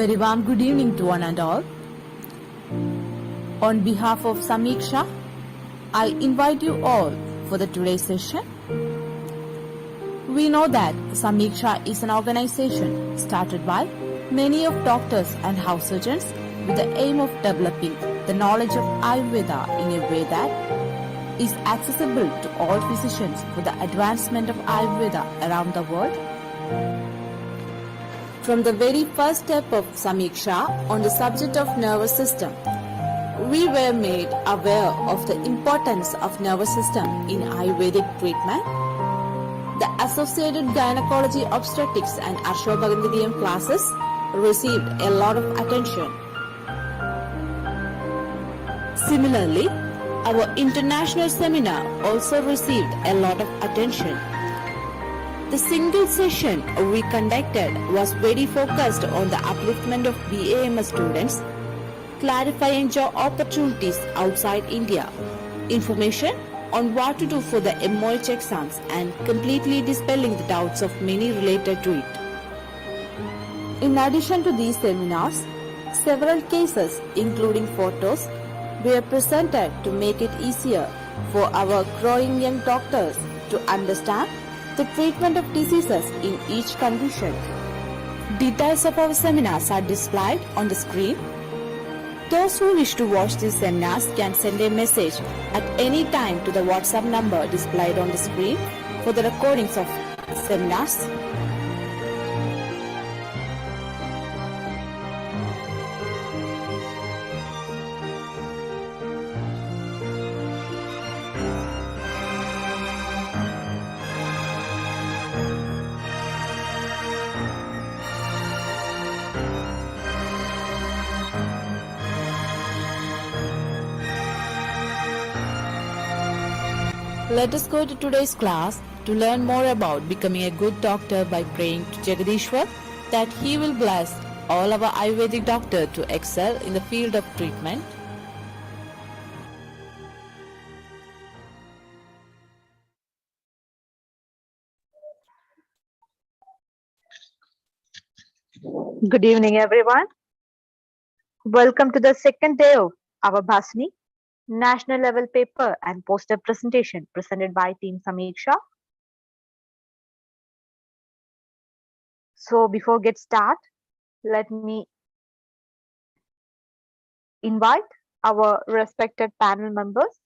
Very warm good evening to one and all. On behalf of Sameeksha, I invite you all for the today's session. We know that Sameeksha is an organization started by many of doctors and house surgeons with the aim of developing the knowledge of Ayurveda in a way that is accessible to all physicians for the advancement of Ayurveda around the world. From the very first step of Sameeksha on the subject of nervous system, we were made aware of the importance of nervous system in Ayurvedic treatment. The associated gynecology, obstetrics and Ashwabagandhidiyam classes received a lot of attention. Similarly, our international seminar also received a lot of attention. The single session we conducted was very focused on the upliftment of BAMS students, clarifying job opportunities outside India, information on what to do for the MOH exams, and completely dispelling the doubts of many related to it. In addition to these seminars, several cases, including photos, were presented to make it easier for our growing young doctors to understand the treatment of diseases in each condition. Details of our seminars are displayed on the screen. Those who wish to watch these seminars can send a message at any time to the WhatsApp number displayed on the screen for the recordings of seminars. Let us go to today's class to learn more about becoming a good doctor by praying to Jagadishwar that he will bless all our Ayurvedic doctors to excel in the field of treatment. Good evening, everyone. Welcome to the second day of Avabhasini, national level paper and poster presentation presented by Team Sameeksha. So before get start, let me invite our respected panel members.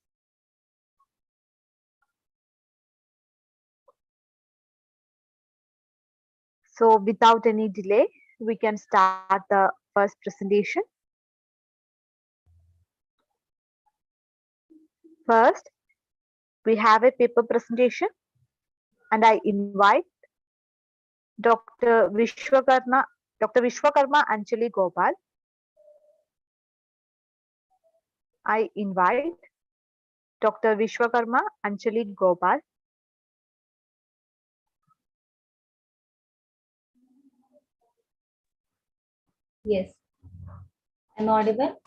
So without any delay, we can start the first presentation. First, we have a paper presentation, and I invite Dr. Vishwakarma Anjali Gopal. I invite Dr. Vishwakarma Anjali Gopal. Yes. Am I audible?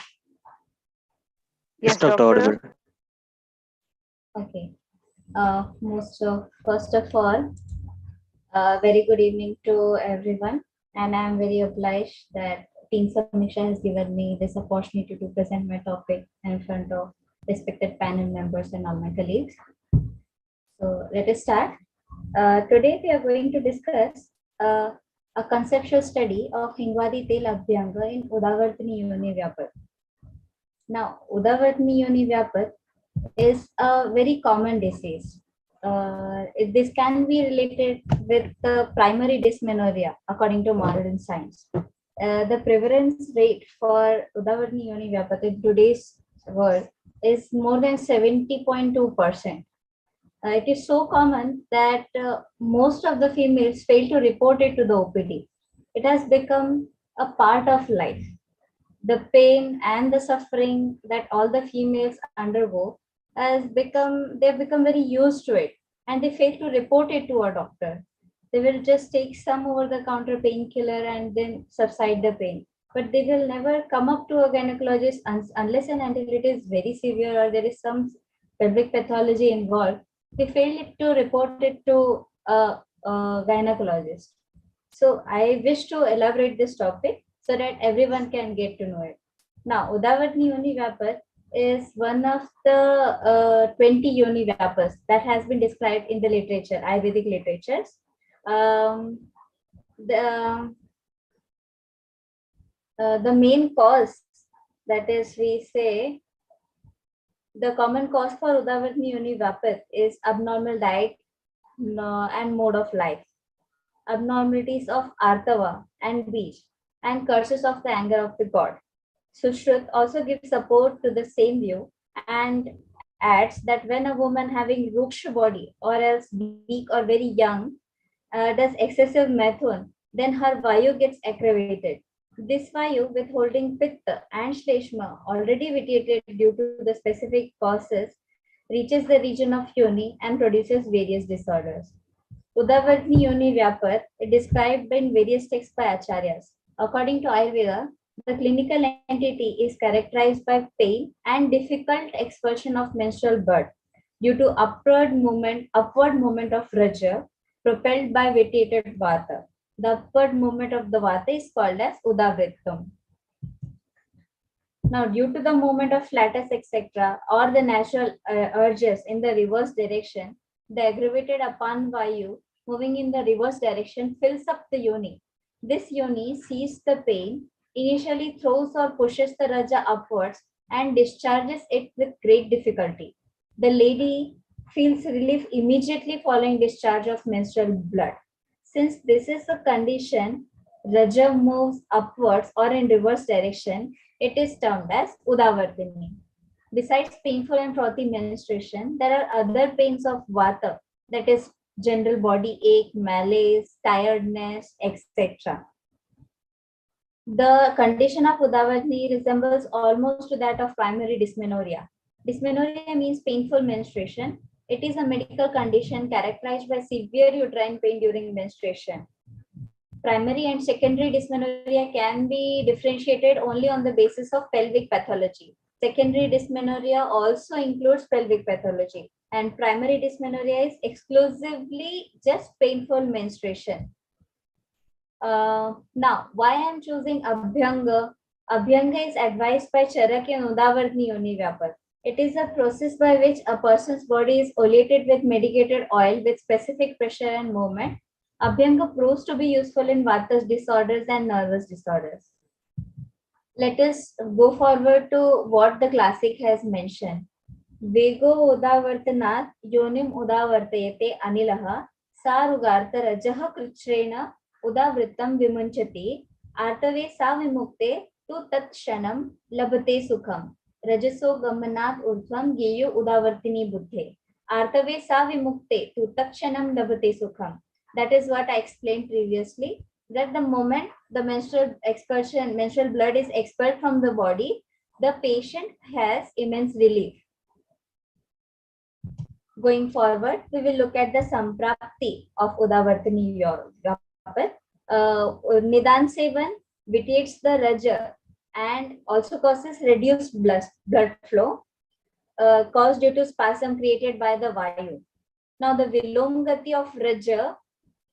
Yes, Doctor. Audible. Okay. First of all, very good evening to everyone, and I am very obliged that Team Sameeksha has given me this opportunity to present my topic in front of respected panel members and all my colleagues. So let us start. Today we are going to discuss a conceptual study of hingvadi tel abhyang in udavartini yonivyapad. Now, udavartini yonivyapad is a very common disease. This can be related with the primary dysmenorrhea according to modern science. The prevalence rate for udavartini yonivyapad in today's world is more than 70.2%. It is so common that most of the females fail to report it to the OPD. It has become a part of life. The pain and the suffering that all the females undergo they've become very used to it, and they fail to report it to a doctor. They will just take some over the counter painkiller and then subside the pain, but they will never come up to a gynecologist unless and until it is very severe or there is some pelvic pathology involved. They fail to report it to a gynecologist. So I wish to elaborate this topic so that everyone can get to know it. Now, udavartini yonivyapad is one of the 20 yonivyapas that has been described in the literature, Ayurvedic literatures. The main cause, that is, we say, the common cause for udavartini yonivyapad is abnormal diet and mode of life, abnormalities of Artava and Bij, and curses of the anger of the god. Sushruta also gives support to the same view and adds that when a woman having ruksha body or else weak or very young does excessive methun, then her vayu gets aggravated. This vayu, withholding pitta and shleshma already vitiated due to the specific causes, reaches the region of yoni and produces various disorders. Udavartini Yoni Vyapar is described in various texts by acharyas. According to Ayurveda, the clinical entity is characterized by pain and difficult expulsion of menstrual blood due to upward movement of Raja propelled by vitiated Vata. The upward movement of the Vata is called as Udavrittam. Now, due to the movement of flatus, etc., or the natural urges in the reverse direction, the aggravated Apan Vayu moving in the reverse direction fills up the yoni. This yoni sees the pain, initially throws or pushes the Raja upwards and discharges it with great difficulty. The lady feels relief immediately following discharge of menstrual blood. Since this is a condition, Raja moves upwards or in reverse direction, it is termed as udavartini. Besides painful and frothy menstruation, there are other pains of vata, that is general body ache, malaise, tiredness, etc. The condition of udavartini resembles almost to that of primary dysmenorrhea. Dysmenorrhea means painful menstruation. It is a medical condition characterized by severe uterine pain during menstruation. Primary and secondary dysmenorrhea can be differentiated only on the basis of pelvic pathology. Secondary dysmenorrhea also includes pelvic pathology, and primary dysmenorrhea is exclusively just painful menstruation. Now, why I am choosing abhyanga? Abhyanga is advised by Charaka and Udavartini Yonivyapad. It is a process by which a person's body is oleated with medicated oil with specific pressure and movement. Abhyanga proves to be useful in Vata's disorders and nervous disorders. Let us go forward to what the classic has mentioned. Vego udavartanat yonim udavartayate anilaha sarugarta rajaha krichrena udavrittam vimunchati artave sa vimukte tu tat shanam labhate sukham rajaso gamanat urdhvam geyo udavartini buddhe artave sa vimukte tu tat shanam labhate sukham. That is what I explained previously, that the moment the menstrual blood is expelled from the body, the patient has immense relief. Going forward, we will look at the samprapti of udavartini vyapad. Nidan sevan vitiates the raja and also causes reduced blood flow caused due to spasm created by the vayu. Now, the vilomgati of raja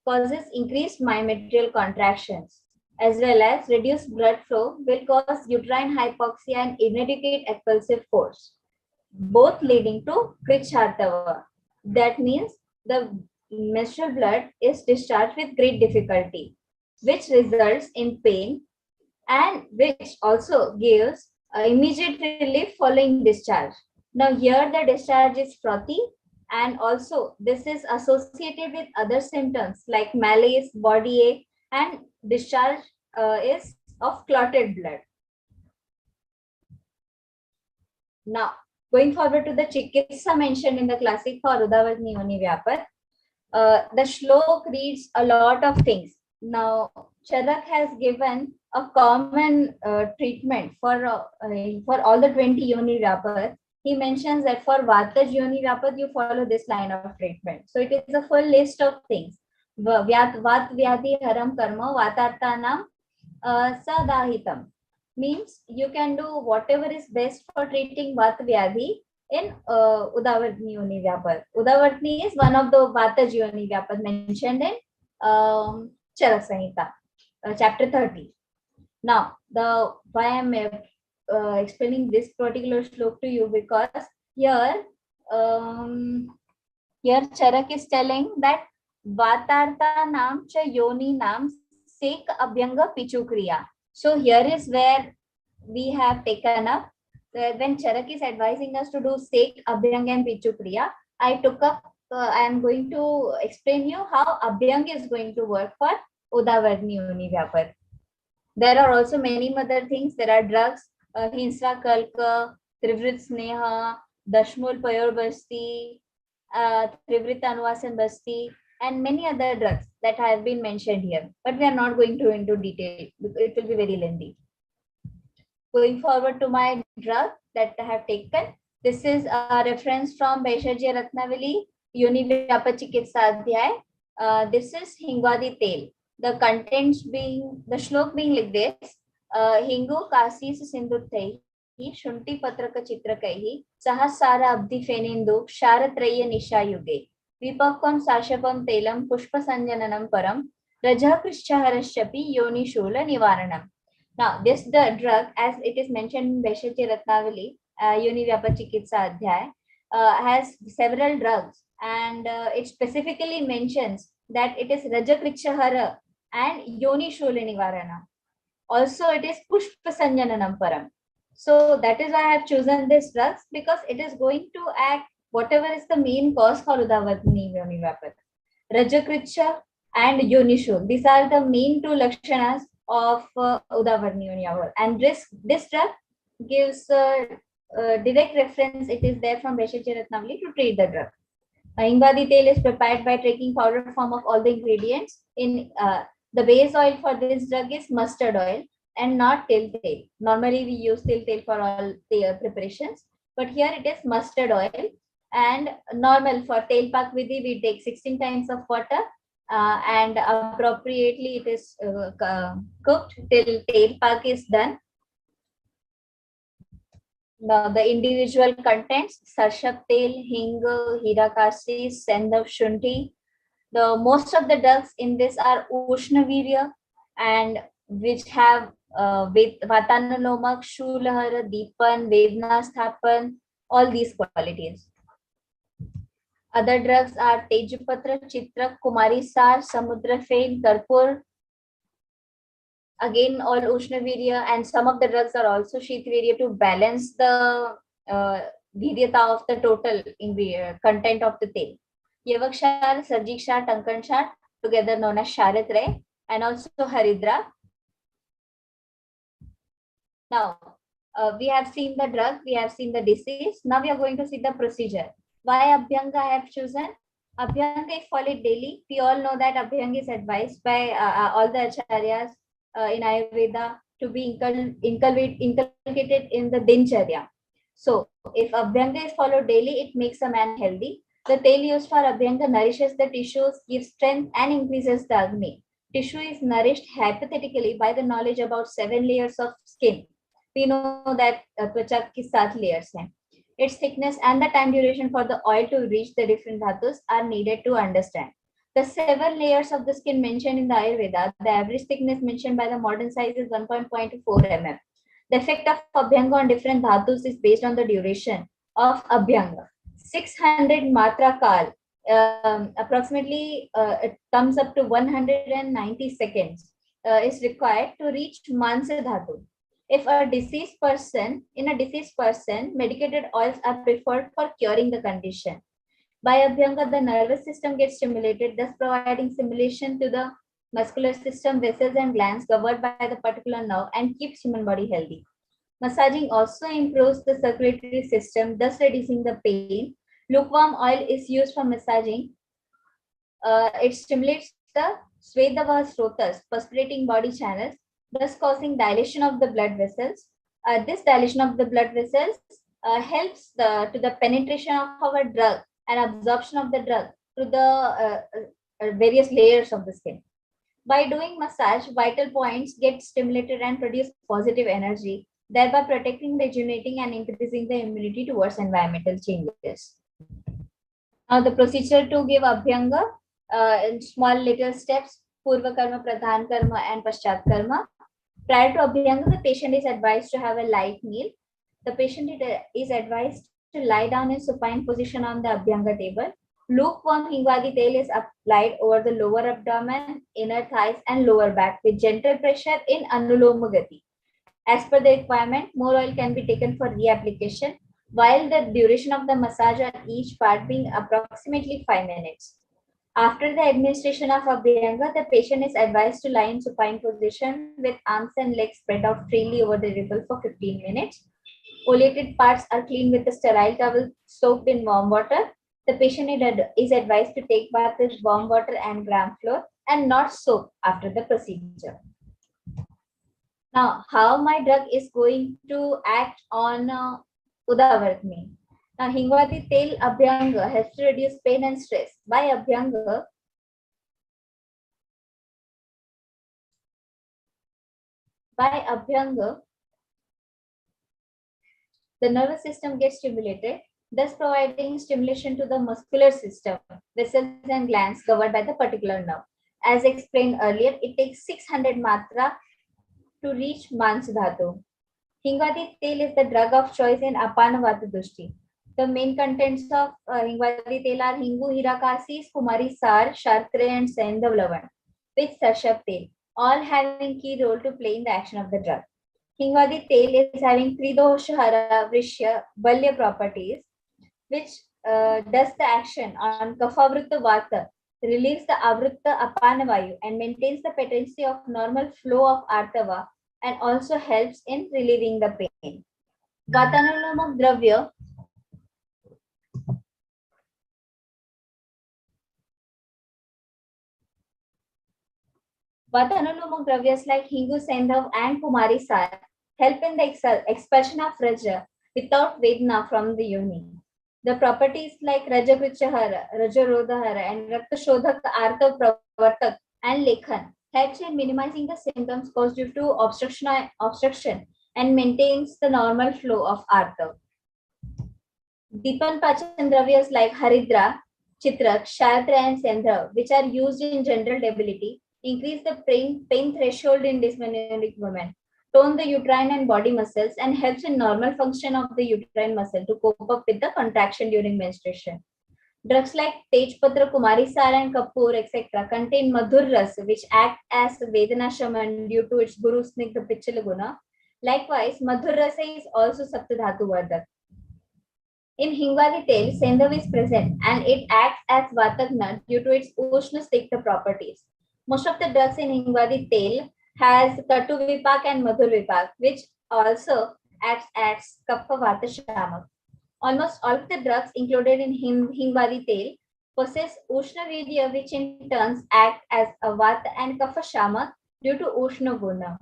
causes increased myometrial contractions, as well as reduced blood flow will cause uterine hypoxia and inadequate expulsive force, both leading to krichartava. That means the menstrual blood is discharged with great difficulty, which results in pain and which also gives immediate relief following discharge. Now, here the discharge is frothy, and also this is associated with other symptoms like malaise, body ache, and discharge is of clotted blood. Now, going forward to the chikitsa mentioned in the classic for Udavartini Yonivyapad, the shlok reads a lot of things. Now, Charak has given a common treatment for all the 20 yonivyapad, he mentions that for Vata yonivyapad, you follow this line of treatment. So it is a full list of things. Vat vyadhi haram karma vatartanam sadahitam, means you can do whatever is best for treating Vat vyadhi in udavartini yonivyapad. Udavartini is one of the Vata yonivyapad mentioned in Charak Samhita, chapter 30. Now, why I'm explaining this particular slok to you, because here, here Charak is telling that Vatartha nam cha yoni nam sek abhyanga pichukriya. So here is where we have taken up, when Charak is advising us to do sek abhyanga and pichukriya, I took up, I am going to explain you how abhyang is going to work for udavartini yonivyapad. There are also many other things. There are drugs, Hinsra Kalka, Trivrit Sneha, Dashmul Payor Basti, Trivrit Anvasan Basti, and many other drugs that have been mentioned here. But we are not going to into detail. It will be very lengthy. Going forward to my drug that I have taken. This is a reference from Vaishajya Ratnavali, Yonivyapad Chikitsa Adhyay. This is hingvadi tel. The contents being, the shlok being like this: Hingu kasis sindhuttaihi shunti patraka chitrakaihi sahasara abdi fenindu sharatraya nishayuge vipakvam sashapam telam pushpa sanjananam param rajah krishchaharaschapi yoni shula nivaranam. Now, this the drug, as it is mentioned in Vaishajya Ratnavali, Yonivyapad Chikitsa Adhyay, has several drugs, and it specifically mentions that it is Rajakrikshahara and Yoni Shula Nivarana. Also, it is Pushpa Sanjananam Param. So that is why I have chosen this drugs, because it is going to act whatever is the main cause for udavartini yonivyapad. Rajakriksha and Yonishul. These are the main two lakshanas of udavartini yonivyapad. And this drug gives direct reference. It is there from Vaishajya Ratnavali to treat the drug. Hingvadi tel is prepared by taking powder form of all the ingredients. In the base oil for this drug is mustard oil and not til tel. Normally we use til tel for all the preparations, but here it is mustard oil. And normal for tel pak vidhi, we take 16 times of water, and appropriately it is cooked till tel pak is done. Now the individual contents: sarshap tel, hing, hirakasi, sendav, shunti. The most of the drugs in this are ushnavirya, and which have vatanalomak, shulahara, deepan, vedna sthapan, all these qualities. Other drugs are tejapatra, chitrak, kumari sar, samudra fail, karpur. Again, all ushnavirya, and some of the drugs are also shitvirya to balance the viryata of the total content of the tel. Yavakshar, Sarjikshar, Tankanshar, together known as Sharatre, and also Haridra. Now, we have seen the drug, we have seen the disease. Now we are going to see the procedure. Why abhyanga I have chosen? Abhyanga is followed daily. We all know that abhyanga is advised by all the acharyas in Ayurveda to be inculcated in the dincharya. So, if abhyanga is followed daily, it makes a man healthy. The tel used for abhyanga nourishes the tissues, gives strength, and increases the agni. Tissue is nourished hypothetically by the knowledge about 7 layers of skin. We know that twacha ki 7 layers hai. Its thickness and the time duration for the oil to reach the different dhatus are needed to understand. The 7 layers of the skin mentioned in the Ayurveda, the average thickness mentioned by the modern science is 1.4 mm. The effect of abhyanga on different dhatus is based on the duration of abhyanga. 600 matra kal, approximately it comes up to 190 seconds, is required to reach mansa dhatu. If a deceased person, medicated oils are preferred for curing the condition. By abhyanga, the nervous system gets stimulated, thus providing stimulation to the muscular system, vessels, and glands covered by the particular nerve, and keeps human body healthy. Massaging also improves the circulatory system, thus reducing the pain. Lukewarm oil is used for massaging. It stimulates the Svedava Srotas, perspirating body channels, thus causing dilation of the blood vessels. This dilation of the blood vessels helps to the penetration of our drug and absorption of the drug to the various layers of the skin. By doing massage, vital points get stimulated and produce positive energy, thereby protecting, rejuvenating, and increasing the immunity towards environmental changes. Now, the procedure to give abhyanga in small little steps: purva karma, pradhan karma, and paschat karma. Prior to abhyanga, the patient is advised to have a light meal. The patient is advised to lie down in supine position on the abhyanga table. Lukewarm hingvadi tail is applied over the lower abdomen, inner thighs, and lower back with gentle pressure in anuloma gati. As per the requirement, more oil can be taken for reapplication, while the duration of the massage on each part being approximately 5 minutes. After the administration of abhyanga, the patient is advised to lie in supine position with arms and legs spread out freely over the table for 15 minutes. Oleated parts are cleaned with a sterile towel soaked in warm water. The patient is advised to take bath with warm water and gram flour and not soap after the procedure. Now, how my drug is going to act on udavartini. Now, hingvadi tail abhyanga helps to reduce pain and stress. By abhyanga, the nervous system gets stimulated, thus providing stimulation to the muscular system, vessels and glands covered by the particular nerve. As explained earlier, it takes 600 matra to reach Mans Dhatu. Hingvadi tail is the drug of choice in Amavata dushti. The main contents of hingvadi tail are hingu, hirakasis, kumari sar, sharkre, and sendav lavan with sarshap tail, all having key role to play in the action of the drug. Hingvadi tail is having tridoshahara, vrishya, balya properties, which does the action on kaphavritta vata, relieves the avritta apanavayu, and maintains the potency of normal flow of artava, and also helps in relieving the pain. Vatanuloma dravya Vatanuloma like hingu, sendhav, and kumari sar help in the expulsion of raja without vedana from the yoni. The properties like Rajakrichahara, Rajarodhahara, and Raktashodhak, Artha Pravartak, and Lekhan helps in minimizing the symptoms caused due to obstruction and maintains the normal flow of Artha. Deepan Pachan Dravyas like Haridra, Chitrak, Shatra, and Sendra, which are used in general debility, increase the pain threshold in dysmenoric women, tone the uterine and body muscles, and helps in normal function of the uterine muscle to cope up with the contraction during menstruation. Drugs like Tejpatra, Kumari Sar, and Kapoor, etc. contain Madhur Ras, which act as Vedana Shaman due to its Guru Snigdha Picchalaguna. Likewise, Madhur Rasa is also Saptadhatu Vardak. In hingvadi tail, Sendhav is present and it acts as Vatagna due to its Ushna Stikta properties. Most of the drugs in hingvadi tail has Katu Vipak and Madhur Vipak, which also acts as Kapha Vata Shamak. Almost all of the drugs included in hingvadi tail possess Ushna Vidya, which in turn act as a Vata and Kapha Shamak due to Ushna Guna.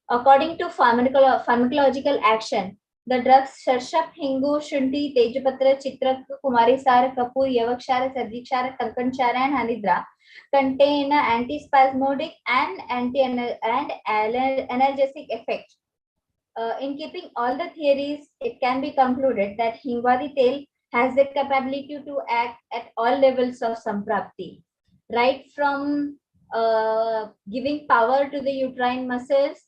According to pharmacological action, the drugs Sharshap, Hingu, Shunti, Tejapatra, Chitrak, Kumari Sar, Kapoor, Yavakshara, Sarvikshara, Kankanshara, and Hanidra contain antispasmodic and analgesic effect. In keeping all the theories, it can be concluded that hingvadi tail has the capability to act at all levels of samprapti, right from giving power to the uterine muscles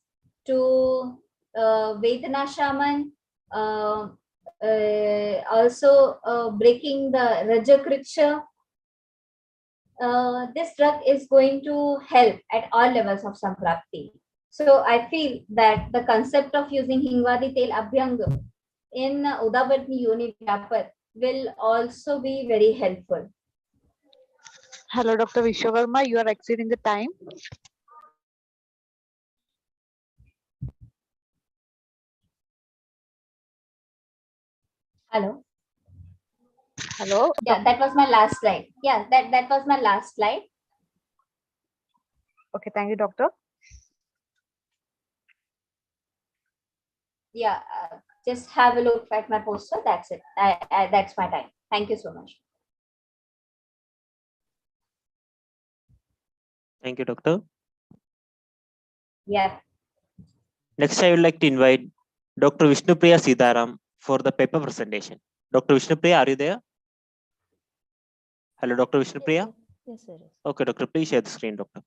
to Vedana Shaman, also breaking the Rajakriksha. This drug is going to help at all levels of samprapti. So I feel that the concept of using hingvadi tail abhyanga in udavartini yonivyapad will also be very helpful. Hello, Dr. Vishwakarma, you are exceeding the time. Hello. Hello. Yeah, that was my last slide. Yeah, that was my last slide. Okay, thank you, doctor. yeah, just have a look at my poster. That's it. That's my time. Thank you so much. Thank you, Doctor. Yeah. Next, I would like to invite Dr. Vishnupriya Seetharam for the paper presentation. Dr. Vishnupriya, are you there? Hello, Dr. Vishnupriya? Yes, sir. Okay, Doctor, please share the screen, Doctor.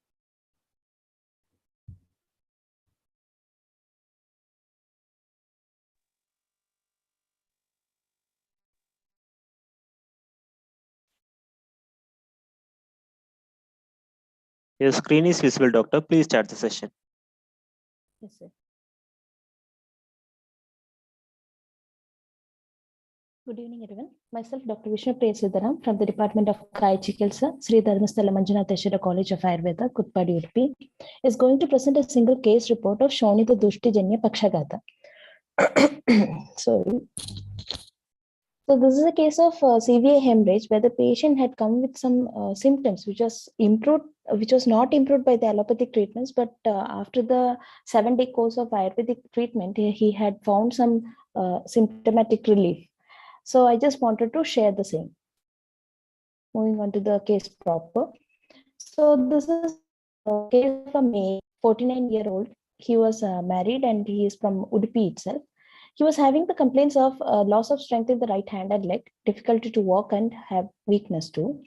Your screen is visible, Doctor. Please start the session. Yes, sir. Good evening, everyone. Myself, Dr. Vishnupriya Seetharam from the Department of Kai Chikitsa, Sri Dharmasthala Manjunatheshwara College of Ayurveda, Kutpadi, Udupi, is going to present a single case report of shonita, dushti, janya, pakshaghata. Sorry. So this is a case of CVA hemorrhage where the patient had come with some symptoms which was improved, which was not improved by the allopathic treatments, but after the 7-day course of Ayurvedic treatment, he had found some symptomatic relief. So I just wanted to share the same. Moving on to the case proper. So this is a case of a male, 49-year-old. He was married and he is from Udupi itself. He was having the complaints of loss of strength in the right hand and leg, difficulty to walk and have weakness too.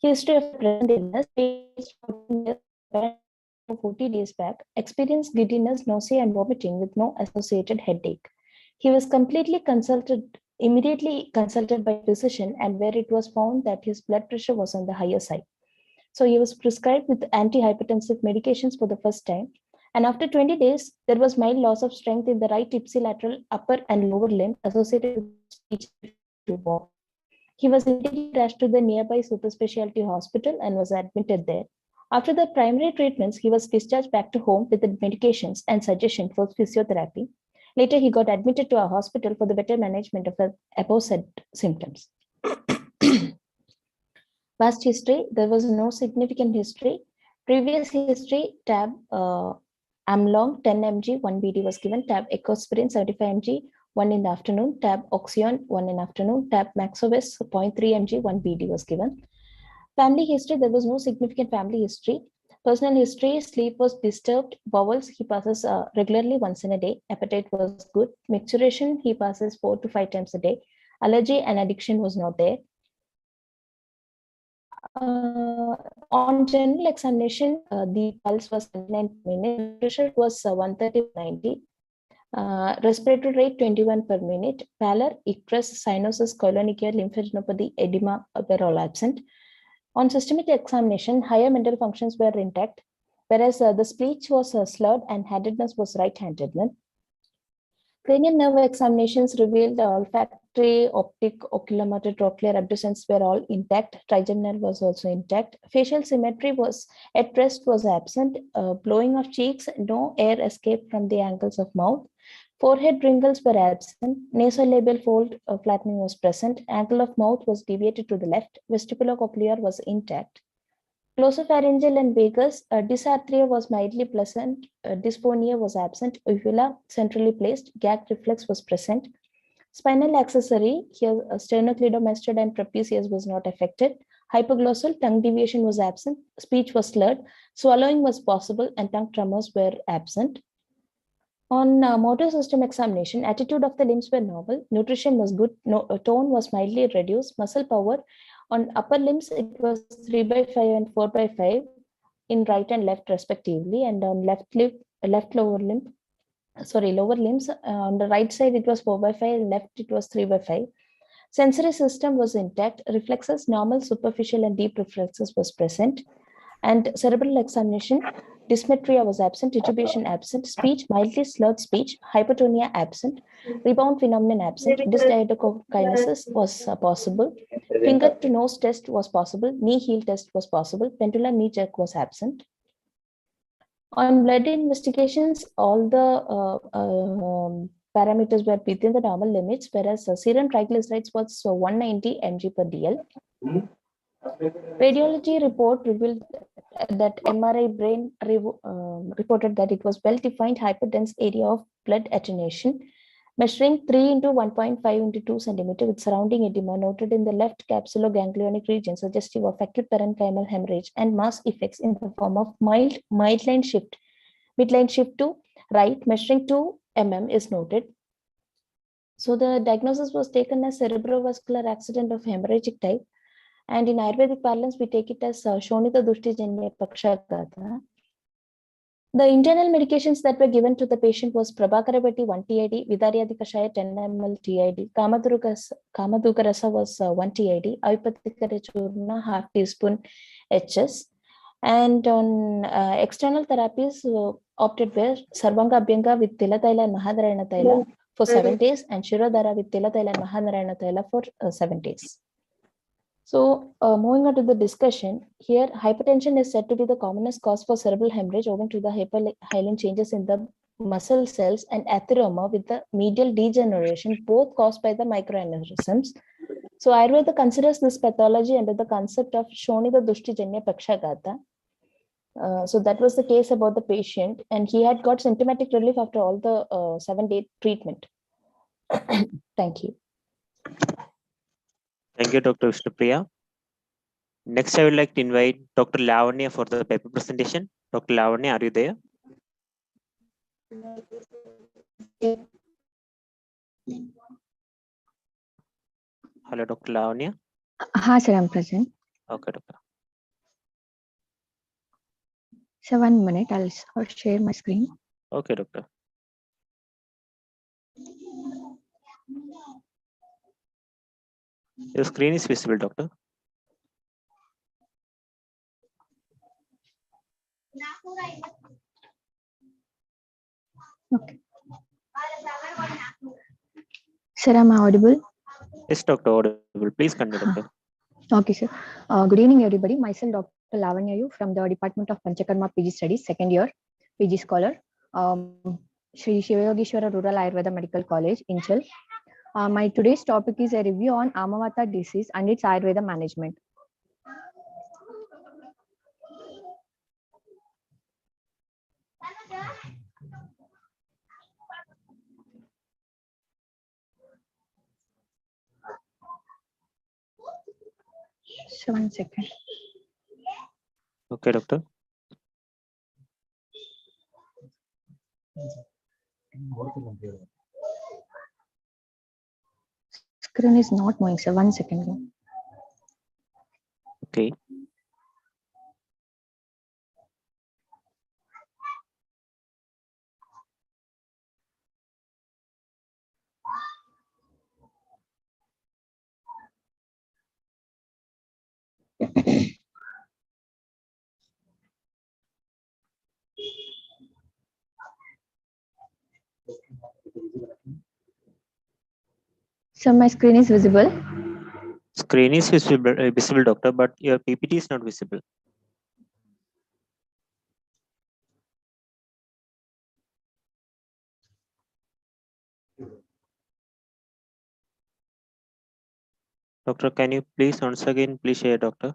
History of present illness, aged 14 years, 40 days back, experienced giddiness, nausea and vomiting with no associated headache. He was immediately consulted by a physician, and where it was found that his blood pressure was on the higher side. So he was prescribed with antihypertensive medications for the first time. And after 20 days, there was mild loss of strength in the right ipsilateral upper and lower limb associated with speech to walk. He was immediately rushed to the nearby super specialty hospital and was admitted there. After the primary treatments, he was discharged back to home with the medications and suggestion for physiotherapy. Later, he got admitted to a hospital for the better management of the aforesaid symptoms. Past history, there was no significant history. Previous history, tab Amlong 10 mg, 1 BD was given, tab Ecospirin 75 mg, 1 in the afternoon, tab Oxyon 1 in the afternoon, tab Maxovis 0.3 mg, 1 BD was given. Family history, there was no significant family history. Personal history, sleep was disturbed, bowels, he passes regularly once in a day, appetite was good, micturition, he passes 4 to 5 times a day, allergy and addiction was not there. On general examination, the pulse was 79 per minute, pressure was 130/90, respiratory rate 21 per minute, pallor, icterus, cyanosis, colonychia, lymphadenopathy, edema were all absent. On systemic examination, higher mental functions were intact, whereas the speech was slurred and handedness was right-handedness. Cranial nerve examinations revealed olfactory, optic, oculomotor, trochlear abducens were all intact. Trigeminal was also intact. Facial symmetry was at rest was absent. Blowing of cheeks, no air escape from the angles of mouth. Forehead wrinkles were absent. Nasolabial fold flattening was present. Angle of mouth was deviated to the left. Vestibulocochlear was intact. Glossopharyngeal and vagus, dysarthria was mildly pleasant, dysphonia was absent, uvula centrally placed, gag reflex was present. Spinal accessory, here sternocleidomastoid and trapezius was not affected. Hypoglossal, tongue deviation was absent, speech was slurred, swallowing was possible, and tongue tremors were absent. On motor system examination, attitude of the limbs were normal, nutrition was good, tone was mildly reduced, muscle power on upper limbs, it was 3/5 and 4/5 in right and left respectively, and on lower limbs, on the right side it was 4/5, and left it was 3/5. Sensory system was intact, reflexes normal, superficial and deep reflexes was present. And cerebral examination, dysmetria was absent, titubation absent, speech, mildly slurred speech, hypotonia absent, rebound phenomenon absent, dysdiadochokinesis was possible, finger to nose test was possible, knee heel test was possible, pendular knee jerk was absent. On blood investigations, all the parameters were within the normal limits, whereas serum triglycerides was 190 mg per dl. Radiology report revealed that MRI brain reported that it was well-defined hyperdense area of blood attenuation, measuring 3 into 1.5 into 2 centimeter with surrounding edema noted in the left capsuloganglionic region, suggestive of acute parenchymal hemorrhage and mass effects in the form of midline shift to right, measuring 2 mm is noted. So the diagnosis was taken as cerebrovascular accident of hemorrhagic type. And in Ayurvedic parlance, we take it as shonita, dushti, janya, pakshaghata. The internal medications that were given to the patient was Prabhakarabati 1 TID, Vidaryadi Kashaya 10 ml TID, Kamadukarasa was 1 TID, Avipatikara Churna half teaspoon HS. And on external therapies opted were Sarvanga Abhyanga with Tilataila and Mahadarayana Taila for 7 days and Shirodhara with Tilataila and Mahadarayana Taila for 7 days. So moving on to the discussion, here hypertension is said to be the commonest cause for cerebral hemorrhage owing to the hyperhyaline changes in the muscle cells and atheroma with the medial degeneration, both caused by the microaneurysms. So Ayurveda considers this pathology under the concept of shonita, dushti, janya, pakshaghata. So that was the case about the patient, and he had got symptomatic relief after all the 7-day treatment. Thank you. Thank you, Dr. Vishnupriya. Next, I would like to invite Dr. Lavanya for the paper presentation. Dr. Lavanya, are you there? Hello, Dr. Lavanya. Hi, sir, I'm present. Okay, doctor. So 1 minute, I'll share my screen. Okay, doctor. Your screen is visible, doctor. Okay. Sir, am I audible? Yes, doctor, audible. Please continue, doctor. Okay, sir. Good evening, everybody. Myself, Dr. Lavanya from the Department of Panchakarma PG Studies, second year, PG scholar, Sri Shivayogeshwara Rural Ayurveda Medical College, Inchal. My today's topic is a review on Amavata disease and its Ayurveda management. So 1 second. Okay, doctor. Screen is not moving, sir. 1 second. Okay. So my screen is visible. Screen is visible, doctor, but your PPT is not visible. Doctor, can you please once again please share, doctor?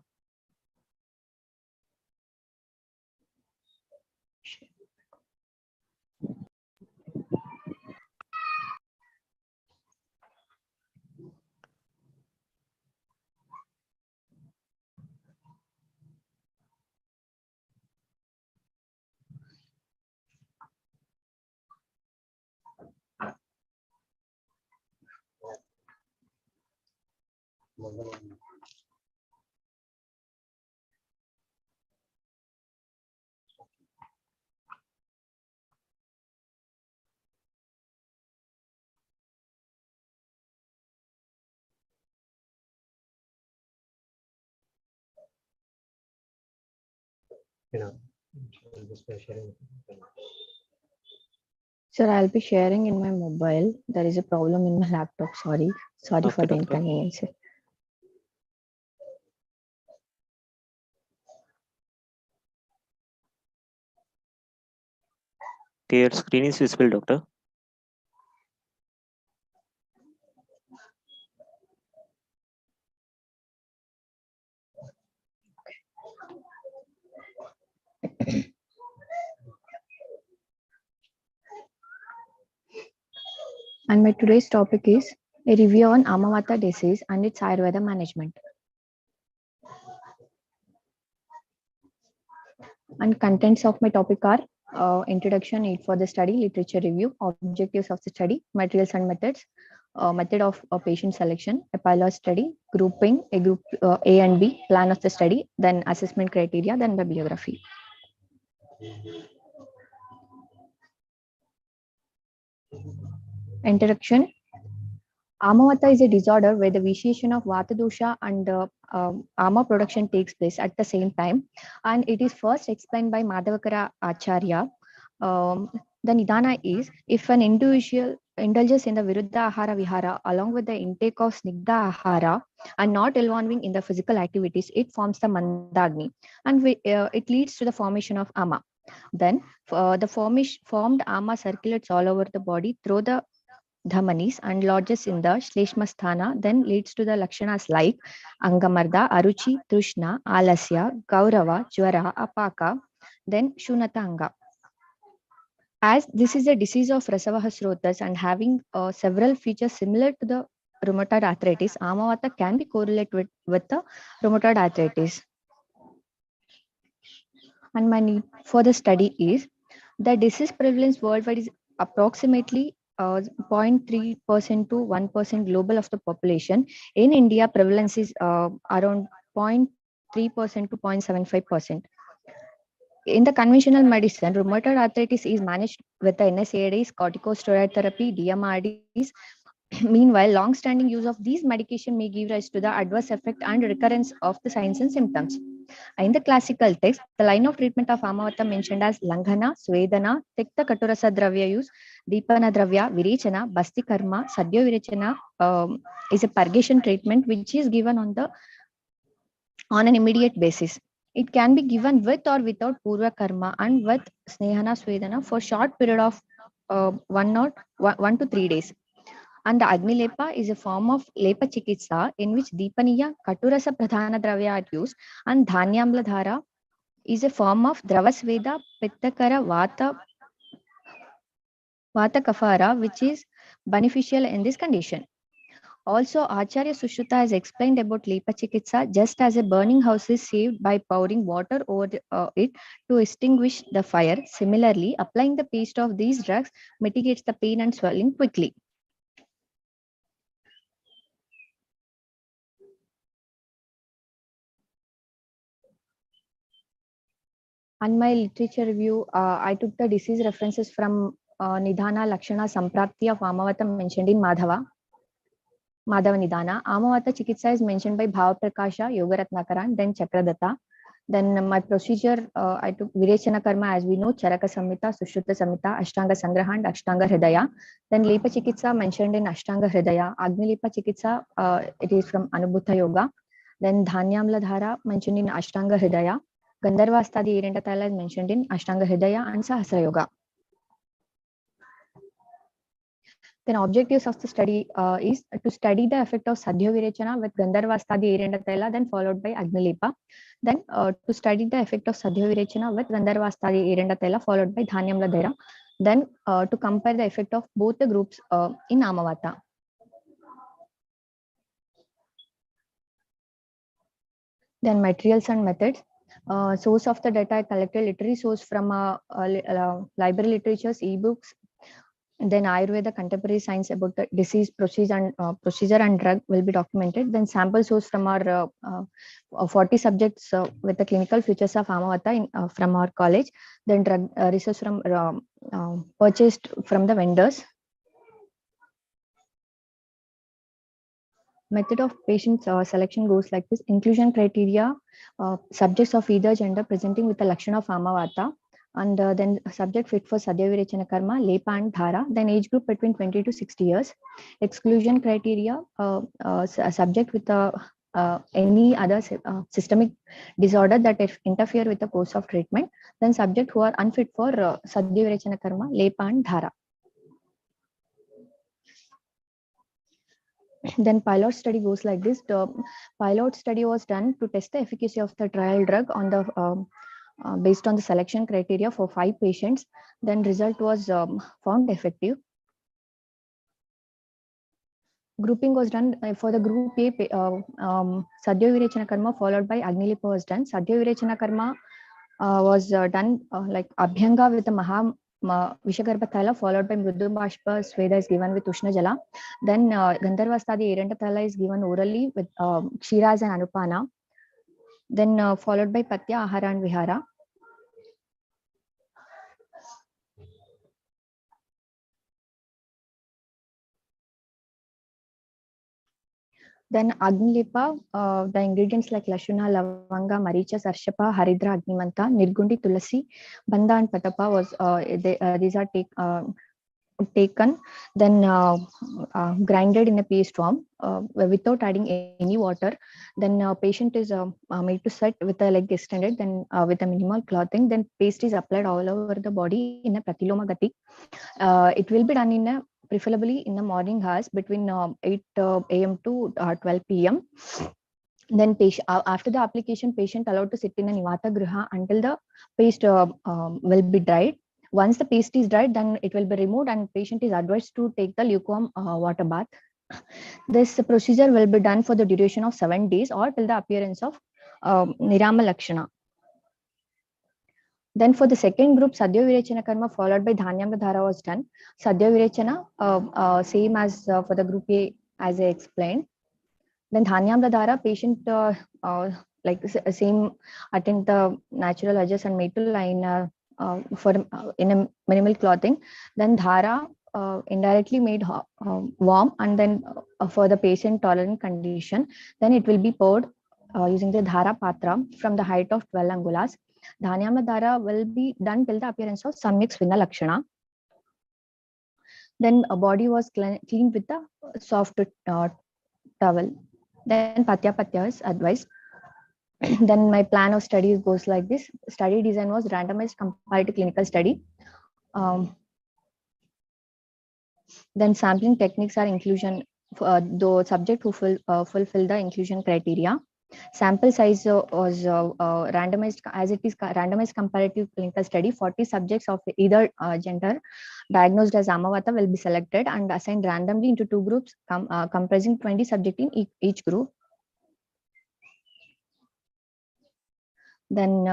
Sir, I'll be sharing in my mobile. There is a problem in my laptop. Sorry Okay, for the doctor. inconvenience. Okay, your screen is visible, doctor. And my today's topic is a review on Amavata disease and its Ayurveda management. And contents of my topic are introduction, need for the study, literature review, objectives of the study, materials and methods, method of patient selection, a pilot study, grouping, a group A and B, plan of the study, then assessment criteria, then bibliography. Introduction. Amavata is a disorder where the vitiation of Vata dosha and Ama production takes place at the same time, and it is first explained by Madhavakara Acharya. The Nidana is if an individual indulges in the Viruddha Ahara Vihara along with the intake of Snigdha Ahara and not involving in the physical activities, it forms the Mandagni, and it leads to the formation of Ama. Then the formed Ama circulates all over the body through the dhamanis and lodges in the Shleshmasthana, then leads to the Lakshanas like Angamarda, Aruchi, Trishna, Alasya, Gaurava, Jwara, Apaka, then Shunata Anga. As this is a disease of Rasavahasrotas and having several features similar to the rheumatoid arthritis, Amavata can be correlated with the rheumatoid arthritis. And my need for the study is the disease prevalence worldwide is approximately 0.3% to 1% global of the population. In India, prevalence is around 0.3% to 0.75%. In the conventional medicine, rheumatoid arthritis is managed with the NSAIDs, corticosteroid therapy, DMRDs. Meanwhile, long-standing use of these medication may give rise to the adverse effect and recurrence of the signs and symptoms. In the classical text, the line of treatment of Amavata mentioned as Langhana, Swedana, Tikta Katurasa Dravya use, Deepana Dravya, Virechana, Basti Karma, Sadhya Virechana is a purgation treatment which is given on an immediate basis. It can be given with or without Purva Karma and with Snehana Swedana for short period of 1 to 3 days. And the Agni Lepa is a form of Lepa Chikitsa in which Deepaniya, Katurasa Pradhana Dravya are used, and Dhanyamla Dhara is a form of Dravasveda Pittakara Vata Kafara, which is beneficial in this condition. Also, Acharya Sushruta has explained about Lepa Chikitsa just as a burning house is saved by pouring water over it to extinguish the fire. Similarly, applying the paste of these drugs mitigates the pain and swelling quickly. On my literature review, I took the disease references from Nidhana Lakshana Samprapti of Amavata mentioned in Madhava Nidhana. Amavata Chikitsa is mentioned by Bhava Prakasha, Yoga Ratnakaran, then Chakradatta. Then my procedure, I took Virechana Karma, as we know, Charaka Samhita, Sushruta Samhita, Ashtanga Sangraha, and Ashtanga Hridaya. Then Lepa Chikitsa mentioned in Ashtanga Hridaya. Agni Lepa Chikitsa, it is from Anubhuta Yoga. Then Dhanyamla Dhara mentioned in Ashtanga Hridaya. Gandharvastadi Irendatala is mentioned in Ashtanga Hridaya and Sahasra Yoga. Then objectives of the study is to study the effect of Sadhya Virechana with Gandharvastadi Irendatala, then followed by Agni Lepa. Then to study the effect of Sadhya Virechana with Gandharvastadi Irendatala, followed by Dhanyamla Dhara. Then to compare the effect of both the groups in Amavata. Then materials and methods. Source of the data I collected literary source from library literatures, ebooks. Then Ayurveda contemporary science about the disease procedure and drug will be documented. Then sample source from our 40 subjects with the clinical features of Amavata from our college. Then drug research from purchased from the vendors. Method of patient selection goes like this. Inclusion criteria, subjects of either gender presenting with the Lakshana of Amavata, and then subject fit for Sadhya Virechana Karma, Lepa and Dhara, then age group between 20 to 60 years. Exclusion criteria, subject with any other systemic disorder that interfere with the course of treatment, then subject who are unfit for Sadhya Virechana Karma, Lepa and Dhara. Then pilot study goes like this. The pilot study was done to test the efficacy of the trial drug on the based on the selection criteria for 5 patients. Then result was found effective. grouping was done for the group A. Sadhya Virechana Karma followed by Agnilipa was done. Sadhya Virechana Karma was done like abhyanga with the Vishagarbha Thala followed by Mrudu Bashpa Sweda is given with Ushna Jala. Then Gandharva Stadi Eranta Thala is given orally with Kshiras and Anupana. Then followed by Patya, Ahara and Vihara. Then Agnilipa, the ingredients like Lashuna, Lavanga, Maricha, Sarshapa, Haridra, Agnimanta, Nirgundi, Tulasi, Banda and Patapa was these are taken, then grinded in a paste form without adding any water. Then patient is made to sit with the leg extended, then with a minimal clothing. Then paste is applied all over the body in a pratiloma gati. It will be done in a preferably in the morning hours between 8 a.m. to 12 p.m. Then after the application, patient allowed to sit in a Nivata Griha until the paste will be dried. Once the paste is dried, then it will be removed and patient is advised to take the lukewarm water bath. This procedure will be done for the duration of 7 days or till the appearance of Nirama Lakshana. Then for the second group, Sadhya Virechana Karma followed by Dhanyam Dhara was done. Sadhya Virechana, same as for the group A as I explained. Then Dhanyam Dhara, patient like same attend the natural urges and made to line for in a minimal clothing. Then Dhara indirectly made warm and then for the patient tolerant condition, then it will be poured using the Dhara Patra from the height of 12 angulas. Dhanyama Dhara will be done till the appearance of Samyak Svinna Lakshana. Then a body was cleaned with the soft towel. Then Patya Patya is advised. Then my plan of studies goes like this. Study design was randomized comparative clinical study. Then sampling techniques are inclusion, though subject who fulfill the inclusion criteria. Sample size was randomized as it is randomized comparative clinical study. 40 subjects of either gender diagnosed as Amavata will be selected and assigned randomly into 2 groups comprising 20 subjects in each group. Then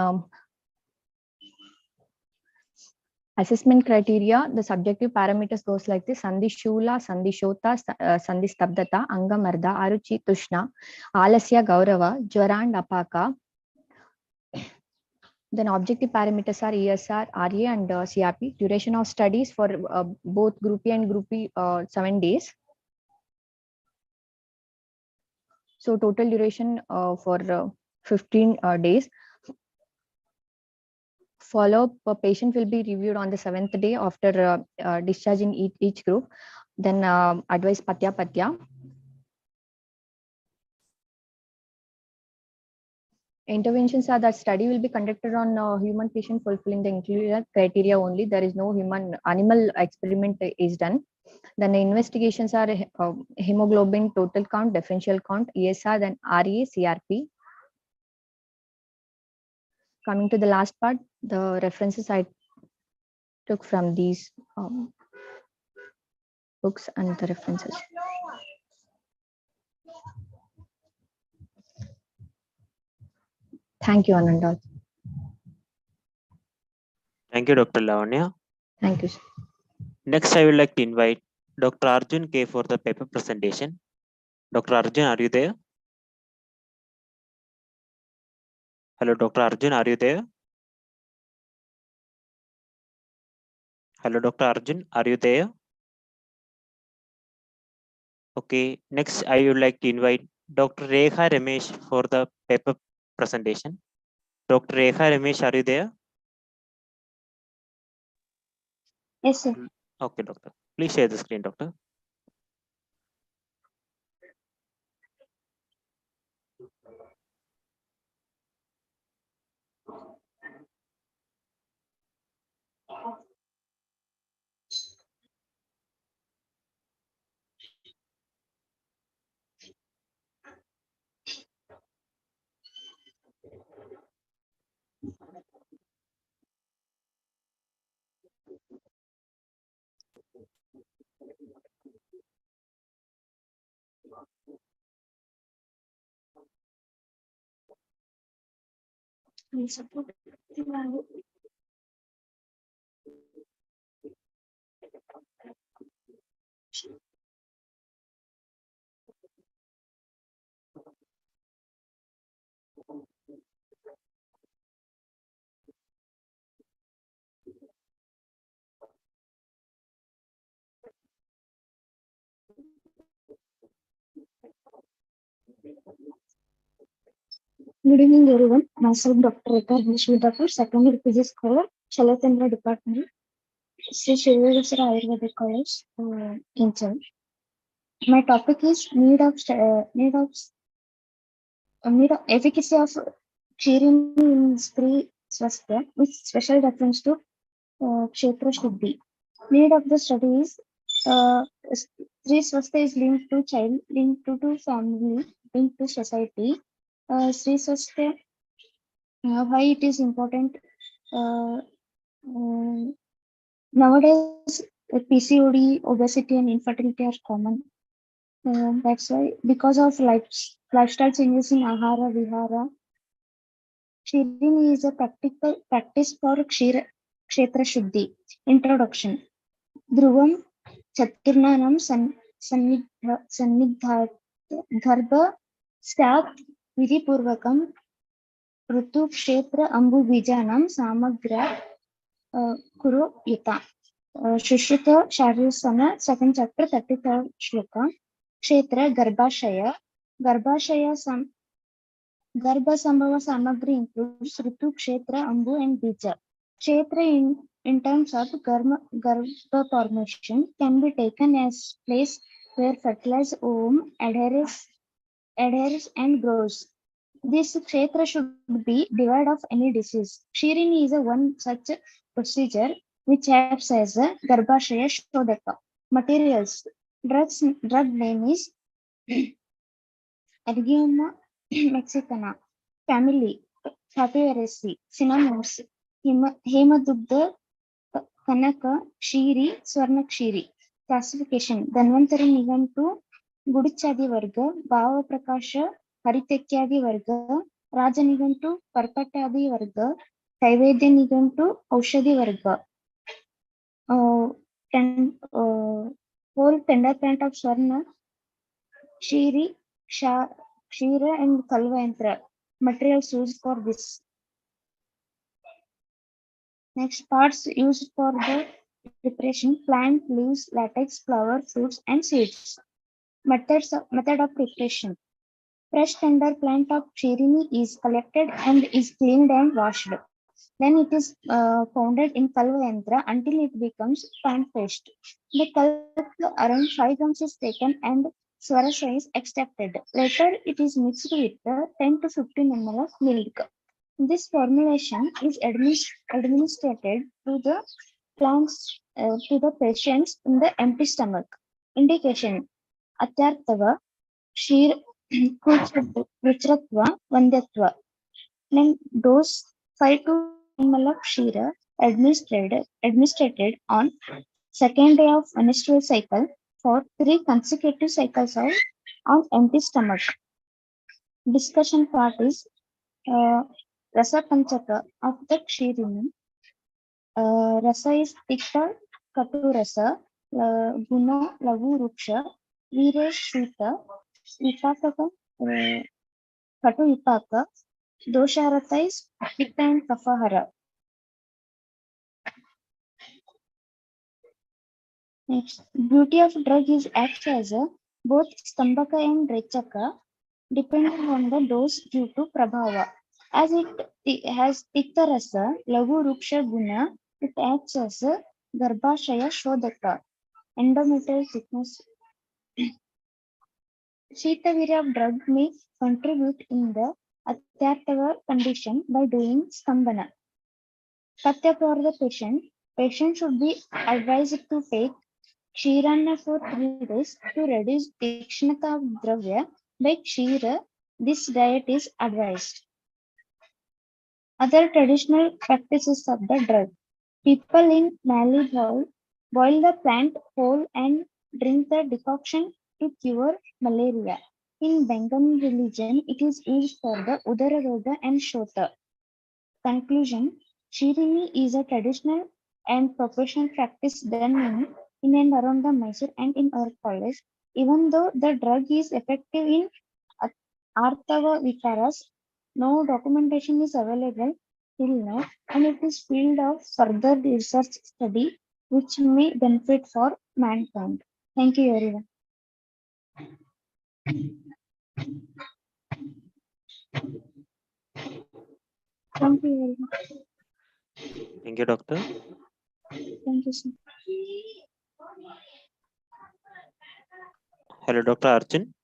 assessment criteria, the subjective parameters goes like this: Sandhi Shula, Sandhi Shota, Sandhi Stabdata, Anga Marda, Aruchi Tushna, Alasya Gaurava, Jwara and Apaka. Then objective parameters are ESR, RA and CRP. Duration of studies for both Group A and Group B 7 days. So total duration for 15 days. Follow-up patient will be reviewed on the 7th day after discharge in each group. Then advice Patya Patya. Interventions are that study will be conducted on human patient fulfilling the inclusion criteria only. There is no animal experiment is done. Then the investigations are hemoglobin total count, differential count, ESR, then RA, CRP. Coming to the last part, the references I took from these books and the references. Thank you, Ananda. Thank you, Dr. Lavanya. Thank you, sir. Next, I would like to invite Dr. Arjun K for the paper presentation. Dr. Arjun, are you there? Hello, Dr. Arjun, are you there? Hello, Dr. Arjun, are you there? Okay, next I would like to invite Dr. Rekha Ramesh for the paper presentation. Dr. Rekha Ramesh, are you there? Yes, sir. Okay, doctor. Please share the screen, doctor. Good evening, everyone. Myself, Dr.Rekha, Vishnupriya second year physics scholar, Shalatendra Department, Vishwakarma Ayurveda College, in charge. My topic is need of efficacy of Ksheerini in Stree Swasthya with special reference to Kshetra Shuddhi. Need of the study is Stree Swasthya is linked to child, linked to family, linked to society. Stree Swasthya, why it is important? Uh, Nowadays, PCOD, obesity, and infertility are common. That's why, because of lifestyle changes in Ahara Vihara, Ksheerini is a practical practice for Kshetra Shuddhi. Introduction. Dhruvam Chaturnanam Sannidhat Garbha Stat Vidipurvakam Rutu Kshetra Ambu Bijanam Samagra Kuru Yuta. Shushrita Sharirasana, second chapter, 33rd shloka. Kshetra Garbhashaya. Garbha Sambhava Samagri includes Ritu, Kshetra, Ambu, and Bija. Kshetra in terms of Garbha formation can be taken as place where fertilized ovum adheres and grows. This Kshetra should be devoid of any disease. Ksheerini is a one such procedure which acts as a Garbhashaya Shodhaka. Materials. Drug name is Ergium mexicana. Family. Papyrus. Synonyms. Hemadugdha, Kanaka, Ksheeri, Swarna Ksheeri. Classification. Dhanvantari Nigantu, Gudichadi Varga, Bhava Prakasha, Haritekyadi Varga, Raja Nigantu, Parpatadi Varga, Kaivedya Nigantu, Aushadi Varga. Whole tender plant of Swarna, Ksheeri, Ksheera, and Kalvayantra. Materials used for this. Next, parts used for the preparation: plant, leaves, latex, flower, fruits, and seeds. Method of preparation. Fresh tender plant of Ksheerini is collected and is cleaned and washed. Then it is pounded in kalvayantra until it becomes pan paste. The kalp around 5 grams is taken and swarasya is extracted. Later, it is mixed with 10 to 15 ml of milk. This formulation is administered to the plants to the patients in the empty stomach. Indication: Atyartava, Shir Ruchratva, Vandyatva. Then dose 5 to ml of Shira administered on second day of menstrual cycle for 3 consecutive cycles on empty stomach. Discussion part is Rasa Panchaka of the Ksheerini. Rasa is Tikta, Katu Rasa, Guna, Lavu Ruksha, Vire Shita, Vipakaka, Katu Vipaka, Dosharata is Pitta and Kafahara. Next, beauty of drug is acts as both Stambhaka and Rechaka depending on the dose due to Prabhava. As it has Pitta Rasa, Lagu Ruksha Guna, it acts as a Garbhashaya Shodhaka, endometrial thickness. Shitavirya of drug may contribute in the Atyartava condition by doing Stambhana. Patya for the patient should be advised to take Ksheeranna for 3 days to reduce Tikshnata of Dravya by Ksheera. This diet is advised. Other traditional practices of the drug. People in Mali boil the plant whole and drink the decoction to cure malaria. In Bengali religion, it is used for the Udara and Shota. Conclusion: Ksheerini is a traditional and professional practice done in and around the Mysore and in our college. Even though the drug is effective in Arthava Vikaras, no documentation is available till now, and it is field of further research study which may benefit for mankind. Thank you, everyone. Thank you very much. Thank you, doctor. Thank you, sir. Hello, Dr. Arjun.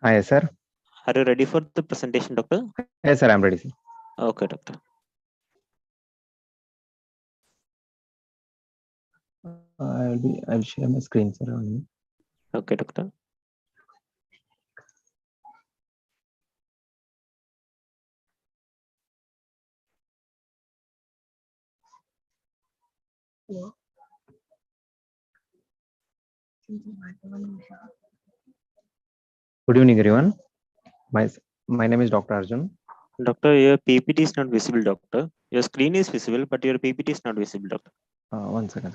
Hi, sir. Are you ready for the presentation, doctor? Yes, sir, I'm ready, sir. Okay, doctor. I'll share my screen, sir. Okay, doctor. Good evening, everyone. My name is Dr. Arjun. Doctor, your PPT is not visible, doctor. Your screen is visible, but your PPT is not visible, doctor. 1 second.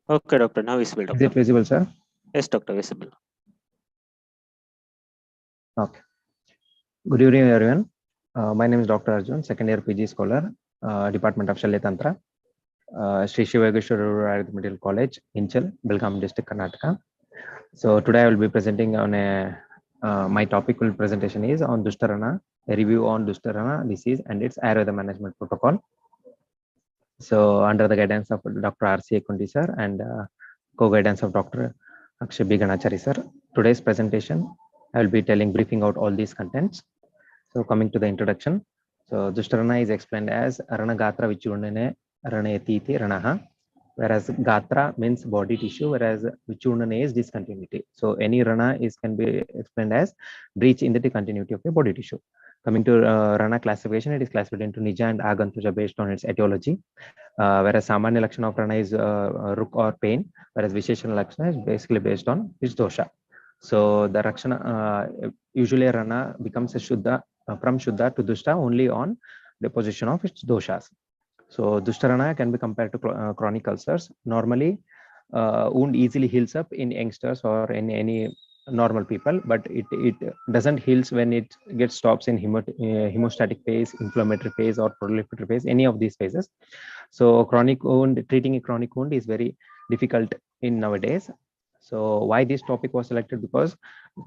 Okay, doctor. Now visible, Is doctor. it visible, sir? Yes, doctor, visible. Okay. Good evening, everyone. My name is Dr. Arjun, second year PG scholar, Department of Shalya Tantra, Sri Vishwakarma Medical College, Inchal, Belgaum District, Karnataka. So today I will be presenting on my topical presentation is on Dustarana, a review on Dustarana disease and its Ayurveda management protocol. So under the guidance of Dr. R.C. Kundi sir and co-guidance of Dr. Akshay B. Ganachari sir, today's presentation I will be briefing out all these contents. So coming to the introduction, so Dustarana is explained as Rana Gatra Vichurnane Ranayatiti Ranaha, whereas Gatra means body tissue, whereas Vichurnane is discontinuity. So any Rana can be explained as breach in the continuity of the body tissue. Coming to Rana classification, it is classified into Nija and Agantuja based on its etiology. Whereas Samanya Lakshana of Rana is Ruk or pain, whereas Visheshana Lakshana is basically based on its dosha. So the Rakshana, usually Rana becomes a Shuddha, from Shuddha to Dusta only on deposition of its doshas. So Dustarana can be compared to chronic ulcers. Normally, wound easily heals up in youngsters or in any normal people, but it doesn't heals when it gets stops in hemostatic phase, inflammatory phase, or proliferatory phase, any of these phases. So treating a chronic wound is very difficult in nowadays. So why this topic was selected? Because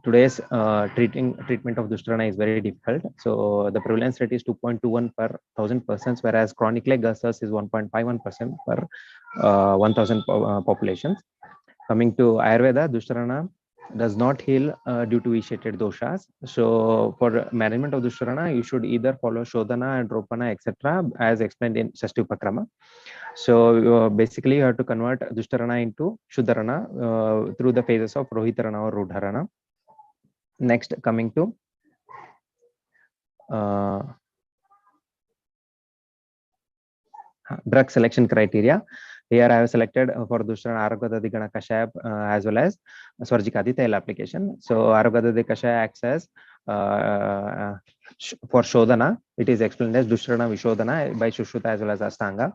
today's treatment of Dustarana is very difficult. So the prevalence rate is 2.21 per 1,000 persons, whereas chronic leg ulcers is 1.51% per 1,000 populations. Coming to Ayurveda, Dustarana does not heal due to vitiated doshas. So for management of Dustarana, you should either follow Shodhana and Ropana, etc., as explained in Shashti Upakrama. So basically, you have to convert Dustarana into Shuddharana through the phases of Rohitarana or Rudharana. Next, coming to drug selection criteria. Here I have selected for Dustarana Aragada Gana Kashaya as well as Swarjikadi Tail application. So Aragada Kashaya acts as for Shodhana, it is explained as Dustarana Vishodhana by Shushruta as well as Astanga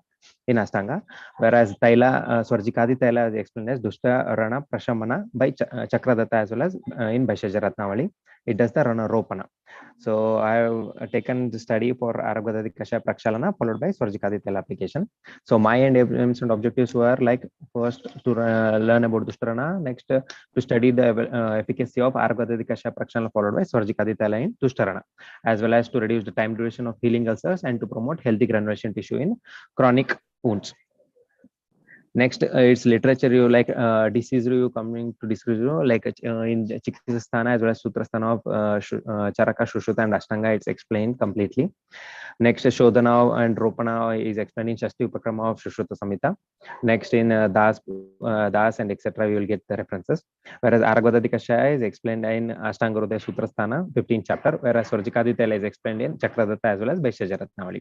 in Astanga, whereas Taila Swarjikadi Taila is explained as Dusta Rana Prashamana by Chakradatta as well as in Vaishyajaratnavali. It does the Rana Ropana. So I have taken the study for Aragada Kashaya Prakshalana followed by Swarjikadi Tail application. So my aims and objectives were like first to learn about Dustarana, next to study the efficacy of Aragada Kashaya Prakshalana followed by Swarjikadi Tail in Dustarana, as well as to reduce the time duration of healing ulcers and to promote healthy granulation tissue in chronic wounds. Next, it's literature review, like disease review, coming to disease review, like in Chikitsasthana as well as Sutrasthana of Charaka, Shushruta and Ashtanga, it's explained completely. Next, Shodhana and Ropana is explained in Shashti Upakrama of Shushruta Samhita. Next, in Das and etc., we will get the references. Whereas Aragvadadi Kashaya is explained in Ashtangarodaya Sutrasthana, 15th chapter, whereas Swarjikaditela is explained in Chakradatta as well as Vaishyajaratnavali.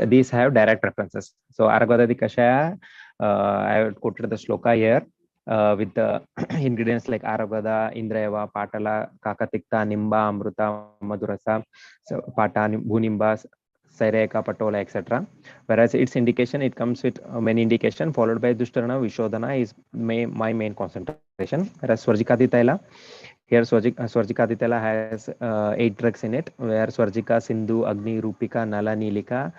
These have direct references. So Aragvadadi Kashaya, I have quoted the shloka here with the ingredients like Aragvada, Indrayava, Patala, Kakatikta, Nimba, Amruta, Madurasa, so Pata, Bhunimba, Saireka, Patola, etc. Whereas its indication, it comes with many indication followed by Dushtarana, Vishodhana is my main concentration. Whereas Swarjikadi Taila, here Swarjikadi Taila has 8 drugs in it, where Swarjika, Sindhu, Agni, Rupika, Nala, Nilika,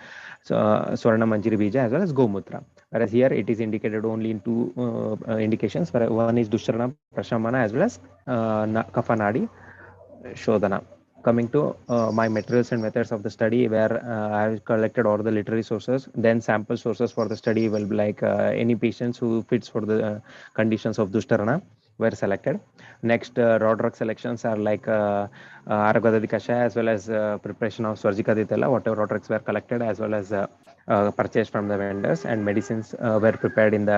Swarna, Manjiri, Bija as well as Gomutra. Whereas here it is indicated only in 2 indications. One is Dushtarana, Prashamana as well as Kafanadi, Shodhana. Coming to my materials and methods of the study, where I have collected all the literary sources. Then sample sources for the study will be like any patients who fits for the conditions of Dushtarana were selected. Next, raw drug selections are like Aragvadadi Kashaya as well as preparation of Swarjikaditela, whatever raw drugs were collected as well as purchased from the vendors, and medicines were prepared in the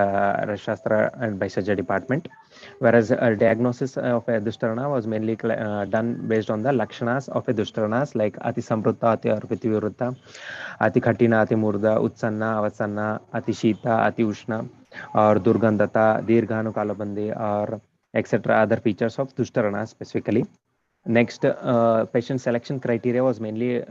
Rashastra and Bhaishajya department. Whereas a diagnosis of a Dushtarana was mainly done based on the Lakshanas of a Dushtaranas like Ati Samruta, Ati Arpiti Virutta, Ati Khatina, Ati Murda, Utsanna, Avasanna, Ati Shita, Ati Ushna, or Durgandata, Dirghanu Kalabandi, or etc. other features of Dushtarana specifically. Next, patient selection criteria was mainly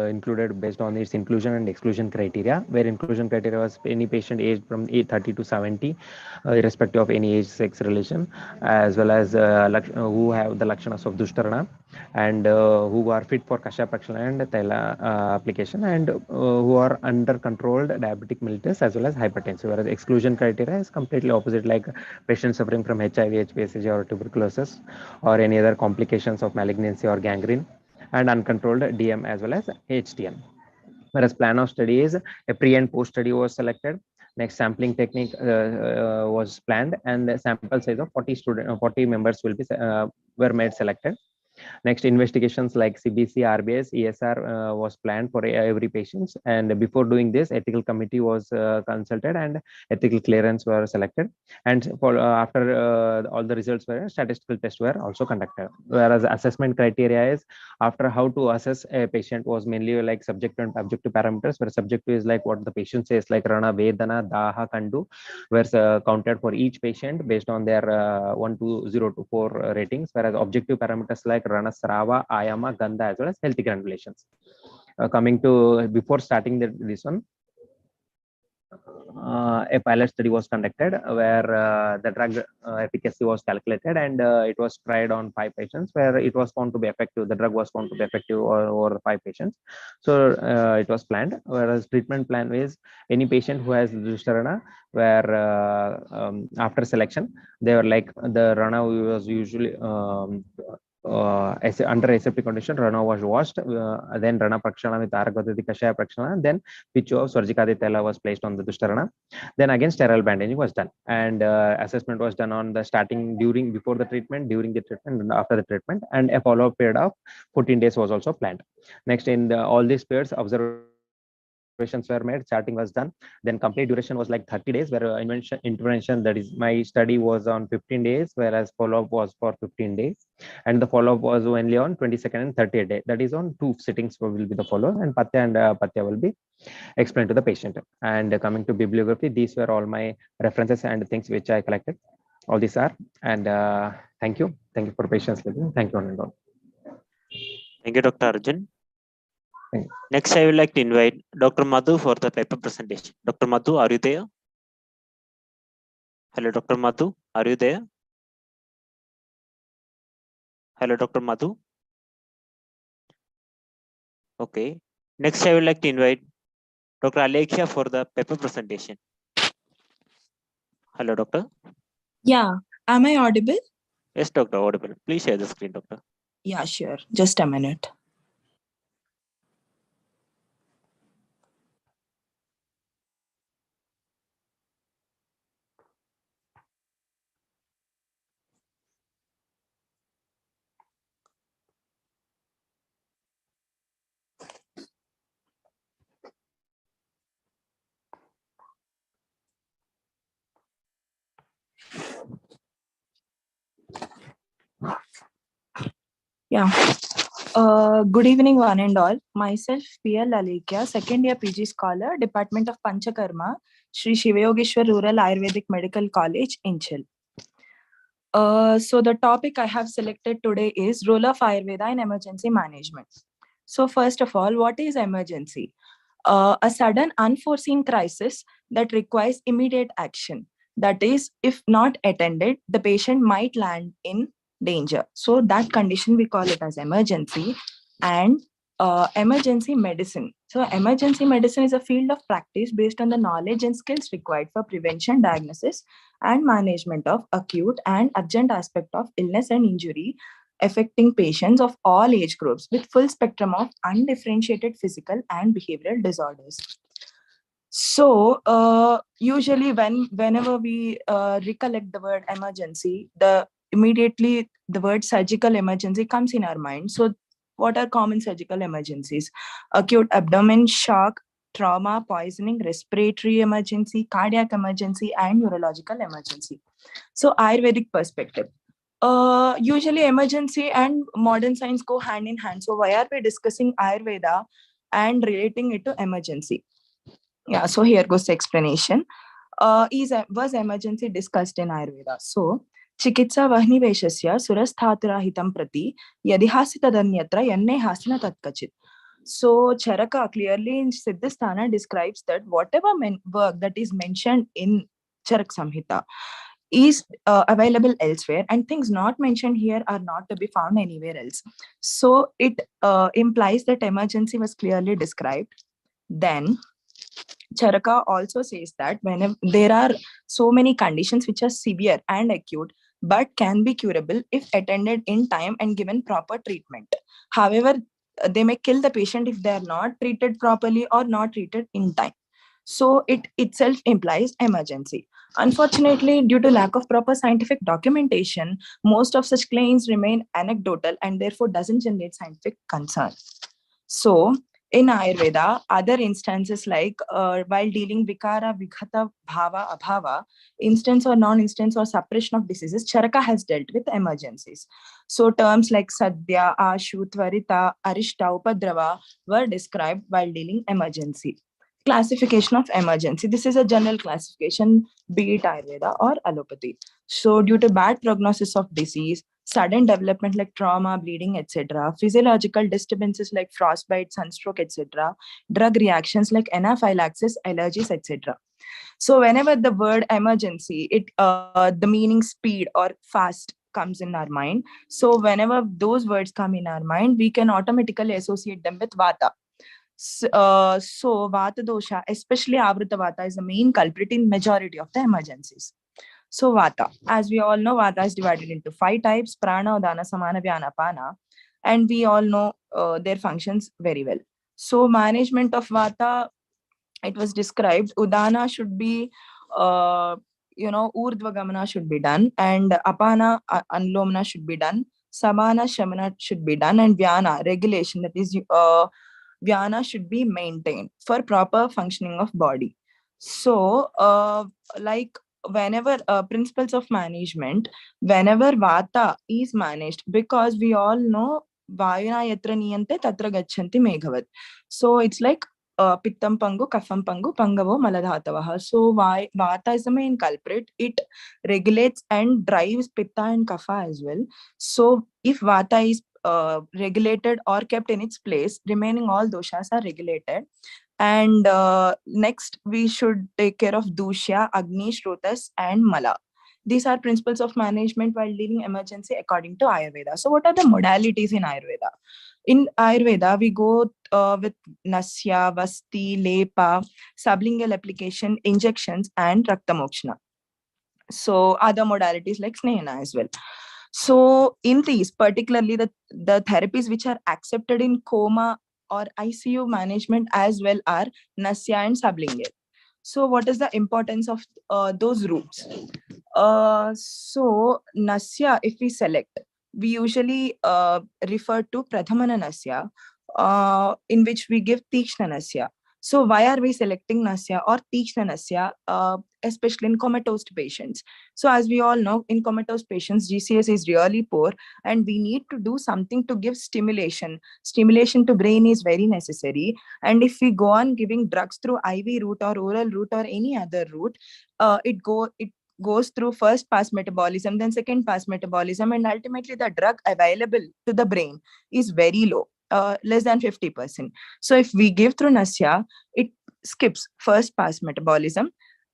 included based on its inclusion and exclusion criteria, where inclusion criteria was any patient aged from 30 to 70, irrespective of any age sex relation, as well as who have the lakshanas of Dushtarana, and who are fit for Kasha Prakshana and Taila application, and who are under controlled diabetic mellitus as well as hypertensive. Whereas exclusion criteria is completely opposite, like patients suffering from HIV, HPSG, or tuberculosis, or any other complications of malignancy or gangrene, and uncontrolled DM as well as HTN. Whereas plan of study is a pre and post study was selected. Next, sampling technique was planned, and the sample size of 40 members will be were made selected. Next, investigations like CBC, RBS, ESR was planned for every patient. And before doing this, ethical committee was consulted and ethical clearance were selected. And for, after all the results were, statistical tests were also conducted. Whereas assessment criteria is after how to assess a patient was mainly like subjective and objective parameters, where subjective is like what the patient says, like Rana, Vedana, Daha, Kandu, were counted for each patient based on their 1 to 0 to 4 ratings, whereas objective parameters like Rana, Srava, Ayama, Gandha as well as healthy granulations. Coming to before starting this one, a pilot study was conducted where the drug efficacy was calculated, and it was tried on 5 patients, where it was found to be effective. The drug was found to be effective over 5 patients. So it was planned. Whereas treatment plan is any patient who has Dushtarana, where after selection, they were like the Rana was usually under aseptic condition, Rana was washed, then Rana Prakshana with Aragvadadi Kashaya Prakshana, then Pichu of Swarjikaditela was placed on the Dushtarana. Then again sterile bandaging was done, and assessment was done on the starting, during, before the treatment, during the treatment, and after the treatment, and a follow-up period of 14 days was also planned. Next, in all these periods, observations were made, charting was done. Then complete duration was like 30 days, where intervention, that is my study, was on 15 days, whereas follow-up was for 15 days, and the follow-up was only on 22nd and 30th day. That is on 2 sittings will be the follow, and Patya and Patya will be explained to the patient. And coming to bibliography, these were all my references and things which I collected. All these are, and thank you for patience with me. Thank you and all. Thank you, Dr. Arjun. Thank you. Next, I would like to invite Dr. Madhu for the paper presentation. Dr. Madhu, are you there? Hello, Dr. Madhu, are you there? Hello, Dr. Madhu. Okay. Next, I would like to invite Dr. Alaekhya for the paper presentation. Hello, Doctor. Yeah, am I audible? Yes, Doctor, audible. Please share the screen, Doctor. Yeah, sure. Just a minute. Yeah. Good evening, one and all. Myself, Alaekhya, second year PG scholar, Department of Panchakarma, Sri Shivayogeshwar Rural Ayurvedic Medical College, Inchil. So the topic I have selected today is role of Ayurveda in emergency management. So first of all, what is emergency? A sudden unforeseen crisis that requires immediate action. That is, if not attended, the patient might land in danger. So that condition we call it as emergency. And emergency medicine. So emergency medicine is a field of practice based on the knowledge and skills required for prevention, diagnosis, and management of acute and urgent aspect of illness and injury affecting patients of all age groups with full spectrum of undifferentiated physical and behavioral disorders. So usually whenever we recollect the word emergency, immediately the word surgical emergency comes in our mind. So what are common surgical emergencies? Acute abdomen shock, trauma, poisoning, respiratory emergency, cardiac emergency, and neurological emergency. So Ayurvedic perspective. Usually emergency and modern science go hand in hand. So why are we discussing Ayurveda and relating it to emergency? Yeah, so here goes the explanation. Was emergency discussed in Ayurveda? So, chikitsa vahniveshasya surasthaturahitam prati yadihasitadanyatra yanne hasina tatkachit. So, Charaka clearly in Siddhasthana describes that whatever work that is mentioned in Charak Samhita is available elsewhere, and things not mentioned here are not to be found anywhere else. So, it implies that emergency was clearly described. Then, Charaka also says that whenever there are so many conditions which are severe and acute but can be curable if attended in time and given proper treatment. However, they may kill the patient if they are not treated properly or not treated in time. So it itself implies emergency. Unfortunately, due to lack of proper scientific documentation, most of such claims remain anecdotal and therefore doesn't generate scientific concern. So in Ayurveda, other instances like while dealing vikara, vighata, bhava, abhava, instance or non-instance or suppression of diseases, Charaka has dealt with emergencies. So terms like sadhya, ashu, tvarita, arishta, upadrava were described while dealing emergency. Classification of emergency. This is a general classification, be it Ayurveda or allopathy. So due to bad prognosis of disease, sudden development like trauma, bleeding, etc., physiological disturbances like frostbite, sunstroke, etc., drug reactions like anaphylaxis, allergies, etc. So whenever the word emergency, the meaning speed or fast comes in our mind. So whenever those words come in our mind, we can automatically associate them with vata. So vata dosha, especially avrita vata, is the main culprit in majority of the emergencies. So Vata, as we all know, Vata is divided into 5 types: Prana, Udana, Samana, Vyana, Pana, and we all know their functions very well. So management of Vata, it was described, Udana should be, Urdhva Gamana should be done, and Apana, Anlomana should be done, Samana, Shamana should be done, and Vyana, regulation, that is, Vyana should be maintained for proper functioning of body. So, like whenever principles of management, whenever Vata is managed, because we all know Vayuna yatra niyante tatra gachanti meghavat. So it's like pittam pangu, kafam pangu, pangavo maladhatavaha. So Vata is the main culprit. It regulates and drives pitta and kapha as well. So if Vata is regulated or kept in its place, remaining all doshas are regulated. And next, we should take care of Dusha, Agni, Shrotas, and Mala. These are principles of management while dealing emergency according to Ayurveda. So what are the modalities in Ayurveda? In Ayurveda, we go with Nasya, Vasti, Lepa, sublingual application, injections, and Raktamokshana. So other modalities like Snehana as well. So in these, particularly the therapies which are accepted in coma or ICU management as well are Nasya and sublingual. So what is the importance of those routes? So Nasya, if we select, we usually refer to Pradhamana Nasya, in which we give Tikshna Nasya. So why are we selecting Nasya or Tikshna Nasya? especially in comatose patients. So as we all know, in comatose patients, GCS is really poor, and we need to do something to give stimulation. Stimulation to brain is very necessary. And if we go on giving drugs through IV route or oral route or any other route, it goes through first pass metabolism, then second pass metabolism, and ultimately the drug available to the brain is very low, less than 50%. So if we give through Nasya, it skips first pass metabolism.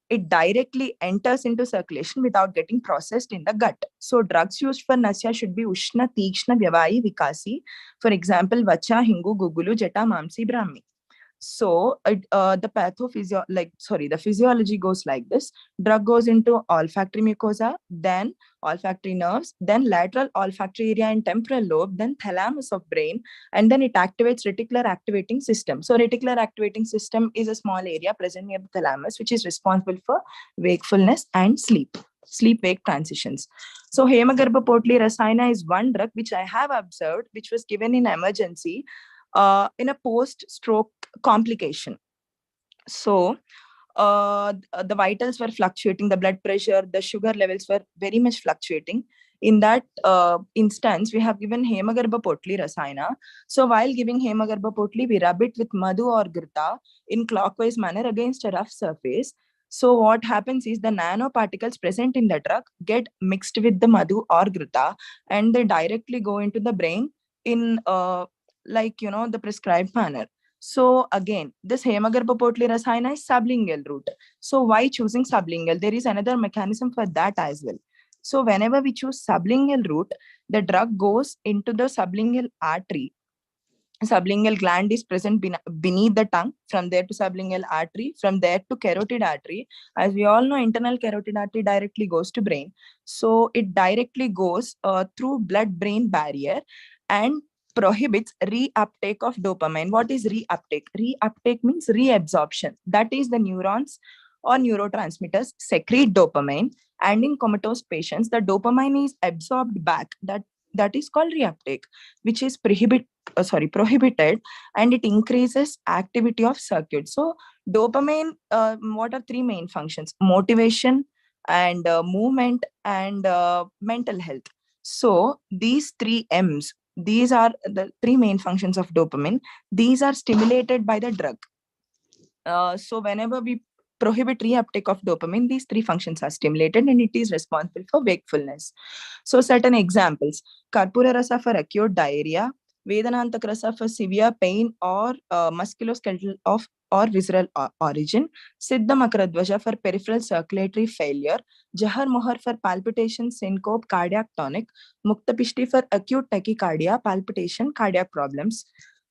It directly enters into circulation without getting processed in the gut. So drugs used for Nasya should be Ushna, Tikshna, Vyavayi, Vikasi. For example, Vacha, Hingu, Gugulu, Jeta, Mamsi, Brahmi. So the physiology goes like this. Drug goes into olfactory mucosa, then olfactory nerves, then lateral olfactory area and temporal lobe, then thalamus of brain, and then it activates reticular activating system. So reticular activating system is a small area present near the thalamus, which is responsible for wakefulness and sleep-wake transitions. So Hemagarbha Potli Rasayana is one drug which I have observed, which was given in emergency in a post-stroke complication. So the vitals were fluctuating, the blood pressure, the sugar levels were very much fluctuating. In that instance, we have given Hemagarbha Potli Rasayana. So while giving Hemagarbha Potli, we rub it with Madhu or Grita in clockwise manner against a rough surface. So what happens is the nanoparticles present in the drug get mixed with the Madhu or Grita, and they directly go into the brain in the prescribed manner. So again, this Hemagarbha Potli Rasayana is sublingual route. So why choosing sublingual? There is another mechanism for that as well. So whenever we choose sublingual route, the drug goes into the sublingual artery. Sublingual gland is present beneath the tongue. From there to sublingual artery, from there to carotid artery. As we all know, internal carotid artery directly goes to brain. So it directly goes through blood-brain barrier and prohibits reuptake of dopamine. What is reuptake? Reuptake means reabsorption. That is, the neurons or neurotransmitters secrete dopamine, and in comatose patients, the dopamine is absorbed back. That is called reuptake, which is prohibited, and it increases activity of circuit. So dopamine, what are three main functions? Motivation and movement and mental health. So these three M's, these are the three main functions of dopamine. These are stimulated by the drug. So whenever we prohibit reuptake of dopamine, these three functions are stimulated, and it is responsible for wakefulness. So certain examples: Karpura Rasa for acute diarrhea, Vedanantak Rasa for severe pain or musculoskeletal or visceral origin, Siddha Makaradvaja for peripheral circulatory failure, Jahar Mohar for palpitation, syncope, cardiac tonic, Mukta Pishti for acute tachycardia, palpitation, cardiac problems,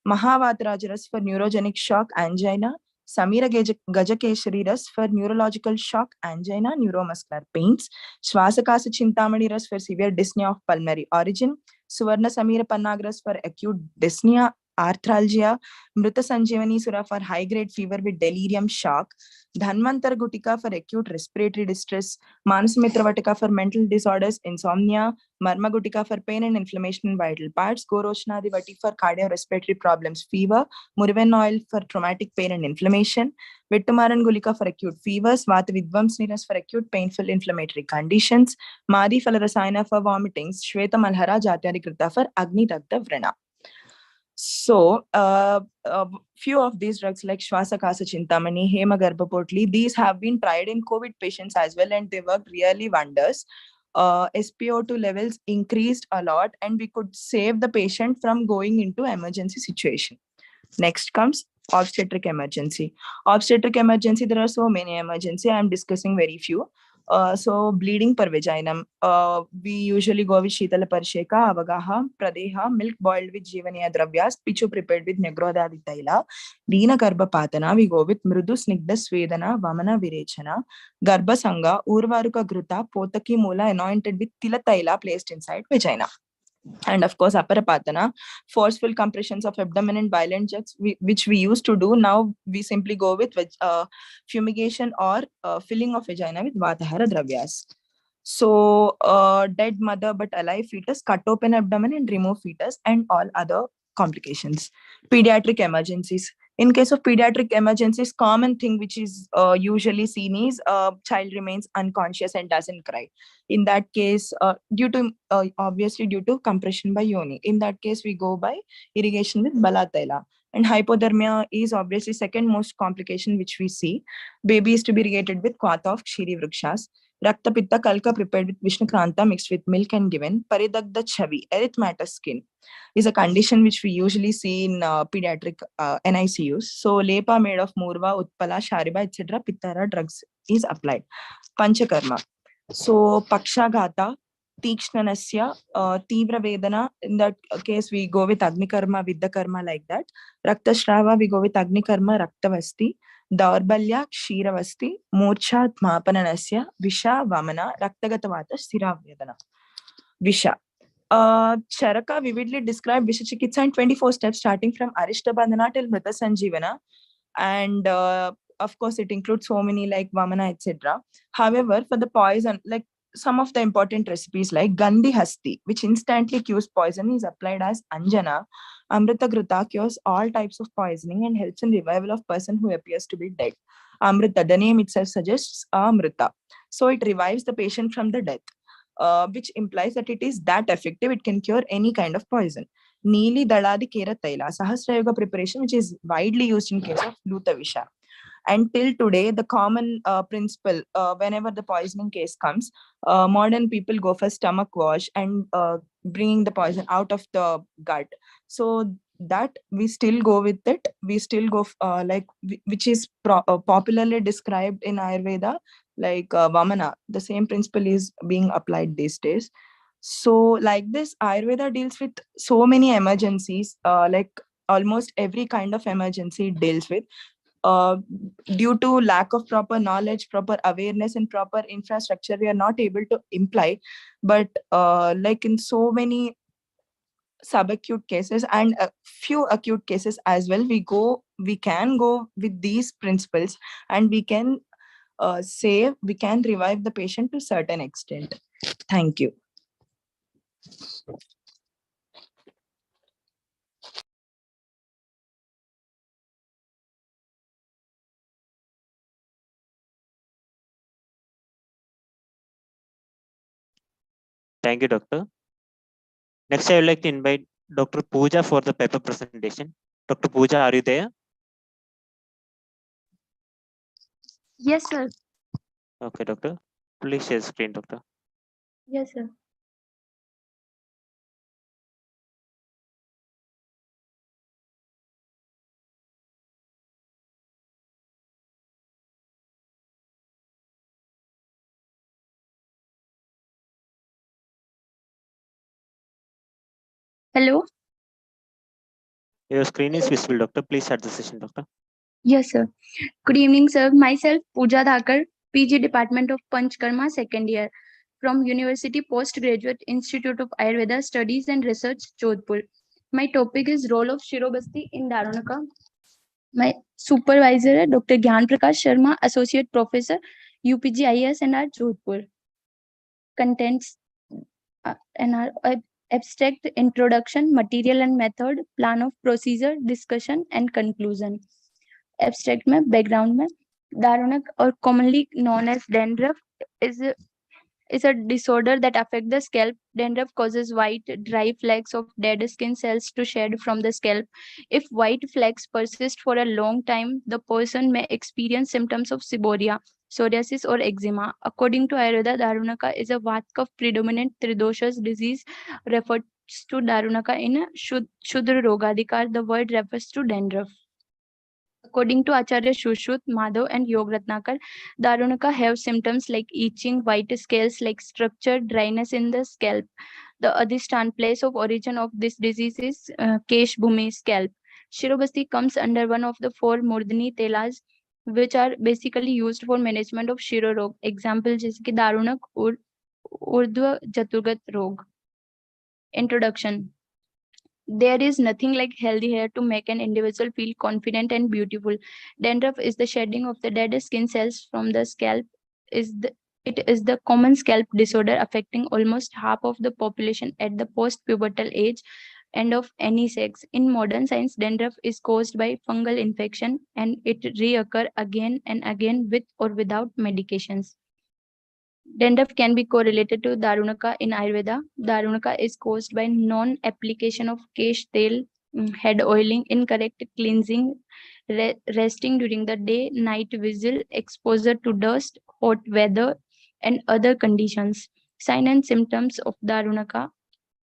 Mahavata for neurogenic shock, angina, Samira Gajakeshari Ras for neurological shock, angina, neuromuscular pains, Swasakasa Chintamani Ras for severe dyspnea of pulmonary origin, Suvarna Samira Pannagras for acute dyspnea, arthralgia, Mrita Sanjivani Sura for high-grade fever with delirium shock, Dhanvantar Gutika for acute respiratory distress, Manasumitra Vatika for mental disorders, insomnia, Marma Gutika for pain and inflammation in vital parts, Gorochnadi Vati for cardiorespiratory problems, fever, Muruven oil for traumatic pain and inflammation, Vittumaran Gulika for acute fevers, Vata Vidvamsniras for acute painful inflammatory conditions, Madi Falarasayana for vomitings, Shweta Malhara Jatyari Krita for Agni Dagda Vrana. So, few of these drugs like Shwasakasa Chintamani, Hemagarbha Potli, these have been tried in COVID patients as well, and they worked really wonders. SpO2 levels increased a lot, and we could save the patient from going into emergency situation. Next comes obstetric emergency. Obstetric emergency, there are so many emergency. I am discussing very few. So bleeding per vaginum, we usually go with Shitala Parsheka, Avagaha, Pradeha, milk boiled with Jivaniya Dravyas, Pichu prepared with Negrodadi Taila, Dina Garbha Patana, we go with Mrudu Snigda Svedana, Vamana Virechana, Garbha Sanga, Urvaruka Gruta, Potaki Mula anointed with Tila Taila placed inside vagina. And of course, Aparapatana, forceful compressions of abdomen and violent jerks, which we used to do. Now we simply go with fumigation or filling of vagina with Vatahara Dravyas. So, dead mother but alive fetus, cut open abdomen and remove fetus and all other complications. Pediatric emergencies. In case of pediatric emergencies, common thing which is usually seen is child remains unconscious and doesn't cry. In that case, obviously due to compression by yoni. In that case, we go by irrigation with balatela. And hypothermia is obviously second most complication which we see. Baby is to be irrigated with kvata of Ksheeri vrikshas. Rakta Pitta Kalka prepared with Vishnukranta mixed with milk and given. Paridagda Chavi, erythematous skin, is a condition which we usually see in pediatric NICUs. So lepa made of murva, utpala, shariba, etc. Pittara drugs is applied. Panchakarma. So pakshaghata, Tikshnanasya, Tivra Vedana. In that case, we go with Agnikarma, Vidyakarma like that. Raktashrava, we go with Agnikarma, Raktavasti. Daurbalya, Kshiravasti, Murcha, Mapananasya, Visha, Vamana, Raktagatavata, Stira Vedana. Visha. Charaka vividly described Vishachikitsa in 24 steps, starting from Arishta Bandhana till Mrita Sanjeevana. And of course, it includes so many like Vamana, etc. However, for the poison, like some of the important recipes like Gandhi Hasti, which instantly cures poison, is applied as Anjana. Amrita Grita cures all types of poisoning and helps in revival of person who appears to be dead. Amrita, the name itself suggests Amrita. So it revives the patient from the death. Which implies that it is that effective, it can cure any kind of poison. Neeli Daladi Kera Taila, Sahasrayoga preparation, which is widely used in case of Lutavisha. And till today, the common principle, whenever the poisoning case comes, modern people go for stomach wash and bringing the poison out of the gut. So that we still go with it. We still go which is popularly described in Ayurveda, like Vamana. The same principle is being applied these days. So like this, Ayurveda deals with so many emergencies, like almost every kind of emergency it deals with. Due to lack of proper knowledge, proper awareness, and proper infrastructure, we are not able to imply. But like in so many subacute cases and a few acute cases as well, we can go with these principles, and we can we can revive the patient to certain extent. Thank you. Thank you, Doctor. Next, I would like to invite Dr. Pooja for the paper presentation. Dr. Pooja, are you there? Yes, sir. Okay, Doctor. Please share screen, Doctor. Yes, sir. Hello. Your screen is visible, Doctor. Please start the session, Doctor. Yes, sir. Good evening, sir. Myself, Pooja Dhakar, PG Department of Panchkarma, second year, from University Postgraduate Institute of Ayurveda Studies and Research, Jodhpur. My topic is role of Shirobasti in Darunaka. My supervisor is Dr. Gyan Prakash Sharma, Associate Professor, UPGIS and R, Jodhpur. Contents and our abstract introduction, material and method, plan of procedure, discussion and conclusion. Abstract में background में दारुणक or commonly known as dandruff is a disorder that affects the scalp. Dandruff causes white, dry flecks of dead skin cells to shed from the scalp. If white flecks persist for a long time, the person may experience symptoms of seborrhea, psoriasis, or eczema. According to Ayurveda, Darunaka is a Vatka predominant Tridoshas disease referred to Darunaka in Shudra Rogadikar. The word refers to dandruff. According to Acharya Shushruth, Madhav, and Yog Ratnakar, Darunaka have symptoms like itching, white scales, like structure, dryness in the scalp. The Adhishthan place of origin of this disease is Kesh Bhumi scalp. Shirobasti comes under one of the four Murdani Telas, which are basically used for management of Shiro Rog. Example, जैसे कि दारुणक और ऊर्ध्व जतुर्गत रोग. Introduction. There is nothing like healthy hair to make an individual feel confident and beautiful. Dandruff is the shedding of the dead skin cells from the scalp. It is the common scalp disorder affecting almost half of the population at the post-pubertal age and of any sex. In modern science, dandruff is caused by fungal infection and it reoccur again and again with or without medications. Dandruff can be correlated to Darunaka in Ayurveda. Darunaka is caused by non-application of kesh tel, head oiling, incorrect cleansing, resting during the day, night vigil, exposure to dust, hot weather, and other conditions. Sign and symptoms of Darunaka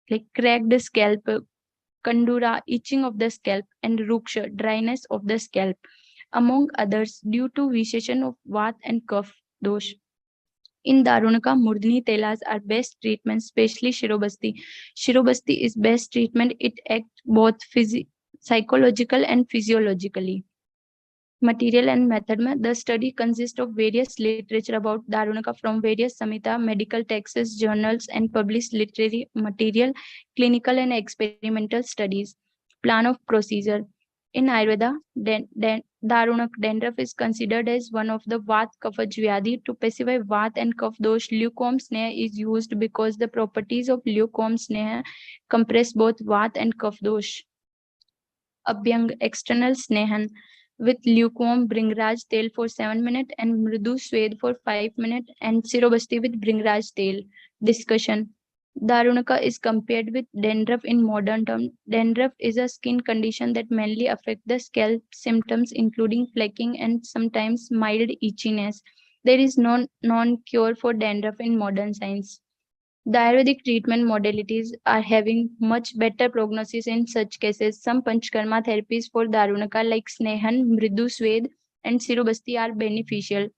like cracked scalp, kandura, itching of the scalp, and ruksha, dryness of the scalp, among others, due to vitiation of vat and kapha dosh. In Darunaka, Murdni Telas are best treatment, especially Shirobasti. Shirobasti is best treatment. It acts both psychological and physiologically. Material and method. The study consists of various literature about Darunaka from various Samhita, medical texts, journals, and published literary material, clinical and experimental studies. Plan of procedure. In Ayurveda, Darunak dandruff is considered as one of the Vat Kapha Vyadhi. To pacify Vat and Kapha dosh, lukewarm sneha is used because the properties of lukewarm sneha compress both Vat and Kapha dosh. Abhyang, external snehan with lukewarm bringraj tel for 7 minutes and mridu swed for 5 minutes and sirobasti with bringraj tel. Discussion. Darunaka is compared with dandruff in modern terms. Dandruff is a skin condition that mainly affects the scalp, symptoms including flaking and sometimes mild itchiness. There is no cure for dandruff in modern science. The Ayurvedic treatment modalities are having much better prognosis in such cases. Some Panchkarma therapies for Darunaka like Snehan, Mridu Swed, and Sirubasti are beneficial.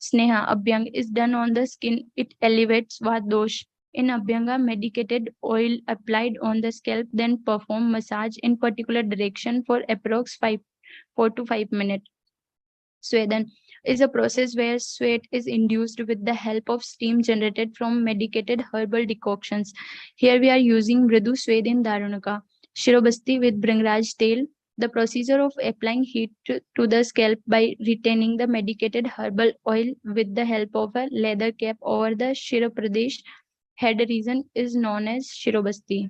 Sneha, Abhyang, is done on the skin. It elevates Vat dosh. In Abhyanga, medicated oil applied on the scalp, then perform massage in particular direction for approx 4 to 5 minutes. Swedan is a process where sweat is induced with the help of steam generated from medicated herbal decoctions. Here we are using Mridu Swed in Darunaka. Shirobasti with Bringraj tail. The procedure of applying heat to the scalp by retaining the medicated herbal oil with the help of a leather cap over the Shiropradesh head region is known as Shirobasti.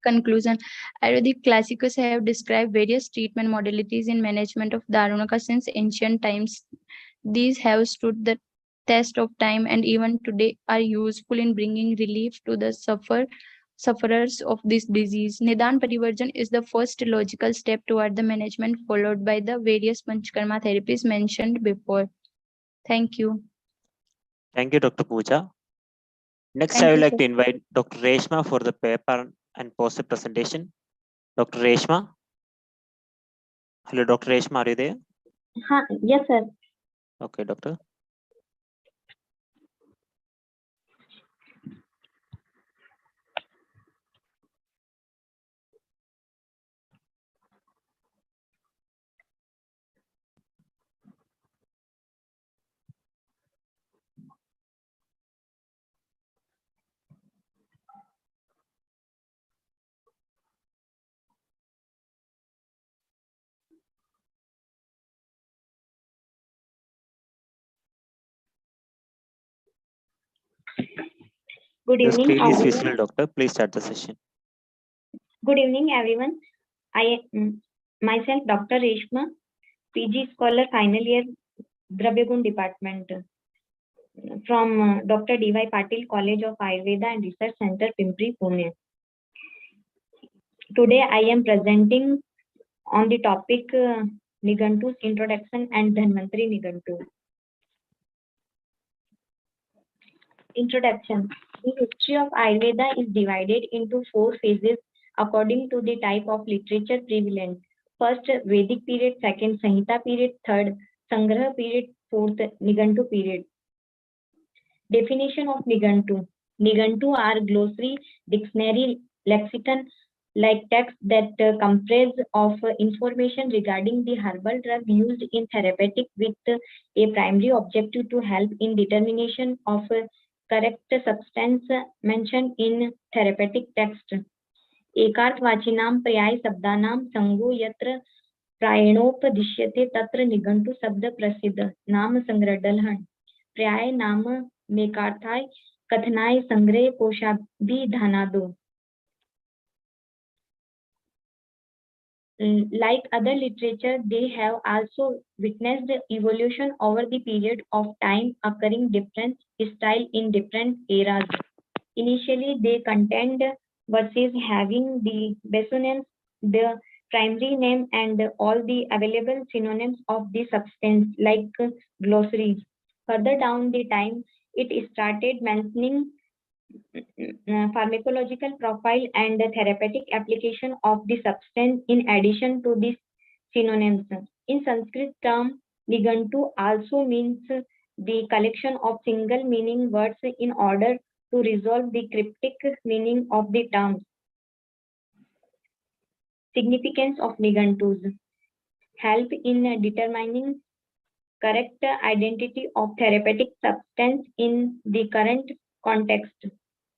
Conclusion. Ayurvedic classics have described various treatment modalities in management of Darunaka since ancient times. These have stood the test of time and even today are useful in bringing relief to the sufferers of this disease. Nidan Parivarjan is the first logical step toward the management, followed by the various Panchkarma therapies mentioned before. Thank you. Thank you, Dr. Pooja. Next, Thank I would you, like sir. to invite Dr. Reshma for the paper and poster presentation. Dr. Reshma. Hello, Dr. Reshma, are you there? Yes, sir. Okay, doctor. Good Your evening, screen is everyone. visible, doctor. Please start the session. Good evening, everyone. I myself, Dr. Reshma, PG scholar, final year, Dravyagun department, from Dr. D.Y. Patil College of Ayurveda and Research Center, Pimpri, Pune. Today, I am presenting on the topic Nigantu's introduction and Dhanvantari Nigantu. Introduction. The history of Ayurveda is divided into 4 phases according to the type of literature prevalent. First, Vedic period. Second, Samhita period. Third, Sangraha period. Fourth, Nigantu period. Definition of Nigantu. Nigantu are glossary, dictionary, lexicon like texts that comprise of information regarding the herbal drug used in therapeutic with a primary objective to help in determination of correct substance mentioned in therapeutic text. एकार्थवाचिनां पर्याय शब्दानां संगो यत्र प्रायणोपदिश्यते तत्र निघंटु शब्द प्रसिद्ध नाम संग्रह दलहन पर्याय नाम मेकार्थाय कथनाय संग्रह कोशाभिधानादो. Like other literature, they have also witnessed the evolution over the period of time, occurring different style in different eras. Initially, they contained verses having the basonymous, the primary name, and all the available synonyms of the substance, like glossaries. Further down the time, it started mentioning pharmacological profile and the therapeutic application of the substance in addition to these synonyms. In Sanskrit term, Nigantu also means the collection of single meaning words in order to resolve the cryptic meaning of the terms. Significance of Nigantus help in determining correct identity of therapeutic substance in the current context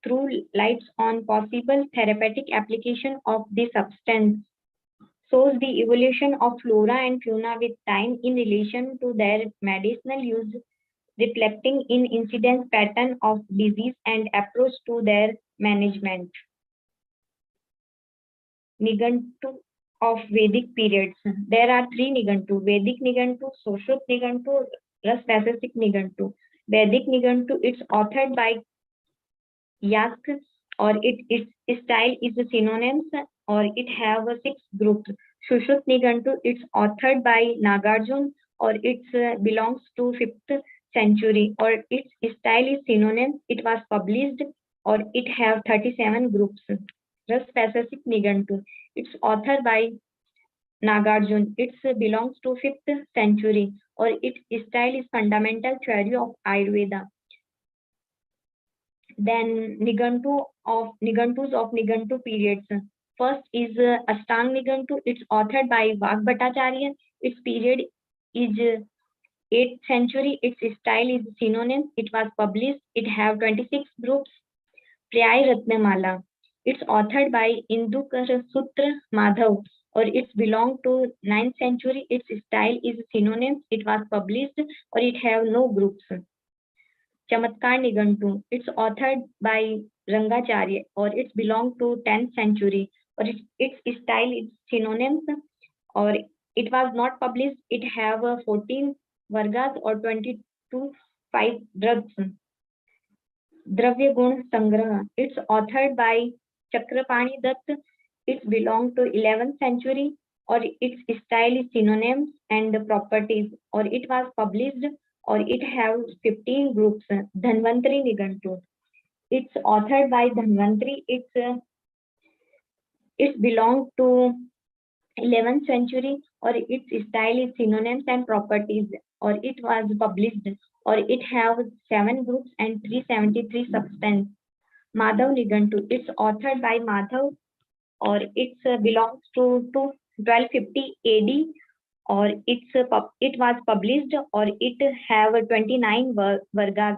through lights on possible therapeutic application of the substance, shows the evolution of flora and fauna with time in relation to their medicinal use, reflecting in incidence pattern of disease and approach to their management. Nigantu of Vedic periods. There are three Nigantu: Vedic Nigantu, Soshut Nigantu, Ras-Vasasic Nigantu. Vedic Nigantu, it's authored by Yask, or its style is a synonyms, or it have 6 groups. Sushut Nigantu, it's authored by Nagarjun, or it belongs to 5th century, or its style is synonyms. It was published, or it have 37 groups. Ras-Vasasic Nigantu, it's authored by Nagarjun. It belongs to 5th century, or its style is fundamental theory of Ayurveda. Then Nigantus of Nigantu periods. First is Ashtang Nigantu. It's authored by Vagbhatacharya. Its period is 8th century. Its style is synonym. It was published. It have 26 groups. Pryay Ratnamala. It's authored by Indukar Sutra Madhav, or it belong to 9th century. Its style is synonym. It was published, or it have no groups. Chamatkar Nigantu. It's authored by Rangacharya, or it belongs to 10th century, or its style is synonyms, or it was not published. It have 14 vargas or 22 5 drugs. Dravya Gun Sangraha. It's authored by Chakrapani Dutt. It belongs to 11th century, or its style is synonyms and properties, or it was published, or it have 15 groups. Dhanvantari Nigantu. It's authored by Dhanvantari. It belongs to 11th century, or its style is synonyms and properties, or it was published, or it have 7 groups and 373 substance. Madhav Nigantu. It's authored by Madhav, or it belongs to 1250 AD, or it was published, or it have 29 vargas.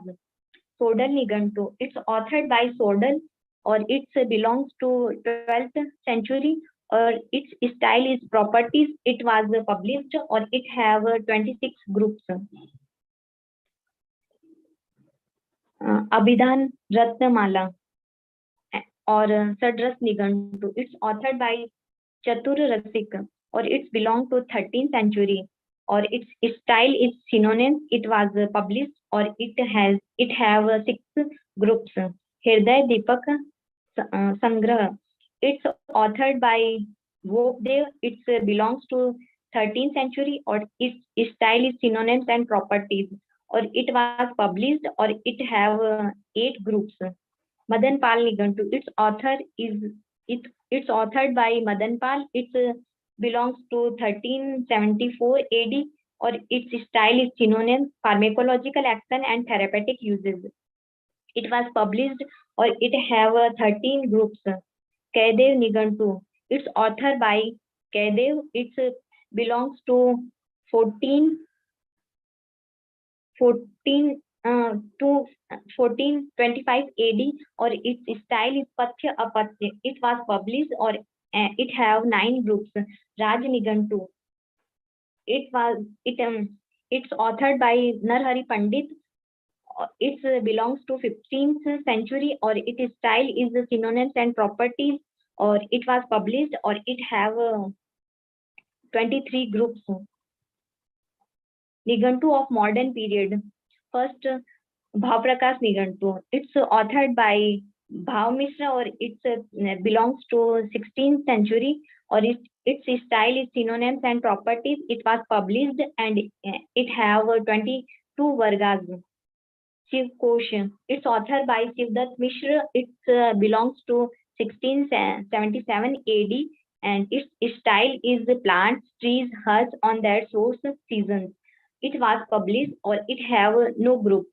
Sodal Nigantu. It's authored by Sodal, or it belongs to 12th century, or its style is properties. It was published, or it have 26 groups. Abhidhan Ratnamala, or Sadras Nigantu. It's authored by Chatur Rasik, or it belongs to 13th century, or its style is synonyms. It was published, or it have 6 groups. Hirday Deepak Sangrah. It's authored by Vogdev. It belongs to 13th century, or its style is synonyms and properties, or it was published, or it have 8 groups. Madan Pal Nigantu. It's authored by Madan Pal. It belongs to 1374 AD, or its style is synonyms, pharmacological action and therapeutic uses. It was published, or it have 13 groups. Kaidev Nigantu. It's authored by Kaidev. It belongs to 1425 AD, or its style is Pathya Apathya. It was published, or it have 9 groups. Raj Nigantu. It's authored by Narhari Pandit. It belongs to 15th century, or its style is the synonyms and properties, or it was published, or it have 23 groups. Nigantu of modern period. First, Bhavprakash Nigantu. It's authored by Bhav Mishra, or it belongs to 16th century, or its style is synonyms and properties. It was published and it have 22 vargas. Shiv Kosh. It's authored by Shivdat Mishra. It belongs to 1677 AD, and its style is plants, trees, herbs on their source seasons. It was published, or it have no group.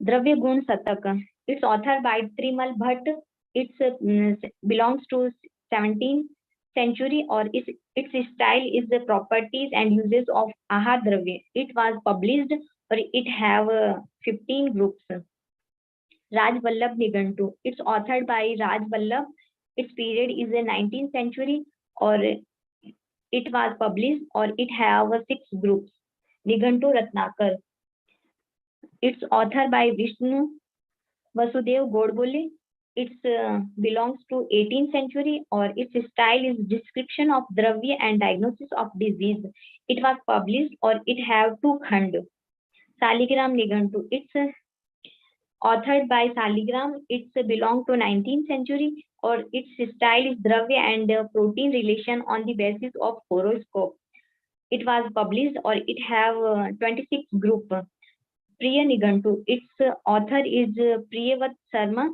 Dravya Gun Satak. It's authored by Trimal Bhatt. It belongs to 17th century, or its style is the properties and uses of Ahar Dravya. It was published, or it have 15 groups. Raj Vallabh Nigantu. It's authored by Raj Vallabh. Its period is the 19th century, or it was published, or it have 6 groups. Nigantu Ratnakar. It's authored by Vishnu Vasudev Godbole. It belongs to 18th century, or its style is description of dravya and diagnosis of disease. It was published, or it have 2 khand. Saligram Nigantu. It's authored by Saligram. It belongs to 19th century, or its style is dravya and protein relation on the basis of horoscope. It was published, or it have 26 group. Priya Nigantu. Its author is Priyavat Sharma,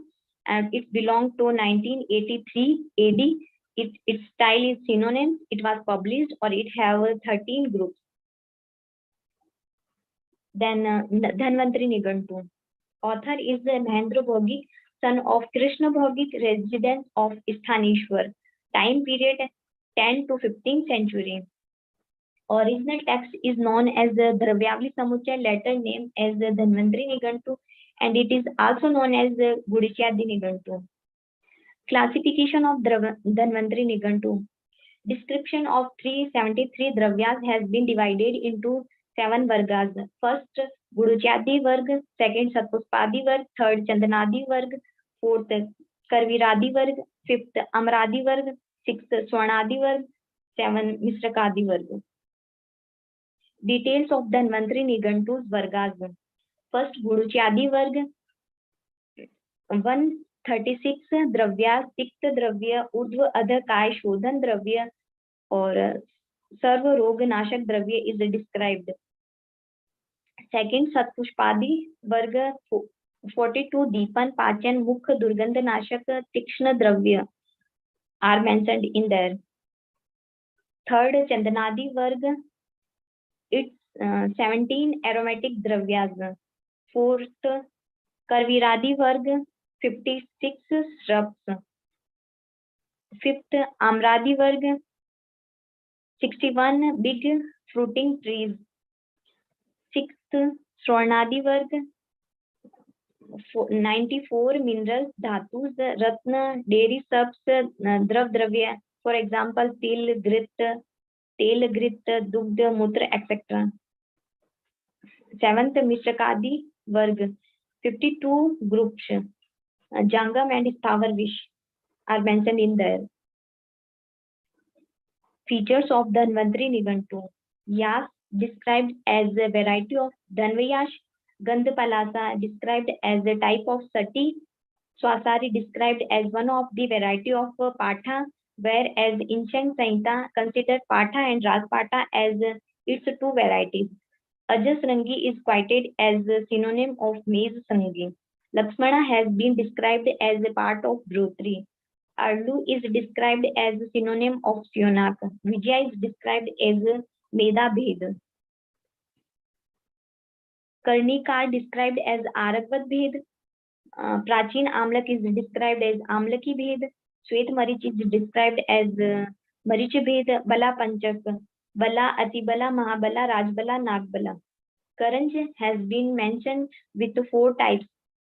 and it belongs to 1983 AD. Its style is synonym. It was published, or it have 13 groups. Then Dhanvantari Nigantu. Author is Mahendra Bhogik, son of Krishna Bhogik, resident of Sthaneshwar. Time period 10 to 15th century. Original text is known as the Dravyavali Samuchaya, later named as the Dhanvantari Nigantu, and it is also known as the Gudichadhi Nigantu. Classification of Dhanvantari Nigantu. Description of 373 Dravyas has been divided into 7 vargas. First, Guduchadhi Varg, second, Satpuspadi Varg, third, Chandanadi Varg, fourth, Karviradi Varg, fifth, Amradi Varg, sixth, Swarnadi Varg, 7, Misrakadi Varg. Details of Dhanvantari Nigantu's Vargas. First, Guduchadhi Varg, 136 Dravya, 6 Dravya, Urdhva Adha Kai Shodhan Dravya, or Sarva Rog Nashak Dravya is described. Second, Satpushpadi Varga, 42 Deepan, Pachan, Mukha, Durgandha Nashak, Tikshna Dravya are mentioned in there. Third, Chandanadi Varga, it's 17 aromatic dravyas. Fourth, Karviradi Varga, 56 shrubs. Fifth, Amradi Varga, 61 big fruiting trees. Sixth, Swarnadi Varga, 94 minerals, dhatus, ratna, dairy subs, drav dravya, for example, til, grit, dugdha, mutra, etc. Seventh, Mishrakadi Varg, 52 groups. Jangam and Sthavarvish are mentioned in there. Features of Dhanvantari Nigantu. Yas described as a variety of Dhanvayash. Gandhapalasa described as a type of sati. Swasari described as one of the variety of Patha, whereas ancient Sanhita considered Patha and Raspatha as its 2 varieties. Ajas Rangi is quoted as a synonym of maize Sangi. Lakshmana has been described as a part of Brotri. Arlu is described as a synonym of Sionak. Vijay is described as a Meda Bhed. Karnika described as Arakvat Bhed. Prachin Amlak is described as Amlaki Bhed. Shwet Marich is described as Marich Bhed. Bala Panchak. Bala, Atibala, Mahabala, Rajbala, Nagbala. Karanj has been mentioned with 4 types: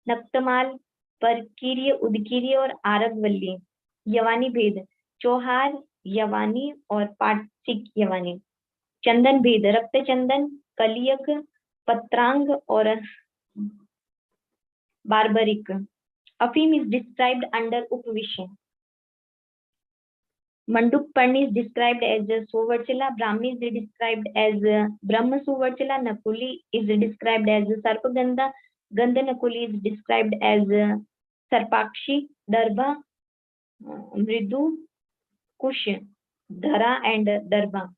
Naktamal, Parkirya, Udkirya और Aragvalli. Yavani भेद, चौहार यवानी और पाटसिक यवानी. चंदन भेद, रक्त चंदन, कलियक, पत्रांग और barbaric. Afim is described under Upvishay. Mandukparni is described as Suvarchila, Brahmi is described as Brahma Suvarchila, Nakuli is described as Sarpagandha, Gandha Nakuli is described as Sarpakshi, Darba, Mridu, Kush, Dhara and Darba.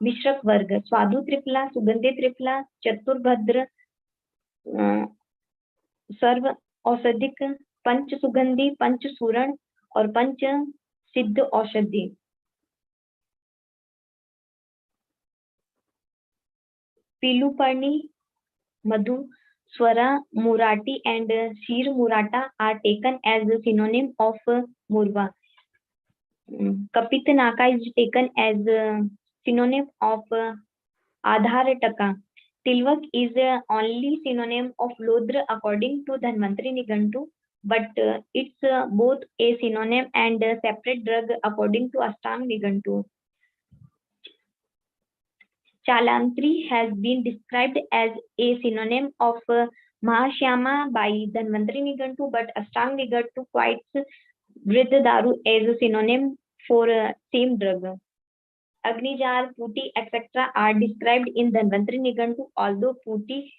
Mishrak Varga, Swadu Tripla, Sugandhi Tripla, Chatur Bhadra, सर्व औषधिक पंच सुगंधी पंच सूरण और पंच सिद्ध औषधि पीलूपर्णी मधु स्वरा murati and sheer murata are taken as a synonym of murva. Kapitnaka is taken as a synonym of adharataka. Tilvak is only synonym of Lodra according to Dhanvantari Nigantu, but it's both a synonym and a separate drug according to Ashtang Nigantu. Chalantri has been described as a synonym of Mahashyama by Dhanvantari Nigantu, but Ashtang Nigantu quotes Vriddha Daru as a synonym for same drug. Agnijar, Puti, etc. are described in Dhanvantari Nigantu, although Puti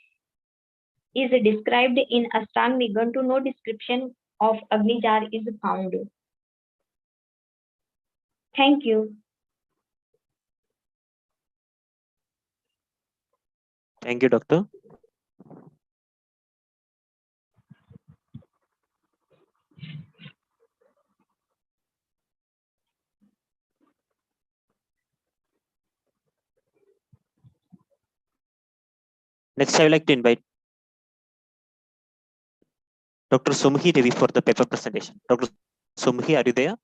is described in Ashtang Nigantu, no description of Agnijar is found. Thank you. Thank you, Doctor. Next, I would like to invite Dr. Sumhi Devi for the paper presentation. Dr. Sumhi, are you there?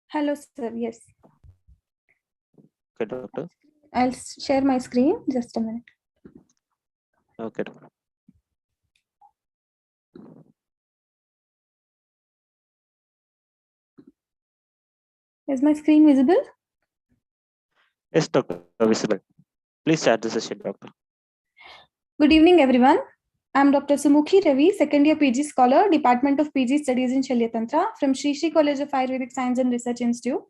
Hello, sir. Yes. Okay, Doctor. I'll share my screen. Just a minute. Okay, Doctor. Is my screen visible? Yes, Doctor, visible. Please start the session, Doctor. Good evening, everyone. I'm Dr. Sumukhi Ravi, second year PG scholar, Department of PG Studies in Shalyatantra from Stree College of Ayurvedic Science and Research Institute,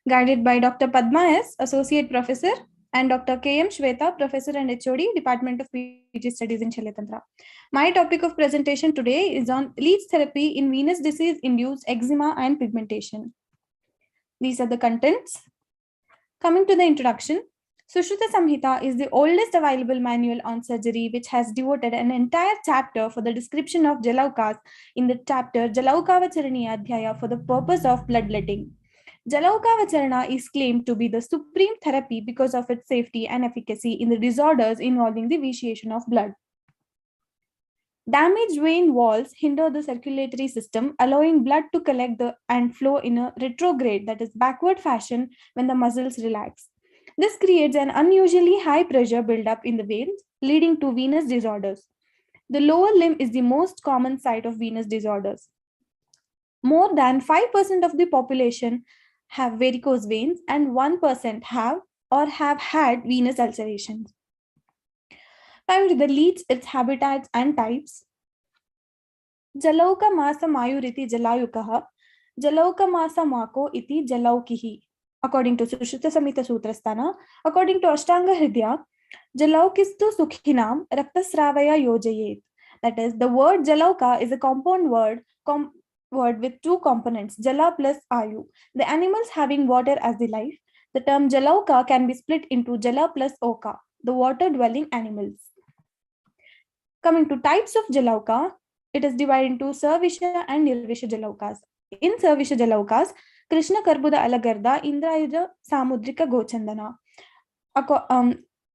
guided by Dr. Padma S, Associate Professor, and Dr. K.M. Shweta, Professor and HOD, Department of PG Studies in Shalyatantra. My topic of presentation today is on leech therapy in venous disease-induced eczema and pigmentation. These are the contents. Coming to the introduction, Sushruta Samhita is the oldest available manual on surgery, which has devoted an entire chapter for the description of Jalaukas in the chapter Jalaukavacharani Adhyaya for the purpose of bloodletting. Jalaukavacharana is claimed to be the supreme therapy because of its safety and efficacy in the disorders involving the vitiation of blood. Damaged vein walls hinder the circulatory system, allowing blood to collect and flow in a retrograde, that is backward fashion, when the muscles relax. This creates an unusually high pressure buildup in the veins, leading to venous disorders. The lower limb is the most common site of venous disorders. More than 5% of the population have varicose veins and 1% have or have had venous ulcerations. Coming to the leech, its habitats and types. Jalauka masa mayuriti jalayukaha, Jalauka masa mako iti jalaukihi. According to Sushruta Samhita Sutrasthana, according to Ashtanga Hridaya, Jalaukistu sukhinam raktasravaya yojayet. That is, the word Jalauka is a compound word with two components, Jala plus Ayu. The animals having water as the life. The term Jalauka can be split into Jala plus Oka, the water-dwelling animals. Coming to types of Jalauka, it is divided into Sarvisha and Nirvisha Jalaukas. In Sarvisha Jalaukas, Krishna Karbuda Alagarda, Indrayuja Samudrika Gochandana.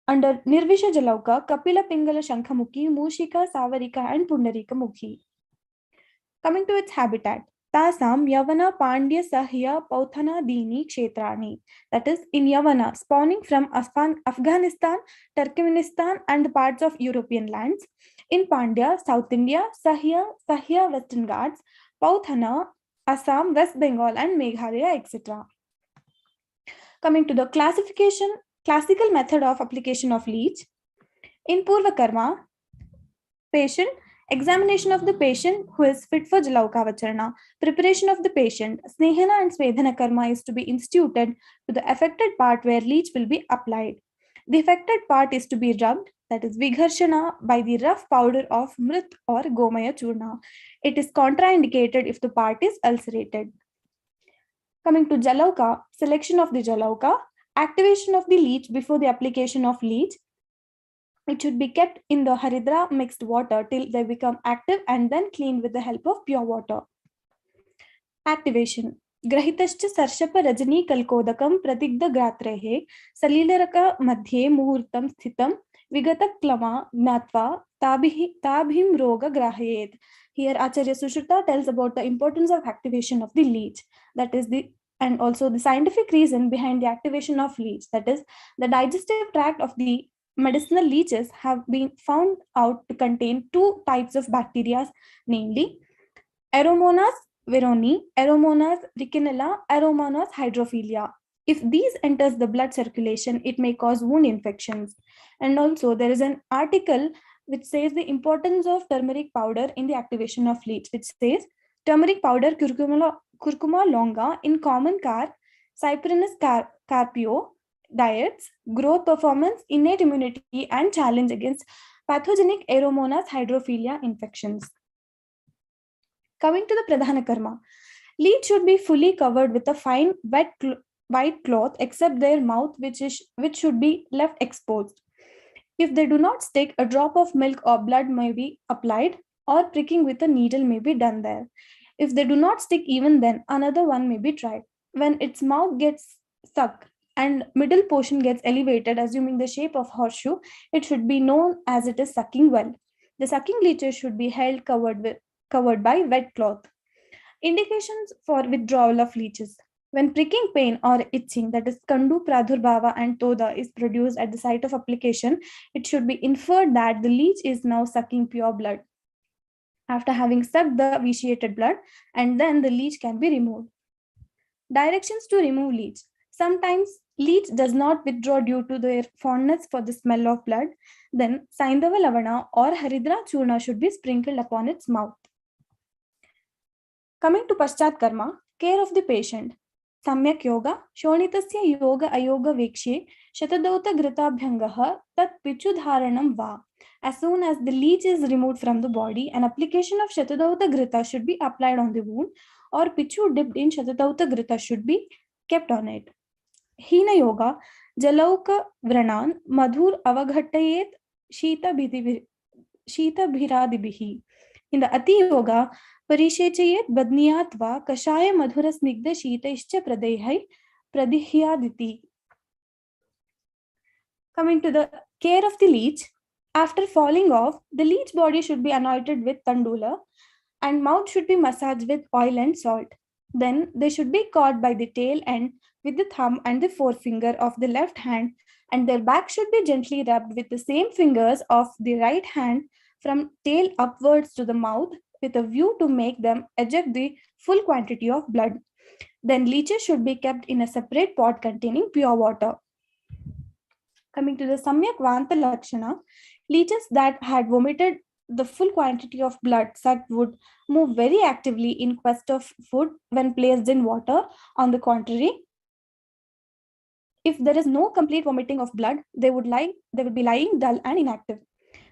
Under Nirvisha Jalauka, Kapila Pingala Shankhamukhi, Mushika, Savarika, and Pundarika Mukhi. Coming to its habitat, Tasam Yavana Pandya Sahya Pauthana Dini Kshetrani. That is, in Yavana, spawning from Afghanistan, Turkmenistan, and parts of European lands. In Pandya, South India, Sahya Western Ghats, Pauthana, Assam, West Bengal, and Meghalaya, etc. Coming to the classical method of application of leech. In Purvakarma, patient Examination of the patient who is fit for Jalaukavacharana. Preparation of the patient. Snehana and Svedhana karma is to be instituted to the affected part where leech will be applied. The affected part is to be rubbed, that is Vigharshana, by the rough powder of Mrit or Gomaya Churna. It is contraindicated if the part is ulcerated. Coming to Jalauka, selection of the Jalauka, activation of the leech before the application of leech. It should be kept in the Haridra mixed water till they become active and then cleaned with the help of pure water. Activation. Grahitascha sarshapa rajani kalkodakam pratigda gratrehe salilraka madhye muhurtam sthitam vigatak klama gnatva tabhim roga grahayet. Here Acharya Sushruta tells about the importance of activation of the leech. That is and also the scientific reason behind the activation of leech. That is, the digestive tract of the medicinal leeches have been found out to contain two types of bacteria, namely Aeromonas veroni, Aeromonas riccinella, Aeromonas hydrophilia. If these enters the blood circulation, it may cause wound infections. And also there is an article which says the importance of turmeric powder in the activation of leech, which says turmeric powder curcuma longa in common car, Cyprinus carpio diets, growth performance, innate immunity, and challenge against pathogenic Aeromonas hydrophilia infections. Coming to the Pradhana Karma, leech should be fully covered with a fine white cloth except their mouth, which should be left exposed. If they do not stick, a drop of milk or blood may be applied, or pricking with a needle may be done there. If they do not stick even then, another one may be tried. When its mouth gets stuck and middle portion gets elevated, assuming the shape of horseshoe, it should be known as it is sucking well. The sucking leeches should be held covered by wet cloth. Indications for withdrawal of leeches. When pricking pain or itching, that is Kandu, Pradhurbhava and Toda, is produced at the site of application, it should be inferred that the leech is now sucking pure blood. After having sucked the vitiated blood, and then the leech can be removed. Directions to remove leech. Sometimes leech does not withdraw due to their fondness for the smell of blood. Then Saindava Lavana or Haridra Churna should be sprinkled upon its mouth. Coming to Paschat Karma, care of the patient. Samyak Yoga, Shonitasya Yoga Ayoga Vekshe, Shatadauta Gritabhyangaha, Tat Pichudharanam Va. As soon as the leech is removed from the body, an application of Shatadauta Grita should be applied on the wound, or Pichu dipped in Shatadauta Grita should be kept on it. Hina Yoga, Jalauka Vranan, Madhur Avaghatayet, Shita Bhiradibihi. In the Ati Yoga, Parishechayet Badniyatva, Kashaya Madhura Snigda Shita Ischa Pradehai, Pradihyaditi. Coming to the care of the leech, after falling off, the leech body should be anointed with tandula and mouth should be massaged with oil and salt. Then they should be caught by the tail end with the thumb and the forefinger of the left hand, and their back should be gently rubbed with the same fingers of the right hand from tail upwards to the mouth with a view to make them eject the full quantity of blood. Then leeches should be kept in a separate pot containing pure water. Coming to the Samyak Vanta Lakshana, leeches that had vomited the full quantity of blood sucked would move very actively in quest of food when placed in water. On the contrary, if there is no complete vomiting of blood, they would be lying dull and inactive.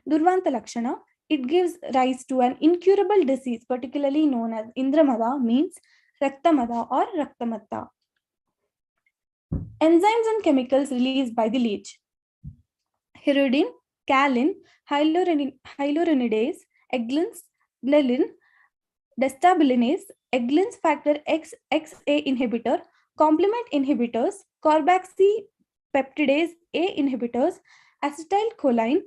Durvanta Lakshana, it gives rise to an incurable disease, particularly known as Indramada, means Raktamada or Raktamatta. Enzymes and chemicals released by the leech. Hirudin, Calin, hyaluronidase, Eglin's, Gnelin, destabilinase, Eglin's factor XA inhibitor, complement inhibitors, carboxypeptidase A inhibitors, acetylcholine,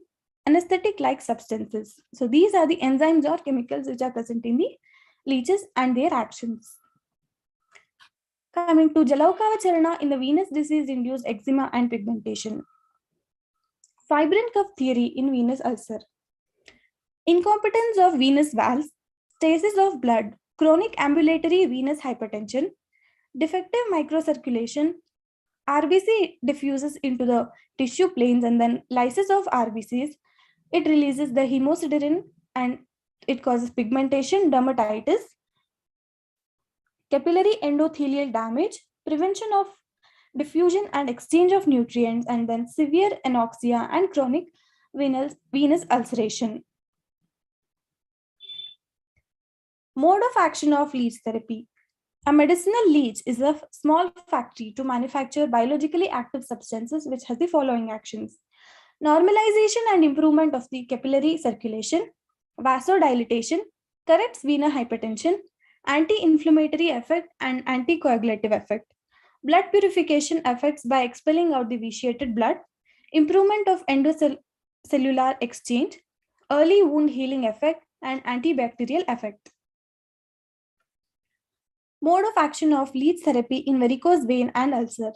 anesthetic-like substances. So these are the enzymes or chemicals which are present in the leeches and their actions. Coming to Jalaukavacharana in the venous disease-induced eczema and pigmentation. Fibrin cuff theory in venous ulcer. Incompetence of venous valves, stasis of blood, chronic ambulatory venous hypertension, defective microcirculation, RBC diffuses into the tissue planes and then lysis of RBCs. It releases the hemosiderin and It causes pigmentation, dermatitis, capillary endothelial damage, prevention of diffusion and exchange of nutrients, and then severe anoxia and chronic venous ulceration. Mode of action of leech therapy. A medicinal leech is a small factory to manufacture biologically active substances which has the following actions: normalization and improvement of the capillary circulation, vasodilatation, corrects venous hypertension, anti-inflammatory effect and anticoagulative effect, blood purification effects by expelling out the vitiated blood, improvement of endocellular exchange, early wound healing effect, and antibacterial effect. Mode of action of leech therapy in varicose vein and ulcer.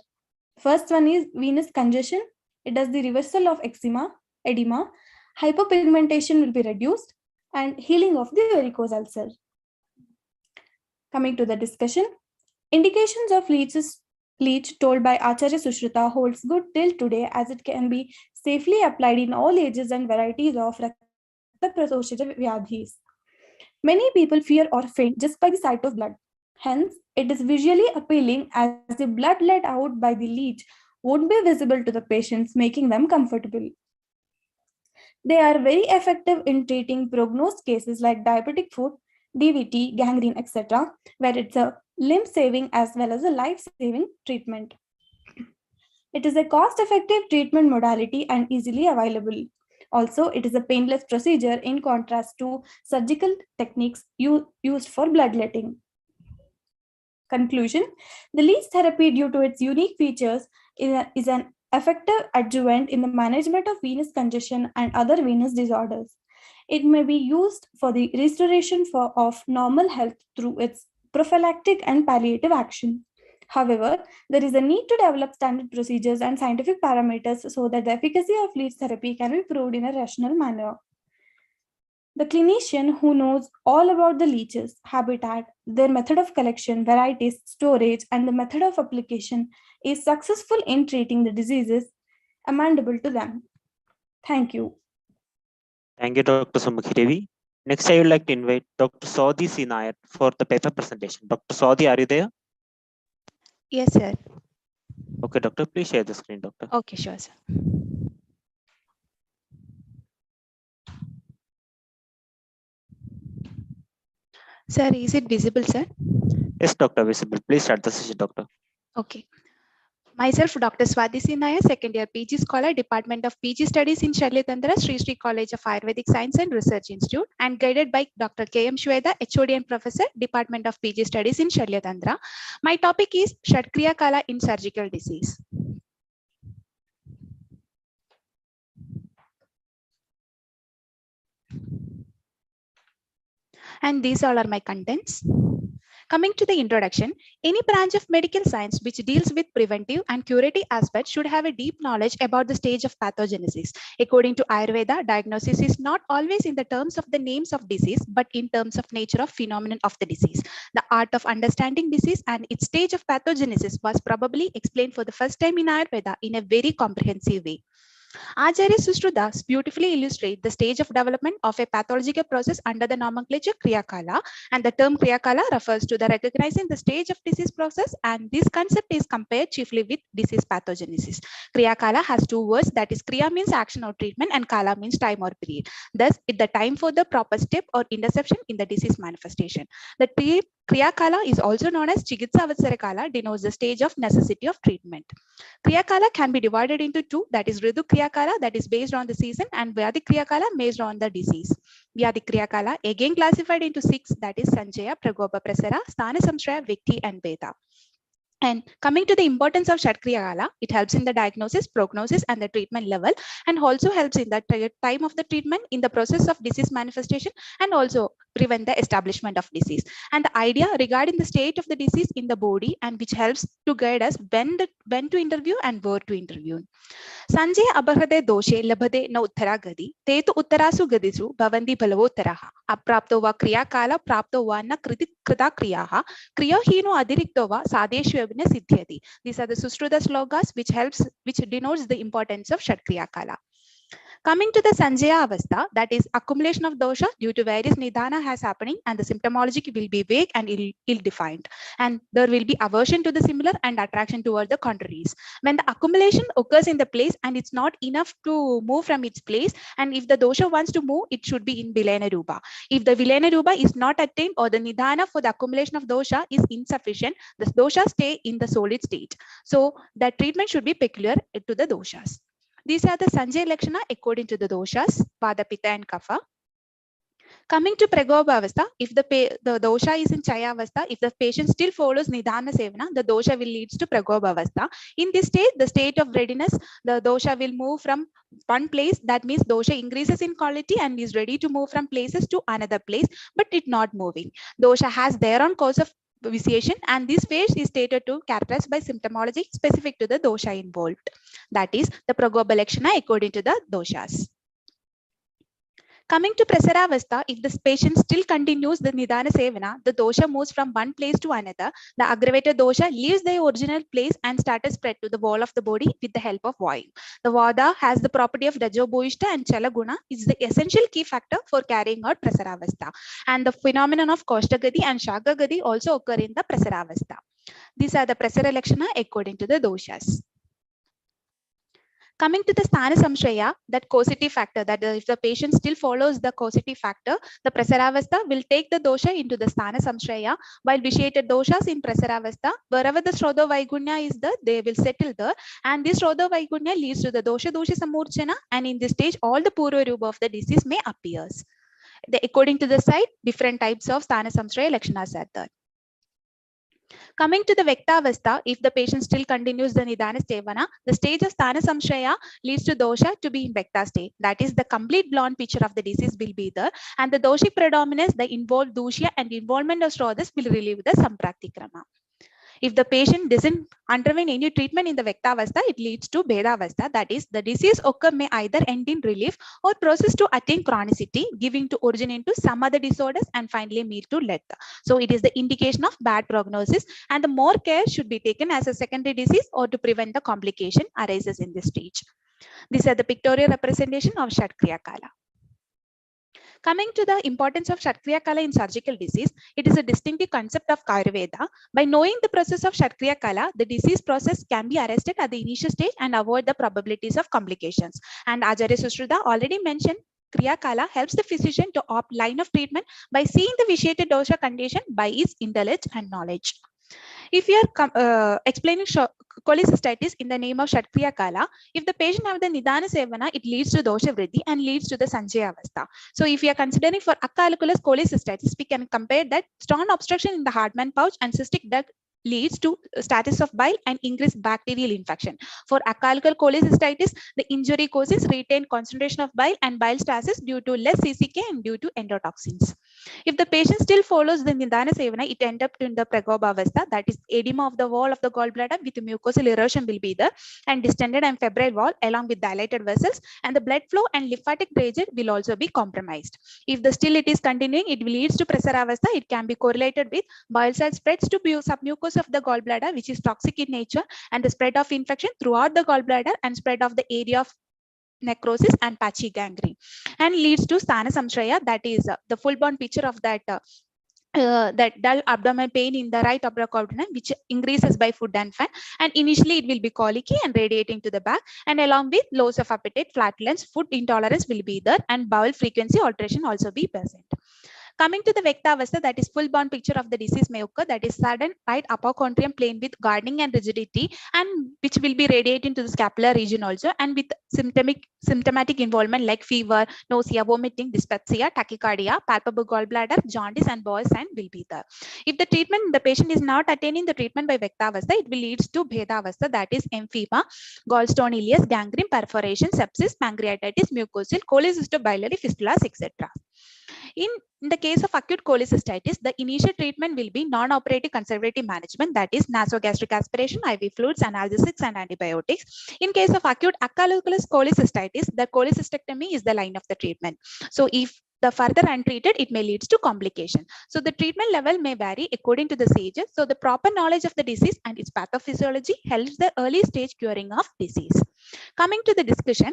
First one is venous congestion. It does the reversal of eczema, edema, hypopigmentation will be reduced, and healing of the varicose ulcer. Coming to the discussion, indications of leech told by Acharya Sushruta holds good till today, as it can be safely applied in all ages and varieties of Rakta-prasoshita vyadhis. Many people fear or faint just by the sight of blood. Hence, it is visually appealing, as the blood let out by the leech won't be visible to the patients, making them comfortable. They are very effective in treating prognosed cases like diabetic foot, DVT, gangrene, etc., where it's a limb-saving as well as a life-saving treatment. It is a cost-effective treatment modality and easily available. Also, it is a painless procedure in contrast to surgical techniques used for bloodletting. Conclusion: the leech therapy, due to its unique features, is an effective adjuvant in the management of venous congestion and other venous disorders. It may be used for the restoration of normal health through its prophylactic and palliative action. However, there is a need to develop standard procedures and scientific parameters so that the efficacy of leech therapy can be proved in a rational manner. The clinician who knows all about the leeches, habitat, their method of collection, varieties, storage, and the method of application is successful in treating the diseases amenable to them. Thank you. Thank you, Dr. Sumukhi Devi. Next, I would like to invite Dr. Saudi C. Nair for the paper presentation. Dr. Saudi, are you there? Yes, sir. Okay, doctor, please share the screen, doctor. Okay, sure, sir. Sir, is it visible, sir? Yes, doctor, visible. Please start the session, doctor. Okay. Myself, Dr. Swadhisi Nair, second year PG scholar, Department of PG Studies in Shalyatantra, Stree College of Ayurvedic Science and Research Institute, and guided by Dr. K.M. Shweta, HOD and Professor, Department of PG Studies in Shalyatantra. My topic is Kshatriya Kala in surgical disease. And these all are my contents. Coming to the introduction, any branch of medical science which deals with preventive and curative aspects should have a deep knowledge about the stage of pathogenesis. According to Ayurveda, diagnosis is not always in the terms of the names of disease, but in terms of nature of phenomenon of the disease. The art of understanding disease and its stage of pathogenesis was probably explained for the first time in Ayurveda in a very comprehensive way. Acharya Sushruta beautifully illustrates the stage of development of a pathological process under the nomenclature Kriya Kala, and the term Kriya Kala refers to the recognizing the stage of disease process, and this concept is compared chiefly with disease pathogenesis. Kriya Kala has two words, that is Kriya means action or treatment and Kala means time or period. Thus, it's the time for the proper step or interception in the disease manifestation. The Kriya Kala is also known as Chikitsa Avatsara Kala, denotes the stage of necessity of treatment. Kriya Kala can be divided into two, that is Ritu Kriya Kala, that is based on the season, and Vyadi Kriya Kala based on the disease. Vyadi Kriya Kala again classified into six, that is Sanjaya, Pragopa Prasara, Sthana Samshraya, Vikti and Beta. And coming to the importance of Kshatriya Kala, it helps in the diagnosis, prognosis and the treatment level, and also helps in the time of the treatment in the process of disease manifestation, and also prevent the establishment of disease. And the idea regarding the state of the disease in the body, and which helps to guide us when to interview and where to interview. Sanjay abhade doshe labhade na uttara gadi, te tu uttarasu gadisu bhavandi bhalavottaraha, aprapto va kriya kala prapto va na krita kriyaha, kriya hino adirikto va sadeshvabhina siddhyati. These are the Sushruta slogas which denotes the importance of Kshatriya Kala. Coming to the Sanjaya Avastha, that is accumulation of dosha due to various nidana has happening, and the symptomology will be vague and ill-defined. And there will be aversion to the similar and attraction toward the contraries. When the accumulation occurs in the place and it's not enough to move from its place, and if the dosha wants to move, it should be in Vilena Rupa. If the Vilena Rupa is not attained or the nidana for the accumulation of dosha is insufficient, the dosha stay in the solid state. So that treatment should be peculiar to the doshas. These are the Sanjay Lakshana according to the doshas, Vata, Pitta and Kapha. Coming to Pragobhavastha, if the dosha is in Chayavastha, if the patient still follows Nidana Sevana, the dosha will lead to Pragobhavastha. In this state, the state of readiness, the dosha will move from one place. That means dosha increases in quality and is ready to move from places to another place, but it not moving. Dosha has their own course of vitiation, and this phase is stated to characterized by symptomology specific to the dosha involved. That is the Pragobha Lakshana according to the doshas. Coming to Prasaravastha, if the patient still continues the Nidana Sevana, the dosha moves from one place to another. The aggravated dosha leaves the original place and starts spread to the wall of the body with the help of Vayu. The Vada has the property of Rajobhuishta and Chalaguna, is the essential key factor for carrying out Prasaravastha. And the phenomenon of Koshtagadi and Shagagadi also occur in the Prasaravastha. These are the Prasara Lakshana according to the doshas. Coming to the Sthana Samshaya, that causative factor, that if the patient still follows the causative factor, the Prasaravastha will take the dosha into the Sthana Samshaya, while vitiated doshas in Prasaravastha, wherever the Shrodha Vaigunya is there, they will settle there, and this Shrodha Vaigunya leads to the dosha dosha samurchana, and in this stage, all the Purva Rupa of the disease may appear. According to the site, different types of Sthana Samshaya Lakshanas are there. Coming to the Vektavastha, if the patient still continues the Nidana Sevana, the stage of Sthana Samshaya leads to dosha to be in Vekta state. That is, the complete blonde picture of the disease will be there, and the doshic predominance, the involved dusya and involvement of Shrodhas will relieve the Sampraktikrama. If the patient doesn't undergo any treatment in the Vektavastha, it leads to Bhedavastha. That is, the disease occur may either end in relief or process to attain chronicity, giving to origin into some other disorders and finally lead to death. So it is the indication of bad prognosis, and the more care should be taken as a secondary disease or to prevent the complication arises in this stage. These are the pictorial representation of Shatkriya Kala. Coming to the importance of Shatkriya Kala in surgical disease, it is a distinctive concept of Ayurveda. By knowing the process of Shatkriya Kala, the disease process can be arrested at the initial stage and avoid the probabilities of complications. And Acharya Sushruta already mentioned, Kriya Kala helps the physician to opt line of treatment by seeing the vitiated dosha condition by his intellect and knowledge. If you are explaining cholecystitis in the name of Shatkriya Kala, if the patient have the Nidana Sevana, it leads to dosha vriddhi and leads to the Sanjaya Avastha. So if you are considering for acalculous cholecystitis, we can compare that strong obstruction in the Hartmann pouch and cystic duct leads to status of bile and increased bacterial infection. For acalcular cholecystitis, the injury causes retained concentration of bile and bile stasis due to less CCK and due to endotoxins. If the patient still follows the Nidana Sevana, it ends up in the Pragobhavastha, that is edema of the wall of the gallbladder with mucosal erosion will be there, and distended and febrile wall along with dilated vessels, and the blood flow and lymphatic drainage will also be compromised. If the still it is continuing, it will leads to Prasaravastha. It can be correlated with bile cell spreads to submucous of the gallbladder, which is toxic in nature, and the spread of infection throughout the gallbladder and spread of the area of necrosis and patchy gangrene, and leads to Sthana Samshaya, that is the full born picture of that that dull abdominal pain in the right upper quadrant, which increases by food and fat, and initially it will be colicky and radiating to the back, and along with loss of appetite, flatulence, food intolerance will be there, and bowel frequency alteration also be present. Coming to the Vektavastha, that is full born picture of the disease may occur, that is sudden right apochondrium plane with gardening and rigidity, and which will be radiating to the scapular region also, and with symptomatic involvement like fever, nausea, vomiting, dyspepsia, tachycardia, palpable gallbladder, jaundice, and Boyle's sign will be there. If the treatment, the patient is not attaining the treatment by Vektavastha, it will lead to Bhedavastha, that is emphysema, gallstone ileus, gangrene, perforation, sepsis, pancreatitis, mucosal, cholecystobiliary fistulas, etc. In the case of acute cholecystitis, the initial treatment will be non-operative conservative management, that is nasogastric aspiration, IV fluids, analgesics, and antibiotics. In case of acute acalculous cholecystitis, the cholecystectomy is the line of the treatment. So if the further untreated, it may lead to complication. So the treatment level may vary according to the stages. So the proper knowledge of the disease and its pathophysiology helps the early stage curing of disease. Coming to the discussion,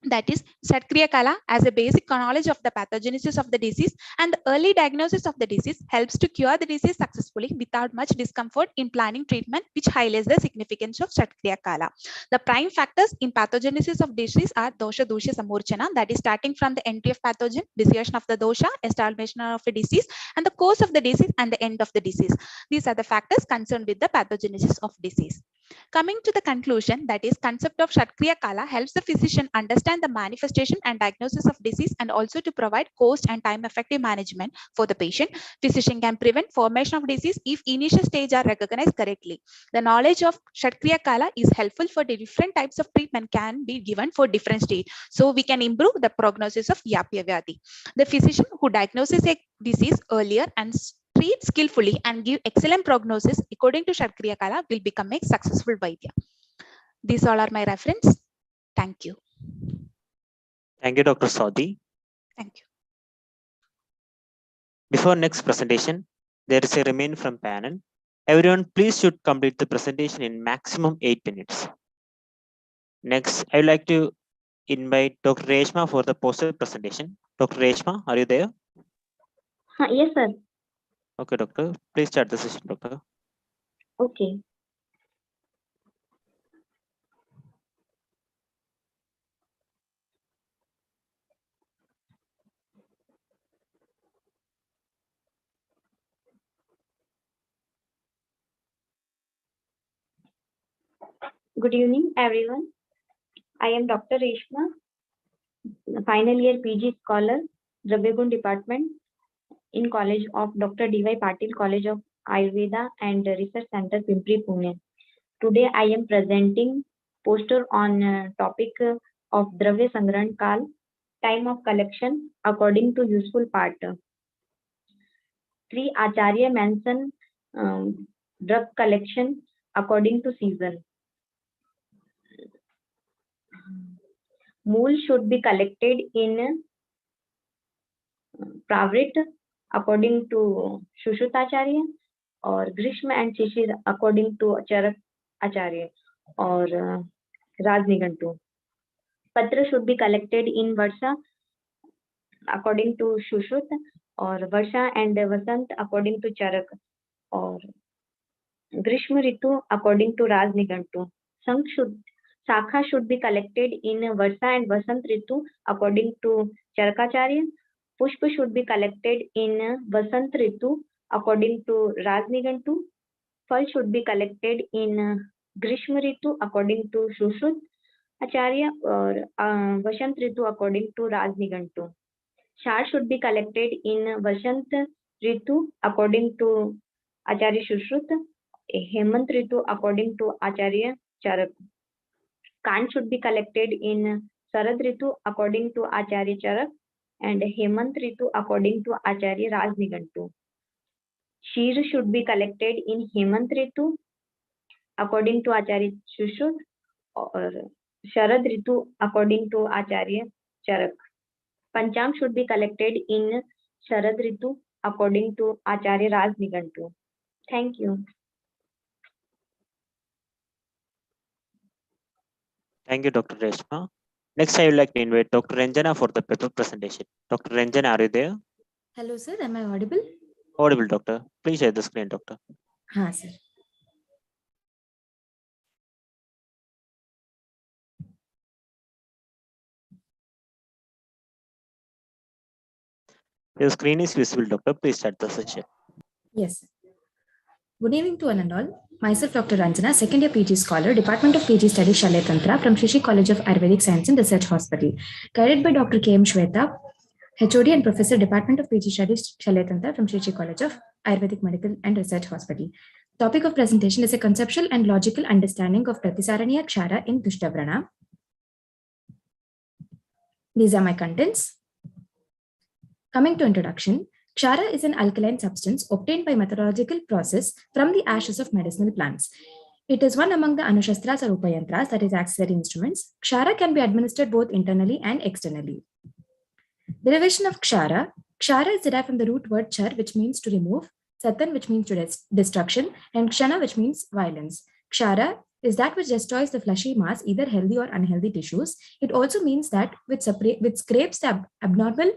That is Shatkriya Kala as a basic knowledge of the pathogenesis of the disease, and the early diagnosis of the disease helps to cure the disease successfully without much discomfort in planning treatment, which highlights the significance of Shatkriya Kala. The prime factors in pathogenesis of disease are dosha dusha samurchana, that is starting from the entry of pathogen, initiation of the dosha, establishment of a disease, and the course of the disease and the end of the disease. These are the factors concerned with the pathogenesis of disease. Coming to the conclusion, that is concept of Shatkriya Kala helps the physician understand the manifestation and diagnosis of disease and also to provide cost and time effective management for the patient. Physician can prevent formation of disease if initial stage are recognized correctly. The knowledge of Shatkriya Kala is helpful for the different types of treatment can be given for different stage. So we can improve the prognosis of Yapya Vyadhi. The physician who diagnoses a disease earlier and treat skillfully and give excellent prognosis according to Shatkriya Kala will become a successful Vaidya. These all are my reference. Thank you. Thank you, Dr. Saudi. Thank you. Before next presentation, there is a remain from panel. Everyone, please should complete the presentation in maximum 8 minutes. Next, I would like to invite Dr. Reshma for the poster presentation. Dr. Reshma, are you there? Yes, sir. Okay, doctor. Please start the session, doctor. Okay. Good evening, everyone. I am Dr. Reshma, final year PG scholar, Drabegun Department in College of Dr. D.Y. Patil College of Ayurveda and Research Center, Pimpri, Pune. Today, I am presenting poster on topic of Dravya Sangran Kal, time of collection according to useful part. Three Acharya mention drug collection according to season. Mool should be collected in Pravrit according to Shushutacharya, or Grishma and Shishir according to Charak Acharya or Rajnigantu. Patra should be collected in Varsha according to Shushut, or Varsha and Vasant according to Charak, or Grishma Ritu according to Rajnigantu. Sakha should be collected in Varsha and Vasant Ritu according to Charakacharya. Pushpa should be collected in Vasant Ritu according to Rajnigantu. Phal should be collected in Grishma Ritu according to Shushut Acharya, or Vasant Ritu according to Rajnigantu. Shar should be collected in Vasant Ritu according to Acharya Shushut, Hemant Ritu according to Acharya Charak. Kant should be collected in Sarad Ritu according to Acharya Charak, and Hemant Ritu according to Acharya Rajnigantu. Sheer should be collected in Hemant Ritu according to Acharya Shushut, or Sharad Ritu according to Acharya Charak. Pancham should be collected in Sharad Ritu according to Acharya Rajnigantu. Thank you. Thank you, Dr. Reshma. Next, I would like to invite Dr. Ranjana for the paper presentation. Dr. Ranjana, are you there? Hello, sir. Am I audible? Audible, doctor. Please share the screen, doctor. Sir. Your screen is visible, doctor. Please start the session. Yes. Good evening to one and all. Myself, Dr. Ranjana, second year PG scholar, Department of PG Studies, Shaletantra, from Shrishi College of Ayurvedic Science and Research Hospital. Guided by Dr. K.M. Shweta, HOD and Professor, Department of PG Studies, Shaletantra, from Shrishi College of Ayurvedic Medical and Research Hospital. Topic of presentation is a conceptual and logical understanding of Pratisaraniya Kshara in Dusta Vrana. These are my contents. Coming to introduction, Kshara is an alkaline substance obtained by methodological process from the ashes of medicinal plants. It is one among the Anushastras or Upayantras, that is auxiliary instruments. Kshara can be administered both internally and externally. Derivation of Kshara. Kshara is derived from the root word char, which means to remove, satan, which means to destruction, and kshana, which means violence. Kshara is that which destroys the fleshy mass, either healthy or unhealthy tissues. It also means that which scrapes the abnormal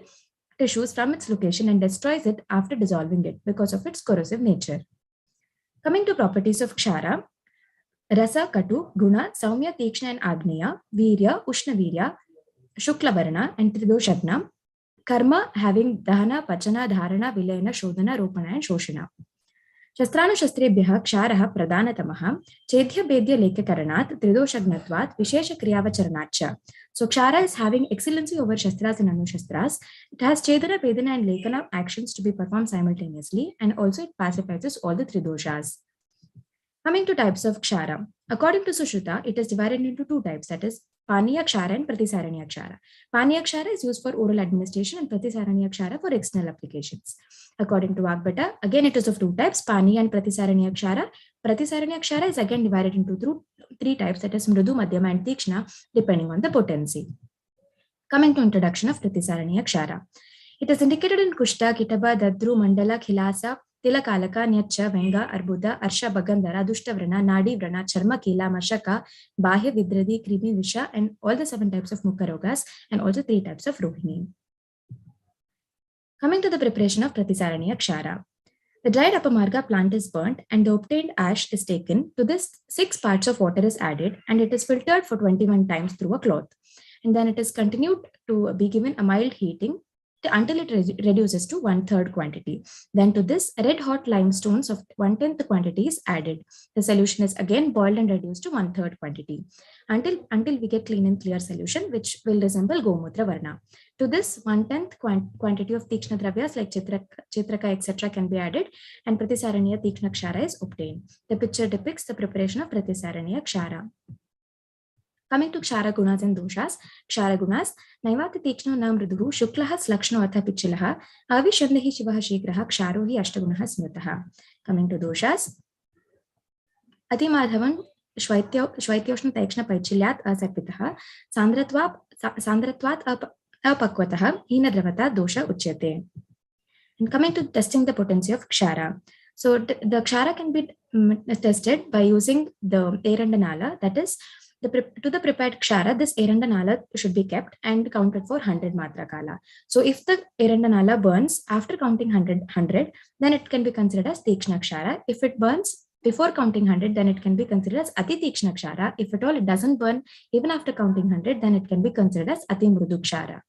tissues from its location and destroys it after dissolving it because of its corrosive nature. Coming to properties of Kshara, Rasa, Katu, Guna, Saumya, Tikshna and Agneya, Virya, Ushna Virya, Shukla Varna and Tridoshagna. Karma having Dahana, Pachana, Dharana, Vilayana, Shodhana, Ropana and Shoshana. शस्त्रानुशस्त्रेभ्यः क्षारः प्रधानतमः चेद्य भेद्य लेखकरणात् त्रिदोषज्ञत्वात् विशेष क्रियावचरणात् च. So Kshara is having excellency over Shastras and Anushastras. It has Chedana, Vedana and Lekana actions to be performed simultaneously, and also it pacifies all the three doshas. Coming to types of Kshara. According to Sushruta, it is divided into two types, that is Paniya Kshara and Pratisaraniya Kshara. Paniya Kshara is used for oral administration and Pratisaraniya Kshara for external applications. According to Vagbhata, again it is of two types, Paniya and Pratisaraniya Kshara. Pratisaraniya Kshara is again divided into three types, that is Mridu, Madhyama and Tikshna, depending on the potency. Coming to introduction of Pratisaraniya Kshara. It is indicated in Kushta, Kitaba, Dadru, Mandala, Khilasa, Tilakalaka, Nyacha, Venga, Arbuda, Arsha, Bagandhara, Dushta Vrana, Nadi Vrana, Charma, Kila, Mashaka, Bahya, Vidradi, Krimi, Visha, and all the 7 types of Mukharogas, and also 3 types of Rohini. Coming to the preparation of Pratisaraniya Kshara. The dried apamarga plant is burnt and the obtained ash is taken. To this, 6 parts of water is added and it is filtered for 21 times through a cloth. And then it is continued to be given a mild heating until it reduces to 1/3 quantity. Then to this, red hot limestones of 1/10 quantity is added. The solution is again boiled and reduced to 1/3 quantity until we get clean and clear solution, which will resemble Gomutra Varna. To this, 1/10 quantity of Tikshna Dravyas like Chitraka, etc. can be added, and Pratisaraniya Tikshna Kshara is obtained. The picture depicts the preparation of Pratisaraniya Kshara. Coming to Kshara Gunas and Doshas. Kshara Gunas, Naivati Tikshno Nam Mriduhu, Shuklaha Slakshno Atha Pichilaha, Avishandahi Shivaha Shigraha, Ksharohi Ashtagunaha Smritaha. Coming to Doshas, Ati Madhavan Shvaityoshna Taikshna Paichilyat Asarpitaha, Sandratvat Apakwataha, Hina Dravata Dosha Uchyate. And coming to testing the potency of Kshara. So the Kshara can be tested by using the Erandanala, that is, to the prepared Kshara, this Erandanala should be kept and counted for 100 Matra Kala. So if the Erandanala burns after counting 100, then it can be considered as Tikshna Kshara. If it burns before counting 100, then it can be considered as Ati Tikshna Kshara. If at all it doesn't burn even after counting 100, then it can be considered as Ati Mrudu Kshara.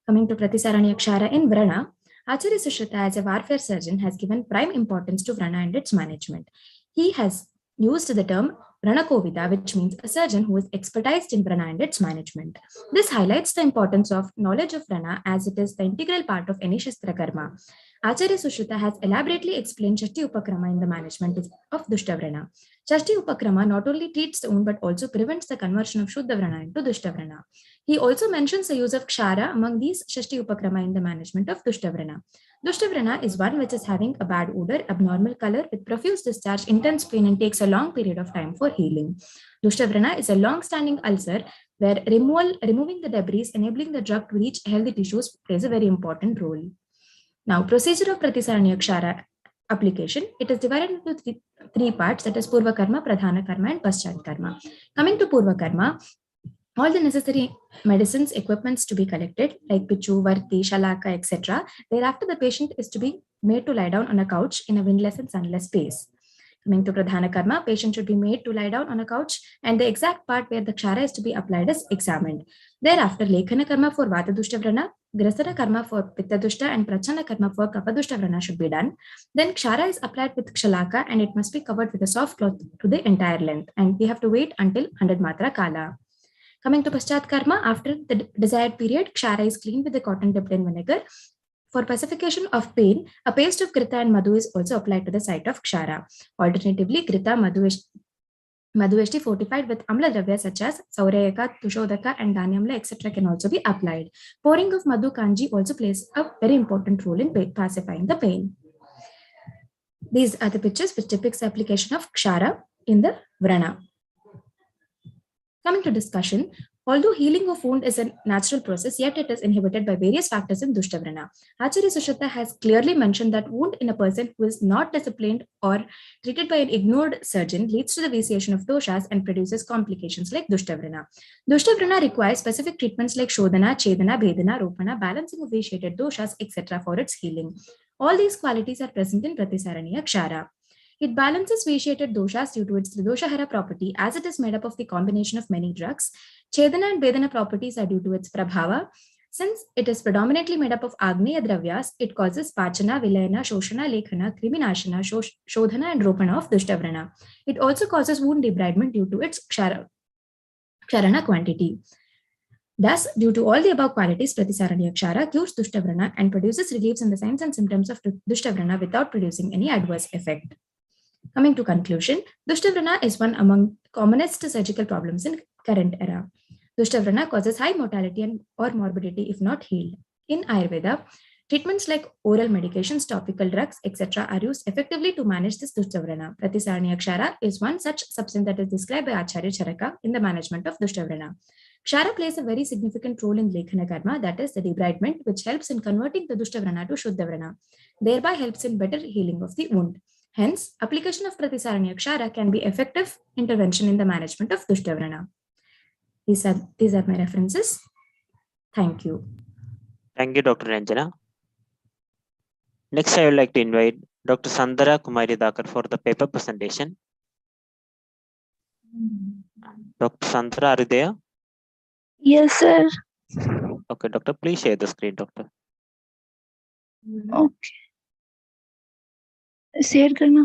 Coming to Pratisaraniya Kshara in Vrana, Acharya Sushruta as a warfare surgeon has given prime importance to Vrana and its management. He has used the term Vrana Kovida, which means a surgeon who is expertised in Vrana and its management. This highlights the importance of knowledge of Vrana as it is the integral part of any Shastra Karma. Acharya Sushruta has elaborately explained Shashti Upakrama in the management of Dushta Vrana. Shashti Upakrama not only treats the wound but also prevents the conversion of Shuddha Vrana into Dushta Vrana. He also mentions the use of Kshara among these Shashti Upakrama in the management of Dushta Vrana. Dushta Vrana is one which is having a bad odor, abnormal color with profuse discharge, intense pain, and takes a long period of time for healing. Dushta Vrana is a long-standing ulcer where removing the debris, enabling the drug to reach healthy tissues plays a very important role. Now, procedure of Pratisaraniya Kshara application, it is divided into three parts, that is Purva Karma, Pradhana Karma, and Paschat Karma. Coming to Purva Karma, all the necessary medicines, equipments to be collected like Pichu, Varti, Shalaka, etc. Thereafter, the patient is to be made to lie down on a couch in a windless and sunless space. Coming to Pradhana Karma, patient should be made to lie down on a couch and the exact part where the Kshara is to be applied is examined. Thereafter, Lekhana Karma for Vata Dushta Vrana, Grasana Karma for Pitta Dushta and Prachana Karma for Kapha Dushta Vrana should be done. Then Kshara is applied with Kshalaka and it must be covered with a soft cloth to the entire length, and we have to wait until 100 Matra Kala. Coming to Paschat Karma, after the desired period, Kshara is cleaned with the cotton dipped in vinegar. For pacification of pain, a paste of Krita and Madhu is also applied to the site of Kshara. Alternatively, Krita, Madhu fortified with Amla Dravya such as Saurayaka, Tushodaka and Dhanyamla, etc. can also be applied. Pouring of Madhu Kanji also plays a very important role in pacifying the pain. These are the pictures which depicts the application of Kshara in the Vrana. Coming to discussion, Although healing of wound is a natural process, yet it is inhibited by various factors in Dushta Vrana. Acharya Sushruta has clearly mentioned that wound in a person who is not disciplined or treated by an ignored surgeon leads to the vitiation of doshas and produces complications like Dushta Vrana. Dushta Vrana requires specific treatments like Shodhana, Chedana, Bhedana, Ropana, balancing of vitiated doshas, etc. for its healing. All these qualities are present in Pratisaraniya Kshara. It balances vitiated doshas due to its Tridoshahara property as it is made up of the combination of many drugs. Chedana and Vedana properties are due to its Prabhava. Since it is predominantly made up of Agneya Dravyas, it causes Pachana, Vilayana, Shoshana, Lekhana, Kriminashana, Shodhana and Ropana of Dushtavrana. It also causes wound debridement due to its Ksharana quantity. Thus, due to all the above qualities, Pratisaraniya Kshara cures Dushtavrana and produces reliefs in the signs and symptoms of Dushtavrana without producing any adverse effect. Coming to conclusion, Dushtavrana is one among commonest surgical problems in current era. Dushtavrana causes high mortality or morbidity if not healed. In Ayurveda, treatments like oral medications, topical drugs, etc. are used effectively to manage this Dushtavrana. Pratisaraniya Kshara is one such substance that is described by Acharya Charaka in the management of Dushtavrana. Kshara plays a very significant role in Lekhana Karma, that is the debridement, which helps in converting the Dushtavrana to Shuddhavrana, thereby helps in better healing of the wound. Hence, application of Pratisaraniya Kshara can be effective intervention in the management of Dushtavrana. These are my references. Thank you. Thank you, Dr. Ranjana. Next, I would like to invite Dr. Sandara Kumari Dakar for the paper presentation. Dr. Sandara, are you there? Yes, sir. Okay, doctor, please share the screen, doctor. Okay. Share करना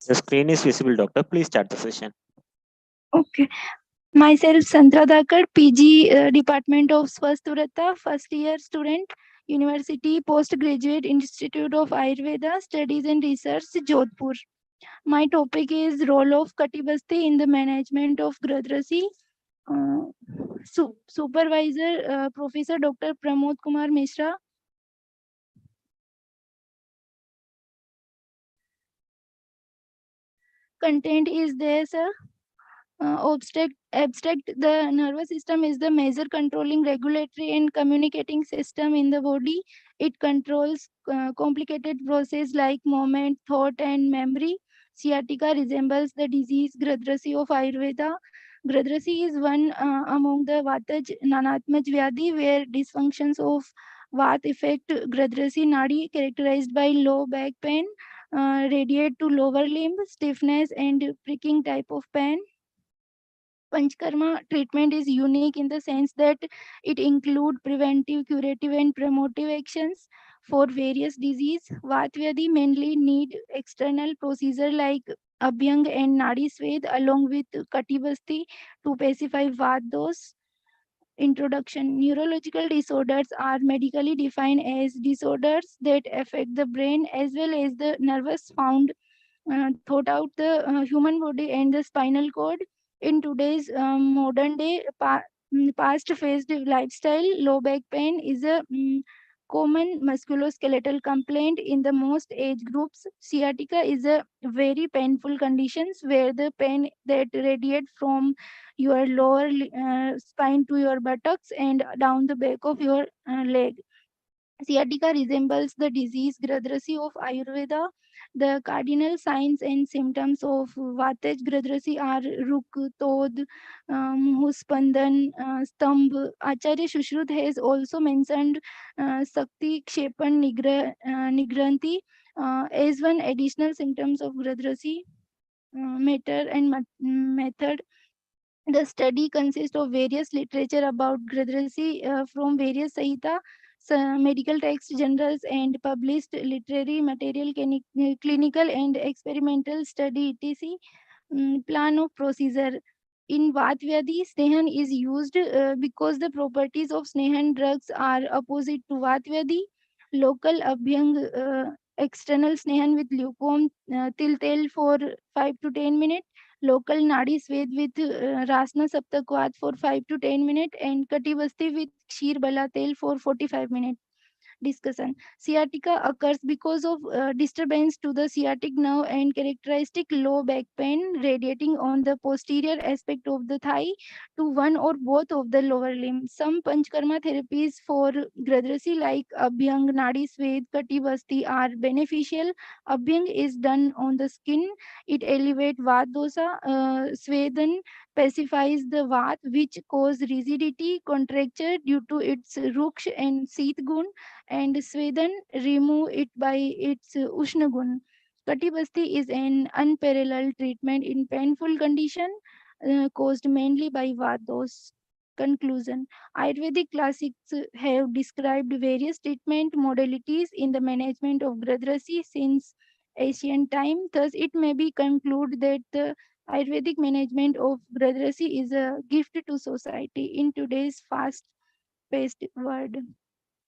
The screen is visible, doctor. Please start the session. Okay. Myself, Sandra Dakar, PG Department of Swasthvrata, first year student, University Postgraduate Institute of Ayurveda Studies and Research, Jodhpur. My topic is role of Katibasti in the management of Gradrasi. Supervisor, Professor Dr. Pramod Kumar Mishra. Content is there, sir. Abstract, the nervous system is the major controlling, regulatory and communicating system in the body. It controls complicated process like movement, thought and memory. Sciatica resembles the disease Gradrasi of Ayurveda. Gradrasi is one among the Vataj Nanatmaj Vyadhi where dysfunctions of Vat affect Gradrasi Nadi characterized by low back pain, radiate to lower limb, stiffness and pricking type of pain. Panchkarma treatment is unique in the sense that it includes preventive, curative, and promotive actions for various disease. Vatvyadi mainly need external procedure like abhyang and nadi swed along with katibasti to pacify vat dose. Introduction. Neurological disorders are medically defined as disorders that affect the brain as well as the nervous found throughout the human body and the spinal cord. In today's modern day past-phased lifestyle, low back pain is a common musculoskeletal complaint in the most age groups. Sciatica is a very painful conditions where the pain that radiates from your lower spine to your buttocks and down the back of your leg. Sciatica resembles the disease Gradrasi of Ayurveda. The cardinal signs and symptoms of Vataj Gradrasi are Ruk, Tod, Muhuspandan, Stambh. Acharya Shushrut has also mentioned Sakti, Kshepan, Nigranti as one additional symptoms of Gradrasi matter and method. The study consists of various literature about Gradrasi from various Sahita, medical texts, journals, and published literary material, clinical and experimental study, etc. Plan of procedure. In Vatvyadi, Snehan is used because the properties of Snehan drugs are opposite to Vatvyadi. Local abhyang, external Snehan with lukewarm til for 5 to 10 minutes. Local Nadi Swed with Rasna Saptakvat for 5 to 10 minutes and Katibasti with Kshir Bala Tel for 45 minutes. Discussion. Sciatica occurs because of disturbance to the sciatic nerve and characteristic low back pain radiating on the posterior aspect of the thigh to one or both of the lower limbs. Some Panchkarma therapies for Gradrasi like abhyang, nadi swed, katibasti are beneficial. Abhyang is done on the skin. It elevates vat dosa. Swedan pacifies the vat which cause rigidity, contracture due to its ruksh and seeth gun, and Swedan remove it by its ushna gun. Katibasti is an unparalleled treatment in painful condition caused mainly by Vados. Conclusion. Ayurvedic classics have described various treatment modalities in the management of Gradrasi since ancient time. Thus, it may be concluded that the Ayurvedic management of Gradrasi is a gift to society in today's fast-paced world.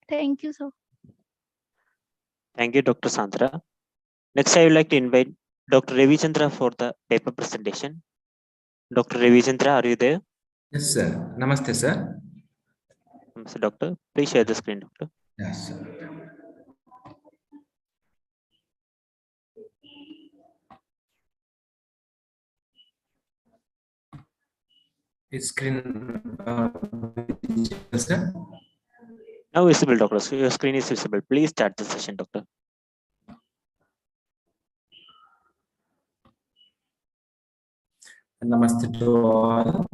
Thank you, sir. Thank you, Dr. Sandra. Next, I would like to invite Dr. Ravi Chandra for the paper presentation. Dr. Ravi Chandra, are you there? Yes, sir. Namaste, sir. Namaste, Doctor. Please share the screen, Doctor. Yes, sir. Is screen sir? Now visible, Doctor. So your screen is visible. Please start the session, Doctor. Namaste to all.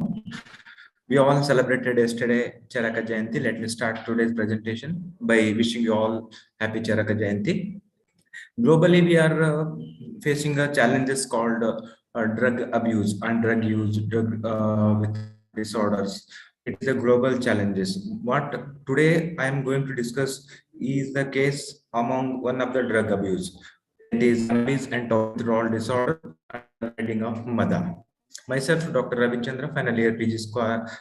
We all celebrated yesterday Charaka Jayanti. Let me start today's presentation by wishing you all happy Charaka Jayanti. Globally, we are facing a challenges called drug abuse and drug use, drug with disorders. It is a global challenges. What today I am going to discuss is the case among one of the drug abuse. It is cannabis and withdrawal disorder and of Mada. Myself, Dr. Ravichandra, final year PG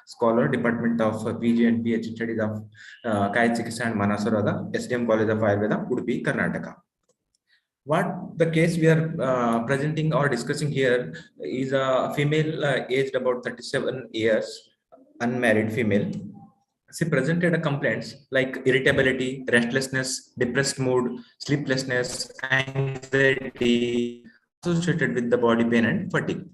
scholar, Department of PG and PhD Studies of Kayachikisa and Manasarada, SDM College of Ayurveda, Udupi, Karnataka. What the case we are presenting or discussing here is a female aged about 37 years, unmarried female. She presented a complaints like irritability, restlessness, depressed mood, sleeplessness, anxiety associated with the body pain and fatigue.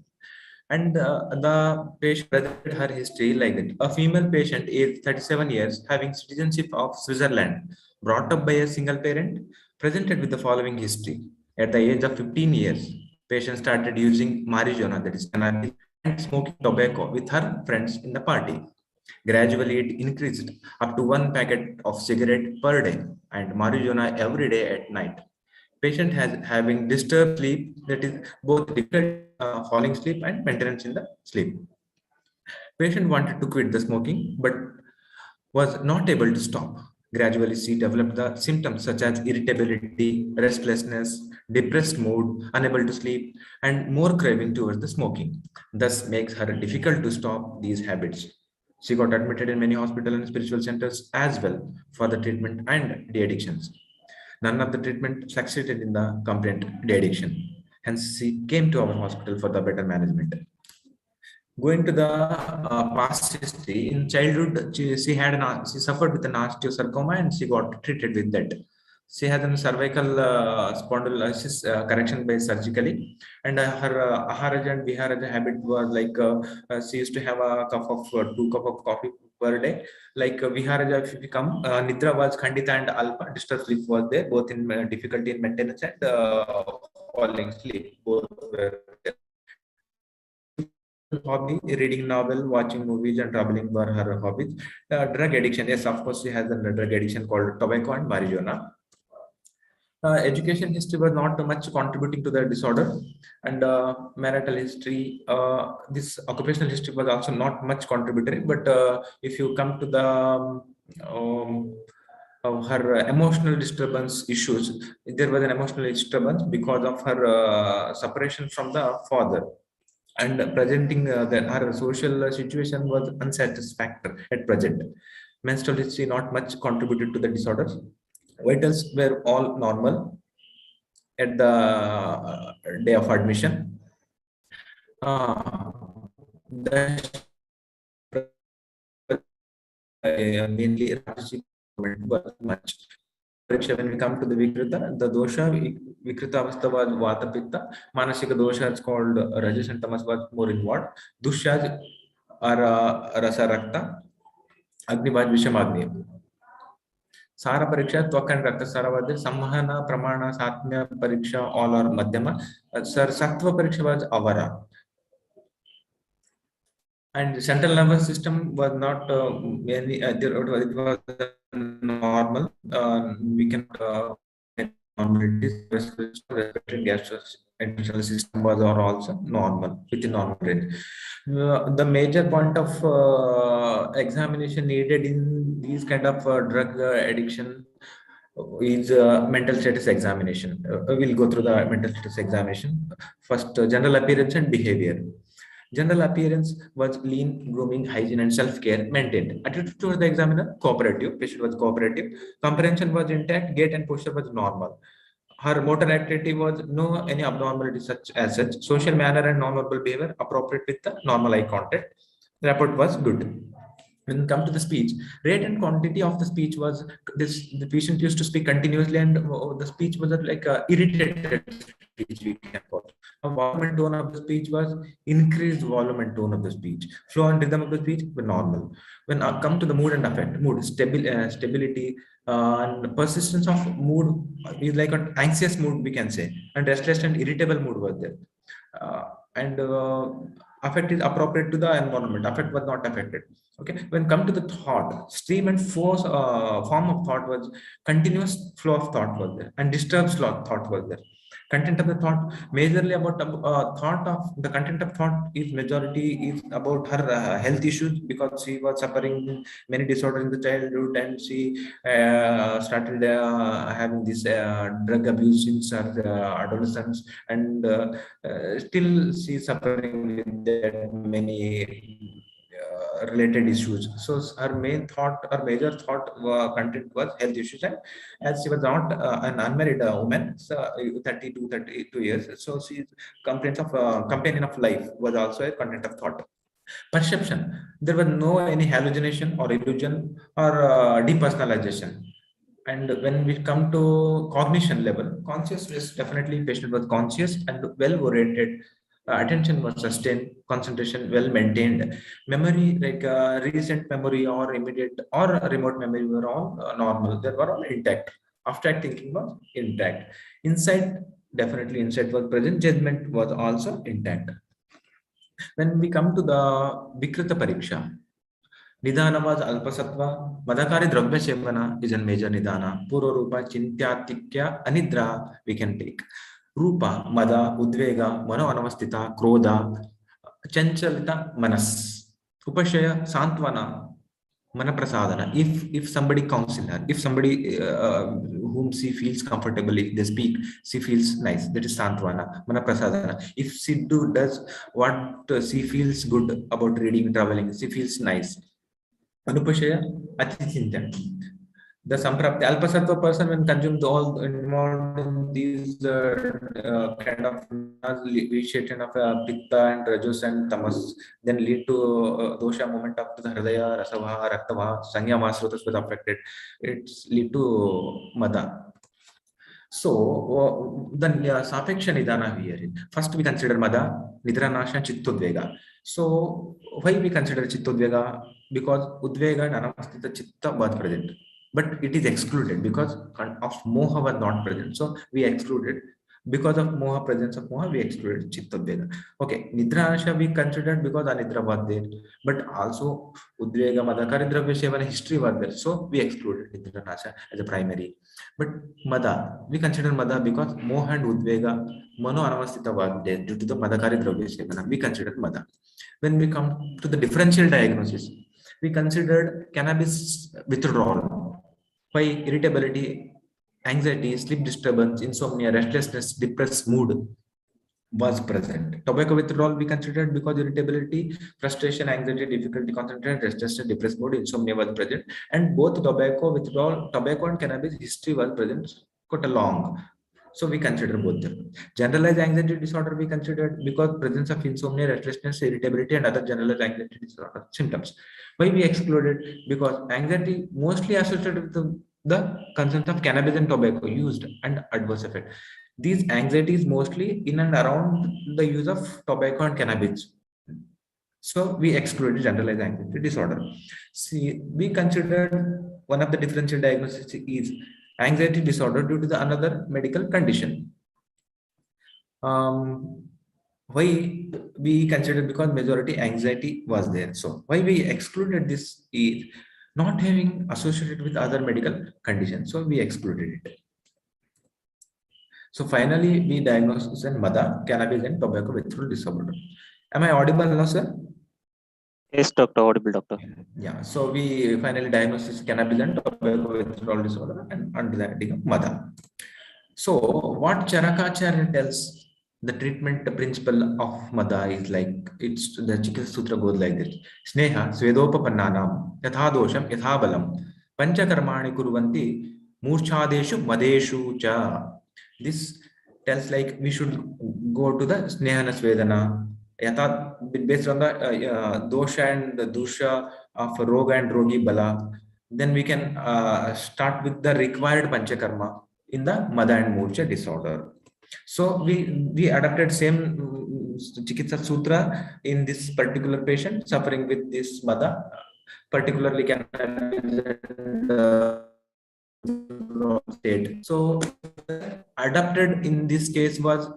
And the patient presented her history like that. A female patient aged 37 years having citizenship of Switzerland, brought up by a single parent, presented with the following history. At the age of 15 years, patient started using marijuana, that is cannabis, and smoking tobacco with her friends in the party. Gradually, it increased up to 1 packet of cigarette per day and marijuana every day at night. Patient has having disturbed sleep, that is both difficult falling asleep and maintenance in the sleep. Patient wanted to quit the smoking but was not able to stop. Gradually, she developed the symptoms such as irritability, restlessness, depressed mood, unable to sleep, and more craving towards the smoking. Thus, makes her difficult to stop these habits. She got admitted in many hospitals and spiritual centers as well for the treatment and de-addictions. None of the treatment succeeded in the complaint de-addiction. Hence, she came to our hospital for the better management. Going to the past history, in childhood, she suffered with an osteosarcoma and she got treated with that. She had a cervical spondylosis correction by surgically, and her aharaja and viharaja habit was like she used to have a cup of 2 cup of coffee per day. Like viharaja, if you become nidra was khandita and alpa, disturbed sleep was there, both in difficulty in maintenance and falling sleep. Both were there. Hobby, reading novel, watching movies, and traveling were her hobbies. Drug addiction, yes, of course, she has a drug addiction called tobacco and marijuana. Education history was not much contributing to the disorder, and marital history, this occupational history was also not much contributory. But if you come to the her emotional disturbance issues, there was an emotional disturbance because of her separation from the father, and presenting that her social situation was unsatisfactory at present. Menstrual history not much contributed to the disorder. Vitals were all normal at the day of admission. The mainly was much. Pariksha, when we come to the Vikrita, the dosha, Vikrita Avastha was Vata Pitta, Manasika dosha is called Rajas and Tamas was more involved. Dushas are Rasa Rakta, Agni was Visham Agni. Sara Pariksha, Twak and Rakta Saravadi, Samahana, Pramana, Satmya Pariksha, all are Madhyama. Sir Sattva Pariksha was Avara. And the central nervous system was not it was normal. We can respiratory gastrointestinal system was also normal, within normal range. The major point of examination needed in these kind of drug addiction is mental status examination. We'll go through the mental status examination. First, general appearance and behavior. General appearance was lean, grooming, hygiene, and self-care maintained. Attitude towards the examiner, cooperative. Patient was cooperative. Comprehension was intact. Gait and posture was normal. Her motor activity was no any abnormality such as such. Social manner and non-verbal behavior appropriate with the normal eye contact. The report was good. When we come to the speech, rate and quantity of the speech was this. The patient used to speak continuously, and the speech was like irritated speech. We can call. Volume and tone of the speech was increased volume and tone of the speech. Flow and rhythm of the speech were normal. When come to the mood and affect, mood stability and persistence of mood is like an anxious mood we can say, and restless and irritable mood was there. And affect is appropriate to the environment. Affect was not affected. Okay. When come to the thought, stream and force form of thought was continuous flow of thought was there, and disturbed thought was there. Content of the thought majorly about thought of the content of thought is majority is about her health issues, because she was suffering many disorders in the childhood, and she started having this drug abuse since her adolescence, and still she is suffering with that many related issues. So her main thought or major thought content was health issues, and as she was not an unmarried woman, so 32 years, so she is companion of life was also a content of thought. Perception, there was no any hallucination or illusion or depersonalization. And when we come to cognition level, consciousness, definitely patient was conscious and well oriented. Attention was sustained, concentration well maintained. Memory, like recent memory or immediate or remote memory, were all normal. They were all intact. Abstract thinking was intact. Insight, definitely insight was present. Judgment was also intact. When we come to the Vikrita Pariksha, Nidana was Alpasattva, Madakari Dravya Sevana is a major Nidana, Puro Rupa, Chintyatikya, Anidra we can take. Rupa, Mada, Udvega, Mano Anavastita, Krodha, Chanchalita, Manas. Upashaya, Santvana, Manaprasadana. If somebody counsel her, if somebody whom she feels comfortable, if they speak, she feels nice. That is Santvana, Manaprasadana. If she does what she feels good about reading, traveling, she feels nice. Anupashaya, Atithintya. The Samprapti, Alpasattva person, when consumed all involved in these kind of initiation of Pitta and Rajas and Tamas, then lead to dosha movement up to the Hridaya, Rasavaha, Raktavaha, Sanya Masrutas was affected. It's lead to Mada. So the Sapeksha Nidana here. First we consider Mada, Nidranasha, Chittudvega. So why we consider Chittudvega? Because Udvega and Anavastita Chitta was present. But it is excluded because of Moha was not present. So we excluded. Because of Moha, presence of Moha, we excluded Chittudvega. Okay, Nidranasha we considered because Anidra was there. But also Udvega, Madakari Dravya Sevana history was there. So we excluded Nidranasha as a primary. But Mada, we consider Mada because Moha and Udvega, Mano Anavastita was there due to the Madakari Dravya Sevana. We considered Mada. When we come to the differential diagnosis, we considered cannabis withdrawal by irritability, anxiety, sleep disturbance, insomnia, restlessness, depressed mood was present. Tobacco withdrawal we considered because irritability, frustration, anxiety, difficulty, concentration, restlessness, depressed mood, insomnia was present. And both tobacco withdrawal, tobacco and cannabis history was present quite a long. So we consider both them. Generalized anxiety disorder we considered because presence of insomnia, restlessness, irritability, and other generalized anxiety disorder symptoms. Why we excluded? Because anxiety mostly associated with the the concept of cannabis and tobacco used and adverse effect. These anxieties mostly in and around the use of tobacco and cannabis. So we excluded generalized anxiety disorder. See, we considered one of the differential diagnoses is anxiety disorder due to the another medical condition. Why we considered, because majority anxiety was there. So why we excluded this is not having associated with other medical conditions. So we excluded it. So finally, we diagnosed an MADA, cannabis and tobacco withdrawal disorder. Am I audible now, sir? Yes, doctor, audible, doctor. Yeah, so we finally diagnosed this cannabis and tobacco withdrawal disorder and under the heading of MADA. So what Charakacharya tells, the treatment principle of MADA is like, it's the Chikitsa Sutra goes like this: Sneha Svedopapannanam yatha dosham yatha balam panchakarmani kurvanti murchadeshu madeshu cha. This tells like we should go to the Snehana Svedana yatha, based on the dosha and the dusha of Roga and Rogi Bala. Then we can start with the required panchakarma in the Mada and Murcha disorder. So we adapted same Chikitsa Sutra in this particular patient suffering with this Mada, particularly cannabis state. So adapted in this case was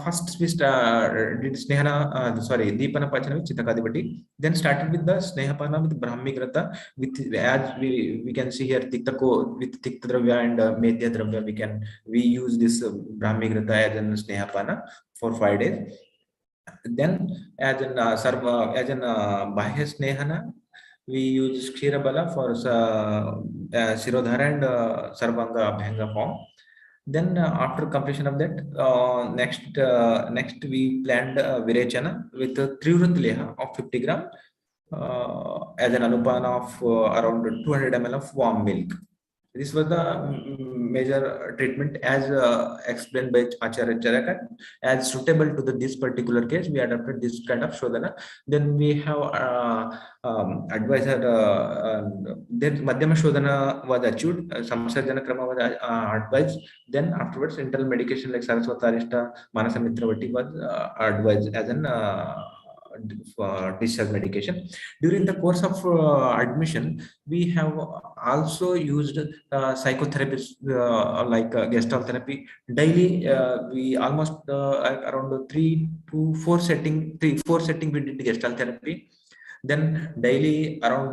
first we did Snehana, Deepana Pachana with Chitakadipati, then started with the Snehapana with Brahmigrata, with, as we can see here, Tiktako with Tikta Dravya and Medya Dravya, we use this Brahmigrata as an Snehapana for 5 days. Then as an Bahya Snehana, we use Kshirabala for Shirodhara and Sarvanga Abhyanga form. Then after completion of that, next we planned Virechana with a Trivrit Leha of 50 gram as an Anupana of around 200 ml of warm milk. This was the major treatment as explained by Acharya Charaka. As suitable to this particular case, we adopted this kind of Shodhana. Then we have advisor, then Madhyama Shodhana was achieved, Samsarjana Krama was advised. Then afterwards, internal medication like Saraswatarishta, Manasamitravati was advised as an discharge medication. During the course of admission, we have also used psychotherapies like gestalt therapy. Daily, we almost around 3 to 4 setting we did gestalt therapy. Then daily around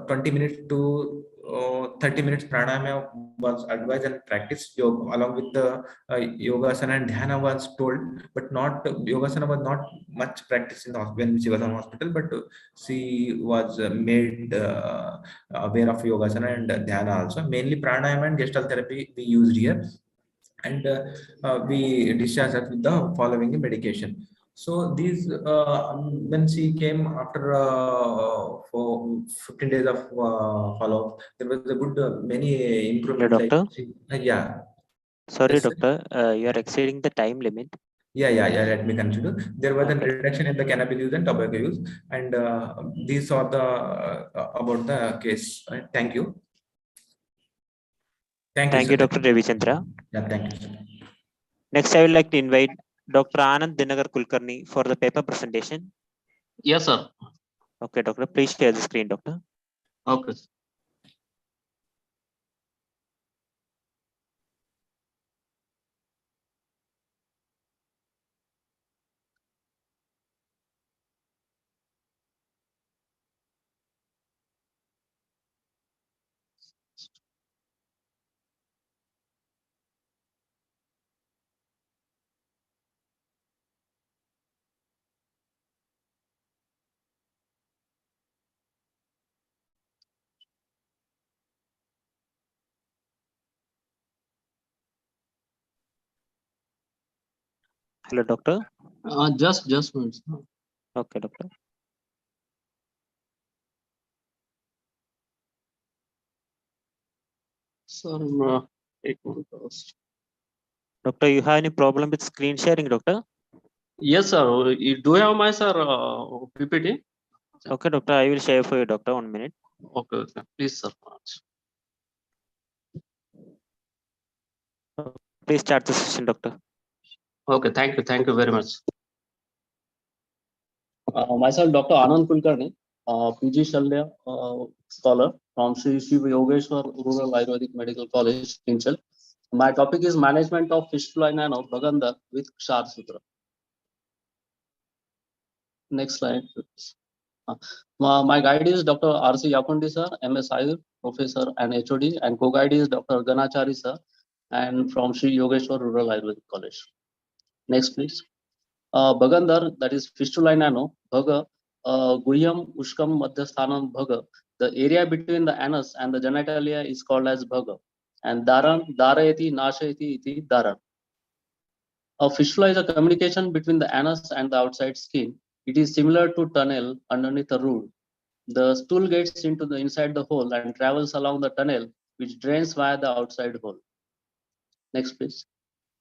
20 minutes to 30 minutes pranayama was advised and practiced. Along with the yogasana and dhyana was told, but not yogasana was not much practiced in the when she was in hospital, but she was made aware of yogasana and dhyana also. Mainly pranayama and gestalt therapy we used here, and we discharged her with the following medication. So these, when she came after for 15 days of follow-up, there was a good many improvement. Doctor? Like, yeah. Sorry, Yes, doctor, you are exceeding the time limit. Yeah. Let me continue. There was a reduction in the cannabis use and tobacco use, and these are the about the case. Right? Thank you. Thank you, Dr. Ravichandra. Yeah, thank you, sir. Next, I would like to invite Dr. Anand Dinagar Kulkarni for the paper presentation. Yes, sir. Okay, doctor, please share the screen, doctor. Okay. Hello, doctor. Just minutes. Okay, doctor. Sir, Doctor, you have any problem with screen sharing, doctor? yes, sir. You do have my sir PPT? Okay, doctor, I will share for you, doctor. 1 minute. Okay. Please, sir. Please start the session, doctor. Okay, thank you very much. Myself, Dr. Anand Kulkarni, PG Shalya scholar from Sri Shiva Yogeshwar Rural Ayurvedic Medical College, Inchal. My topic is management of fistula in of Bagandhar with Kshar Sutra. Next slide, please. My guide is Dr. R.C. Yakundi sir, MS Ayur, professor and HOD, and co-guide is Dr. Ganachari sir, and from Sri Yogeshwar Rural Ayurvedic College. Next, please. Bagandhar, that is fistula in Bhaga, Guhyam, Ushkam, Madhyasthanam, Bhaga. The area between the anus and the genitalia is called as Bhaga. And Dharan, Dharayati, Nashayati, iti Dharan. A fistula is a communication between the anus and the outside skin. It is similar to tunnel underneath a root. The stool gets into the inside the hole and travels along the tunnel, which drains via the outside hole. Next, please.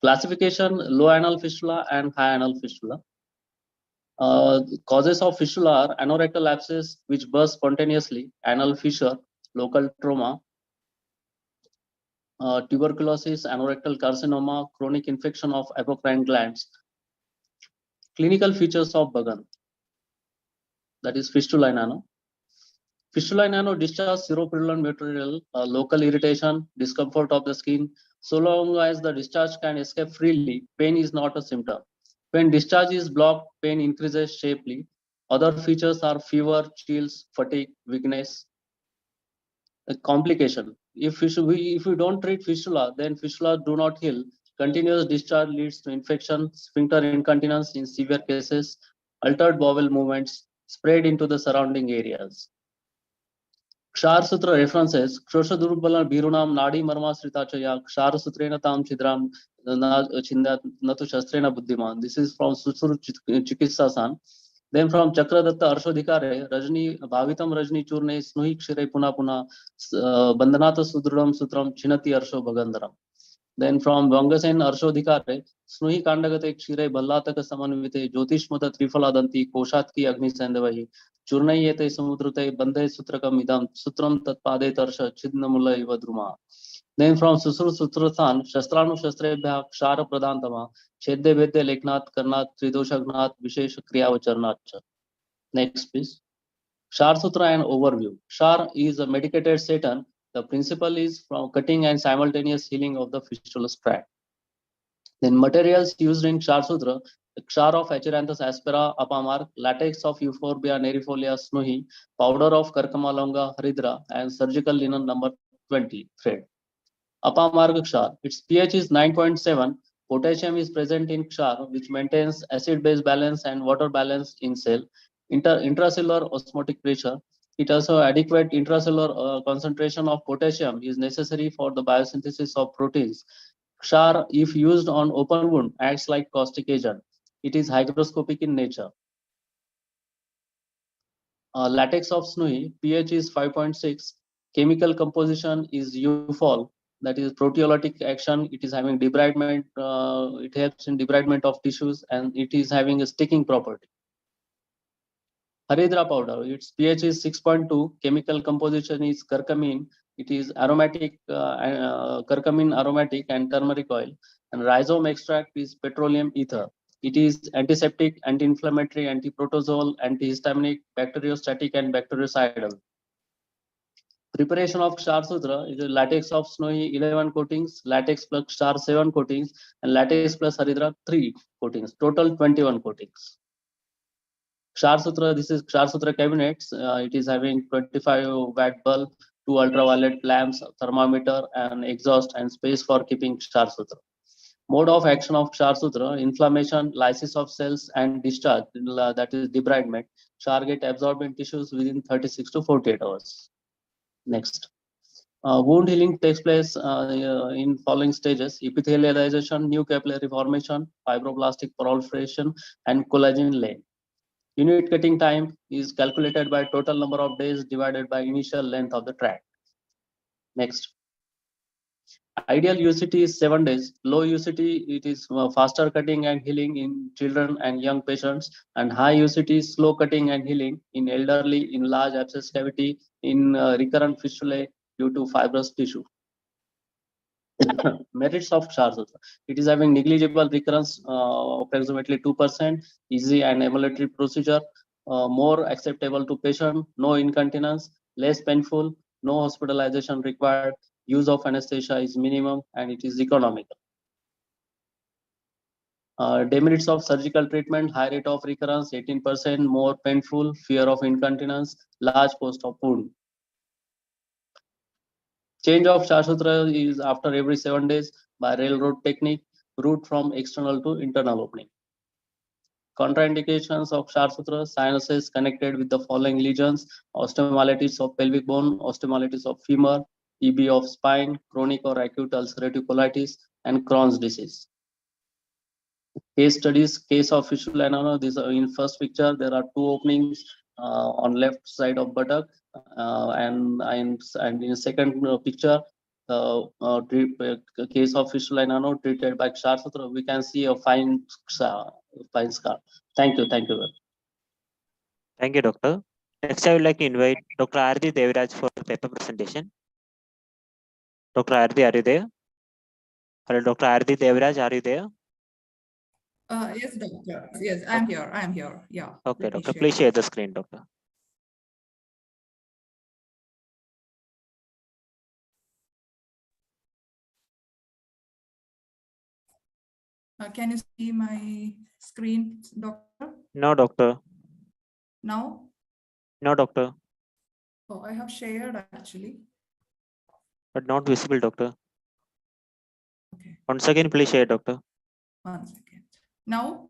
Classification: low anal fistula and high anal fistula. Causes of fistula are anorectal abscess, which burst spontaneously, anal fissure, local trauma, tuberculosis, anorectal carcinoma, chronic infection of apocrine glands. Clinical features of Bagan, that is fistula in ano. Fistula in ano discharge seropurulent material, local irritation, discomfort of the skin. So long as the discharge can escape freely, pain is not a symptom. When discharge is blocked, pain increases sharply. Other features are fever, chills, fatigue, weakness. A complication. If we don't treat fistula, then fistula do not heal. Continuous discharge leads to infection, sphincter incontinence in severe cases, altered bowel movements, spread into the surrounding areas. Kshar Sutra references Krosha Durubala Birunam Nadi Marma Sritachaya Kshar Sutrena Tam Chidram Chinda Natu Shastrena Buddhiman. This is from Susur Chikitsasan. Then from Chakradatta Arshodhikare, Rajni Bhavitam Rajni Churne Snuhi Kshire Puna Puna Bandhanata Sudram Sutram Chinati Arsho Bhagandaram. Then from Vangasen Arshodhikare, Snuhi Kandagate Kshire Ballataka Samanvite Jyotishmata Trifaladanti Koshatki Agni Sandavahi Churnayete Samudrate Bande Sutrakam Idam Sutram Tatpade Tarsha Chidnamula Ivadruma. Then from Susur Sutratan, Shastranu Shastrebhya Kshara Pradantama, Chedde Vedde Leknath Karnat Tridoshagnat Vishesh Kriyavacharnacha. Next, please. Kshar Sutra and overview. Kshar is a medicated seton. The principle is from cutting and simultaneous healing of the fistulous tract. Then materials used in Kshar Sutra: Kshar of Acheranthus aspera, apamark, latex of Euphorbia nerifolia snuhi, powder of Karkamalonga haridra, and surgical linen number 20 thread. Apamarg Kshar, its pH is 9.7. Potassium is present in Kshar, which maintains acid-base balance and water balance in cell. Intracellular osmotic pressure. It also adequate intracellular concentration of potassium is necessary for the biosynthesis of proteins. Kshar, if used on open wound, acts like caustic agent. It is hygroscopic in nature. Latex of Snui, pH is 5.6. Chemical composition is eufol, that is proteolytic action. It is having debridement. It helps in debridement of tissues, and it is having a sticking property. Haridra powder, its pH is 6.2. Chemical composition is curcumin. It is aromatic, curcumin aromatic and turmeric oil. And rhizome extract is petroleum ether. It is antiseptic, anti-inflammatory, anti-protozoal, antihistaminic, bacteriostatic, and bactericidal. Preparation of Kshar Sutra is a latex of Snowy 11 coatings, latex plus Kshar 7 coatings, and latex plus Haridra 3 coatings. Total 21 coatings. Kshar Sutra, this is Kshar Sutra cabinets. It is having 25 watt bulb, 2 ultraviolet lamps, thermometer, and exhaust, and space for keeping Kshar Sutra. Mode of action of Kshar Sutra: inflammation, lysis of cells, and discharge, that is debridement. Kshar get absorbed in tissues within 36 to 48 hours. Next. Wound healing takes place in following stages: epithelialization, new capillary formation, fibroblastic proliferation, and collagen laying. Unit cutting time is calculated by total number of days divided by initial length of the tract. Next. Ideal UCT is 7 days. Low UCT, it is faster cutting and healing in children and young patients, and high UCT is slow cutting and healing in elderly, in large abscess cavity, in recurrent fistulae due to fibrous tissue. Merits of Charsutra. It is having negligible recurrence, approximately 2%, easy and ambulatory procedure, more acceptable to patient, no incontinence, less painful, no hospitalization required, use of anesthesia is minimum, and it is economical. Demerits of surgical treatment: high rate of recurrence, 18%, more painful, fear of incontinence, large cost of wound. Change of Charsutra is after every 7 days by railroad technique, route from external to internal opening. Contraindications of Charsutra: sinuses connected with the following lesions: osteomyelitis of pelvic bone, osteomyelitis of femur, EB of spine, chronic or acute ulcerative colitis, and Crohn's disease. Case studies: case of fistula anal. This in first picture there are 2 openings on left side of buttock, and in the second picture, case of fistula anal treated by Charsutra. We can see a fine scar. Thank you. Thank you. Thank you, Doctor. Next, I would like to invite Dr. Arjun Deviraj for the paper presentation. Dr. Arjun, are you there? Hello, Dr. Arjun Deviraj, are you there? Yes, doctor. Yes, I'm here. I'm here. Yeah. Okay, Doctor. Please share the screen, Doctor. Can you see my screen, doctor? No, Doctor. Now? No, Doctor. Oh, I have shared actually. But not visible, Doctor. Okay. Once again, please share, Doctor. 1 second. Now?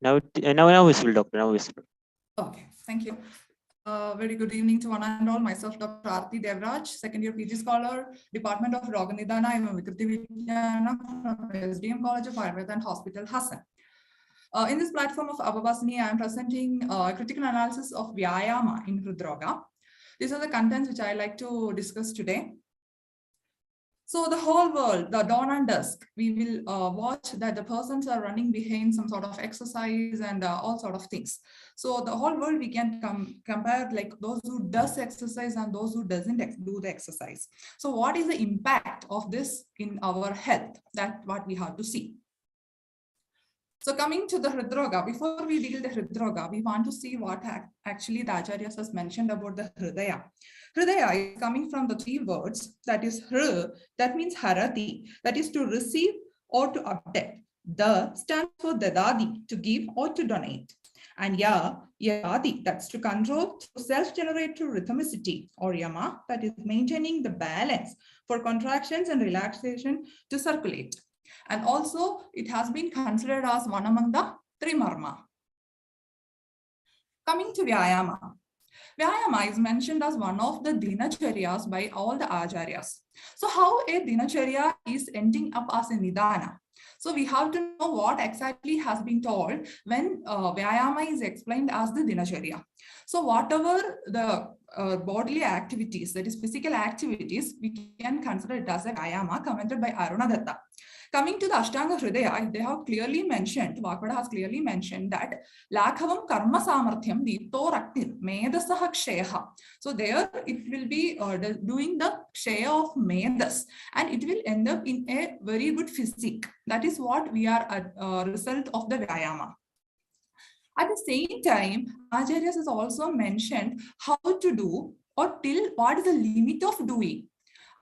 Now visible, Doctor. Now visible. Okay. Thank you. Very good evening to one and all. Myself, Dr. Arti Devraj, second year PG scholar, Department of Roganidana. I am a Vikriti Vijnana from SDM College of Ayurveda and Hospital, Hassan. In this platform of Avabhasini, I am presenting critical analysis of Vyayama in Hridroga. These are the contents which I like to discuss today. So the whole world, the dawn and dusk, we will watch that the persons are running behind some sort of exercise and all sort of things. So the whole world we can compare like those who does exercise and those who doesn't do the exercise. So what is the impact of this in our health? That's what we have to see. So coming to the Hridroga, before we deal the Hridroga, we want to see what actually the Acharyas has mentioned about the Hridaya. Hridaya is coming from the 3 words, that is Hri, that means Harati, that is to receive or to abduct. Da stands for Dadadi, to give or to donate. And Ya, Yadi, that's to control through self-generated rhythmicity, or Yama, that is maintaining the balance for contractions and relaxation to circulate. And also, it has been considered as one among the 3 marma. Coming to Vyayama. Vyayama is mentioned as one of the dinacharyas by all the acharyas. So how a dinacharya is ending up as a nidana? So we have to know what exactly has been told when Vyayama is explained as the dinacharya. So whatever the bodily activities, that is physical activities, we can consider it as a Vyayama, commented by Arunadatta. Coming to the Ashtanga Hridaya, they have clearly mentioned, Vakwada has clearly mentioned that Lakhavam Karma Samarthyam Deepto Raktir Medasaha Ksheha. So there it will be doing the Ksheya of Medas, and it will end up in a very good physique. That is what we are a result of the Vyayama. At the same time, Acharyas has also mentioned how to do or till what is the limit of doing.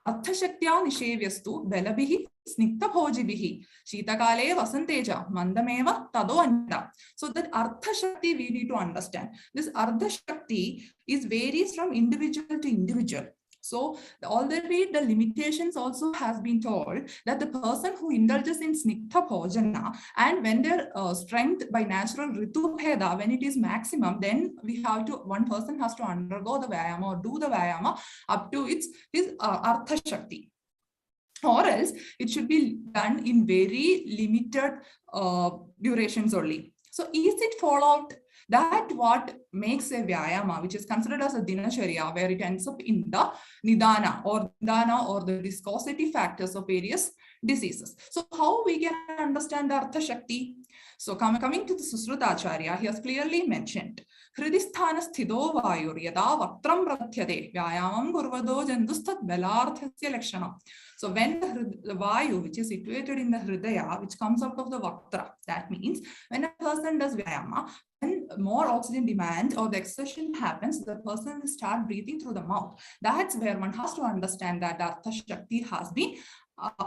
Arthashaktya nishevyastu belabhihi snikta bhojibihi shitakale vasanteja mandameva tado anta. So that Artha Shakti we need to understand. This Artha Shakti is varies from individual to individual. So already the limitations also has been told that the person who indulges in sniktha bhojana, and when their strength by natural ritu bheda, when it is maximum, then we have to, one person has to undergo the Vyayama or do the Vyayama up to his Artha Shakti. Or else it should be done in very limited durations only. So is it followed that what makes a Vyayama, which is considered as a dinacharya, where it ends up in the nidana or the viscosity factors of various diseases. So how we can understand the Artha Shakti? So coming to the Susrutacharya, he has clearly mentioned, Hridisthana sthido vayur yada vaktram prathyade vyayamam kurvado jandusthat belarthasya lakshanam. So when the vayu, which is situated in the hridaya, which comes out of the vaktra, that means when a person does vyayama, when more oxygen demand or the exertion happens, the person will start breathing through the mouth. That's where one has to understand that the Artha Shakti has been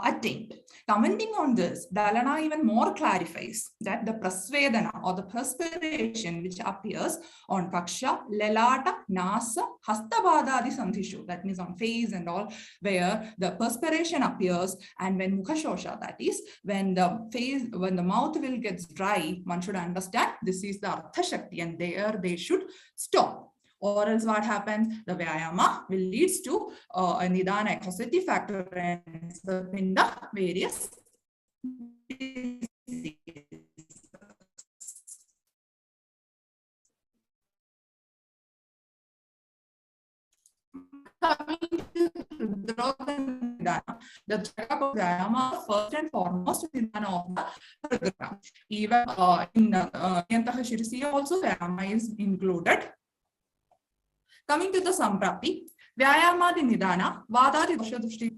attained. Commenting on this, Dalana even more clarifies that the prasvedana or the perspiration which appears on Paksha, Lelata, Nasa, Hastabadadi Sandhishu, that means on face and all, where the perspiration appears, and when Mukhashosha, that is, when the mouth will get dry, one should understand this is the Artha Shakti, and there they should stop. Or else what happens? The Vyayama will lead to a Nidana, a causative factor in the various diseases. Coming to Nidana, the checkup of Vyayama first and foremost is Nidana of the Hridaya. Even in Yantaha Shirisiya also Vyayama is included. Coming to the Samprapti, Vyayama di Nidana, Vada di Dosha Dushti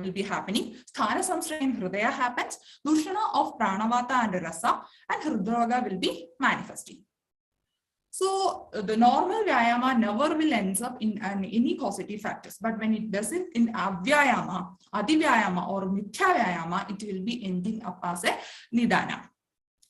will be happening. Sthana Samstra in Hridaya happens. Dushana of Pranavata and Rasa and Hridroga will be manifesting. So the normal Vyayama never will ends up in any causative factors. But when it does it in Avyayama, Adivyayama or Mithya Vyayama, it will be ending up as a Nidana.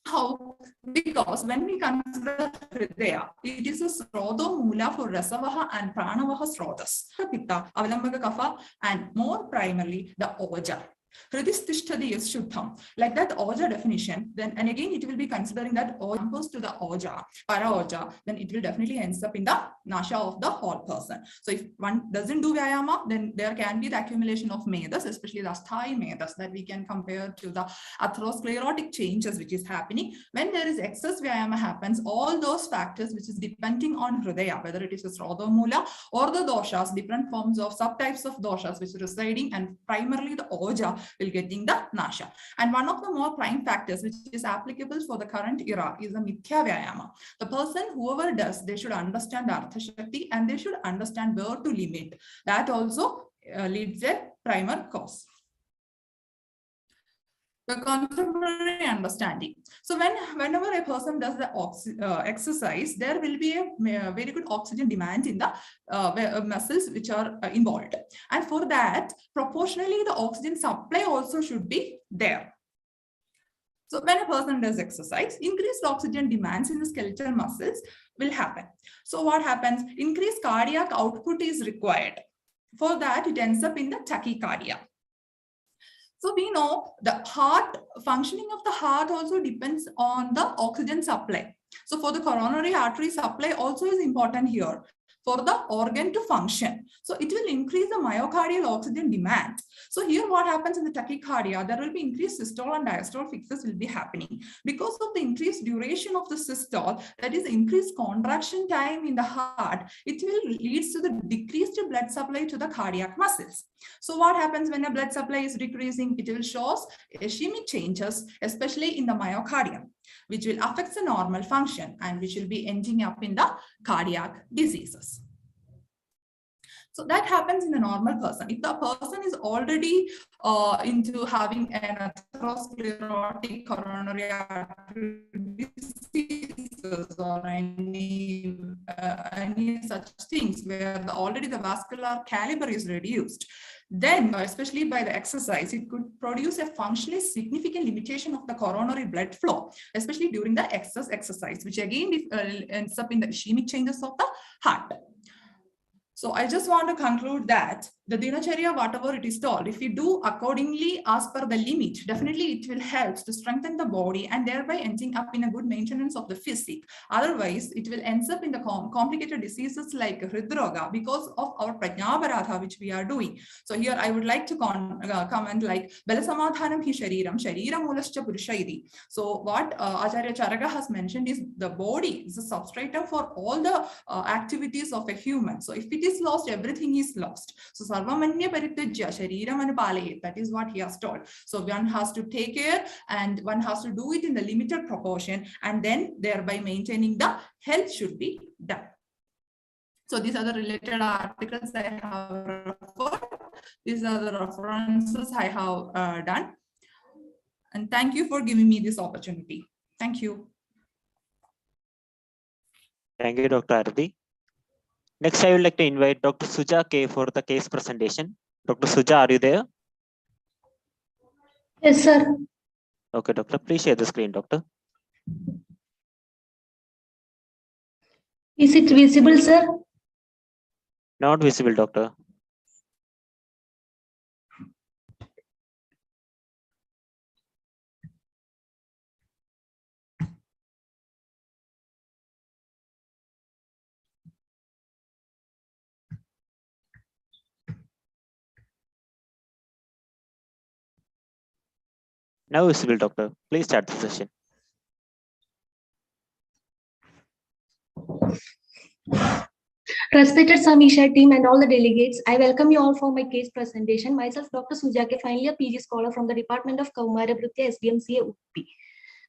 How? Because when we consider Hridaya, it is a Srodho Mula for Rasavaha and Pranavaha Srodhas, Pitta, Avalambaka Kapha, and more primarily the Oja. Hridistishtadi is Shuddham. Like that Oja definition, then and again it will be considering that Oja comes to the Oja, Para Oja, then it will definitely ends up in the Nasha of the whole person. So if one doesn't do Vyayama, then there can be the accumulation of Medas, especially the Asthai Medas that we can compare to the atherosclerotic changes which is happening. When there is excess Vyayama happens, all those factors which is depending on Hridaya, whether it is a Srodho Mula or the doshas, different forms of subtypes of doshas which are residing, and primarily the Oja will getting the Nasha. And one of the more prime factors which is applicable for the current era is the Mithya Vyayama. The person, whoever does, they should understand the Artha Shakti and they should understand where to limit. That also leads a primer cause. The contemporary understanding. So whenever a person does the exercise, there will be a very good oxygen demand in the muscles which are involved. And for that, proportionally, the oxygen supply also should be there. So when a person does exercise, increased oxygen demands in the skeletal muscles will happen. So what happens? Increased cardiac output is required. For that, it ends up in the tachycardia. So we know the heart, functioning of the heart also depends on the oxygen supply. So for the coronary artery supply also is important here for the organ to function. So it will increase the myocardial oxygen demand. So here what happens in the tachycardia, there will be increased systole and diastole fixes will be happening. Because of the increased duration of the systole, that is increased contraction time in the heart, it will lead to the decreased blood supply to the cardiac muscles. So what happens when a blood supply is decreasing? It will show ischemic changes, especially in the myocardium, which will affect the normal function and which will be ending up in the cardiac diseases. So that happens in a normal person. If the person is already into having an atherosclerotic coronary artery diseases or any such things where already the vascular caliber is reduced, then especially by the exercise, it could produce a functionally significant limitation of the coronary blood flow, especially during the excess exercise, which again ends up in the ischemic changes of the heart. So I just want to conclude that the dinacharya, whatever it is told, if we do accordingly as per the limit, definitely it will help to strengthen the body and thereby ending up in a good maintenance of the physique. Otherwise, it will end up in the complicated diseases like hridroga because of our prajnaparadha which we are doing. So here I would like to comment like balasamadhanam hi shariram, shariram mulascha purushaidi. So what Acharya Charaka has mentioned is the body is the substratum for all the activities of a human. So if it is is lost, everything is lost. So sarvamanya paritujya shariram anupalayet, that is what he has told. So one has to take care and one has to do it in the limited proportion, and then thereby maintaining the health should be done. So these are the related articles I have referred. These are the references I have done. And thank you for giving me this opportunity. Thank you. Thank you, Dr. Arati. Next, I would like to invite Dr. Suja K for the case presentation. Dr. Suja, are you there? Yes, sir. Okay, doctor, please share the screen, doctor. Is it visible, sir? Not visible, doctor. Now visible, doctor. Please start the session. Respected Sameeksha team and all the delegates, I welcome you all for my case presentation. Myself, Dr. Sujake, finally a PG scholar from the Department of Kaumarabhrutya, SDMCA, UP.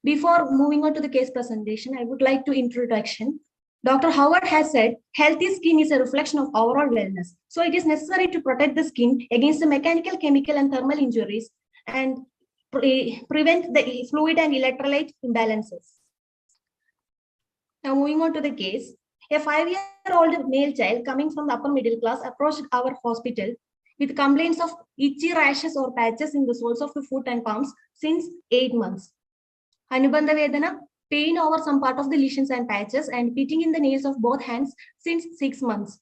Before moving on to the case presentation, I would like to introduction. Dr. Howard has said, healthy skin is a reflection of overall wellness. So it is necessary to protect the skin against the mechanical, chemical, and thermal injuries and prevent the fluid and electrolyte imbalances. Now moving on to the case. A 5-year-old male child coming from the upper middle class approached our hospital with complaints of itchy rashes or patches in the soles of the foot and palms since 8 months. Anubandha Vedana, pain over some part of the lesions and patches, and pitting in the nails of both hands since 6 months.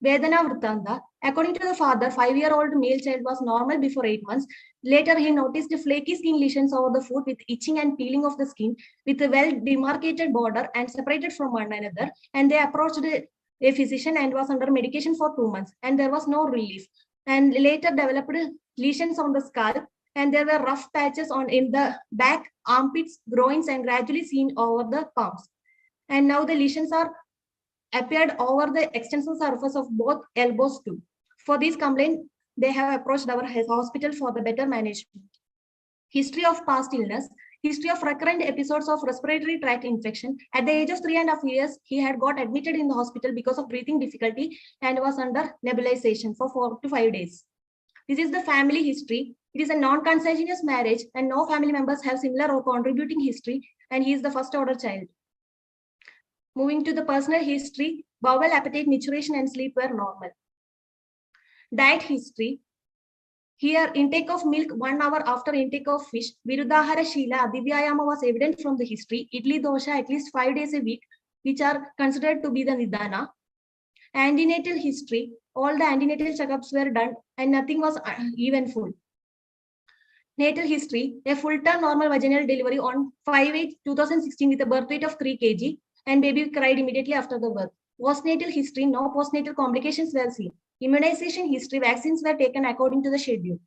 Vedana Vrtanda, according to the father, 5-year-old male child was normal before 8 months. Later, he noticed flaky skin lesions over the foot with itching and peeling of the skin with a well-demarcated border and separated from one another. And they approached a physician and was under medication for 2 months. And there was no relief. And later developed lesions on the scalp. And there were rough patches in the back, armpits, groins, and gradually seen over the palms. And now the lesions are appeared over the extensor surface of both elbows too. For this complaint, they have approached our hospital for the better management. History of past illness, history of recurrent episodes of respiratory tract infection. At the age of 3.5 years, he had got admitted in the hospital because of breathing difficulty and was under nebulization for 4 to 5 days. This is the family history. It is a non-consanguineous marriage and no family members have similar or contributing history, and he is the first order child. Moving to the personal history, bowel, appetite, maturation, and sleep were normal. Diet history. Here, intake of milk 1 hour after intake of fish. Viruddhahara Sheela, Adhivyayama was evident from the history. Idli dosha at least 5 days a week, which are considered to be the Nidana. Antenatal history. All the antenatal checkups were done and nothing was eventful. Natal history. A full-term normal vaginal delivery on 5/8/2016 with a birth weight of 3 kg. And baby cried immediately after the birth. Postnatal history, no postnatal complications were seen. Immunization history, vaccines were taken according to the schedule.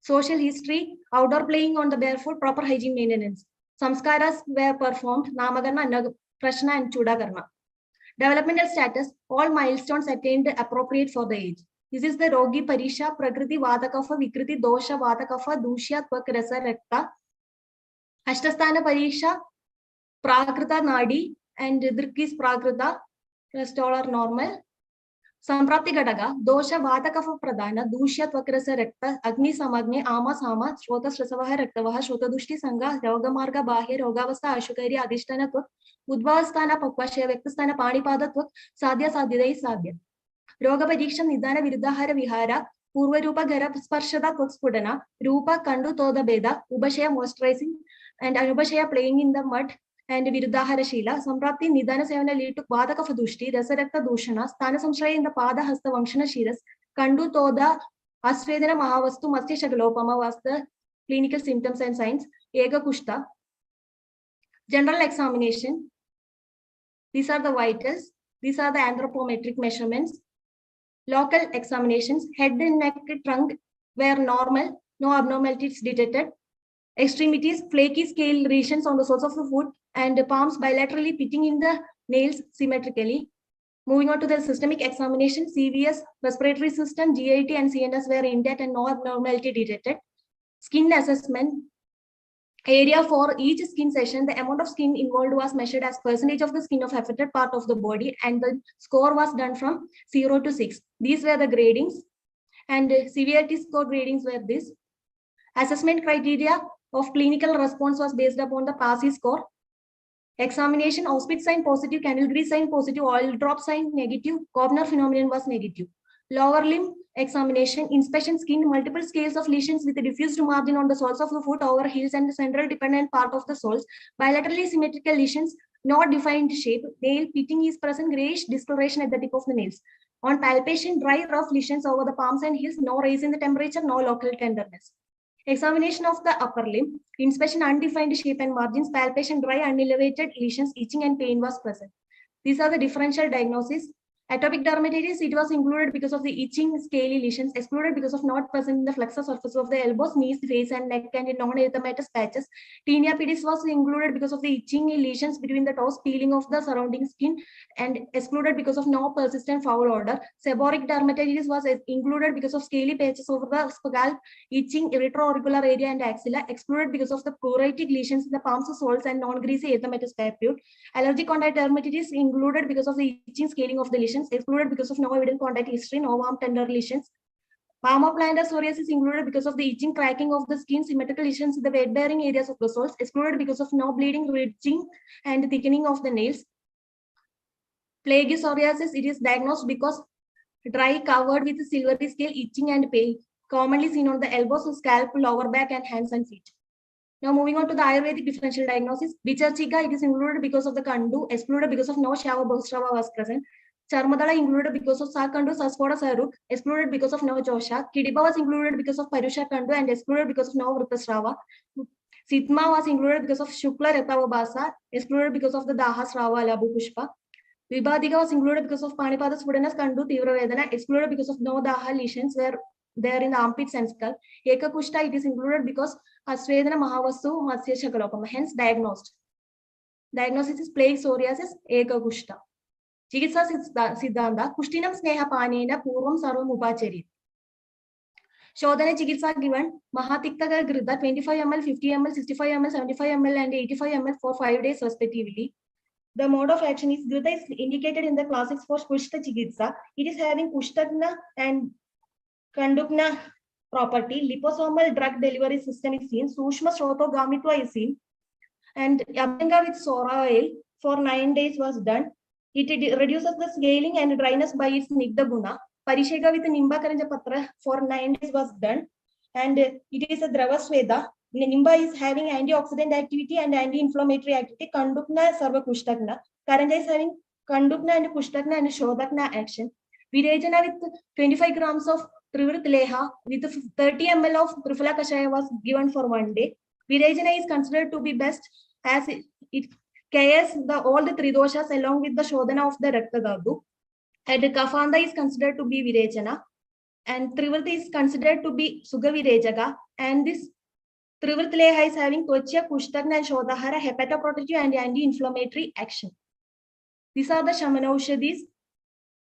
Social history, outdoor playing on the barefoot, proper hygiene maintenance. Samskaras were performed, Namagarna, Prashna, and Chudagarna. Developmental status, all milestones attained appropriate for the age. This is the Rogi Parisha, Prakriti Vadakafa, Vikriti Dosha Vadakafa, Dushya, Tvak Rasa Rekta. Ashtasthana Parisha, Prakrita Nadi, and Drikis Prakrita, rest all are normal. Samprapti Gadaga, Dosha Vatakafa Pradana, Dushya Tvakrasa Rekta, Agni Samagne, Ama Sama, Shrota Srasavaha Rektavaha, Shrota Dushti Sangha, Rogamarga Bahya, Rogavasta, Ashukari, Adhishtana Tvak, Udvastana Pakvashya, Vektastana Panipada Tvak, Sadhya Sadhyadai Sadhya. Roga Padiksha Nidana Viruddhahara Vihara, Purva Rupa Gara Sparshada Tvak Spudana, Rupa Kandu Toda Beda, Ubashaya moisturizing, and Anubashaya playing in the mud. And Viruddhahara Sheela, Samprapti Nidana Sevana lead to Vadakafa Dushti, Rasarakta Dushana, Sthana Samshraya in the Pada Hasta Vankshana Shiras, Kandu Toda, Asvedana Mahavastu, Masti Shagalopama was the clinical symptoms and signs, Ega Kushta. General examination. These are the vitals. These are the anthropometric measurements. Local examinations, head and neck, trunk were normal, no abnormalities detected. Extremities, flaky scale lesions on the soles of the foot and palms bilaterally pitting in the nails symmetrically. Moving on to the systemic examination, CVS, respiratory system, GIT, and CNS were intact and no abnormality detected. Skin assessment, area for each skin session, the amount of skin involved was measured as percentage of the skin of affected part of the body, and the score was done from 0 to 6. These were the gradings, and severity score gradings were this. Assessment criteria of clinical response was based upon the PASI score. Examination, auspicious sign positive, candle grease sign positive, oil drop sign negative, Kovner phenomenon was negative. Lower limb examination, inspection skin, multiple scales of lesions with a diffused margin on the soles of the foot, over heels, and the central dependent part of the soles. Bilaterally symmetrical lesions, not defined shape. Nail pitting is present, grayish discoloration at the tip of the nails. On palpation, dry, rough lesions over the palms and heels, no rise in the temperature, no local tenderness. Examination of the upper limb, inspection, undefined shape and margins, palpation, dry, unelevated lesions, itching and pain was present. These are the differential diagnoses. Atopic dermatitis, it was included because of the itching, scaly lesions, excluded because of not present in the flexor surface of the elbows, knees, face, and neck, and in non-erythematous patches. Tinea pedis was included because of the itching lesions between the toes, peeling of the surrounding skin, and excluded because of no persistent foul odor. Seborrheic dermatitis was included because of scaly patches over the scalp, itching, retroauricular area, and axilla, excluded because of the pruritic lesions in the palms, soles, and non-greasy erythematous papule. Allergic contact dermatitis included because of the itching, scaling of the lesions, excluded because of no evident contact history, no warm tender lesions. Palmoplantar psoriasis included because of the itching, cracking of the skin, symmetrical lesions in the weight-bearing areas of the soles, excluded because of no bleeding, ridging, and thickening of the nails. Plague psoriasis, it is diagnosed because dry, covered with silvery scale, itching and pain, commonly seen on the elbows, scalp, lower back, and hands and feet. Now moving on to the Ayurvedic differential diagnosis. Vichachika, it is included because of the Kandu, excluded because of no Shava Bhusrava was present. Charmadala included because of Sakandu, Saspoda Saruk, excluded because of no Josha. Kidiba was included because of Parusha Kandu and excluded because of no Vritasrava. Sitma was included because of Shukla Retavabhasa, excluded because of the Daha Srava Labu Pushpa. Vibhadika was included because of Panipada Spudanas Kandu Tivra Vedana, excluded because of no Daha lesions were there in the armpits and skull. Ekakushta, it is included because Asvedana Mahavasu Matsya Shakalopama, hence diagnosed. Diagnosis is plague psoriasis, Ekakushta. Chikitsa Siddhanta, Kushtinam Sneha Panena, Purvam Sarvam Upachari. Shodhana Chikitsa given Mahatiktaka Grida 25 ml, 50 ml, 65 ml, 75 ml, and 85 ml for 5 days respectively. The mode of action is Grida is indicated in the classics for Kushta Chikitsa. It is having Kushtagna and Kandukna property. Liposomal drug delivery system is seen. Sushma Shrotogamitva is seen. And Abhyanga with Sora oil for 9 days was done. It reduces the scaling and dryness by its Nigda Guna. Parishega with Nimba Karanja Patra for 9 days was done. And it is a Drava Sweda. Nimba is having antioxidant activity and anti-inflammatory activity. Kandukna Sarva Kushtagna. Karanja is having Kandukna and Kushtagna and Shodakna action. Virejana with 25 grams of Trivrit Leha with 30 ml of Trifala Kashaya was given for 1 day. Virejana is considered to be best as it cares all the three doshas along with the Shodhana of the Rakta Dhatu. And Kafanda is considered to be Virejana. And Trivrit is considered to be Suga Virejaga. And this Trivrit Leha is having Tvacha, Kushtagna, and Shodahara, hepatoprotective and anti-inflammatory action. These are the Shamana Ushadis.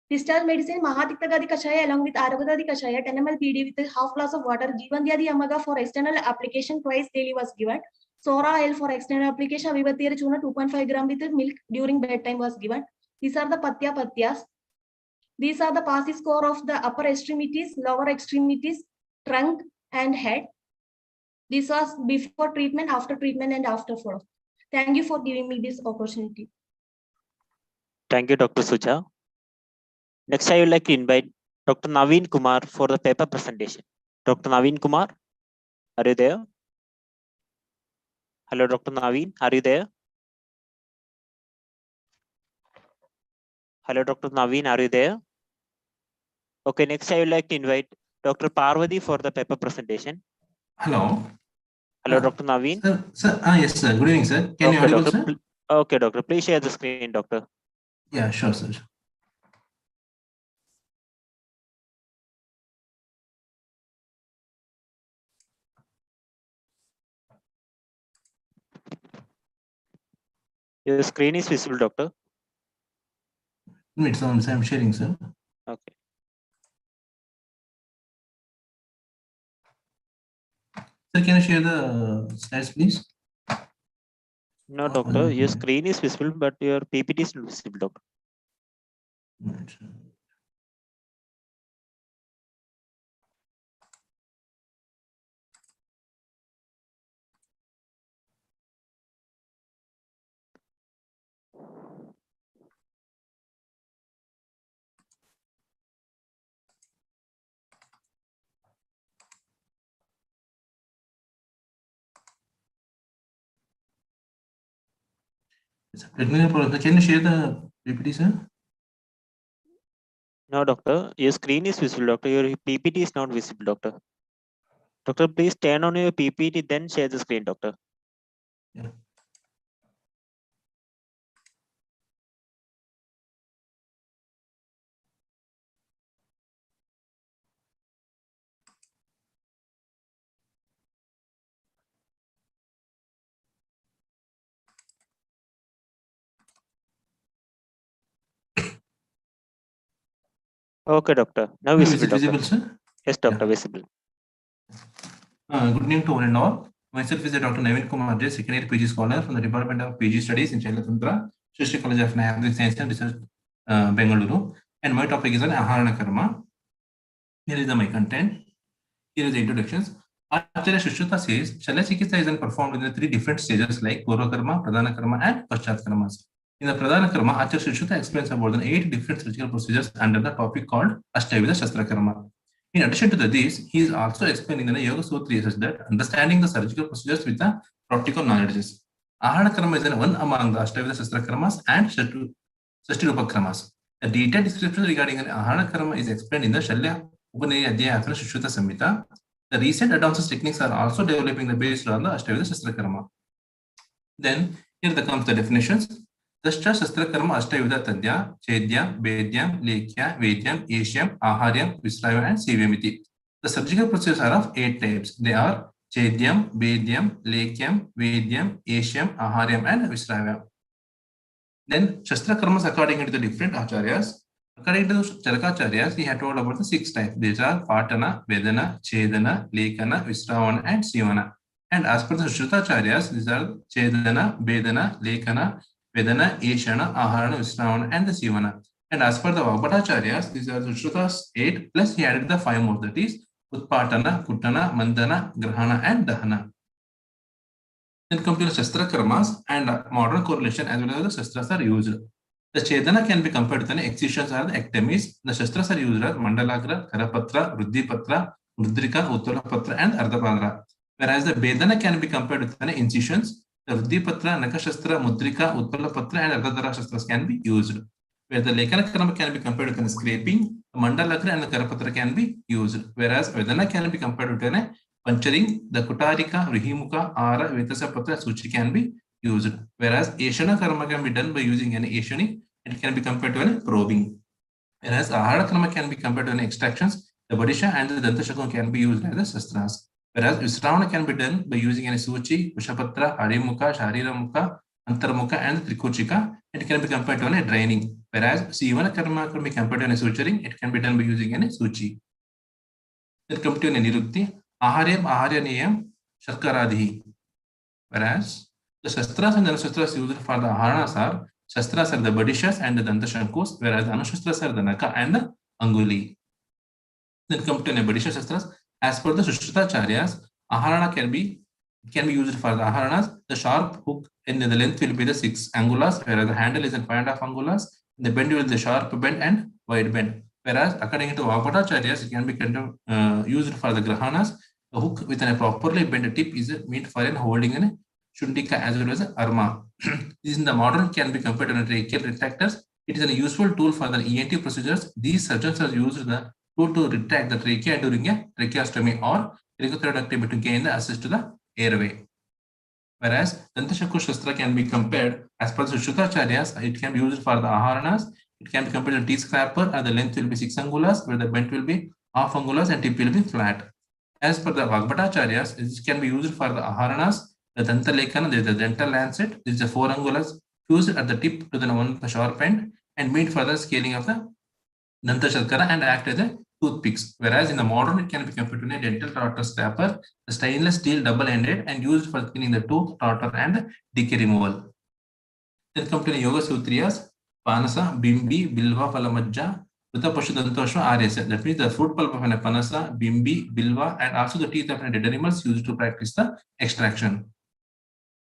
Discharge medicine, Mahatiktagadi Kashaya along with Arabadadi Kashaya, 10 ml PD with a half glass of water, Jivandyadi Amaga for external application twice daily was given. Sora oil for external application, Vivatira Chuna 2.5 gram with milk during bedtime was given. These are the Patyas. These are the PASI score of the upper extremities, lower extremities, trunk, and head. This was before treatment, after treatment, and after follow. Thank you for giving me this opportunity. Thank you, Dr. Suja. Next, I would like to invite Dr. Naveen Kumar for the paper presentation. Dr. Naveen Kumar, are you there? Hello, Dr. Naveen, are you there? Hello, Dr. Naveen, are you there? Okay, next I would like to invite Dr. Parvati for the paper presentation. Hello. Hello, Dr. Naveen. Sir, yes, sir. Good evening, sir. Can you audible, doctor, sir? Okay, doctor. Please share the screen, doctor. Yeah, sure, sir. Your screen is visible, doctor. Wait, so I'm sharing, sir. Okay. Sir, can you share the slides, please? No, doctor, your screen is visible, but your PPT is not visible, doctor. Right. Technical problem. Can you share the PPT, sir? No, doctor, your screen is visible, doctor. Your PPT is not visible, doctor. Doctor, please turn on your PPT, then share the screen, doctor. Yeah. Okay, doctor. Now Is visible, it doctor. visible, sir? Yes, doctor, visible. Good evening to one and all. Myself is Dr. Navin Kumar J, second year PG scholar from the Department of PG Studies in Shailatantra, Stree College of Agricultural Science and Research, Bengaluru. And my topic is on Aharana Karma. Here is my content. Here is the introductions. Acharya Shushruta says, Shalya Chikitsa is performed in the three different stages like Purva Karma, Pradhana Karma, and Paschat Karmas. In the Pradhana Karma, Acharya Shushruta explains about the 8 different surgical procedures under the topic called Ashtavida Shastra Karma. In addition to this, he is also explaining in the Yoga Sutra such that understanding the surgical procedures with the practical knowledges. Ahana Karma is one among the Ashtavida Shastra Karmas and Shashtirupa Karmas. A detailed description regarding an Ahana Karma is explained in the Shalya Upanaya Adhyaya After Shushruta Samhita. The recent advanced techniques are also developing the based on the Ashtavida Shastra Karma. Then here comes the definitions. Dashta Shastra Karma Ashtavida Tadya, Chedyam, Bedyam, Lekhya, Vedyam, Eshyam, Aharyam, Visrayam, and Sivyamiti. The surgical procedures are of 8 types. They are Chedyam, Bedyam, Lekhyam, Vedyam, Eshyam, Aharyam, and Visrayam. Then Shastra Karmas according to the different acharyas. According to Charakacharyas, he had told about the 6 types. These are Patana, Vedana, Chedana, Lekana, Visravana, and Sivana. And as per the Shrutacharyas, these are Chedana, Vedana, Lekana, Vedana, Eshana, Aharana, Visravana, and the Sivana. And as per the Avabhasini, these are the Shrutas 8, plus he added the 5 more, that is Utpatana, Kuttana, Mandana, Grahana, and Dahana. Then come to the Shastra Karmas and modern correlation as well as the Shastras are used. The Chedana can be compared to the excisions or the ectomies. The Shastras are used as Mandalagra, Karapatra, Ruddhipatra, Mudrika, Uttalapatra, and Ardhapandra. Whereas the Vedana can be compared with the incisions. The Ruddhipatra, Nakashastra, Mudrika, Uttalapatra, and Ardhadhara Shastras can be used. Where the Lekana Karma can be compared with the scraping, the Mandalagra and the Karapatra can be used. Whereas Vedana can be compared with the puncturing, the Kutarika, Rihimuka, Ara, Vetasapatra, Suchi can be used. Whereas Ashana Karma can be done by using an Ashani, it can be compared to a probing. Whereas Ahara Karma can be compared to an extractions, the Badisha and the Dantashakam can be used as the Shastras. Whereas Visravana can be done by using an Suchi, Vishapatra, Harimuka, Shariramuka, Antarmuka, and Trikuchika. It can be compared to a draining. Whereas Sivana Karma can be compared to a suturing, it can be done by using an Suchi. Then come to an Nirukti. Aharyam, Aharyaniyam, Sharkaradhi. Whereas the Shastras and the Anashastras used for the Aharanas are Shastras are the Badishas and the Dantashankus, whereas the Anashastras are the Naka and the Anguli. Then come to the Badisha Shastras. As per the Sushrutacharyas, Aharana can be used for the Aharanas. The sharp hook in the length will be the 6 angulas, whereas the handle is in 5.5 angulas. The bend will be the sharp bend and wide bend. Whereas according to Avabhasini, it can be used for the Grahanas. The hook with a properly bent tip is meant for holding a Shundika as well as an Arma. This in the modern can be compared to tracheal retractors. It is a useful tool for the ENT procedures. These surgeons are used the tool to retract the trachea during a tracheostomy or ricothoracotomy to gain the access to the airway. Whereas Dantashaku Shastra can be compared as per the Shushutacharyas, it can be used for the Aharanas. It can be compared to teeth scraper, and the length will be 6 angulas, where the bend will be half angulas and tip will be flat. As per the Vagbhatacharyas, this can be used for the Aharanas, the Dantalekana, there is the dental lancet, this is the 4 angulas fused at the tip to the one the sharp end. and meant for the scaling of the Danta Sharkara and act as a toothpicks. Whereas in the modern, it can be compared to a dental tartar scraper, the stainless steel double-ended and used for cleaning the tooth, tartar, and decay removal. Then come to the Yoga Sutriyas, Panasa, Bimbi, Bilva, Palamajja, Vita Pashudantosha, Aryasa. That means the fruit pulp of a Panasa, Bimbi, Bilva, and also the teeth of dead animals used to practice the extraction.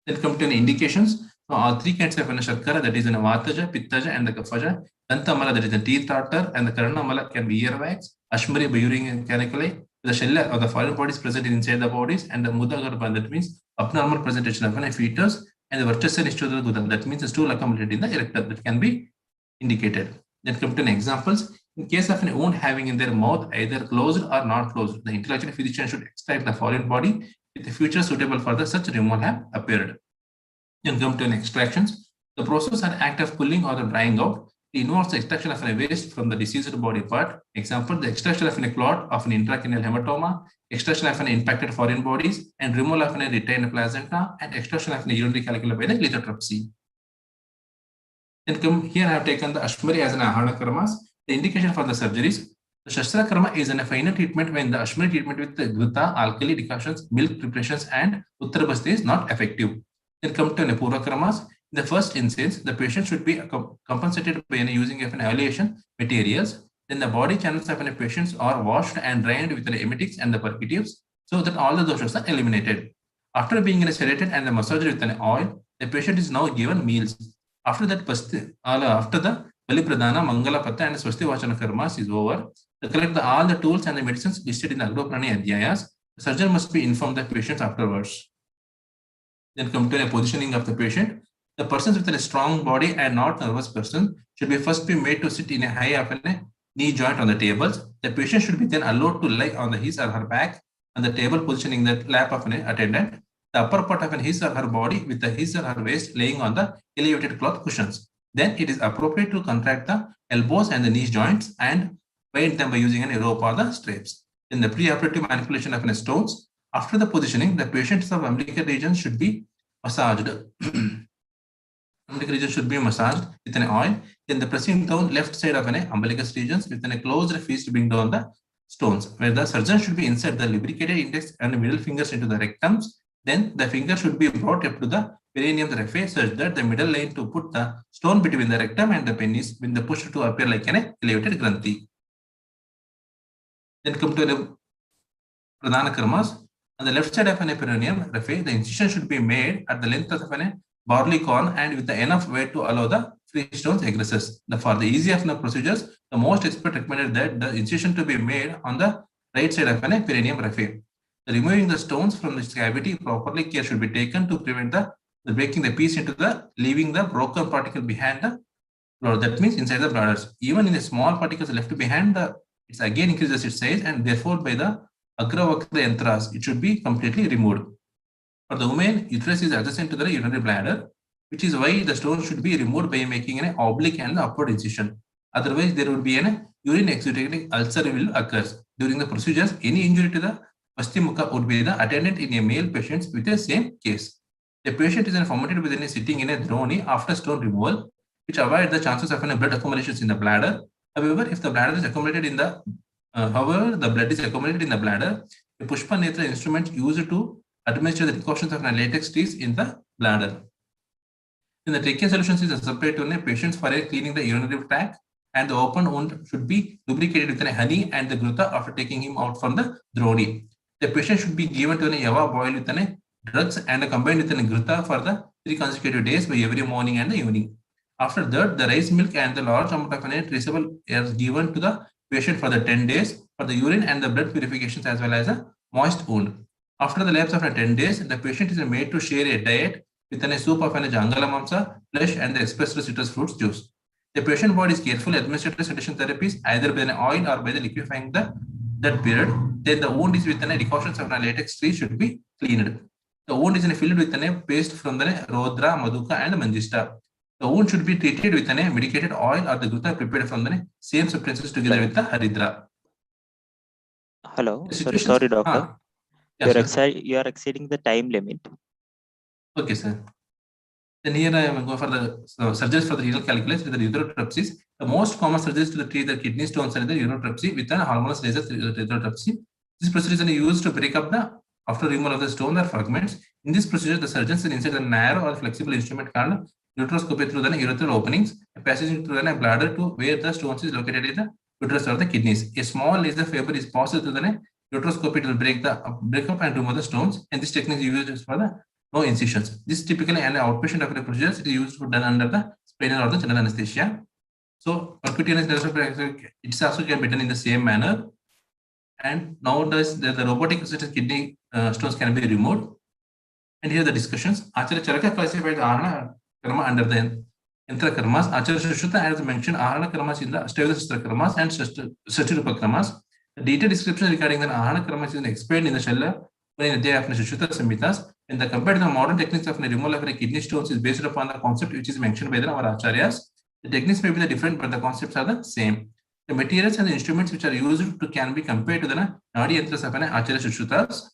Then come to the indications. So all three kinds of Sharkara, that is in a Vataja, Pittaja, and the Kafaja. Dantamala, that is the teeth tartar, and the Karanamala can be earwax, Ashmari by urine and caniculae. The shell or the foreign bodies present inside the bodies, and the Muddapur, that means abnormal presentation of a fetus, and the Vertessa Nishtodal Gudam, that means the stool accumulated in the erector, that can be indicated. Then come to examples. In case of an wound having in their mouth either closed or not closed, the intellectual physician should extract the foreign body with a feature suitable for the such removal have appeared. Then come to extractions. The process or act of pulling or the drying out involves the extraction of a waste from the diseased body part. Example, the extraction of a clot of an intracranial hematoma, extraction of an impacted foreign bodies, and removal of a retained placenta, and extraction of a urinary calcula by the lithotripsy. Then come here, I have taken the Ashmari as an Ahana Karmas. The indication for the surgeries. The Shastra Karma is a final treatment when the Ashmari treatment with the Gruta, alkali decoctions, milk preparations, and Uttarabasti is not effective. Then come to Nepura Karmas. In the first instance, the patient should be compensated by using of an evaluation materials. Then the body channels of an patients are washed and drained with the emetics and the purgatives so that all the doshas are eliminated. After being sedated and the massaged with an oil, the patient is now given meals. After that, after the Bali Pradhana, Mangala Patta, and Swasti Vachana Karmas is over, to collect all the tools and the medicines listed in the Agropranani Adhyayas, the surgeon must be informed the patient afterwards. Then come to a positioning of the patient. The persons with a strong body and not nervous person should be first be made to sit in a high up a knee joint on the tables. The patient should be then allowed to lie on his or her back on the table, positioning the lap of an attendant. The upper part of his or her body with the his or her waist laying on the elevated cloth cushions. Then it is appropriate to contract the elbows and the knee joints and bind them by using a rope or the straps. In the preoperative manipulation of stones, after the positioning, the patient's umbilical region should be massaged. Umbilical region should be massaged with an oil. Then the pressing down left side of an umbilicus regions with a closed fist to bring down the stones, where the surgeon should be insert the lubricated index and middle fingers into the rectums. Then the finger should be brought up to the perineum raphe such that the middle line to put the stone between the rectum and the penis when the pushed to appear like an elevated granthi. Then come to the Pradhana Karmas. On the left side of an perineum raphe, the incision should be made at the length of an barley corn and with enough weight to allow the free stones egresses. For the easy of the procedures, the most expert recommended that the incision to be made on the right side of an perineum raphe. Removing the stones from this cavity properly, care should be taken to prevent the breaking the piece into the leaving the broken particle behind the bladder. That means inside the bladders. Even in the small particles left behind, it again increases its size, and therefore by the agravakra yantras, it should be completely removed. For the woman, uterus is adjacent to the urinary bladder, which is why the stone should be removed by making an oblique and upward incision. Otherwise, there would be an urine exudating ulcer will occur. During the procedures, any injury to the Vastimukha would be the attendant in a male patient with the same case. The patient is formatted within sitting in a droni after stone removal, which avoid the chances of blood accumulations in the bladder. However, if the bladder is accumulated in the blood is accumulated in the bladder, a Pushpa Netra instrument used to administer the decoctions of latex trees in the bladder. In the trachea solutions is separate to a patient for cleaning the urinary tract, and the open wound should be lubricated with honey and the gruta after taking him out from the droni. The patient should be given to a yava boiled with drugs and combined with a gruta for the 3 consecutive days by every morning and the evening. After that, the rice milk and the large amount of traceable is given to the patient for the 10 days for the urine and the blood purifications as well as a moist wound. After the lapse of 10 days, the patient is made to share a diet with a soup of jangala mamsa, flesh, and the expressed citrus fruits juice. The patient body is carefully administered sedation therapies either by an oil or by the liquefying that period. Then the wound is with decoctions of latex tree should be cleaned. The wound is filled with a paste from the Rodra, Maduka, and Manjista. The wound should be treated with a medicated oil or the gruta prepared from the same substances together with the Haridra. Hello, sorry, doctor. Yes, You are exceeding the time limit. Okay, sir. Then here I am going for the surgeries for the renal calculus with the uretrepsis. The most common surgeries to treat the kidney stones are the uretrepsy with an hormonal laser uretrepsy. This procedure is used to break up the after removal of the stone or fragments. In this procedure, the surgeons will insert a narrow or flexible instrument called ureteroscopy through the urethral openings, a passage through the bladder to where the stones is located in the uterus or the kidneys. A small laser fiber is passed through the ureteroscopy to break up and remove the stones, and this technique is used for the no incisions. This is typically an outpatient of the procedures. It is used for done under the spinal or the general anesthesia. So percutaneous it's also can be done in the same manner. And nowadays the robotic assisted kidney stones can be removed. And here the discussions. Acharya Charaka classified Ahana karma under the Yantra karmas. Acharya Shushruta has mentioned Ahana karmas in the Ashtavidastra karmas and Satirupa karmas. The detailed description regarding the Ahana karmas is explained in the Shalla in the day of Shushruta Samhitas. And the compared to the modern techniques of the removal of the kidney stones is based upon the concept which is mentioned by our acharyas. The techniques may be different, but the concepts are the same. The materials and the instruments which are used can be compared to the Nadi Yantras of an Acharya Shushrutas.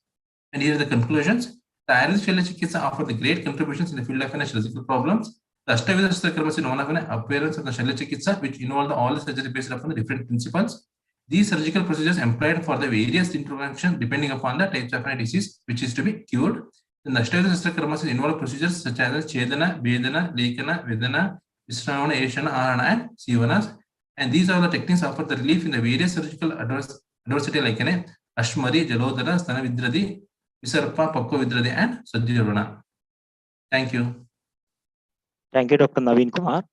And here are the conclusions. The Ayurvedic Shala Chikitsa offer the great contributions in the field of surgical problems. The Ashtavidastra karmas is one of an appearance of the Shala Chikitsa, which involve all the surgery based upon the different principles. These surgical procedures employed for the various interventions depending upon the types of a disease which is to be cured. The Ashtavidastra karmas involve procedures such as Chedana, Vedana, Lekana, Vedana, Visravana, Eshana, Ahana, and Sivanas. And these are the techniques offer the relief in the various surgical adversity like Ashmari, Jalodhara, Stana Vidradi, Visarpa, Pakko Vidradi, and Vrana. Thank you. Thank you, Dr. Naveen Kumar.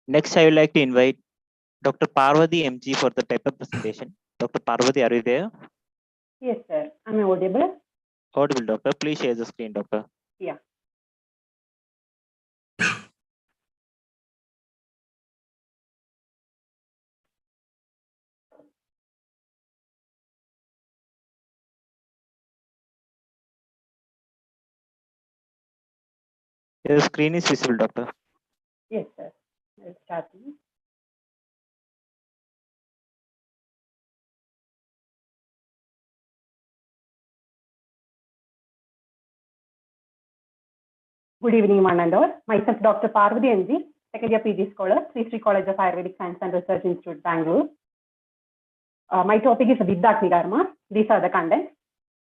Next, I would like to invite Dr. Parvati MG for the paper presentation. Dr. Parvati, are you there? Yes, sir. Am I audible? Audible, doctor. Please share the screen, doctor. Yeah. The screen is visible, doctor. Yes, sir. I'll start. Good evening, one and all. Myself, Dr. Parvati NG, second year PG scholar, Stree College of Ayurvedic Science and Research Institute, Bangalore. My topic is Vidya Karma. These are the contents.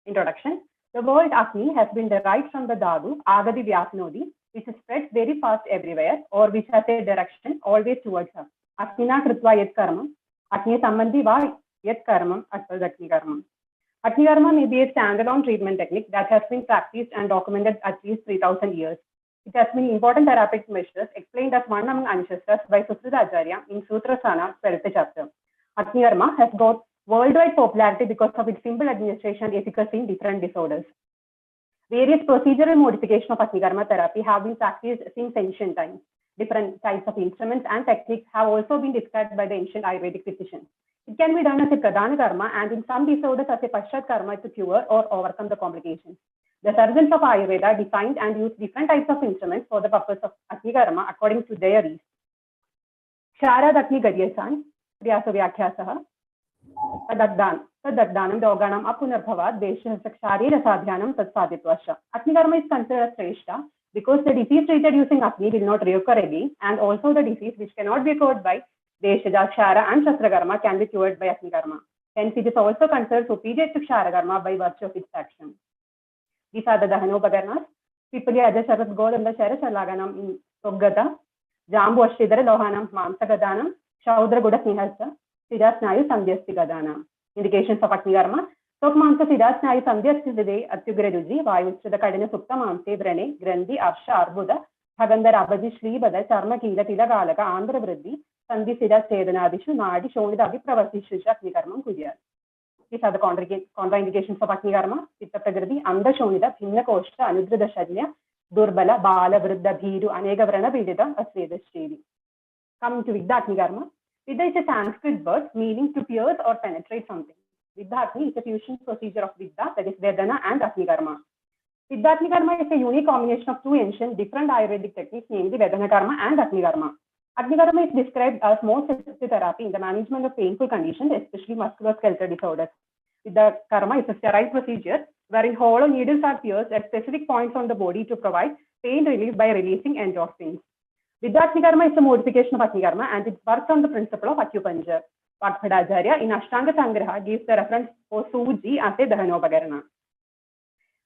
Introduction. The word Agni has been derived from the Dhatu, Agadi Vyapnodi, which spreads very fast everywhere or which has a direction always towards us. Agnina Kritva Yet Karma, Agni Sambandhi Va Yet Karma, Atpad Agni Karma. Agni Karma may be a standalone treatment technique that has been practiced and documented at least 3,000 years. It has been important therapeutic measures explained as one among ancestors by Susrita Acharya in Sutrasana 12th chapter. Agni Karma has got worldwide popularity because of its simple administration and efficacy in different disorders. Various procedural modifications of Agni Karma therapy have been practiced since ancient times. Different types of instruments and techniques have also been described by the ancient Ayurvedic physicians. It can be done as a Pradhana Karma and in some disorders as a Pakshat Karma to cure or overcome the complications. The surgeons of Ayurveda designed and used different types of instruments for the purpose of Agni Karma according to their needs. Sharad Agni Gadyasan, Vyasa Vyakhyasah, Tadagdanam Doganam Apunarbhavat Deshasakshari Rasadhyanam Tatsaditwasha. Agni Karma is considered as Shrestha because the disease treated using Agni will not reoccur again, and also the disease which cannot be cured by Deshaja, Kshara, and Shastra Karma can be cured by Agni Karma. Hence, it is also considered superior to Kshara Karma by virtue of its action. These are the Dahanopakarnas. Pipali Ajasharat Godanda Shara Shalaganam in Sogata, Jambu Ashidara Lohanam Mamsagadanam, Shaudra Guda Nihasa, Siddha Snayu Sandhyasti Gadana. Indications of Agni Karma. Sokmansa Siddha Snayu Sandhyasti Vide Atyugraduji, Vayustrada Kadina Sukta Mamse, Vrane, Grandi, Arsha, Arbuda, Haganda Rabaji, Shri Bada, Charma Kila Tila Galaka, Andhra Vriddhi, Sandhi Siddha Sedana, Nadi, Shonita, Pravasi, Agni Karma, Kudya. These are the contraindications of Agni Karma. Pitta Pragrati, Anda Shonita, Bhinna Koshta, Anudrada Shadya, Durbala, Bala, Vriddha, Bhiru, Anega Vrana, Vidita, Asveda Stree. Coming to Vidya Agni Karma. Vidya is a Sanskrit word meaning to pierce or penetrate something. Vidya Agni is a fusion procedure of Vidya, that is Vedana and Agni Karma. Vidya Agni Karma is a unique combination of two ancient different Ayurvedic techniques, namely Vedana Karma and Agni Karma. Agni Karma is described as most effective therapy in the management of painful conditions, especially musculoskeletal disorders. Vidya Karma is a sterile procedure wherein hollow needles are pierced at specific points on the body to provide pain relief by releasing endorphins. Vidyathni karma is a modification of Agni karma and it works on the principle of acupuncture. Vakbhadacharya in Ashtanga Sangraha gives the reference for Suji as a Dahanopakarana.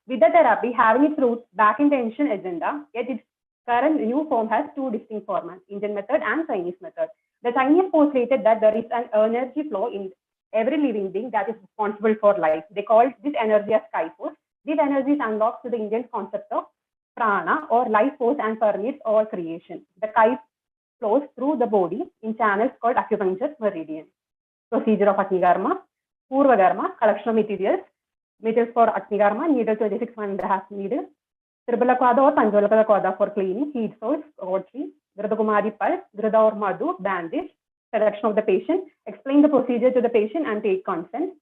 Vidya therapy having its roots back in the ancient agenda, yet its current new form has two distinct formats, Indian method and Chinese method. The Chinese postulated that there is an energy flow in every living being that is responsible for life. They called this energy as Sky Force. This energy is unlocked to the Indian concept of prana or life force and permeates all creation. The Sky flows through the body in channels called acupuncture meridian. Procedure of Agni karma, Purva karma, collection of materials for Agni karma, needle 26 1.5 needle, Tribala Kwada or Panjalaka Kwada for cleaning, heat source, rotary, Gradakumari pulse, Grada or Madhu, bandage, selection of the patient, explain the procedure to the patient and take consent,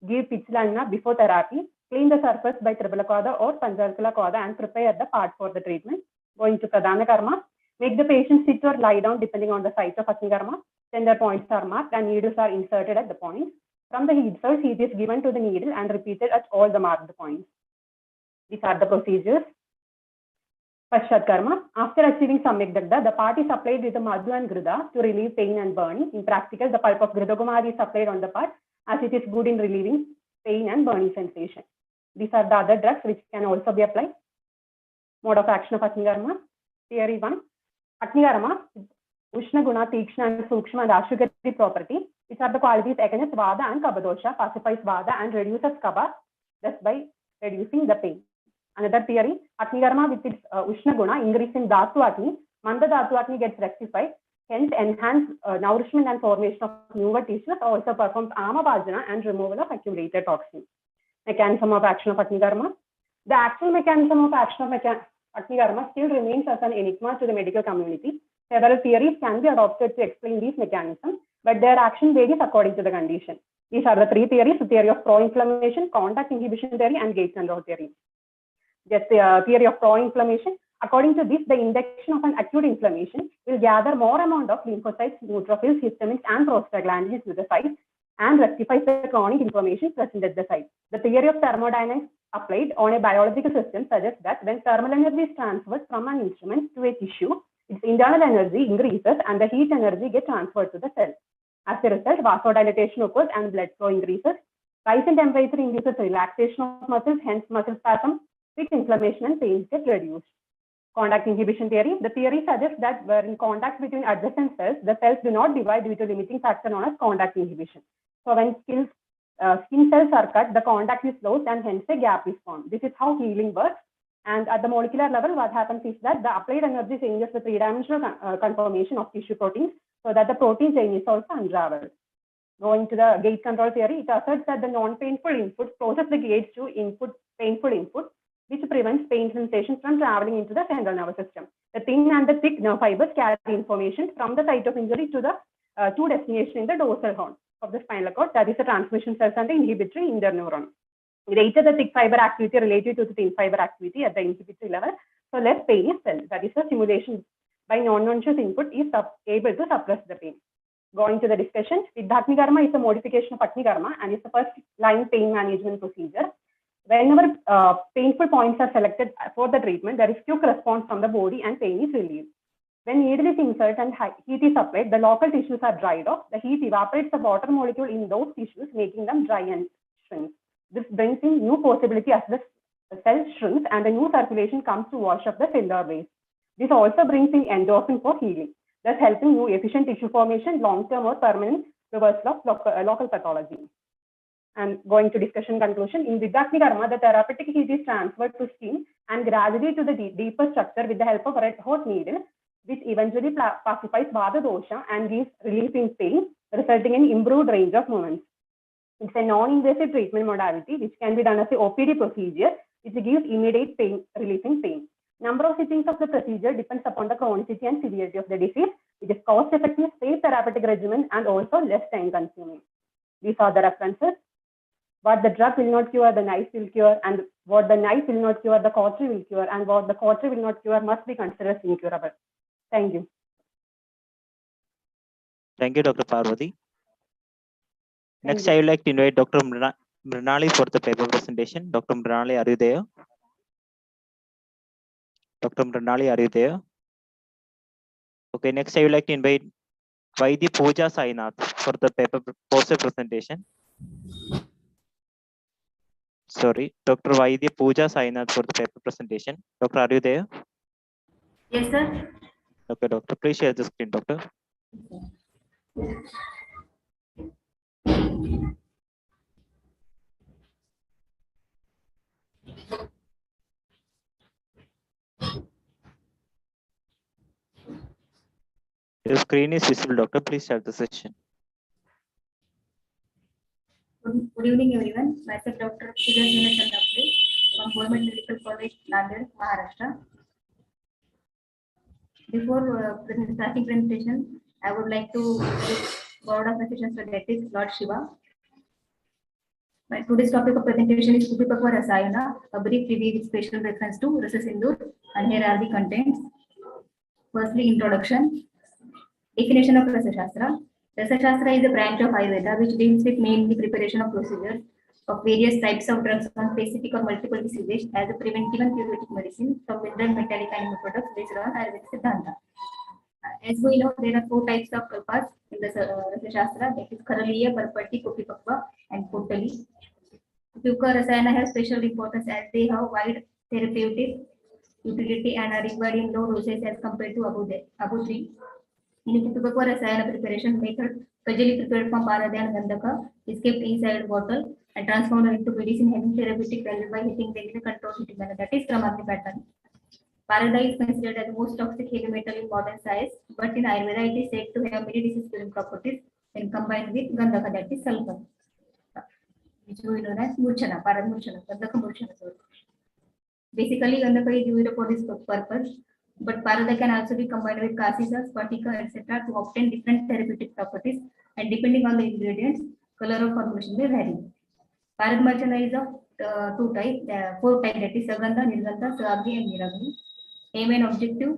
give Pichlanna before therapy, clean the surface by Tribala Kwada or Panjalaka Kwada and prepare the part for the treatment. Going to Pradhana karma, make the patient sit or lie down depending on the site of Agni karma. Then points are marked and needles are inserted at the points. From the heat source, heat is given to the needle and repeated at all the marked points. These are the procedures. Pashat karma. After achieving Samyak Dagda, the part is applied with the Madhu and Grida to relieve pain and burning. In practical, the pulp of Grida Kumari is applied on the part as it is good in relieving pain and burning sensation. These are the other drugs which can also be applied. Mode of action of Agni karma. Theory 1. Agni karma. Ushna Guna, Tikshna and Sukshma and Ashugati property, which are the qualities against Vada and Kabadosha, pacifies Vada and reduces Kaba, thus by reducing the pain. Another theory, Agni karma with its Ushna Guna increase in Dhatu Agni, Manda Dhatu Agni gets rectified, hence enhance nourishment and formation of newer tissues, also performs Amavata and removal of accumulated toxins. Mechanism of action of Agni karma. The actual mechanism of action of Agni karma still remains as an enigma to the medical community. Several theories can be adopted to explain these mechanisms, but their action varies according to the condition. These are the three theories: the theory of pro-inflammation, contact inhibition theory, and gate control theory. Just the theory of pro-inflammation. According to this, the induction of an acute inflammation will gather more amount of lymphocytes, neutrophils, histamines, and prostaglandins to the site and rectifies the chronic inflammation present at the site. The theory of thermodynamics applied on a biological system suggests that when thermal energy is transferred from an instrument to a tissue, its internal energy increases and the heat energy gets transferred to the cell. As a result, vasodilatation occurs and blood flow increases. Rise in temperature induces relaxation of muscles, hence muscle spasm, fixed inflammation and pain get reduced. Contact inhibition theory. The theory suggests that where in contact between adjacent cells, the cells do not divide due to limiting factor known as contact inhibition. So when skin cells are cut, the contact is lost and hence a gap is formed. This is how healing works. And at the molecular level, what happens is that the applied energy changes the three-dimensional conformation of tissue proteins so that the protein chain is also unraveled. Going to the gate control theory, it asserts that the non-painful input forces the gates to input painful input, which prevents pain sensation from traveling into the central nervous system. The thin and the thick nerve fibers carry information from the site of injury to the to destination in the dorsal horn of the spinal cord, that is the transmission cells and the inhibitory interneuron. Greater the thick fiber activity related to the thin fiber activity at the inhibitory level, so less pain is felt. That is the stimulation by non-conscious input is able to suppress the pain. Going to the discussion, Vidhyatmi karma is a modification of Agni karma and is the first line pain management procedure. Whenever painful points are selected for the treatment, there is quick response from the body and pain is relieved. When needle is inserted and heat is applied, the local tissues are dried off. The heat evaporates the water molecule in those tissues, making them dry and shrink. This brings in new possibility as the cell shrinks and the new circulation comes to wash up the cellular waste. This also brings in endorphin for healing, thus helping new efficient tissue formation, long-term or permanent reversal of local pathology. And going to discussion conclusion, in Vidhyatmi karma, the therapeutic heat is transferred to skin and gradually to the deeper structure with the help of a red hot needle, which eventually pacifies Vata dosha and gives relief in pain, resulting in improved range of movements. It's a non-invasive treatment modality which can be done as a OPD procedure, which gives immediate pain, relief in pain. Number of sittings of the procedure depends upon the chronicity and severity of the disease, which is cost-effective, safe therapeutic regimen, and also less time-consuming. These are the references. What the drug will not cure, the knife will cure, and what the knife will not cure, the cautery will cure, and what the cautery will not cure must be considered incurable. Thank you. Thank you, Dr. Parvati. Next, I would like to invite Dr. Mrinali for the paper presentation. Dr. Mrinali, are you there? Dr. Mrinali, are you there? Okay, next I would like to invite Vaidya Pooja Sainath for the paper poster presentation. Sorry, Dr. Vaidya Pooja Sainath for the paper presentation. Doctor, are you there? Yes, sir. Okay, doctor, please share the screen, doctor. Your screen is visible, doctor. Please start the session. Good evening, everyone. Myself, Dr. Ksheerini from Government Medical College, Nanded, Maharashtra. Before starting presentation, I would like to word of message for that is Lord Shiva. My today's topic of presentation is Kupipakva Rasayana, a brief review with special reference to Rasa Sindur, and here are the contents. Firstly, introduction. Definition of Rasa Shastra. Rasa Shastra is a branch of Ayurveda which deals with mainly preparation of procedures of various types of drugs on specific or multiple diseases as a preventive and curative medicine from mineral, metallic animal products based on Ayurvedic Siddhanta. As we know, there are four types of kalpas in the Rasa Shastra, that is Karaliya, Parpati, Kupipakva, and Kotali. Kupipakva Rasayana have special importance as they have wide therapeutic utility and are required in low doses as compared to Abu 3. In Kupipakva Rasayana preparation method, Kajali prepared from Parada and Gandhaka is kept inside bottle and transformed into medicine having therapeutic value by hitting them in a controlled heating manner. That is Kramagni pattern. Parada is considered as the most toxic heavy metal in modern science, but in Ayurveda it is said to have many disease-causing properties when combined with Gandhaka, that is sulfur, which we know as Murchana, Parad Murchana, Gandhaka Murchana. Basically, Gandhaka is used for this purpose, but Parada can also be combined with Kasisa, Spatika, etc. to obtain different therapeutic properties, and depending on the ingredients, color of formulation may vary. Parad Murchana is of four types, that is Sagandha, Nirgandha, Saagni, and Niragni. Aim and objective.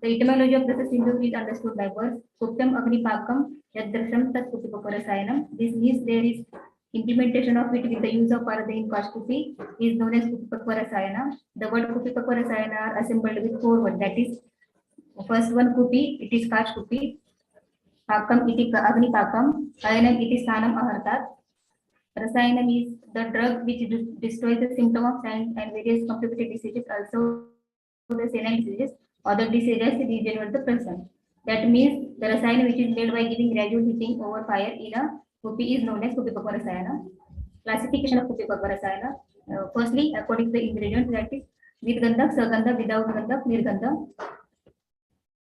The etymology of Rasa Sindhu is understood by words Kuptam Agni Pakam Yadrasham Tat Kupipakva Rasayanam. This means there is implementation of it with the use of Parada in Kashkupi is known as Kupipakva Rasayana. The word Kupipakva Rasayana are assembled with four words. That is, first one Kupi, it is Kashkupi. Pakam, it is Agni Pakam. Ayanam, it is Sanam Ahartat. Rasayanam is the drug which destroys the symptoms and various complicated diseases, also the senile diseases, other diseases regenerate the person. That means the rasayana which is made by giving gradual heating over fire in a kupi is known as Kupipakva Rasayana. Classification of Kupipakva Rasayana. Firstly, according to the ingredients, that is with Gandhak, Sagandha, without Gandhak, Nirgandha.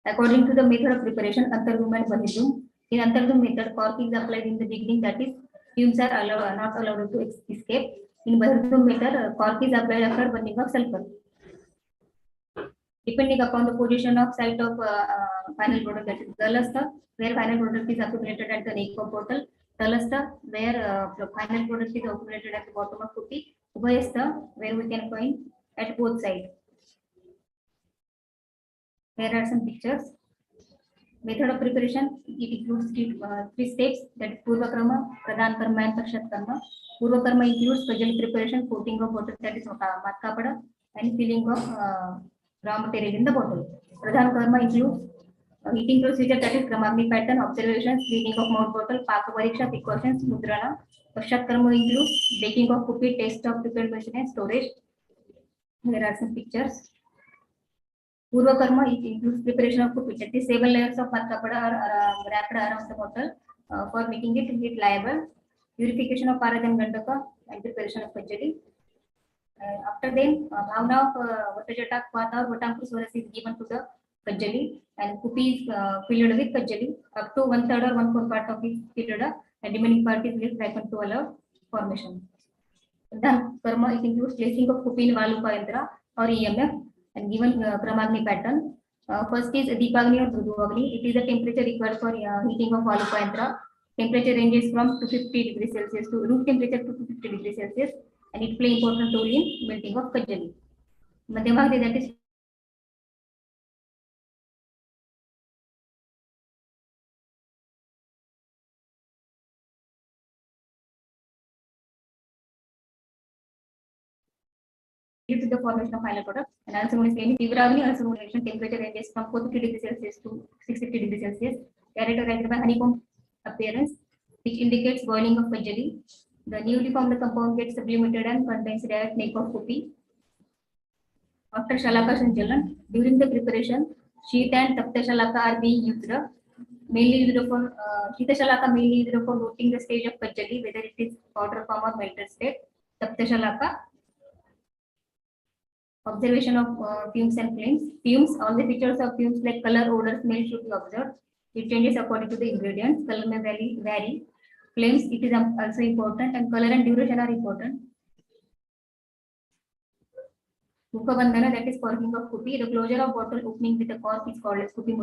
According to the method of preparation, Antardhum and Bahidhum. In Antardhum method, cork is applied in the beginning, that is fumes are not allowed to escape. In Bahidhum method, cork is applied after burning of sulfur. Depending upon the position of site of final product, that is Dalasta, where final product is accumulated at the neck of bottle, Talasta, where the final product is accumulated at the bottom of Kupi, Ubhayasta, where we can find at both sides. Here are some pictures. Method of preparation, it includes three steps, that is Purva Karma, Pradhan Karma, and Pakshat Karma. Purva Karma includes Kajali preparation, coating of bottle, that is Matkapada, and filling of raw material in the bottle. Pradhan Karma includes heating procedure, that is Kramagni pattern, observations, cleaning of mouth bottle, Paka Pariksha, precautions, Mudrana. Pakshat Karma includes baking of Kupi, taste of prepared machine, and storage. Here are some pictures. Purva Karma, it includes preparation of Kupi, that is 7 layers of Matkapada are wrapped around the bottle for making it heat liable. Purification of Parad and Gandhaka and preparation of Kajali. After then, Bhavna of Vatajata, Kvata or Vatankur Swaras is given to the Kajali, and Kupi is filled with Kajali up to 1/3 or 1/4 part of it filled, and remaining part is left vacant to allow formation. Then Karma, it includes placing of Kupi in Valupa Yantra or EMF and given Kramagni pattern. First is Deepagni or Druduvagni. It is the temperature required for heating of Valupa Yantra. Temperature ranges from 250 degrees Celsius to room temperature to 250 degrees Celsius, and it plays important role in melting of Kajali. Madhyamagni, that is to the formation of final product. And also known as Tivravani, also known as temperature ranges from 450 degrees Celsius to 650 degrees Celsius, characterized by honeycomb appearance, which indicates boiling of jelly. The newly formed compound gets sublimated and contains direct neck of puppy. After Shalaka Sanchalan, during the preparation, sheet and Tapta Shalaka are being used. Mainly used for Shita Shalaka mainly used for noting the stage of Pachali, whether it is powder form or melted state. Tapta Shalaka, observation of fumes and flames. Fumes, all the features of fumes like color, odor, smell should be observed. It changes according to the ingredients. Color may vary. Flames, it is also important, and color and duration are important. Mukhabandhana, that is corking of puppy. The closure of bottle opening with a cork is called as puppy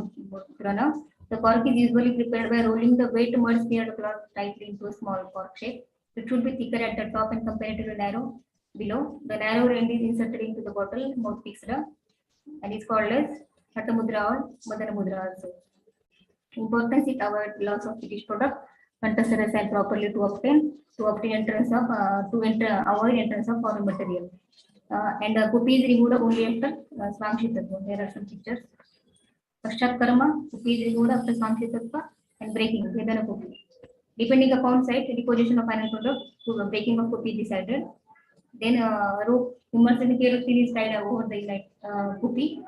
Vrana. The cork is usually prepared by rolling the wet mud smeared cloth tightly into a small cork shape. It should be thicker at the top and comparatively narrow below. The narrow end is inserted into the bottle, mouth fixed, and is called as Hatamudra or Madana Mudra also. Importance is avoid loss of finished product. Contested assign properly to obtain entrance of avoid entrance of foreign material. And puppy is removed only after Swamshitatva. There are some pictures. Pakshaghata, puppy is removed after Swamshitatva and breaking Vedana puppy. Depending upon site, deposition of final product to the breaking of puppy decided. Then rope immersed in kerosene is tied over the puppy.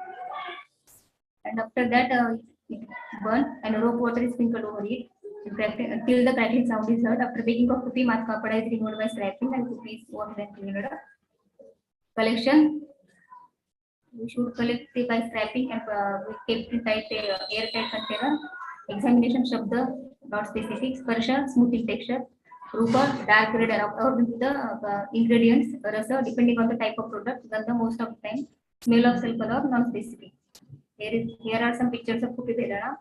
And after that, it burns and rope water is sprinkled over it until the crackling sound is heard. After baking of puppy, math kapada is removed by strapping and puppy is washed and cleaned. Collection, we should collect it by strapping and we kept it tight airtight container. Examination shabda, not specific. Sparsha, smooth in texture. Rupa, dark red according to the ingredients. Rasa, depending on the type of product. Gandha, most of the time. Smell of sulfur or non-specific. Here are some pictures of puppy vedana.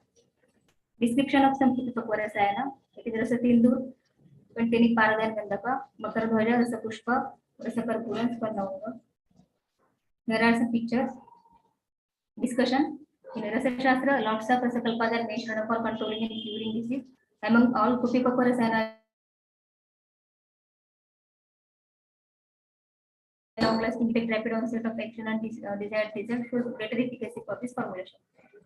Description of some puppy rasayana. It is rasa tindur, containing parada and gandhaka. Makar dhwaja, rasa pushpa, rasa karpuran, sparnavanga. There are some pictures. Discussion. In Rasa Shastra, lots of Rasakalpas are mentioned for controlling and curing disease. Among all Puppy Rasayana, long-lasting effect, rapid onset of action, and desired result shows greater efficacy for this formulation.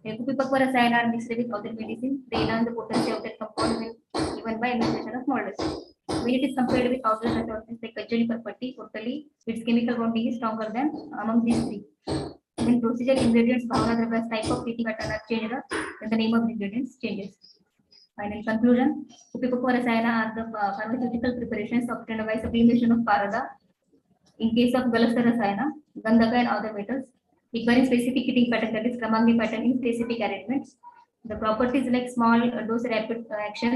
Puppy Rasayana are mixed with other medicine. They enhance the potency of that compound even by administration of small doses. When it is compared with other resources like Kajali Parpati, totally, its chemical bonding is stronger than among these three. When procedure ingredients, Bhavana Dravya's type of heating pattern are changed, then the name of the ingredients changes. Final conclusion, Upikopo Rasayana are the pharmaceutical preparations obtained by sublimation of Parada. In case of Galasta Rasayana, Gandhaka and other metals, requiring specific heating pattern, that is Kramangli pattern in specific arrangements. The properties like small dose rapid action,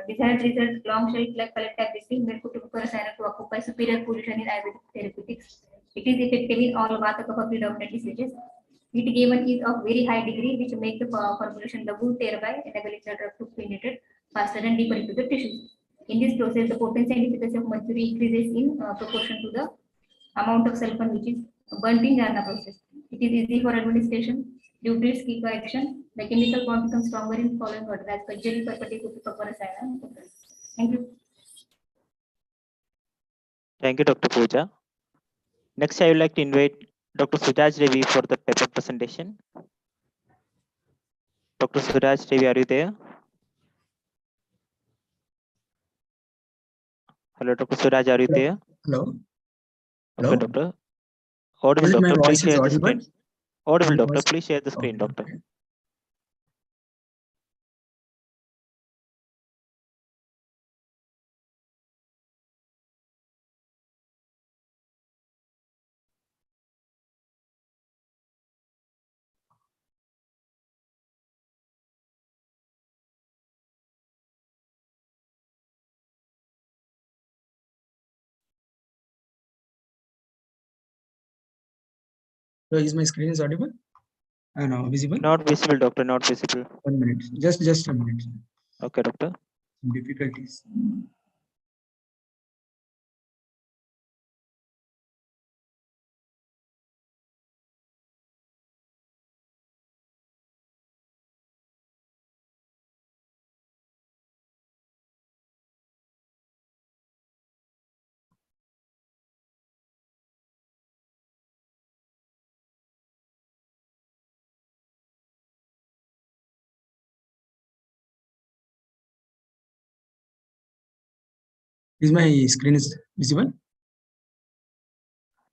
desired result, long shelf like palette listing, made Upikopo Rasayana to occupy superior position in Ayurvedic therapeutics. It is effective in all Vata Kapha predominant stages. It given is of very high degree, which make the formulation double, thereby enabling the drug to penetrate faster and deeper into the tissues. In this process, the potency and efficacy of mercury increases in proportion to the amount of sulfur which is burnt in Janya process. It is easy for administration due to its quick action. The chemical bond becomes stronger in following order as Kajali, Parpati, Rasayana. Thank you. Thank you, Dr. Pooja. Next, I would like to invite Dr. Suraj Devi for the paper presentation. Dr. Suraj Devi, are you there? Hello, Dr. Suraj, are you there? Hello. Okay, Hello. doctor. Audible, My doctor. Please voice is share the audible. screen. Audible, My doctor. voice- Please share the screen, Okay, doctor. okay. So is my screen is audible? No, visible? Not visible, doctor. Not visible. 1 minute. Just a minute. Okay, doctor. Some difficulties. Is my screen is visible?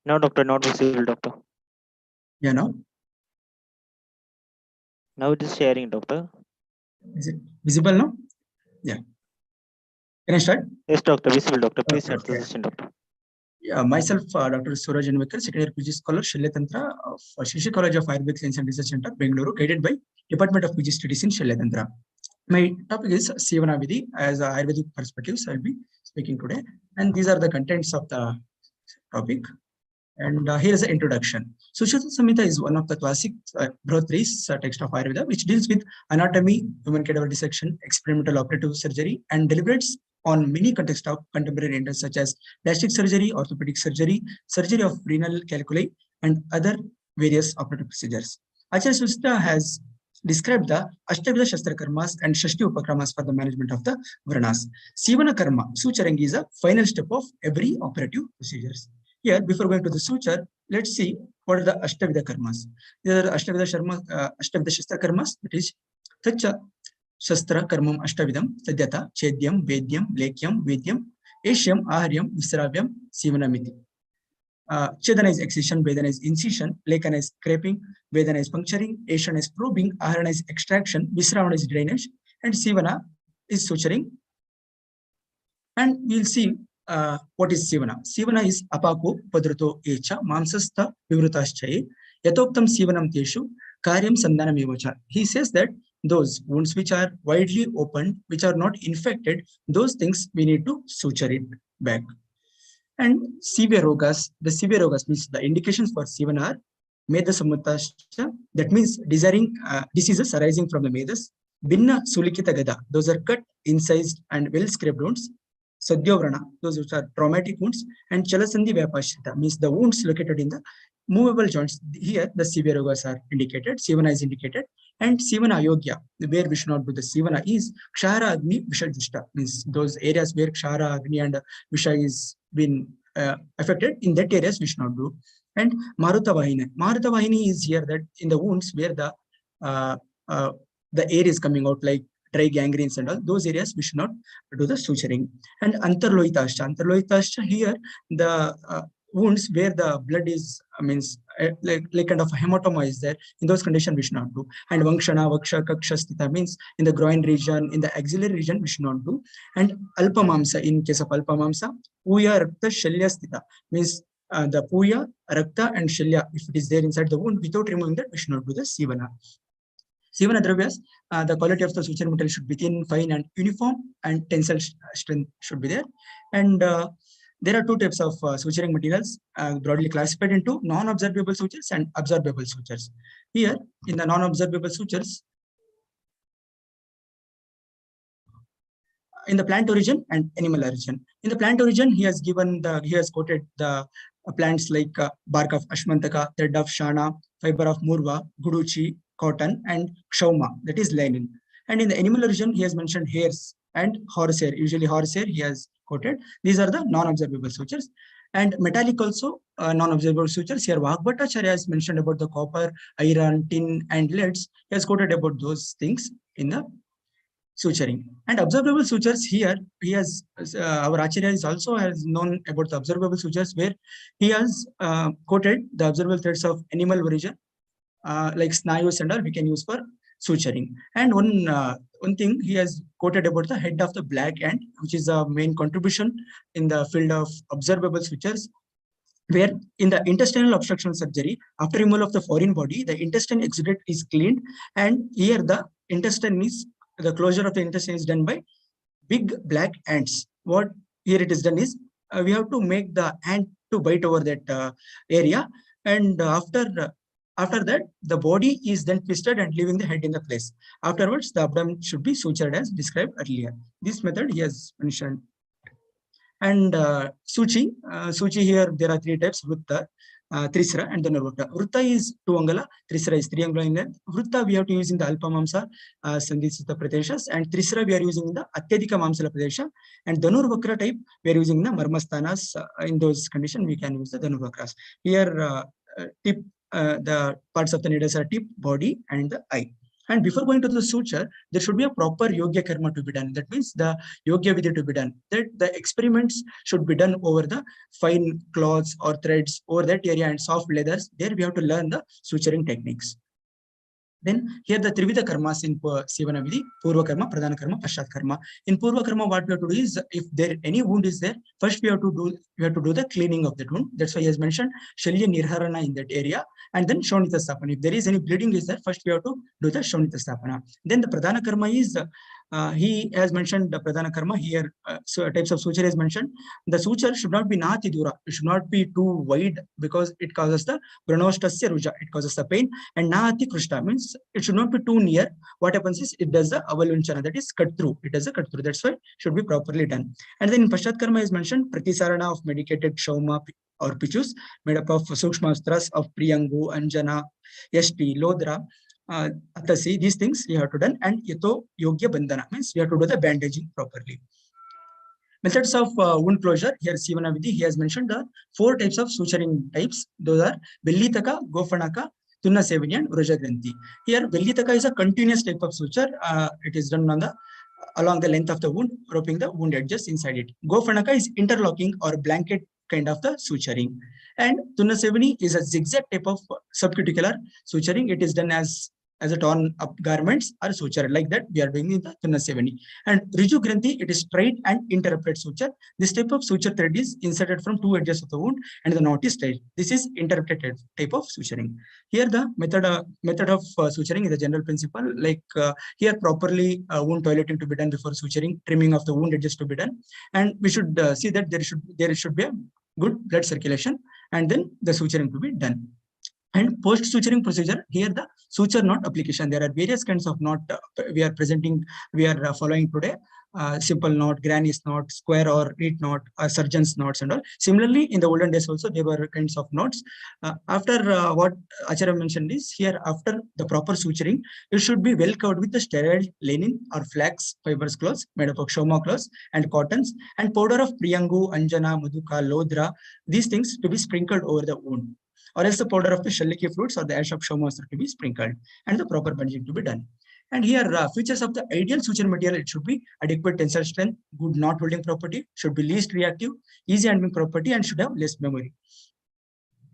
No, doctor, not visible, doctor. Yeah, now? Now it is sharing, doctor. Is it visible now? Yeah. Can I start? Yes, doctor, visible, doctor. Please start Okay. the session, doctor. Yeah, myself, Dr. Suraj Anvekar, second year PG scholar, Shalyatantra of Shishi College of Ayurvedic Science and Research Center, Bengaluru, guided by Department of PG Studies in Shalyatantra. My topic is Sevana Vidhi as a Ayurvedic perspectives. I'll be speaking today, and these are the contents of the topic. And here is an introduction. Sushruta Samhita is one of the classic Bhratris text of Ayurveda, which deals with anatomy, human cadaver dissection, experimental operative surgery, and deliberates on many contexts of contemporary interests such as plastic surgery, orthopedic surgery, surgery of renal calculi, and other various operative procedures. Acharya Sushruta has described the Ashtavidha Shastra Karmas and Shashti Upakramas for the management of the Vranas. Sivana Karma, Sucharangi, is a final step of every operative procedures. Here, before going to the suture, let's see what are the Ashtavidha Karmas. These are Ashtavidha Shastra Karmas, that is Tacha Shastra Karmam Ashtavidam, Sadyata, Chedyam, Vedyam, Lekyam, Vedyam, Ashyam, Aharyam, Visravyam, Sivanamiti. Chedana is excision, Vedana is incision, Lekana is scraping, Vedana is puncturing, Ashan is probing, Aharana is extraction, Visravana is drainage, and Sivana is suturing. And we'll see what is Sivana. Sivana is Apako, Padruto, Echa, Mamsastha, Vivrutaschaye, Yatoktam Sivanam Teshu, Karyam Sandanam Evacha. He says that those wounds which are widely opened, which are not infected, those things we need to suture it back. And severe rogas, the severe rogas means the indications for Sivana are Meda Samutascha, that means desiring diseases arising from the Medas. Binna Sulikita Gada, those are cut, incised, and well scraped wounds. Sadhyavrana, those which are traumatic wounds, and Chalasandhi Vyapashita means the wounds located in the movable joints. Here, the severe rogas are indicated, Sivana is indicated, and Sivana Ayogya, where we should not do the Sivana, is Kshara Agni Visha Dusta, means those areas where Kshara Agni and Visha is been affected, in that areas we should not do. And Maruta Vahini is here that in the wounds where the air is coming out like dry gangrenes and all, those areas we should not do the suturing. And Antarlohitascha, here the wounds where the blood is, like kind of a hematoma is there, in those conditions we should not do. And Vankshana, Vaksha, Kaksha Sthita means in the groin region, in the axillary region we should not do. And Alpamamsa, in case of Alpamamsa, Puya, Rakta, Shalya Sthita means the Puya, Rakta and Shalya, if it is there inside the wound, without removing that we should not do the Sivana. Sivana Dravyas, the quality of the suture material should be thin, fine, and uniform, and tensile strength should be there. And there are two types of suturing materials broadly classified into non-absorbable sutures and absorbable sutures. Here, in the non-absorbable sutures, in the plant origin and animal origin. In the plant origin, he has quoted the plants like bark of Ashmantaka, thread of Shana, fiber of Murva, Guduchi, cotton, and Kshauma, that is linen. And in the animal origin, he has mentioned hairs and horsehair, usually horsehair he has quoted. These are the non-absorbable sutures. And metallic also, non-absorbable sutures. Here Vagbhattacharya has mentioned about the copper, iron, tin, and leads. He has quoted about those things in the suturing. And observable sutures, here he has our Acharya is also has known about the observable sutures, where he has quoted the observable threads of animal origin, like snayus and all, we can use for suturing. And one thing he has quoted about the head of the black ant, which is a main contribution in the field of observable sutures, where in the intestinal obstruction surgery, after removal of the foreign body, the intestine exudate is cleaned, and here the closure of the intestine is done by big black ants. What here it is done is, we have to make the ant to bite over that area, and after that, the body is then twisted and leaving the head in the place. Afterwards, the abdomen should be sutured as described earlier. This method he has mentioned. And Suchi here, there are three types: Vrutta, Trisra, and Dhanurvakta. Vrutta is 2 angala, Trisra is 3 angala in length. Vrutta we have to use in the Alpamamsa, Sandhisita Pradeshas, and Trisra we are using in the Atyadika Mamsala Pradesha, and Dhanurvakra type we are using the Marmasthanas. In those conditions, we can use the Dhanurvakras. Here, the parts of the needles are tip, body, and the eye. And before going to the suture, there should be a proper yogya karma to be done. That means the yogya vidya to be done. That the experiments should be done over the fine cloths or threads over that area and soft leathers. There we have to learn the suturing techniques. Then here the Trivida karmas in Sivana Vidhi, Purva karma, Pradhana karma, Pashat karma. In Purva karma, what we have to do is, if there any wound is there, first we have to do the cleaning of that wound. That's why he has mentioned Shalya Nirharana in that area, and then Shonita Stapana. If there is any bleeding is there, first we have to do the Shonita Stapana. Then the Pradhana karma is, he has mentioned the Pradhana karma here. So types of suture is mentioned. The suture should not be Nati Dura. It should not be too wide because it causes the Pranostasya Ruja. It causes the pain. And Nati Krishna means it should not be too near. What happens is it does the avalunchana, that is cut through. It does a cut through. That's why it should be properly done. And then in Pashat karma is mentioned Pratisarana of medicated Shauma or Pichus made up of Sukshmastras of Priyangu, Anjana, Yashti, Lodra. Atasi, these things we have to done, and Yato Yogya Bandhana means we have to do the bandaging properly. Methods of wound closure. Here Sivana Vidhi, he has mentioned the 4 types of suturing types. Those are Vellitaka, Gofanaka, Tunna Sevini, and Vraja Granthi. Here Vellitaka is a continuous type of suture. It is done on the along the length of the wound, roping the wound edges inside it. Gofanaka is interlocking or blanket kind of the suturing. And Tunna Sevini is a zigzag type of subcuticular suturing. It is done as a torn up garments or suture, like that we are doing in the Tunna Sevini. And Riju Granthi, it is straight and interrupted suture. This type of suture thread is inserted from 2 edges of the wound and the knot is straight. This is interrupted type of suturing. Here the method of suturing is a general principle, like here properly wound toileting to be done before suturing, trimming of the wound edges to be done, and we should see that there should be a good blood circulation, and then the suturing to be done. And post-suturing procedure, here the suture knot application. There are various kinds of knot we are following today. Simple knot, granny's knot, square or neat knot, surgeon's knots and all. Similarly, in the olden days also, there were kinds of knots. After what Acharya mentioned is, here after the proper suturing, it should be well covered with the sterile linen or flax fibers cloths made up of shoma cloths and cottons, and powder of Priyangu, Anjana, Maduka, Lodra, these things to be sprinkled over the wound. Or else the powder of the Shaliki fruits or the ash of Shomastra to be sprinkled, and the proper bandaging to be done. And here features of the ideal suture material, it should be adequate tensile strength, good knot holding property, should be least reactive, easy handling property, and should have less memory.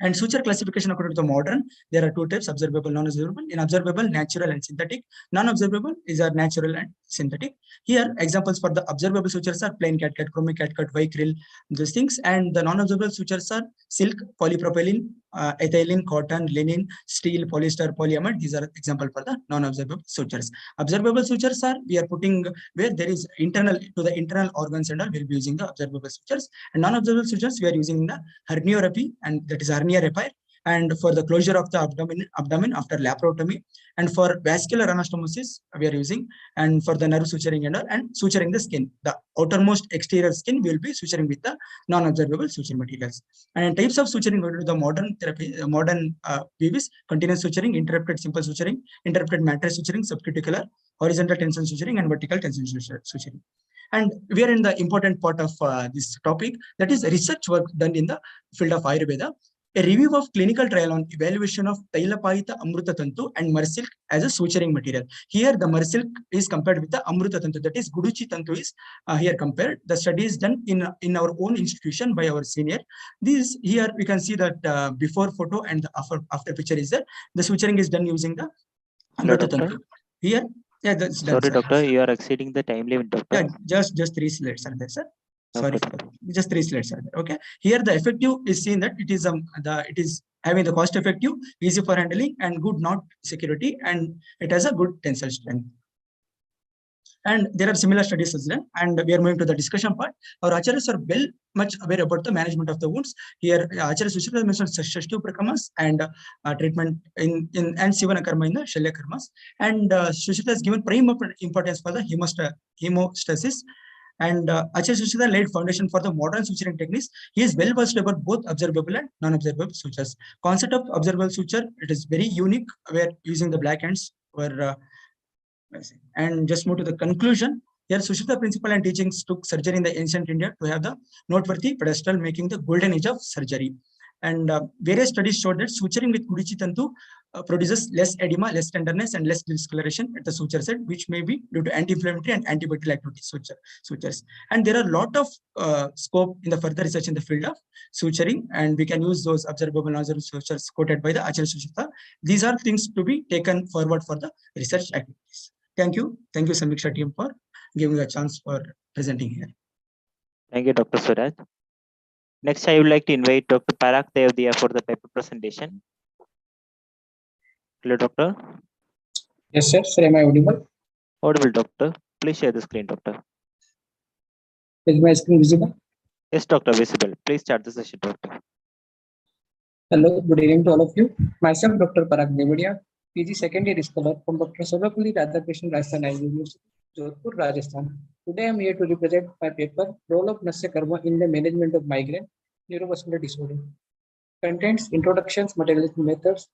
And suture classification according to the modern, there are 2 types, observable, non-observable. In observable, natural and synthetic. Non-observable is our natural and synthetic. Here, examples for the observable sutures are plain catgut, chromic catgut, vicryl, these things. And the non-observable sutures are silk, polypropylene, ethylene, cotton, linen, steel, polyester, polyamide. These are examples for the non-observable sutures. Observable sutures are, we are putting where there is internal to the internal organs and all, we'll be using the observable sutures. And non-observable sutures, we are using the herniorrhapy, and that is hernia repair, and for the closure of the abdomen after laparotomy, and for vascular anastomosis we are using, and for the nerve suturing and all, and suturing the skin, the outermost exterior skin we will be suturing with the non-observable suture materials. And types of suturing according to the modern therapy, modern VVs, continuous suturing, interrupted simple suturing, interrupted mattress suturing, subcuticular, horizontal tension suturing, and vertical tension suturing. And we are in the important part of this topic, that is research work done in the field of Ayurveda. A review of clinical trial on evaluation of Tailapayita Amruta Tantu and Marsilk as a suturing material. Here the Marsilk is compared with the Amruta Tantu, that is Guduchi Tantu is here compared. The study is done in our own institution by our senior. This here we can see that before photo and the after picture is there. The suturing is done using the Amruta Tantu. Here, yeah, that's done. Sorry, doctor, you are exceeding the time limit, doctor. Yeah, just 3 slides are there, sir. Sorry, just 3 slides are there. Okay. Here the effective is seen that it is it is having the cost effective, easy for handling, and good knot security, and it has a good tensile strength. And there are similar studies as well. And we are moving to the discussion part. Our acharyas are well much aware about the management of the wounds. Here, Acharya Sushruta mentioned Shashtu Prakamas and treatment and Sivana Karma in the Shalya Karmas. And Sushruta has given prime importance for the hemostasis. And Acharya Sushruta laid foundation for the modern suturing techniques. He is well versed about both observable and non-observable sutures. Concept of observable suture, it is very unique. We are using the black hands for and just move to the conclusion. Here, Sushruta principle and teachings took surgery in the ancient India to have the noteworthy pedestal, making the golden age of surgery. And various studies showed that suturing with Kudichi Tantu produces less edema, less tenderness, and less discoloration at the suture site, which may be due to anti-inflammatory and antibacterial activity sutures. And there are a lot of scope in the further research in the field of suturing, and we can use those observable and observable sutures quoted by the Acharya Sushita. These are things to be taken forward for the research activities. Thank you. Thank you, Sameeksha team, for giving me a chance for presenting here. Thank you, Dr. Suraj. Next, I would like to invite Dr. Parak Devdiya for the paper presentation. Hello, doctor. Yes, sir. Sir, am I audible? Audible, doctor. Please share the screen, doctor. Is my screen visible? Yes, doctor, visible. Please start the session, doctor. Hello, good evening to all of you. Myself, Dr. Parak Devdiya, PG second year scholar from Dr. Sarvapalli Radhakrishnan Rajasthan University, Jodhpur, Rajasthan. Today I am here to represent my paper, Role of Nasya Karma in the Management of Migraine Neurovascular Disorder. Contents, introductions, materialism, methods,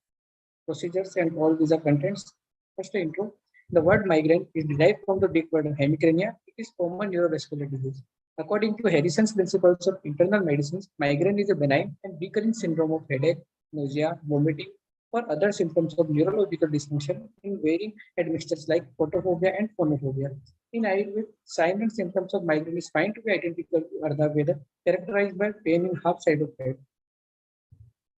procedures, and all these are contents. First, intro. The word migraine is derived from the Greek word hemicrania. It is common neurovascular disease. According to Harrison's principles of internal medicines, migraine is a benign and recurring syndrome of headache, nausea, vomiting, or other symptoms of neurological dysfunction in varying admixtures like photophobia and phonophobia. In Ayurveda, signs and symptoms of migraine is found to be identical to Ardhaveda, characterized by pain in half side of head.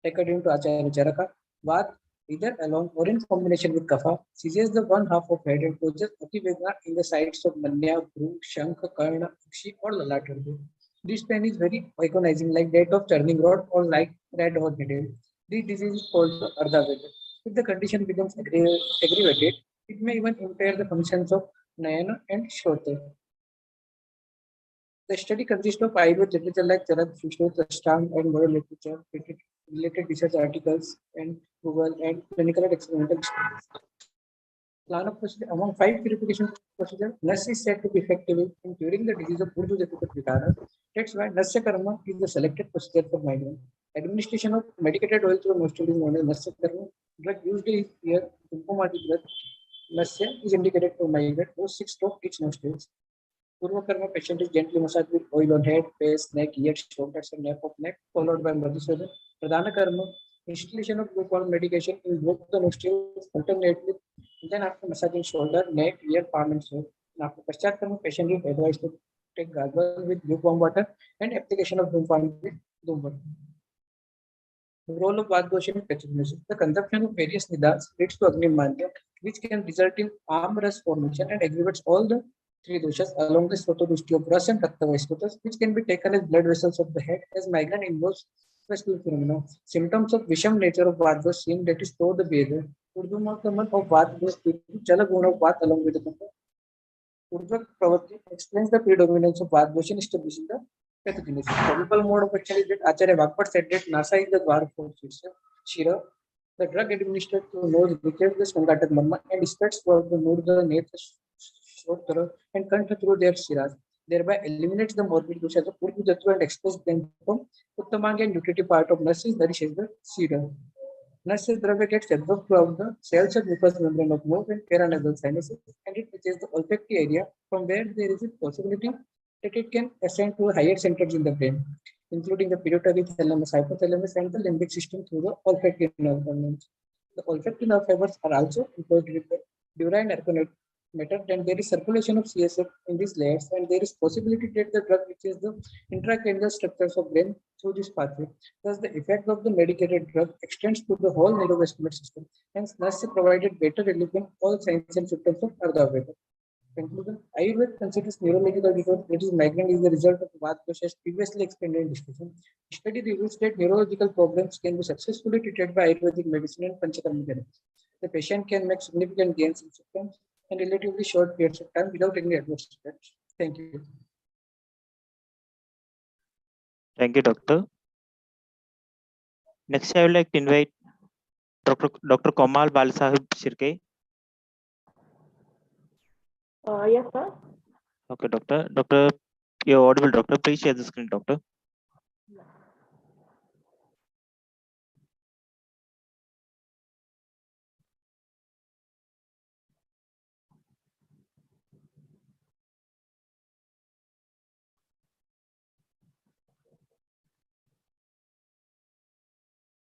According to Acharya Charaka, Vat, either alone or in combination with Kapha, seizes the one half of head and causes Ativeda in the sides of Manya, Bru, Shankha, Karna, Ukshi, or Lalatardu. This pain is very agonizing, like that of churning rod or like red hot needle. This disease is called Ardhaveda. If the condition becomes aggravated, it may even impair the functions of Nayana and Shrote. The study consists of Ayurveda literature like Charat, Vishnu, Ashtang, and modern literature, related research articles, and Google, and clinical and experimental studies. Plan of procedure among 5 purification procedures, NAS is said to be effective in curing the disease of Urdhva Vikara. That's why Nasya Karma is the selected procedure for migraine. Administration of medicated oil through nostril is known as Nasya Karma. Drug used is here, Kumpamati drug. Nasya is indicated for migraine, those 6 strokes each nostril. Purva Karma patient is gently massaged with oil on head, face, neck, ears, shoulders, and nape of neck, followed by Madhusudan. Pradhana Karma, installation of glucose medication in both the nostrils alternately. Then after massaging shoulder, neck, ear, palm, and throat. After Paschat Karma, patient is advised to take gargle with lukewarm water and application of Dhumpan with Dhumpan. The role of Vadgosha in pathogenesis. The consumption of various nidans leads to Agni Mandya, which can result in arm rust formation and exhibits all the 3 doshas along the Sotodushti of Ras and Rakta Vaiskutas, which can be taken as blood vessels of the head, as migraine involves vascular phenomena. Symptoms of Visham nature of Vadgos seem that is through the behavior. Urdhvamakarman of Vadgos due to Chalaguna of Vat along with the Kapha. Urdhva Pravati explains the predominance of Vadgos in establishing the pathogenesis. Probable mode of action is that Acharya Bhagpat said that Nasa is the Dwar for Shira. The drug administered through nose reaches the Skangatak Marma and spreads throughout the Murda, Netra, Shrotra, and Kantha through their Shiras, thereby eliminates the morbid doshas of Urdhva and expels them from Uttamanga and nutritive part of nurses nourishes the serum. Nurses dravya gets absorbed throughout the cells of mucous membrane of nose and paranasal sinuses, and it reaches the olfactory area from where there is a possibility that it can ascend to higher centers in the brain, including the pituitary thalamus, hypothalamus, and the limbic system through the olfactory nerve endings. The olfactory nerve fibers are also enclosed with the dura and arconate matter, then there is circulation of CSF in these layers, and there is possibility that the drug reaches the intracranial structures of brain through this pathway. Thus, the effect of the medicated drug extends to the whole neurovascular system. Hence, nurse provided better relief in all signs and symptoms of Ardhaveda. Conclusion: Ayurveda considers neurological disorder, that is, migraine, is the result of Vata dosha as previously explained in discussion. Study reveals that neurological problems can be successfully treated by Ayurvedic medicine and Panchakarma therapies. The patient can make significant gains in symptoms in relatively short periods of time without any adverse effects. Thank you. Thank you, doctor. Next, I would like to invite Dr. Komal Balsahib Shirke. Yes, sir. Okay, doctor. Doctor, you're audible, doctor. Please share the screen, doctor.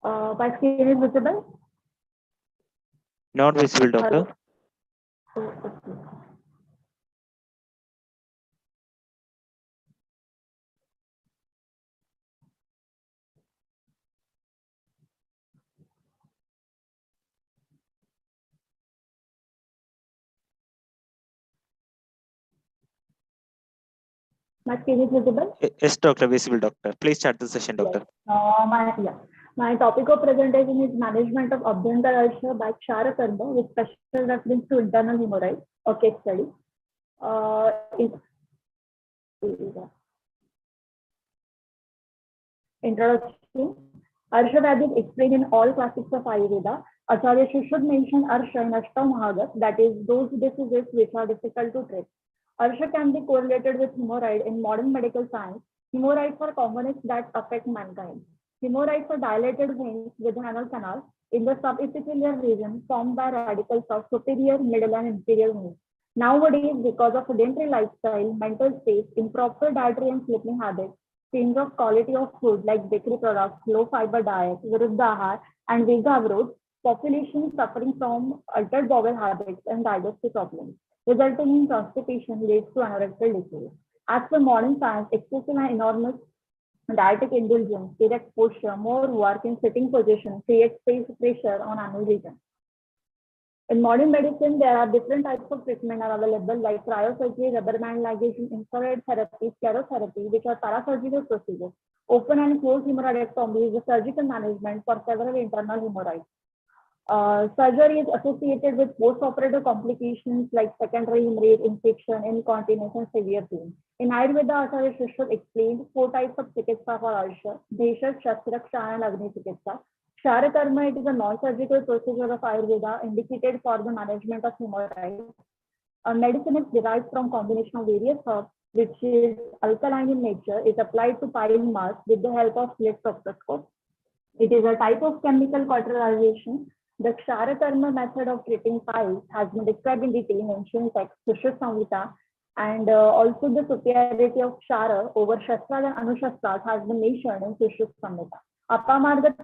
My screen is visible? Not visible, doctor. Hello? Oh, okay. My screen is visible? Yes, doctor, visible, doctor. Please start the session, doctor. Yes. My topic of presentation is management of abhyang ulcer by Ksheerini with special reference to internal hemorrhoids. Okay, study. Introduction. Arshad is explained in all classics of Ayurveda. Acharya should mention Arsha in Ashtam, that is, those diseases which are difficult to treat. Arsha can be correlated with hemorrhoid in modern medical science. Hemorrhoids are commonest that affect mankind. Hemorrhoids are dilated veins within anal canal in the subepithelial region formed by radicals of superior, middle, and inferior veins. Nowadays, because of sedentary lifestyle, mental state, improper dietary and sleeping habits, change of quality of food like bakery products, low fiber diet, viruddha and vega avroad, population suffering from altered bowel habits and digestive problems, resulting in constipation leads to anorectal disease. As per modern science, excessive and enormous dietic indulgence, direct posture, more work in sitting position creates pressure on anal region. In modern medicine, there are different types of treatment are available like cryosurgery, rubber band ligation, infrared therapy, sclerotherapy, which are parasurgical procedures. Open and closed hemorrhoidectomy is the surgical management for several internal hemorrhoids. Surgery is associated with post-operative complications like secondary hemorrhage, infection, incontinence, and severe pain. In Ayurveda, Acharya Shrishta explained 4 types of chikitsa for ulcer: Bheshaj, Shastra, Kshaana, and Agni chikitsa. Kshaarakarma, it is a non-surgical procedure of Ayurveda indicated for the management of hemorrhoids. A medicine is derived from combination of various herbs, which is alkaline in nature, is applied to pile mass with the help of slit proctoscope. It is a type of chemical cauterization. The Kshaarakarma method of treating piles has been described in detail in ancient texts, Sushruta Samhita, and also the superiority of Kshara over Shastras and Anushastras has been mentioned in Sushruta Samhita. Apamarga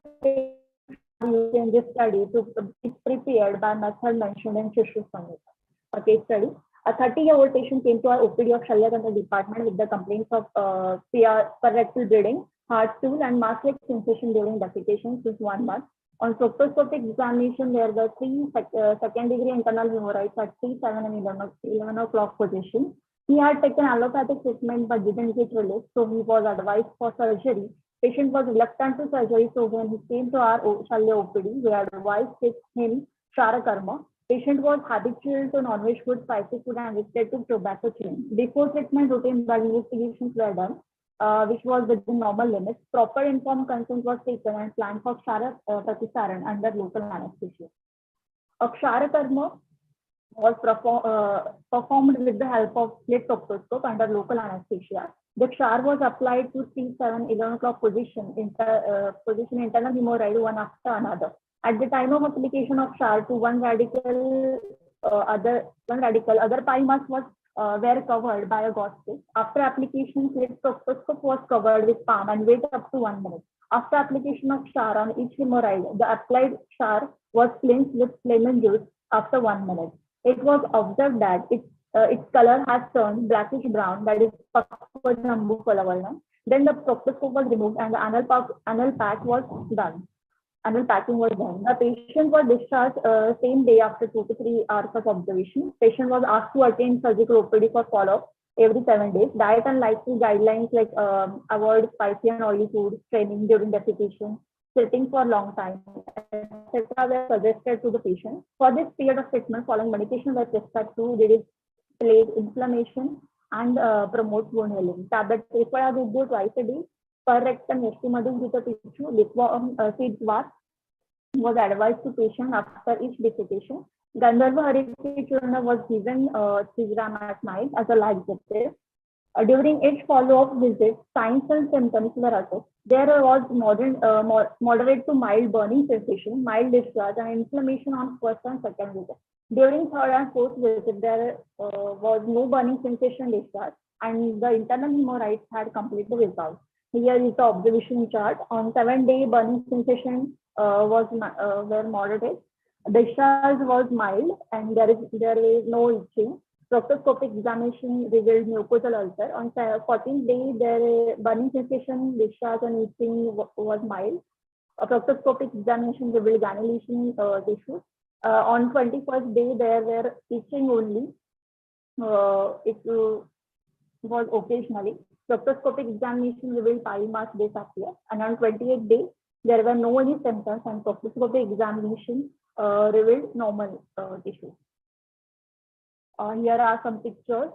used in this study to be prepared by method mentioned in Sushruta Samhita. A case study. A 30-year-old patient came to our OPD of Shalyatantra department with the complaints of rectal bleeding, hard stool, and mass-like sensation during defecation since 1 month. On proctoscopic examination, there were 3 second-degree internal hemorrhoids at 3, 7, and 11 o'clock position. He had taken allopathic treatment but didn't get relief, so he was advised for surgery. Patient was reluctant to surgery, so when he came to our Shalya OPD, we advised him Kshaarakarma. Patient was habitual to non-veg food, spicy food, and addicted to tobacco chewing. Before treatment, routine blood investigations were done, which was within normal limits. Proper informed consent was taken and planned for Kshaara Pratisaran under local anesthesia. A Kshaarakarma was performed with the help of slit proctoscope under local anesthesia. The Kshar was applied to 3, 7, 11 o'clock position internal hemorrhoid one after another. At the time of application of Kshar to one radical, other pile mass was were covered by a gauze stick. After application, slit proctoscope was covered with palm and wait up to 1 minute. After application of Kshar on each hemorrhoid, the applied Kshar was cleansed with lemon juice after 1 minute. It was observed that its color has turned blackish brown, that is then the proctoscope was removed and the anal pack was done. Anal packing was done. The patient was discharged same day after 2 to 3 hours of observation. Patient was asked to attend surgical OPD for follow-up every 7 days. Diet and lifestyle guidelines like avoid spicy and oily food, training during defecation, sitting for a long time, etc. were suggested to the patient. For this period of treatment, following medication were prescribed to reduce plaque inflammation and promote wound healing. Tablets required to do twice a day. Per rectum Yashtimadhu tissue, liquid seeds was advised to patient after each defecation. Gandharva Hariti Churna was given 3 grams at night as a laxative. During each follow-up visit, signs and symptoms were assessed. There was moderate to mild burning sensation, mild discharge, and inflammation on first and second visit. During third and fourth visit, there was no burning sensation discharge, and the internal hemorrhoids had completely resolved. Here is the observation chart. On 7-day burning sensation were moderate. Discharge was mild, and there is no itching. Proctoscopic examination revealed mucosal ulcer. On 14th day, their burning sensation, discharge, and itching was mild. A proctoscopic examination revealed granulation tissue. On 21st day, there were itching only. It was occasionally. Proctoscopic examination revealed pile mass disappear. And on 28th day, there were no any symptoms, and proctoscopic examination revealed normal tissue. Here are some pictures.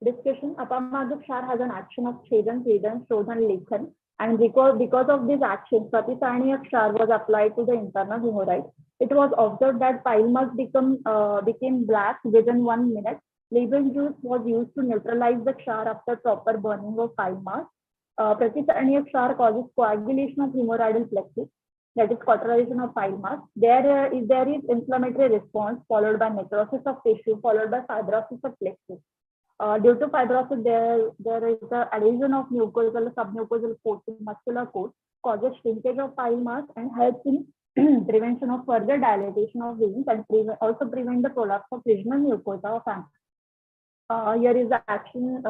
Discussion. Apamadu Kshar has an action of Chedan, Chedan, Shodhan, Lekhan, and because of this action, Pratisarniya Kshar was applied to the internal hemorrhoid. It was observed that pile mass became black within 1 minute. Lemon juice was used to neutralize the Kshar after proper burning of pile mass. Pratisarniya Kshar causes coagulation of hemorrhoidal plexus, that is cauterization of pile mass. There is inflammatory response followed by necrosis of tissue, followed by fibrosis of plexus. Due to fibrosis, there is the adhesion of mucosal, submucosal coat to muscular coat, causes shrinkage of pile mass, and helps in prevention of further dilatation of veins, and also prevent the prolapse of regional mucosa of ankle. Here is the action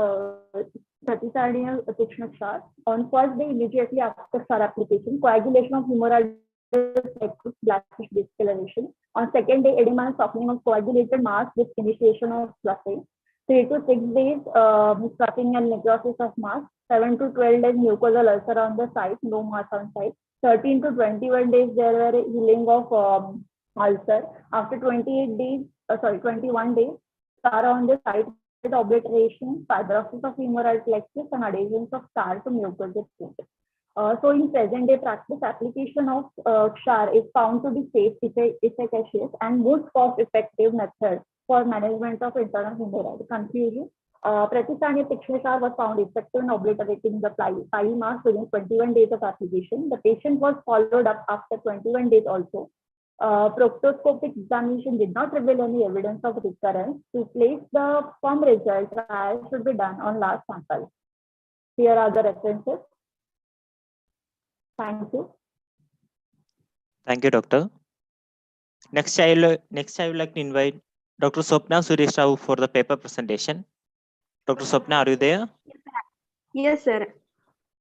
Pratisarniya Kshar. On first day, immediately after Kshar application, coagulation of hemorrhoidal plexus, blackish discoloration. On second day, edema and softening of coagulated mass with initiation of flushing. 3 to 6 days, sloughing and necrosis of mass. 7 to 12 days, mucosal ulcer on the site, no mass on site. 13 to 21 days, there were healing of ulcer. After 21 days, scar on the site, obliteration, fibrosis of hemorrhoid plexus, and adhesions of scar to mucosal coat. So in present day practice, application of Kshar is found to be safe, efficacious, and most cost effective method for management of internal hemorrhoid. Conclusion. Pratisarniya Kshar was found effective in obliterating the pile mass within 21 days of application. The patient was followed up after 21 days also. Proctoscopic examination did not reveal any evidence of recurrence. To place the firm result, trial should be done on last sample. Here are the references. Thank you. Thank you, doctor. Next, I would like to invite Dr. Swapna Suresh Rao for the paper presentation. Dr. Swapna, are you there? Yes, sir.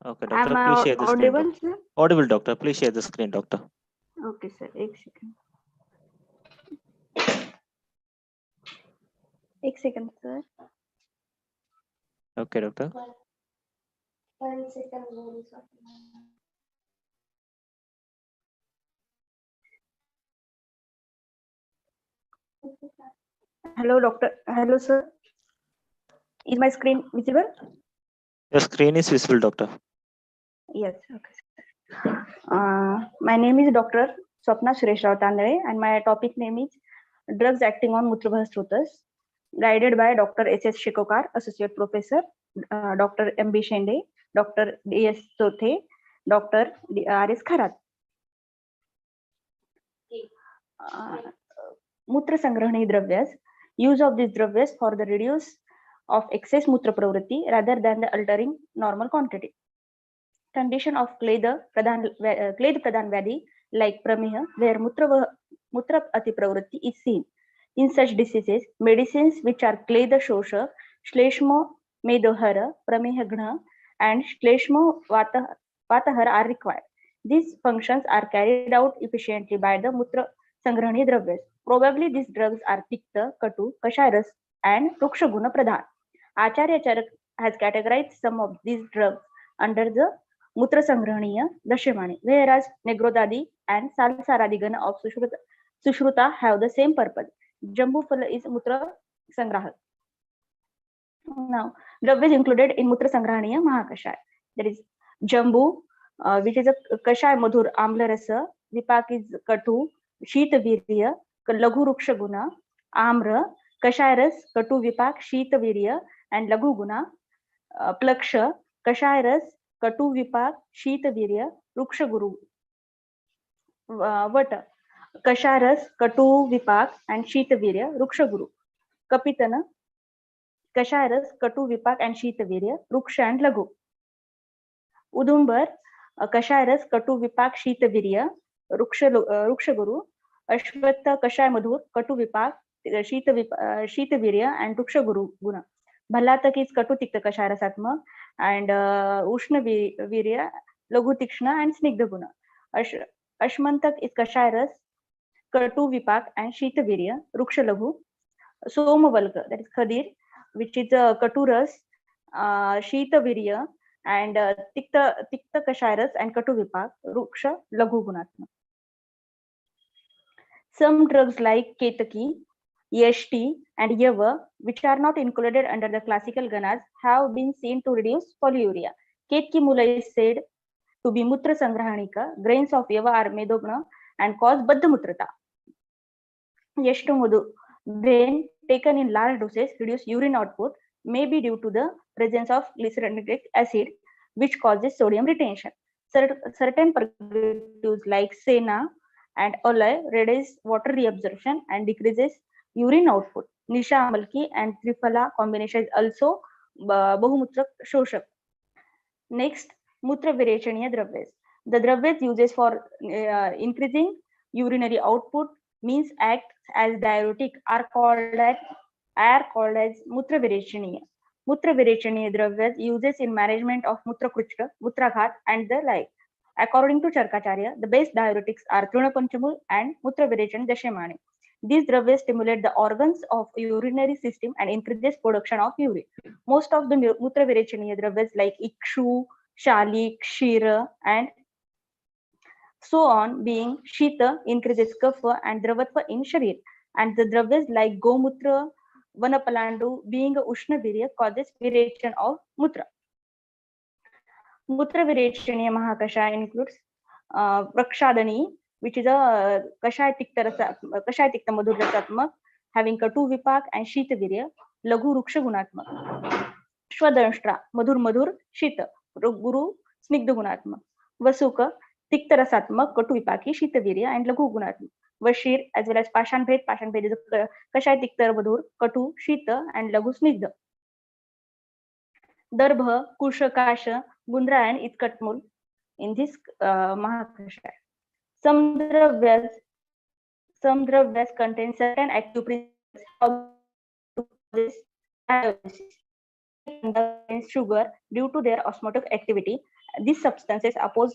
Okay, doctor, please share the screen. Audible, sir? Audible, doctor. Please share the screen, doctor. Okay, sir. 1 second. 1 second, sir. Okay, doctor. 1 second. Hello, doctor. Hello, sir. Is my screen visible? Your screen is visible, doctor. Yes. Okay. My name is Dr. Swapna Suresh Rao Tandale, and my topic name is Drugs Acting on Mutrabha Srotas, guided by Dr. S.S. Shikokar, Associate Professor, Dr. M.B. Shende, Dr. D.S. Sothe, Dr. R.S. Kharat. Mutra Sangrahani Dravyas, use of these dravyas for the reduce of excess mutra pravritti rather than the altering normal quantity. Condition of Kleda Pradhan Vyadhi like Prameha, where mutra ati pravritti is seen. In such diseases, medicines which are Kleda Shosha, Shleshmo Medohara, Prameha Gna, and Shleshmo Vatahara are required. These functions are carried out efficiently by the Mutra Sangrahani Dravyas. Probably these drugs are Pikta, Katu, Kasharas, and Rukshaguna Pradhan. Acharya Charak has categorized some of these drugs under the Mutra Sangrahaniya Dashimani, whereas Negrodadi and Salsaradigana of Sushruta have the same purpose. Jambu Phala is Mutra Sangrahak. Now, dravyas included in Mutra Sangrahaniya Mahakashaya. There is Jambu, which is a Kashaya Madhur Amla Rasa, Vipak is Katu, Shita Virya, Laghu Ruksha Guna, Amra, Kashayaras, Katu Vipak, Shita Virya, and Laghu Guna, Plaksha, Kashayaras, Katu Vipak, Shita Virya, Ruksha Guru, Vata, Kasharas, Katu Vipak, and Shita Virya, Ruksha Guru, Kapitana, Kashayaras, Katu Vipak, and Shita Virya, Ruksha and Laghu. Udumbar, कषाय रस कटु विपाक शीतवीर्य वृक्षगुरु, अश्वत्थ कषाय मधुर कटु विपाक शीतवीर्य and वृक्षगुरु guna. Bhallatak is katu tikta kashaya rasatmak and ushna virya laghu tikshna and snigdha guna. Ashmantak is kashaya ras katu vipak and shita virya ruksha laghu. Somavalka, that is khadir, which is katu ras shita virya and tikta kashaya ras and katu vipak ruksha laghu gunatma. Some drugs like ketaki, yashti and yava, which are not included under the classical ganas, have been seen to reduce polyuria. Ketki mula is said to be mutra sangrahanika. Grains of yava are medogna and cause baddha mutrata. Yashtu mudu, when taken in large doses, reduce urine output, may be due to the presence of glycerinic acid, which causes sodium retention. Certain purgatives like sena and olay reduce water reabsorption and decreases urine output. Nisha amalki and triphala combination is also bahumutra shoshak. Next, mutra virechaniya dravyas. The dravyas uses for increasing urinary output means act as diuretic are called as mutra virechaniya. Mutra virechaniya dravyas uses in management of mutra kruchka, mutraghat and the like. According to Charkacharya, the best diuretics are Truna Panchamul and Mutra Virechani Dashemani. These dravyas stimulate the organs of urinary system and increases production of urine. Most of the Mutra Virechaniya dravyas like Ikshu, Shali, Kshira and so on being Shita increases Kapha and Dravatva in Sharir. And the dravyas like Gomutra, Vanapalandu being Ushna Virya causes virechan of Mutra. Mutra virechaniya mahakashaya includes prakshadani, which is a kashaya tikta madhur rasatmak having katu vipak and shita virya, laghu ruksha gunatmak. Shwadanshtra, madhur shita, guru snigdha gunatmak. Vasuka, tikta rasatmak, katu vipaki, shita virya and laghu gunatmak. Vashir as well as pashan bhed is a kashaya tikta madhur, katu, shita and laghu snigdha. Darbha, kusha, kasha, gundra and itkatmul in this mahakashaya. Some dravyas contain certain active principles contains sugar due to their osmotic activity. These substances oppose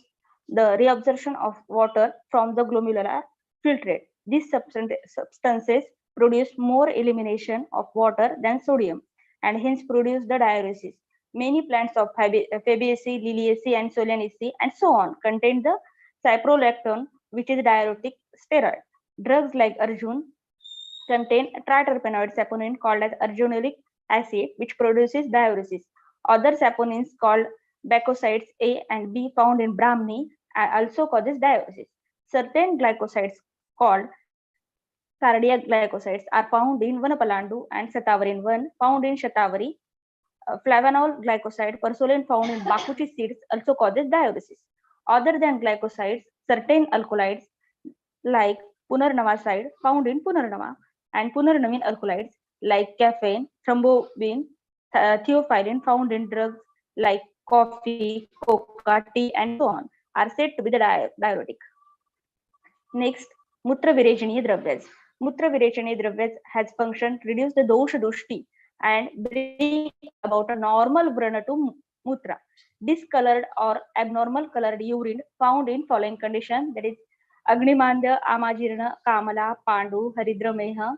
the reabsorption of water from the glomerular filtrate. These substances produce more elimination of water than sodium and hence produce the diuresis. Many plants of Fabaceae, Liliaceae and Solanaceae and so on contain the cyprolactone, which is diuretic steroid. Drugs like Arjun contain a triterpenoid saponin called as arjunolic acid, which produces diuresis. Other saponins called bacosides A and B found in Brahmi also causes diuresis. Certain glycosides called cardiac glycosides are found in Vanapalandu and Satawarin 1 found in Shatavari. Flavanol glycoside, persolane found in bakuchi seeds also causes diuresis. Other than glycosides, certain alkaloids like punarnavaside found in punarnava and punarnavin alkaloids like caffeine, thrombin, theophylline found in drugs like coffee, coca, tea and so on are said to be the diuretic. Next, mutra virechaniya dravyas. Mutra virechaniya dravyas has function reduce the dosha dushti and bring about a normal Vrana to mutra. Discolored or abnormal colored urine found in following condition, that is Agnimandya, Amajirna, Kamala, Pandu, Haridra Meha,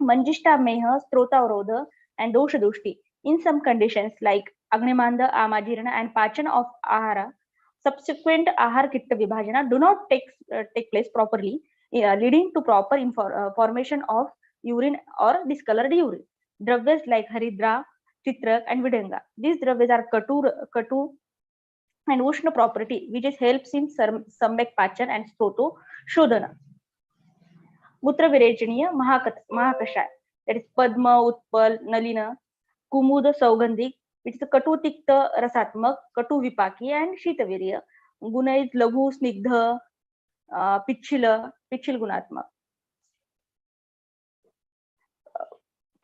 Manjishta Meha, Strotavrodha and Dosha Dushti. In some conditions like Agnimandya, Amajirna and Pachan of Ahara, subsequent Ahar Kitta Vibhajana do not take place properly, leading to proper formation of urine or discolored urine. Dravyas like Haridra, Chitrak and Vidanga. These dravyas are katu and Ushna property, which is helps in Samyak Pachan and Sproto Shodhana. Mutra Virechaniya Mahakashaya, that is Padma, Utpal, Nalina, Kumuda Saugandhik, which is a Katu Tikta Rasatmak, Katu Vipaki and Shitavirya. Guna is Laghu, Snigdha, Pichil Gunatmak.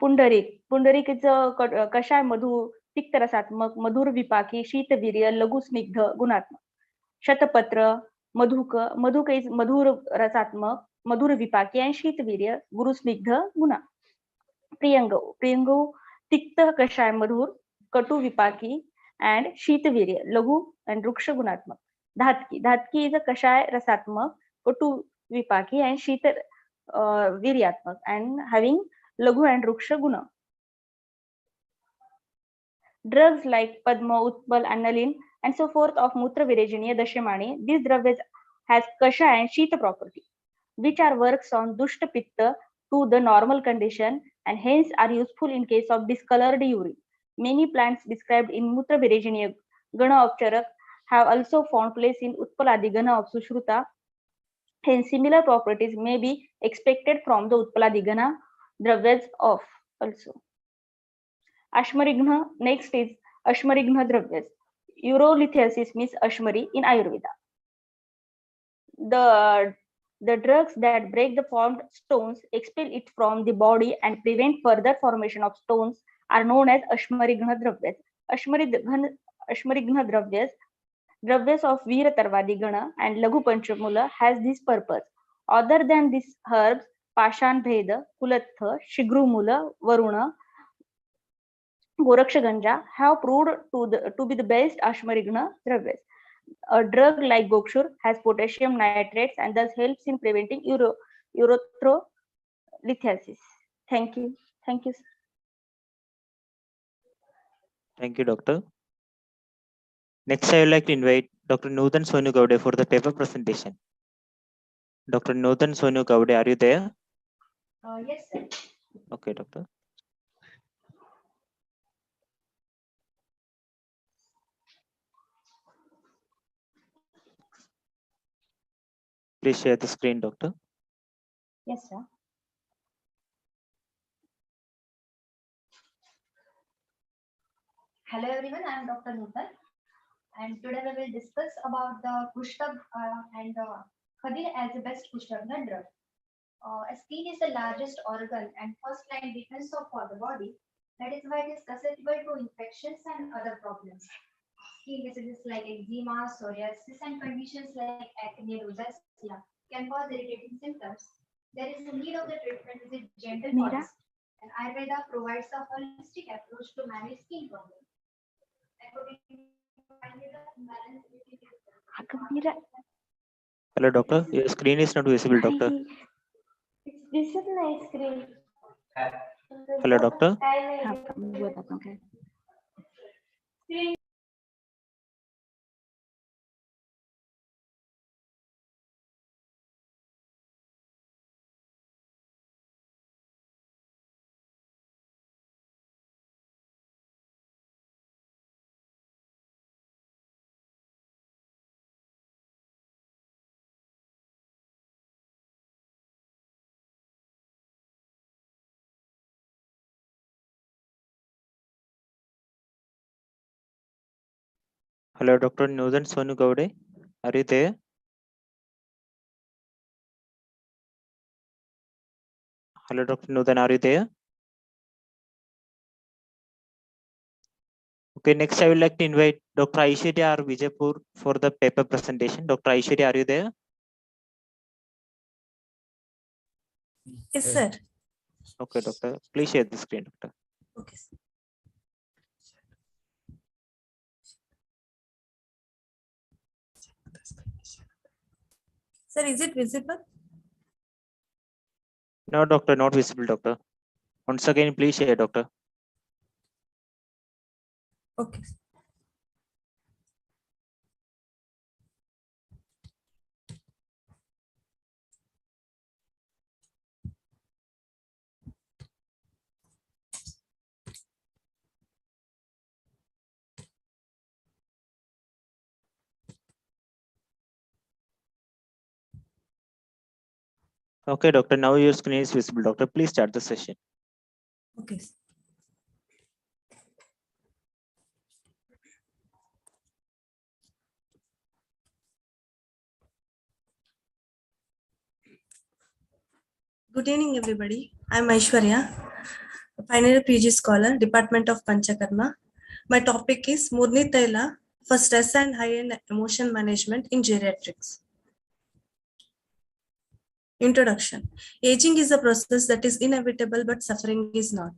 Pundarik is a Kashaya Madhu, Tikta Rasatmak, Madhur Vipaki, Shitavirya, Laghu Snigdha, Gunatmak. Shatapatra, Madhuka. Madhuka is Madhur Rasatmak, Madhur Vipaki, and Shitavirya, Guru Snigdha Guna. Priyango, Tikta Kashai Madhur, Katu Vipaki, and Shitavirya, Lagu and Ruksha Gunatmak. Dhatki is a Kashai Rasatmak, Katu Vipaki, and Shita Viryatmak, and having Lagu and Ruksha Guna. Drugs like Padma, Utpal, Annalin, and so forth of Mutra Virajiniya Dashamani, these drugs has Kasha and Shita property, which are works on Dushta Pitta to the normal condition and hence are useful in case of discolored urine. Many plants described in Mutra Virajiniya Gana of Charak have also found place in Utpaladi Gana of Sushruta. Hence, similar properties may be expected from the Utpaladi Gana dravyas of also. Ashmarigna, next is Ashmarigna dravyas. Urolithiasis means Ashmari in Ayurveda. The drugs that break the formed stones, expel it from the body and prevent further formation of stones are known as Ashmarigna dravyas. Ashmarigna dravyas of Veera Tarvadi Gana and Lagu Panchamula has this purpose. Other than these herbs, Pashan Bheda, Kulatha, Shigrumula, Varuna, Gorakshaganja have proved to be the best Ashmarigna dravyas. A drug like Gokshur has potassium nitrates and thus helps in preventing urolithiasis. Thank you. Thank you. Thank you, Doctor. Next, I would like to invite Dr. Nudan Sonu Gowde for the paper presentation. Dr. Nudan Sonu Gowde, are you there? Yes, sir. Okay, Doctor. Please share the screen, Doctor. Yes, sir. Hello everyone, I am Dr. Nutan, and today we will discuss about the Kushtag and Khadir as the best Kushtagna drug. Skin is the largest organ and first line defense for the body. That is why it is susceptible to infections and other problems. Skin diseases like eczema, psoriasis, and conditions like acne, rosacea can cause irritating symptoms. There is a need of the treatment with gentle policy, and Ayurveda provides a holistic approach to manage skin problems. Hello, Doctor. Your screen is not visible, Doctor. This is my screen. Hello, Doctor. Hello, Dr. Nudan Sonu Gowde. Are you there? Hello, Dr. Nudan, are you there? Okay, next I would like to invite Dr. Aishwarya R. Vijaypur for the paper presentation. Dr. Aishwarya, are you there? Yes, sir. Okay, Doctor. Please share the screen, Doctor. Okay. Sir, is it visible? No, Doctor, not visible, Doctor. Once again, please share, Doctor. Okay. Okay, Doctor. Now your screen is visible, Doctor. Please start the session. Okay. Good evening, everybody. I'm Aishwarya, a final PG scholar, Department of Panchakarma. My topic is Murni Taila for stress and high-end emotion management in geriatrics. Introduction. Aging is a process that is inevitable, but suffering is not.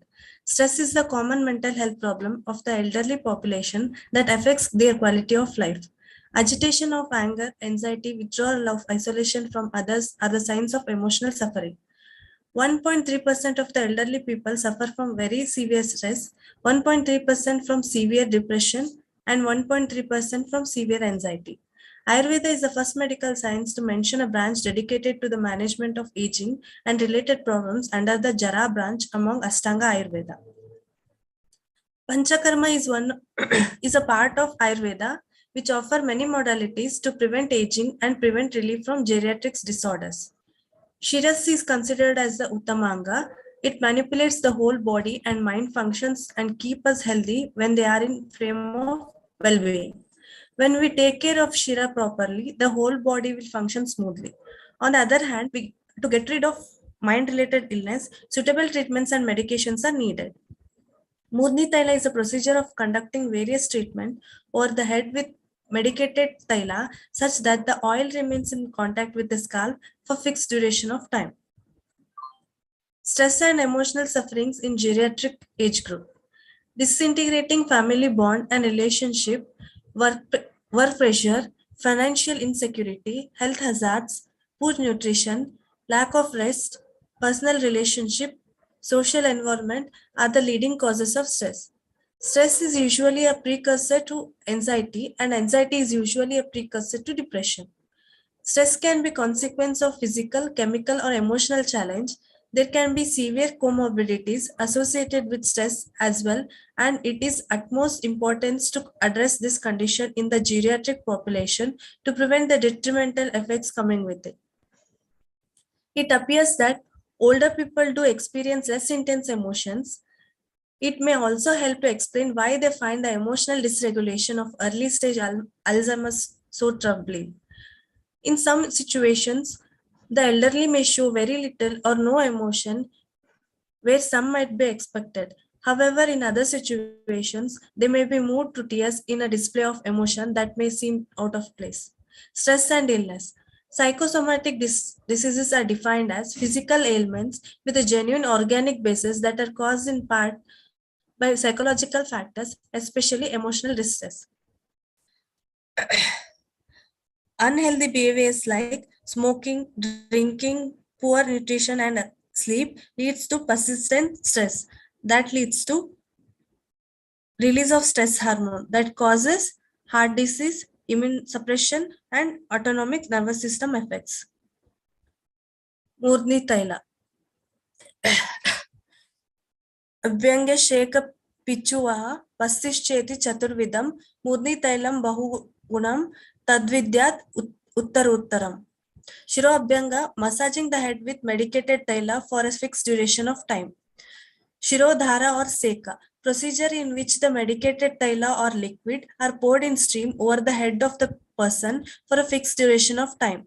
Stress is the common mental health problem of the elderly population that affects their quality of life. Agitation of anger, anxiety, withdrawal of isolation from others are the signs of emotional suffering. 1.3% of the elderly people suffer from very severe stress, 1.3% from severe depression, and 1.3% from severe anxiety. Ayurveda is the first medical science to mention a branch dedicated to the management of aging and related problems under the Jara branch among Ashtanga Ayurveda. Panchakarma is a part of Ayurveda which offer many modalities to prevent aging and prevent relief from geriatric disorders. Shiras is considered as the Uttamanga. It manipulates the whole body and mind functions and keep us healthy when they are in frame of well-being. When we take care of Shira properly, the whole body will function smoothly. On the other hand, to get rid of mind-related illness, suitable treatments and medications are needed. Murni Taila is a procedure of conducting various treatments over the head with medicated taila such that the oil remains in contact with the scalp for fixed duration of time. Stress and emotional sufferings in geriatric age group. Disintegrating family bond and relationship, work pressure, financial insecurity, health hazards, poor nutrition, lack of rest, personal relationship, social environment are the leading causes of stress. Stress is usually a precursor to anxiety, and anxiety is usually a precursor to depression. Stress can be consequence of physical, chemical, or emotional challenge. There can be severe comorbidities associated with stress as well, and it is utmost importance to address this condition in the geriatric population to prevent the detrimental effects coming with it. It appears that older people do experience less intense emotions. It may also help to explain why they find the emotional dysregulation of early stage Alzheimer's so troubling. In some situations, the elderly may show very little or no emotion, where some might be expected. However, in other situations, they may be moved to tears in a display of emotion that may seem out of place. Stress and illness. Psychosomatic diseases are defined as physical ailments with a genuine organic basis that are caused in part by psychological factors, especially emotional distress. Unhealthy behaviors like smoking, drinking, poor nutrition, and sleep leads to persistent stress. That leads to release of stress hormone that causes heart disease, immune suppression, and autonomic nervous system effects. Murni Taila. Abhyang Sheka Pichuva Pasischeti Chaturvidam Murni Tailam Bahugunam Tadvidyat Uttaruttaram. Shiro Abhyanga, massaging the head with medicated taila for a fixed duration of time. Shiro Dhara or Seka, procedure in which the medicated taila or liquid are poured in stream over the head of the person for a fixed duration of time.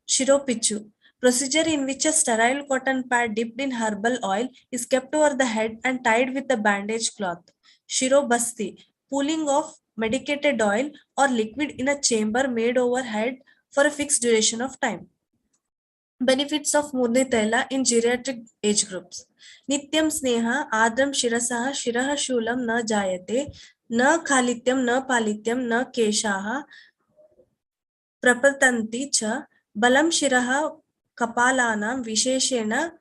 Shiro Pichu, procedure in which a sterile cotton pad dipped in herbal oil is kept over the head and tied with a bandage cloth. Shiro Basti, pooling of medicated oil or liquid in a chamber made over head for a fixed duration of time. Benefits of Murni Taila in geriatric age groups. Nityam Sneha Adram Shirasaha Shiraha Shulam Na Jayate Na Khalityam Na Palityam Na Keshaha Prapatanti Cha Balam Shiraha Kapalanam Visheshena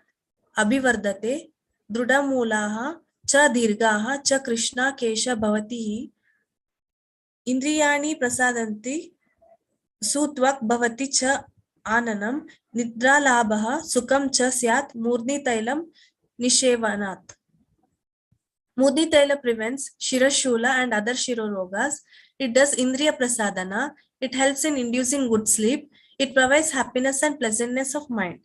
Abhivardate Drudamulaha Cha Dirgaha Cha Krishna Kesha Bhavatihi Indriyani Prasadanti Sutvak Bhavati Cha Ananam Nidralabha Sukam Cha Syat Murni Tailam Nishevanat. Murni Taila prevents Shirashula and other Shirorogas. It does Indriya Prasadana. It helps in inducing good sleep. It provides happiness and pleasantness of mind.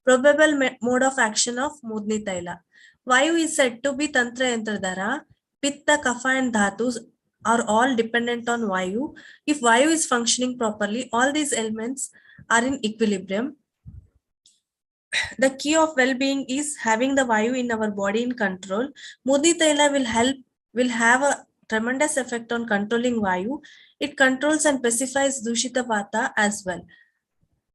Probable mode of action of Murni Taila. Vayu is said to be Tantra Yantradhara. Pitta, Kapha and Dhatus are all dependent on Vayu. If Vayu is functioning properly, all these elements are in equilibrium. The key of well-being is having the Vayu in our body in control. Murni Taila will have a tremendous effect on controlling Vayu. It controls and pacifies Dushita Vata as well.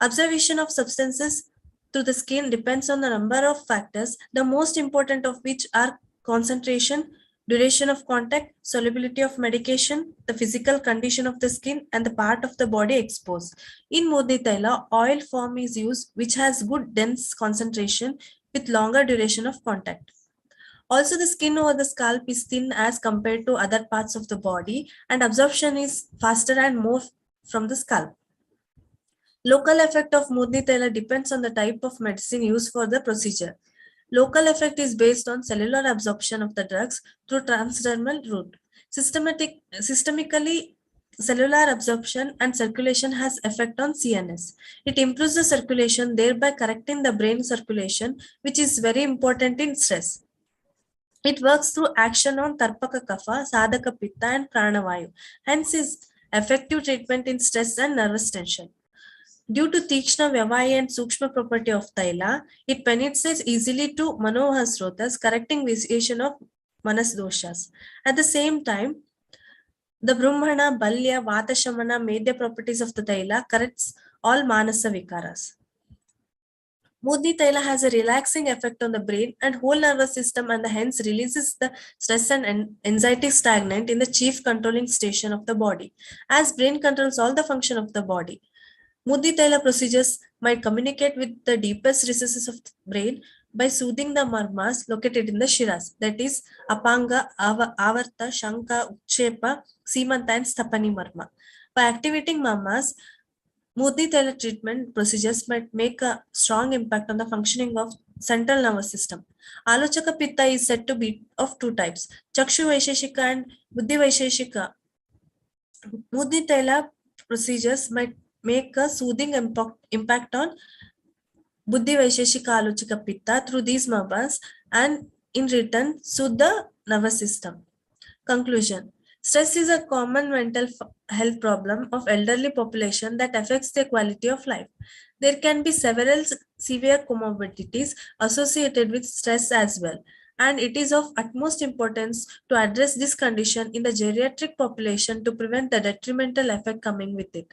Observation of substances through the skin depends on a number of factors, the most important of which are concentration, duration of contact, solubility of medication, the physical condition of the skin, and the part of the body exposed. In Modi Taila, oil form is used which has good dense concentration with longer duration of contact. Also, the skin over the scalp is thin as compared to other parts of the body, and absorption is faster and more from the scalp. Local effect of Mudni Tela depends on the type of medicine used for the procedure. Local effect is based on cellular absorption of the drugs through transdermal route. Systemically, cellular absorption and circulation has effect on CNS. It improves the circulation, thereby correcting the brain circulation, which is very important in stress. It works through action on Tarpaka Kapha, Sadhaka Pitta, and Pranavayu. Hence, is effective treatment in stress and nervous tension. Due to Tikshna Vyavaya and Sukshma property of Taila, it penetrates easily to Manohasrotas, correcting vitiation of Manas doshas. At the same time, the Brahmana, Balya, Vata Shamana, Medya properties of the Taila corrects all Manasa Vikaras. Mudni Taila has a relaxing effect on the brain and whole nervous system, and hence releases the stress and anxiety stagnant in the chief controlling station of the body, as brain controls all the function of the body. Mudni Taila procedures might communicate with the deepest recesses of the brain by soothing the marmas located in the shiras, that is Apanga, Avarta, Shanka, Ukshepa, Simanta, and Stapani marma. By activating marmas, Mudni Taila treatment procedures might make a strong impact on the functioning of central nervous system. Alochaka Pitta is said to be of two types, Chakshu Vaisheshika and Buddhi Vaisheshika. Mudni Taila procedures might make a soothing impact on Buddhi Vaisheshika Alochaka Pitta through these mabas, and in return soothe the nervous system. Conclusion. Stress is a common mental health problem of elderly population that affects their quality of life. There can be several severe comorbidities associated with stress as well, and it is of utmost importance to address this condition in the geriatric population to prevent the detrimental effect coming with it.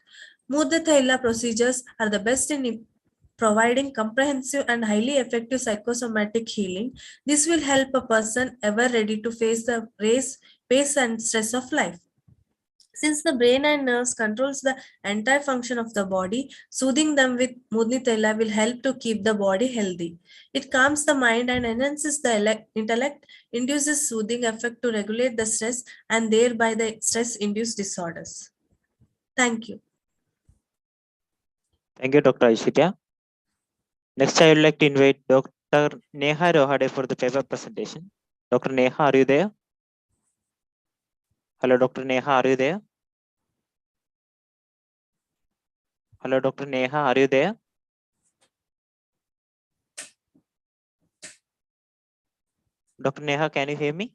Mudda Thaila procedures are the best in providing comprehensive and highly effective psychosomatic healing. This will help a person ever ready to face the pace and stress of life. Since the brain and nerves controls the entire function of the body, soothing them with Mudni Tela will help to keep the body healthy. It calms the mind and enhances the intellect, induces soothing effect to regulate the stress and thereby the stress-induced disorders. Thank you. Thank you, Dr. Aishwarya. Next, I would like to invite Dr. Neha Rohade for the paper presentation. Dr. Neha, are you there? Hello, Dr. Neha, are you there? Hello, Dr. Neha, are you there? Dr. Neha, can you hear me?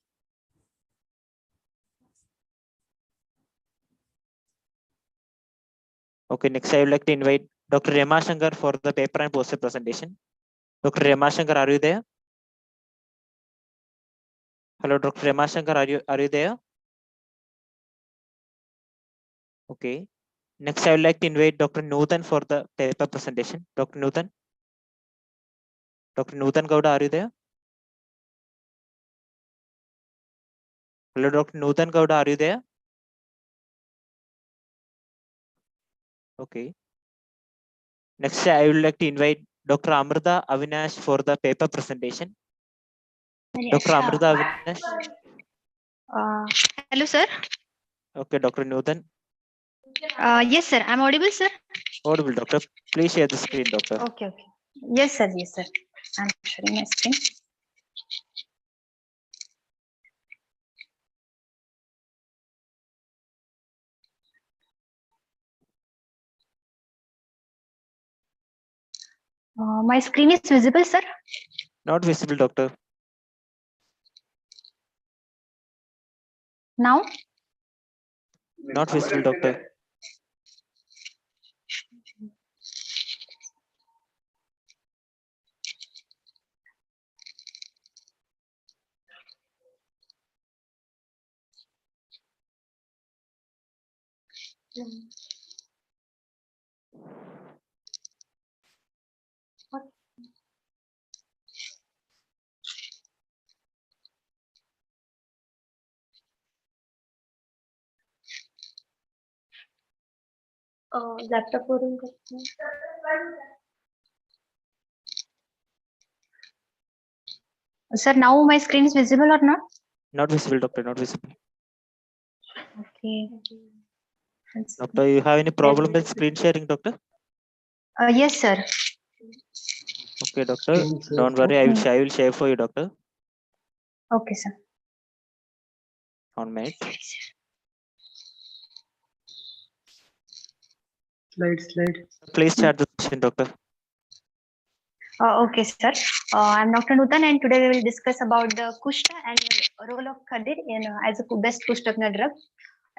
Okay, next I would like to invite Dr. Ramashankar for the paper and poster presentation. Dr. Ramashankar, are you there? Hello, Dr. Ramashankar, are you there? Okay. Next, I would like to invite Dr. Nutan for the paper presentation. Dr. Nutan. Dr. Nutan Gowda, are you there? Hello, Dr. Nutan Gowda, are you there? Okay. Next, I would like to invite Dr. Amrita Avinash for the paper presentation. Dr. Amrita Avinash. Hello, sir. Okay, Dr. Nutan. Yes, sir. I'm audible, sir. Audible, doctor. Please share the screen, doctor. Okay, okay. Yes, sir. Yes, sir. I'm sharing my screen. My screen is visible, sir. Not visible, doctor. Now? Not visible, doctor. Laptop वरून Sir, now my screen is visible or not? Not visible, doctor, not visible. Okay. Doctor, you have any problem with screen sharing, doctor? Yes, sir. Okay, doctor, don't worry, I will share for you, doctor. Okay, sir. 1 minute. Slide. Please start the session, doctor. Okay, sir. I'm Dr. Nutan, and today we will discuss about the Kushta and the role of Khadir in as a best Kushtagna drug.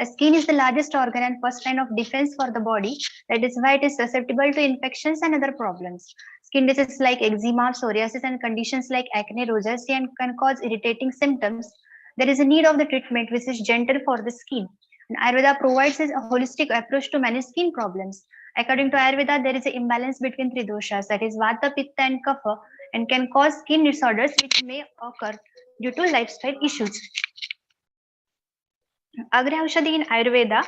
Skin is the largest organ and first line of defense for the body. That is why it is susceptible to infections and other problems. Skin diseases like eczema, psoriasis, and conditions like acne, rosacea, and can cause irritating symptoms. There is a need of the treatment which is gentle for the skin. And Ayurveda provides a holistic approach to many skin problems. According to Ayurveda, there is an imbalance between three doshas, that is Vata, Pitta, and Kapha, and can cause skin disorders which may occur due to lifestyle issues. Agra Aushadhi in Ayurveda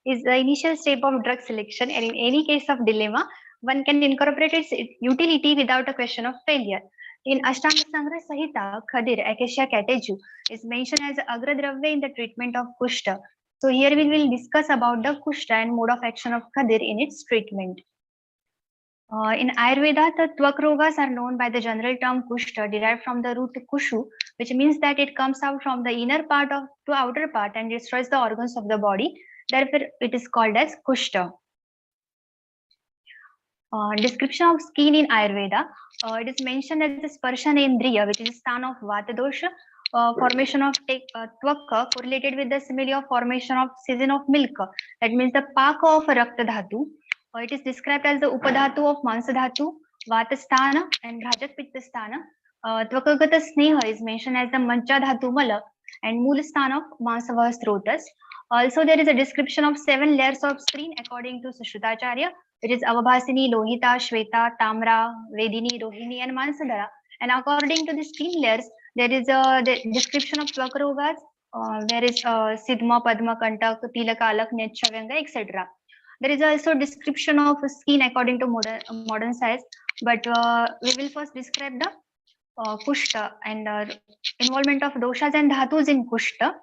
is the initial step of drug selection, and in any case of dilemma, one can incorporate its utility without a question of failure. In Ashtanga Sangra Sahita, Khadir, Acacia catechu is mentioned as Agra Dravya in the treatment of Kushta. So here we will discuss about the Kushta and mode of action of Khadir in its treatment. In Ayurveda, the Tvak Rogas are known by the general term Kushta, derived from the root Kushu, which means that it comes out from the inner part to outer part and destroys the organs of the body. Therefore, it is called as Kushta. Description of skin in Ayurveda. It is mentioned as the Sparshan Indriya, which is a stan of Vata dosha. Formation of Tvaka correlated with the simile of formation of season of milk. That means the Paka of Rakta Dhatu. It is described as the Upadhatu of Mansadhatu, Vatasthana, and Rajat Pittasthana. Tvakagata Sneha is mentioned as the Mancha Dhatu Mala and Mulasthan of Mansavah Srotas. Also, there is a description of 7 layers of skin according to Sushrutacharya, which is Avabhasini, Lohita, Shweta, Tamra, Vedini, Rohini, and Mansadhara. And according to the skin layers, there is the description of Tvakarogas, there is Sidma, Padma, Kantak, Tilaka, Alak, Necha, Vyanga, etc. There is also description of skin according to modern science, but we will first describe the Kushta and involvement of doshas and dhatus in Kushta.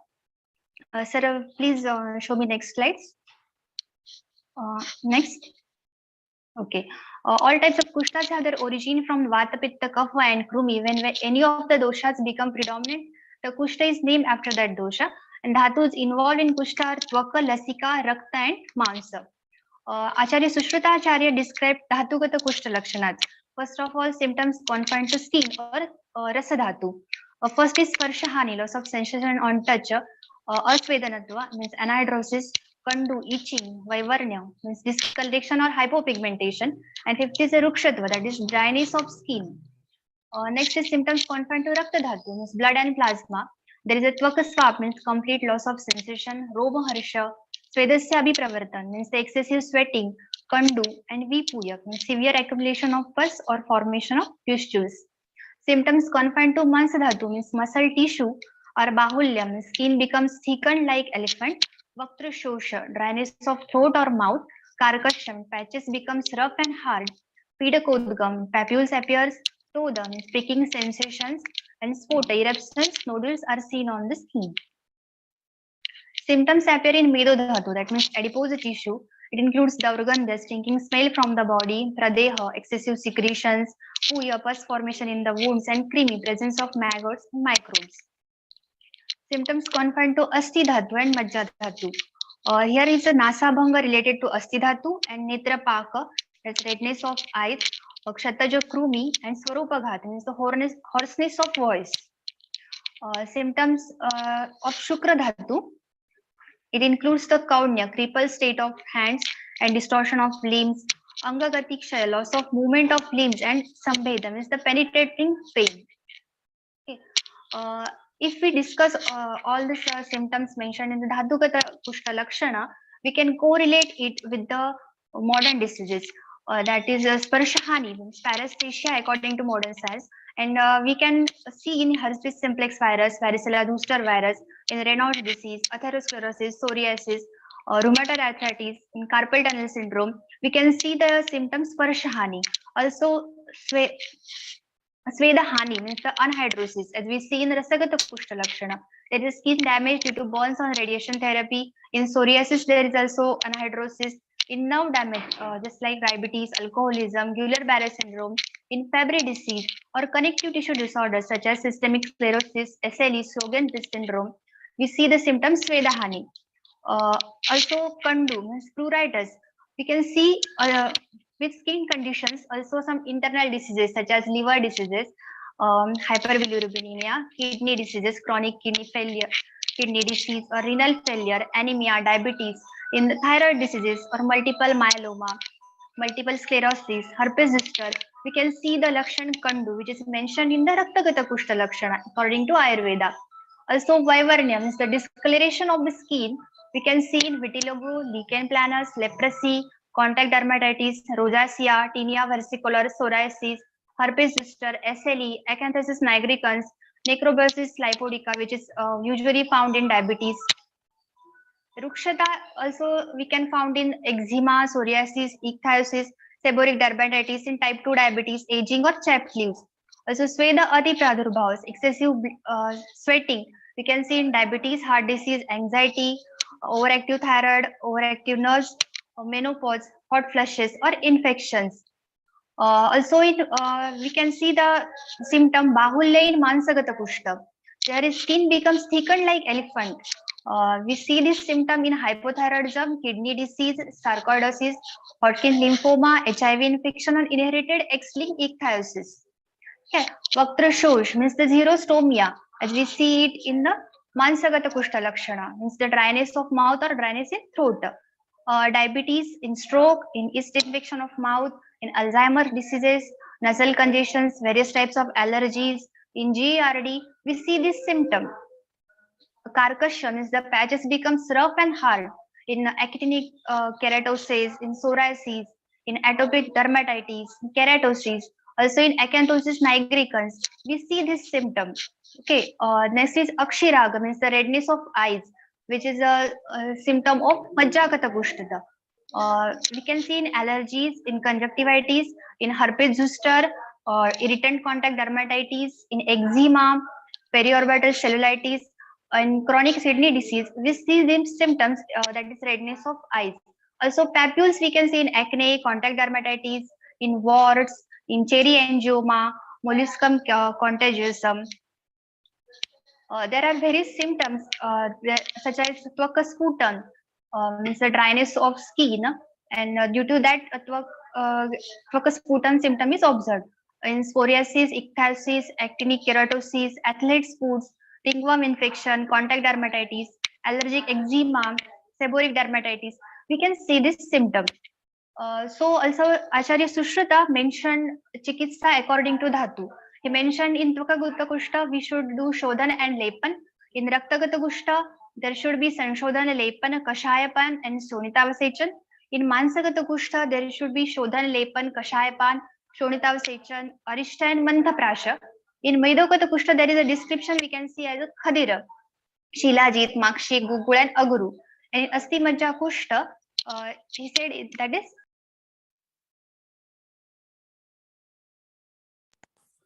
Sir, please show me next slides. Next. Okay. All types of kushtas have their origin from Vata, Pitta, Kapha, and Krumi. When any of the doshas become predominant, the kushta is named after that dosha. And dhatus involved in kushta are Tvaka, Lasika, Rakta, and Mansa. Acharya Sushrutacharya described Dhatugata Kushta Lakshanat. First of all, symptoms confined to skin or Rasadhatu. First is Sparshahani, loss of sensation on touch. Asvedanatva means anhidrosis, Kandu, itching, Vaivarnya means discoloration or hypopigmentation. And fifth is Rukshatva, that is dryness of skin. Next is symptoms confined to Rakta Dhatu, means blood and plasma. There is a Tvakaswap, means complete loss of sensation, Romaharsha, Svedasya Abhipravartan, means the excessive sweating, Kandu, and Vipuyak, means severe accumulation of pus or formation of pustules. Symptoms confined to Mansadhatu, means muscle tissue, or Bahulya, means skin becomes thickened like elephant, Vaktra Shosha, dryness of throat or mouth, Karkasham, patches becomes rough and hard, Pidakodgam, papules appears, Toda, means pricking sensations, and Spota, eruptions, nodules are seen on the skin. Symptoms appear in Medodhatu, that means adipose tissue. It includes Daurgandha, stinking smell from the body, Pradeha, excessive secretions, Puya, pus formation in the wounds, and creamy presence of maggots and microbes. Symptoms confined to Asti Dhatu and Majja Dhatu. Here is a Nasabhanga related to Asti Dhatu and Netra Paka, that's redness of eyes, Kshataja Krumi, and Swarupaghata, means the hoarseness of voice. Symptoms of Shukra Dhatu. It includes the Kaunya, crippled state of hands and distortion of limbs, Angagatikshaya, loss of movement of limbs, and Sambheda, means the penetrating pain. Okay. If we discuss all the symptoms mentioned in the Dhadugata Kushta Lakshana, we can correlate it with the modern diseases. That is Sparshahani, means paresthesia according to modern science. And we can see in herpes simplex virus, varicella zoster virus, in Raynaud's disease, atherosclerosis, psoriasis, rheumatoid arthritis, in carpal tunnel syndrome, we can see the symptoms Sparshahani. Also, Svedahani means the anhydrosis, as we see in Rasagata Kushta Lakshana. There is skin damage due to burns on radiation therapy. In psoriasis, there is also anhydrosis. In nerve damage, just like diabetes, alcoholism, Guillain-Barré syndrome, in Fabry disease, or connective tissue disorders such as systemic sclerosis, SLE, Sjogren's syndrome, we see the symptoms Svedahani. Also, Kandu means pruritus. We can see with skin conditions also some internal diseases such as liver diseases, hyperbilirubinemia, kidney diseases, chronic kidney failure, kidney disease or renal failure, anemia, diabetes, in thyroid diseases or multiple myeloma, multiple sclerosis, herpes zoster. We can see the Lakshan Kandu, which is mentioned in the Raktagata Kushta Lakshana according to Ayurveda. Also, Vaivarnya means the discoloration of the skin. We can see in vitiligo, lichen planus, leprosy, contact dermatitis, rosacea, tinea versicolor, psoriasis, herpes zoster, SLE, acanthosis nigricans, necrobiosis lipodica, which is usually found in diabetes. Rukshata also we can found in eczema, psoriasis, ichthyosis, seborrheic dermatitis in type 2 diabetes, aging or chapped leaves. Also, Sweda Ati Pradurbhavas, excessive sweating, we can see in diabetes, heart disease, anxiety, overactive thyroid, overactive nerves, menopause, hot flushes, or infections. Also, we can see the symptom Bahulya in Mansagata Kushta. Their skin becomes thickened like elephant. We see this symptom in hypothyroidism, kidney disease, sarcoidosis, Hodgkin lymphoma, HIV infection, and inherited X-linked ichthyosis. Okay, Vaktrashosh means the xerostomia, as we see it in the Mansagata Kushta Lakshana, means the dryness of mouth or dryness in throat. Diabetes, in stroke, in yeast infection of mouth, in Alzheimer's diseases, nasal congestions, various types of allergies, in GERD, we see this symptom. Carcassion is the patches becomes rough and hard in actinic keratosis, in psoriasis, in atopic dermatitis, keratosis, also in acanthosis nigricans. We see this symptom. Okay, next is Akshiraga, means the redness of eyes, which is a symptom of Majjakata Kushtata. We can see in allergies, in conjunctivitis, in herpes zoster, or irritant contact dermatitis, in eczema, periorbital cellulitis, in chronic kidney disease. We see these symptoms, that is redness of eyes. Also, papules we can see in acne, contact dermatitis, in warts, in cherry angioma, molluscum contagiosum. There are various symptoms such as Tvakasputan, means the dryness of skin, and due to that Tvakasputan symptom is observed. In psoriasis, ichthyosis, actinic keratosis, athlete's foot, ringworm infection, contact dermatitis, allergic eczema, seborrheic dermatitis, we can see this symptom. So also Acharya Sushruta mentioned Chikitsa according to Dhatu. He mentioned in Tvakagata Kushta we should do Shodhan and Lepan. In Raktagata Kushta there should be Sanshodhan, Lepan, Kashayapan and Shonitavasechan. In Mansagata Kushta there should be Shodhan, Lepan, Kashayapan, Shonitavasechan, Arishta and Manthaprasha. In Maidokata Kushta there is a description we can see as a Khadira, Shilajit, Makshi, Gugul and Aguru. And in Asti Majja Kushta he said that is.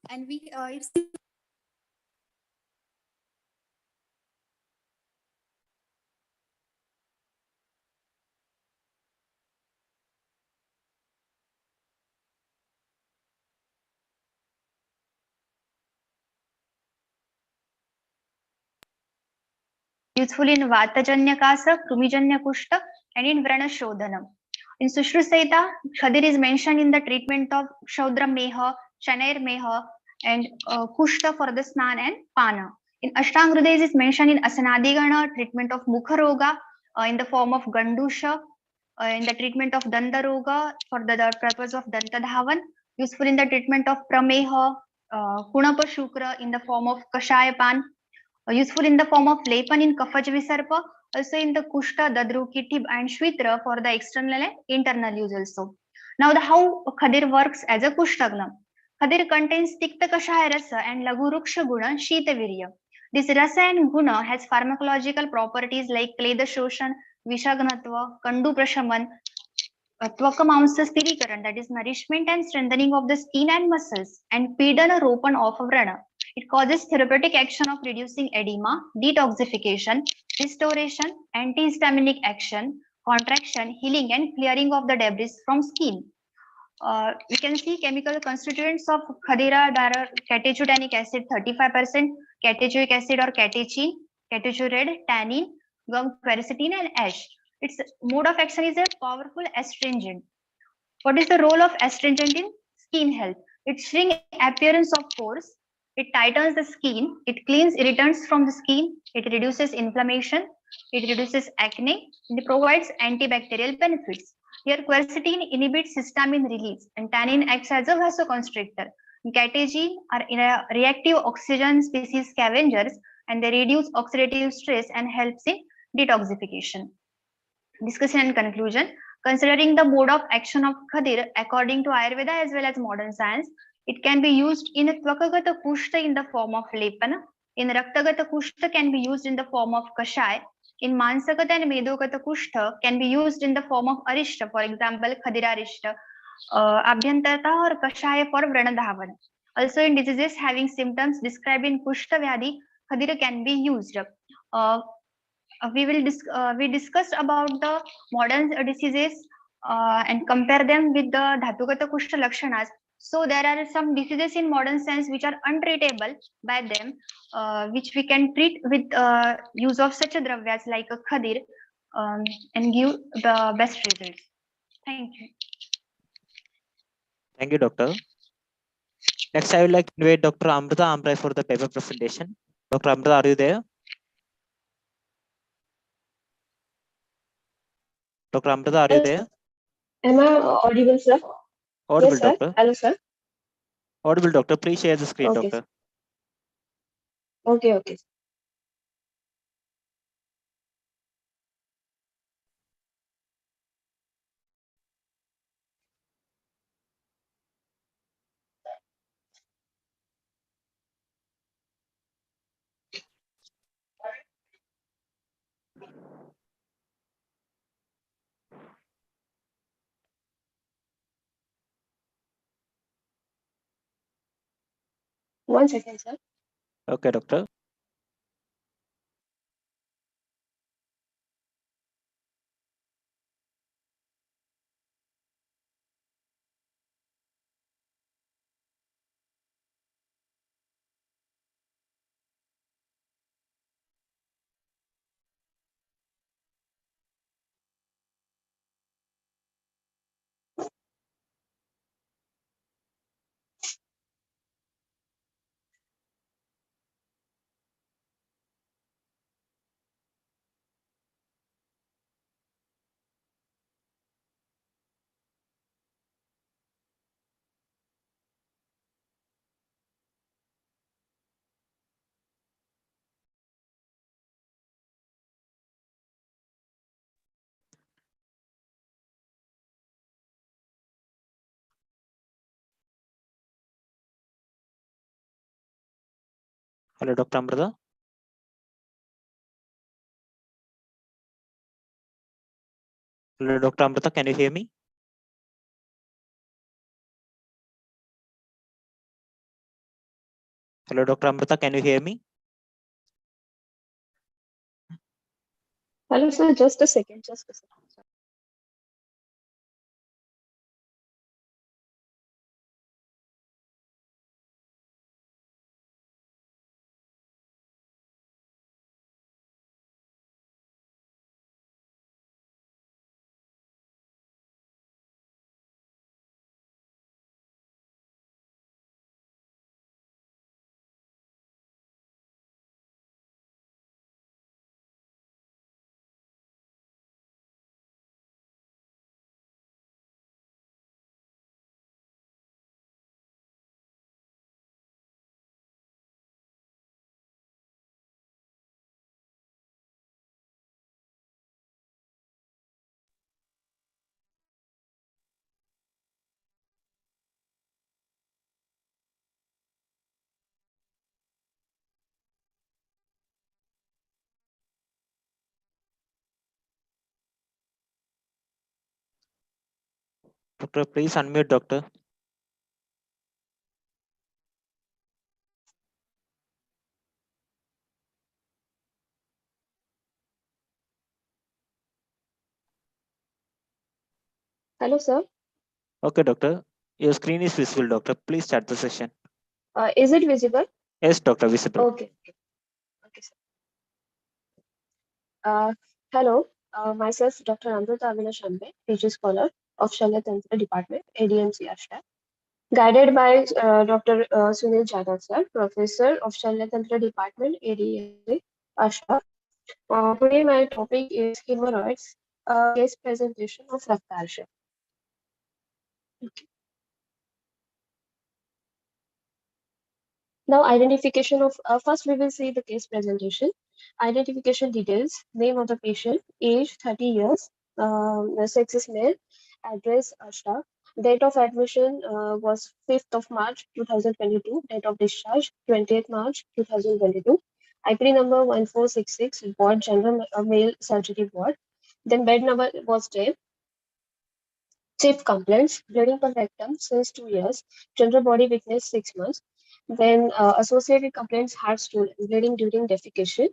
And we it's useful in Vatajanya Kasa, Krumijanya Kushta, and in Vrana Shodhanam. In Sushruseta, Khadir is mentioned in the treatment of Shaudra Meha, Shanair Meha, and Kushta for the Snan and Pana. In Ashtangrudes is mentioned in Asanadigana, treatment of Mukharoga in the form of Gandusha, in the treatment of Dandaroga for the purpose of Dantadhavan, useful in the treatment of Prameha, Kunapa Shukra in the form of Kashayapan, useful in the form of Lepan in Kafaj Visarpa, Also in the Kushta, Dadru, Kitib, and Shwitra for the external and internal use also. Now the how Khadir works as a Kushtagna. Khadir contains Tikta Kashaya Rasa and Lagu Ruksha Guna Shita Virya. This Rasa and Guna has pharmacological properties like Kleda Shoshan, Vishagnatva, Kandu Prashaman, Tvaka Sthirikaran, that is nourishment and strengthening of the skin and muscles, and Pidana Ropan of Vrana. It causes therapeutic action of reducing edema, detoxification, restoration, antihistaminic action, contraction, healing, and clearing of the debris from skin. We can see chemical constituents of Khadira Dara catechogenic acid 35%, catechoic acid or catechin, catechored, tannin, gum quercetin, and ash. Its mode of action is a powerful astringent. What is the role of astringent in skin health? It shrinks appearance of pores, it tightens the skin, it cleans irritants from the skin, it reduces inflammation, it reduces acne, and it provides antibacterial benefits. Here, quercetin inhibits histamine release, and tannin acts as a vasoconstrictor. Catechin are in a reactive oxygen species scavengers, and they reduce oxidative stress and helps in detoxification. Discussion and conclusion. Considering the mode of action of Khadir according to Ayurveda as well as modern science, it can be used in a Tvakagata Kushta in the form of Lepana, in Raktagata Kushta can be used in the form of Kashay, in Mansagata and Medogata Kushta can be used in the form of Arishta, for example, Khadira Arishta, Abhyantarta or Kashaya for Vrana Dhavan. Also in diseases having symptoms described in Kushta Vyadhi, Khadira can be used. We discussed about the modern diseases and compare them with the Dhatugata Kushta Lakshanas. So there are some diseases in modern science which are untreatable by them, which we can treat with use of such a dravyas like a Khadir and give the best results. Thank you. Thank you, Doctor. Next, I would like to invite Dr. Amrita Amray for the paper presentation. Dr. Amrita, are you there? Dr. Amrita, are you there? Am I audible, sir? Audible, Yes, sir. Doctor. Hello, sir. Audible, Doctor. Please share the screen, Okay. Doctor. Okay. One second, sir. Okay, Doctor. Hello, Dr. Amrita. Hello, Dr. Amrita. Can you hear me? Hello, Dr. Amrita. Can you hear me? Hello, sir. Just a second. Doctor, please unmute, doctor. Hello, sir. Okay, doctor. Your screen is visible, doctor. Please start the session. Is it visible? Yes, doctor, visible. Okay. Okay, sir. Hello, myself, Dr. Amavata, PG scholar of Shalya Tantra Department, ADMC Ashta. Guided by Dr. Sunil Jadhav, sir, Professor of Shalya Tantra Department, ADMC Ashta. Today my topic is hemorrhoids, case presentation of Raktarsha. Now, identification of, first we will see the case presentation. Identification details, name of the patient, age 30 years, sex is male, address Ashta, date of admission was 5th of March 2022, date of discharge 20th March 2022, IP number 1466, ward general male surgery ward, then bed number was 10. Chief complaints, bleeding per rectum since 2 years, general body weakness 6 months. Then associated complaints, heart stool, bleeding during defecation.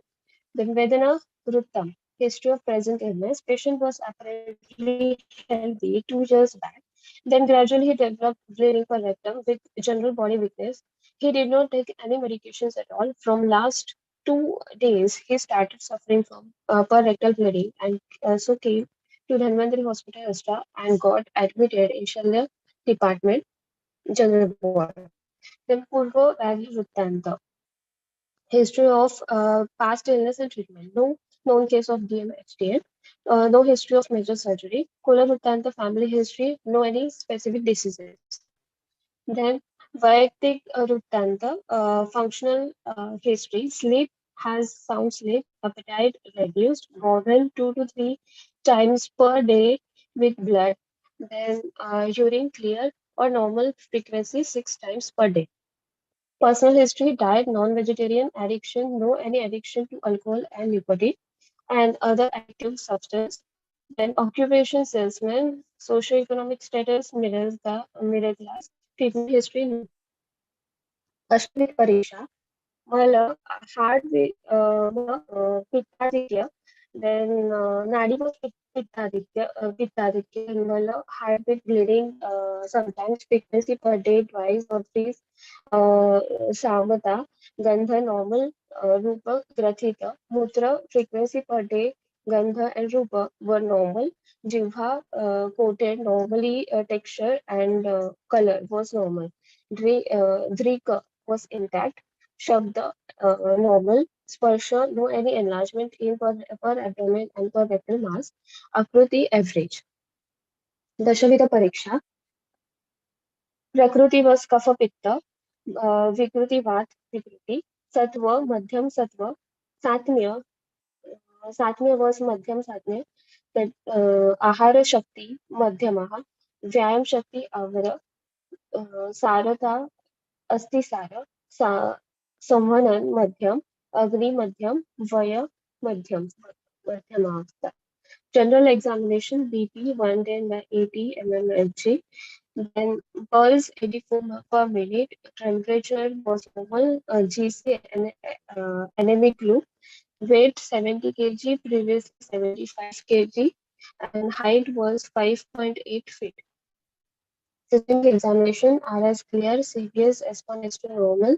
Then Vedana Ruttam, history of present illness. Patient was apparently healthy 2 years back. Then gradually he developed bleeding per rectum with general body weakness. He did not take any medications at all. From last 2 days, he started suffering from per rectal bleeding and so came to Dhanvantari Hospital, Dusta, and got admitted in Shalya Department, General Ward. Then Purva Valley Vruttanta, history of past illness and treatment. No known case of DM-HDN. No history of major surgery. Kula Vruttanta family history. No any specific diseases. Then Vayaktik Vruttanta, functional history. Sleep, has sound sleep, appetite reduced, bowel 2 to 3 times per day with blood. Then urine clear or normal frequency 6 times per day. Personal history, diet, non-vegetarian, addiction, no any addiction to alcohol and nicotine and other addictive substance. Then occupation, salesman, socio-economic status, middle class, treatment history, no. Ashwini Parisha, मला heart पित्तादित्य, then nadi was pittaditya, and मला heart with bleeding, sometimes frequency per day twice or thrice, samata, gandha normal, rupa grathita, mutra frequency per day, gandha and rupa were normal, jivha coated normally, texture and color was normal, drika was intact, Shabda normal, Sparsha no any enlargement in per abdomen and per rectal mass, Akruti average. Dashavita Pariksha, Prakruti was Kapha Pitta, Vikruti Vat Vikruti, Sattva Madhyam Sattva, Satmya, Satmya was Madhyam Satmya, that Ahara Shakti Madhyamaha, Vyayam Shakti Avara, Sarata अस्ति सार संवहन मध्यम अग्नि मध्यम वय मध्यम मध्यमावस्था general examination BP 110 by 80 mmHg, then pulse 84 per minute, temperature was normal, GC anemic loop, weight 70 kg, previously 75 kg, and height was 5.8 feet. Systemic examination, RS clear, CBS exponential normal,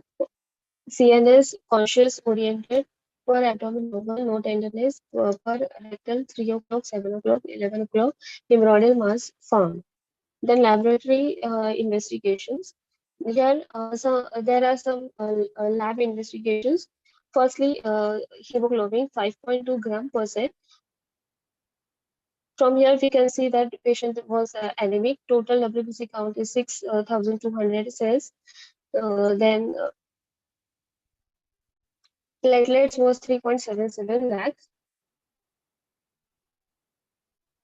CNS conscious oriented, per abdomen normal, no tenderness, per rectal 3 o'clock, 7 o'clock, 11 o'clock, hemorrhoidal mass found. Then laboratory investigations. Here, there are some lab investigations. Firstly, hemoglobin 5.2 gram per cent. From here, we can see that the patient was anemic. Total WBC count is 6,200 cells. Then platelets was 3.77 lakhs.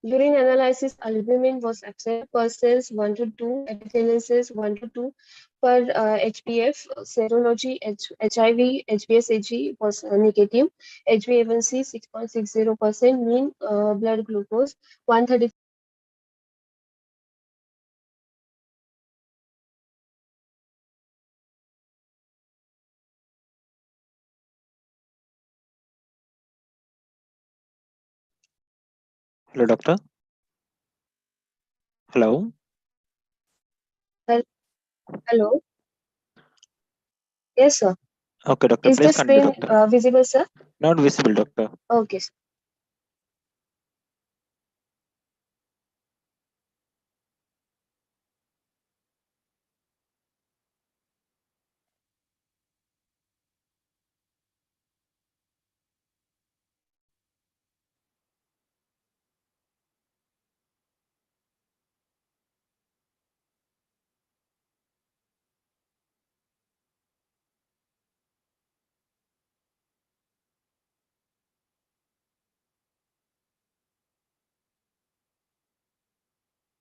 During analysis, albumin was absent per cells 1 to 2, epithelial 1 to 2 per HPF. Serology, HIV, HBsAg was negative. HbA1c 6.60%, mean blood glucose 130 Hello, doctor. Hello. Hello. Yes, sir. Okay, doctor. Is the Please continue, screen doctor. visible, sir? Not visible, doctor. Okay, sir.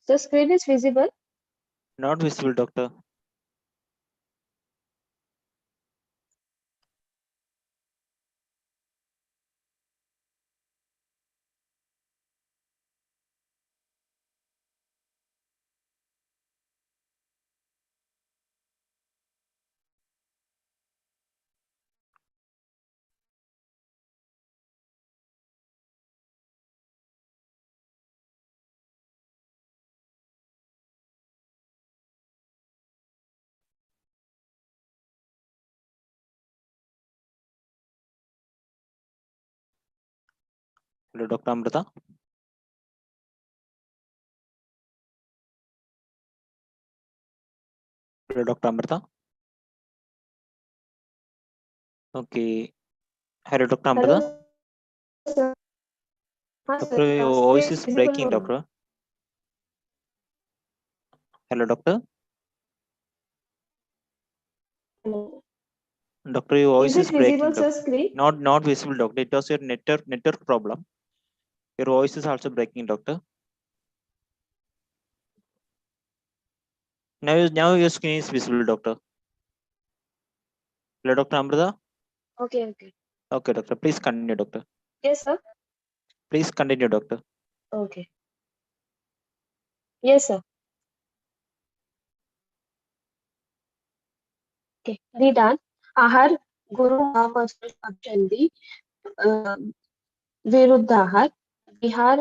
The screen is visible. Not visible, doctor. Hello, Dr. Amrita. Hello, Dr. Amrita. Okay. Hello, Dr. Amrita. Hello, sir. Hi, sir. Doctor, your Screen voice is is visible breaking, now. doctor. Hello, doctor. Hello. Doctor, your voice Is is it visible, breaking, sir, doctor. screen? Not visible, doctor. It was your network problem. Your voice is also breaking, doctor. Now your screen is visible, doctor. Hello, Dr. Amrita. Okay. Okay, doctor. Please continue, doctor. Yes, sir. Please continue, doctor. Okay. Yes, sir. Okay. निदान आहार गुरु महापात्र अभ्यंती विरुद्ध आहार विहार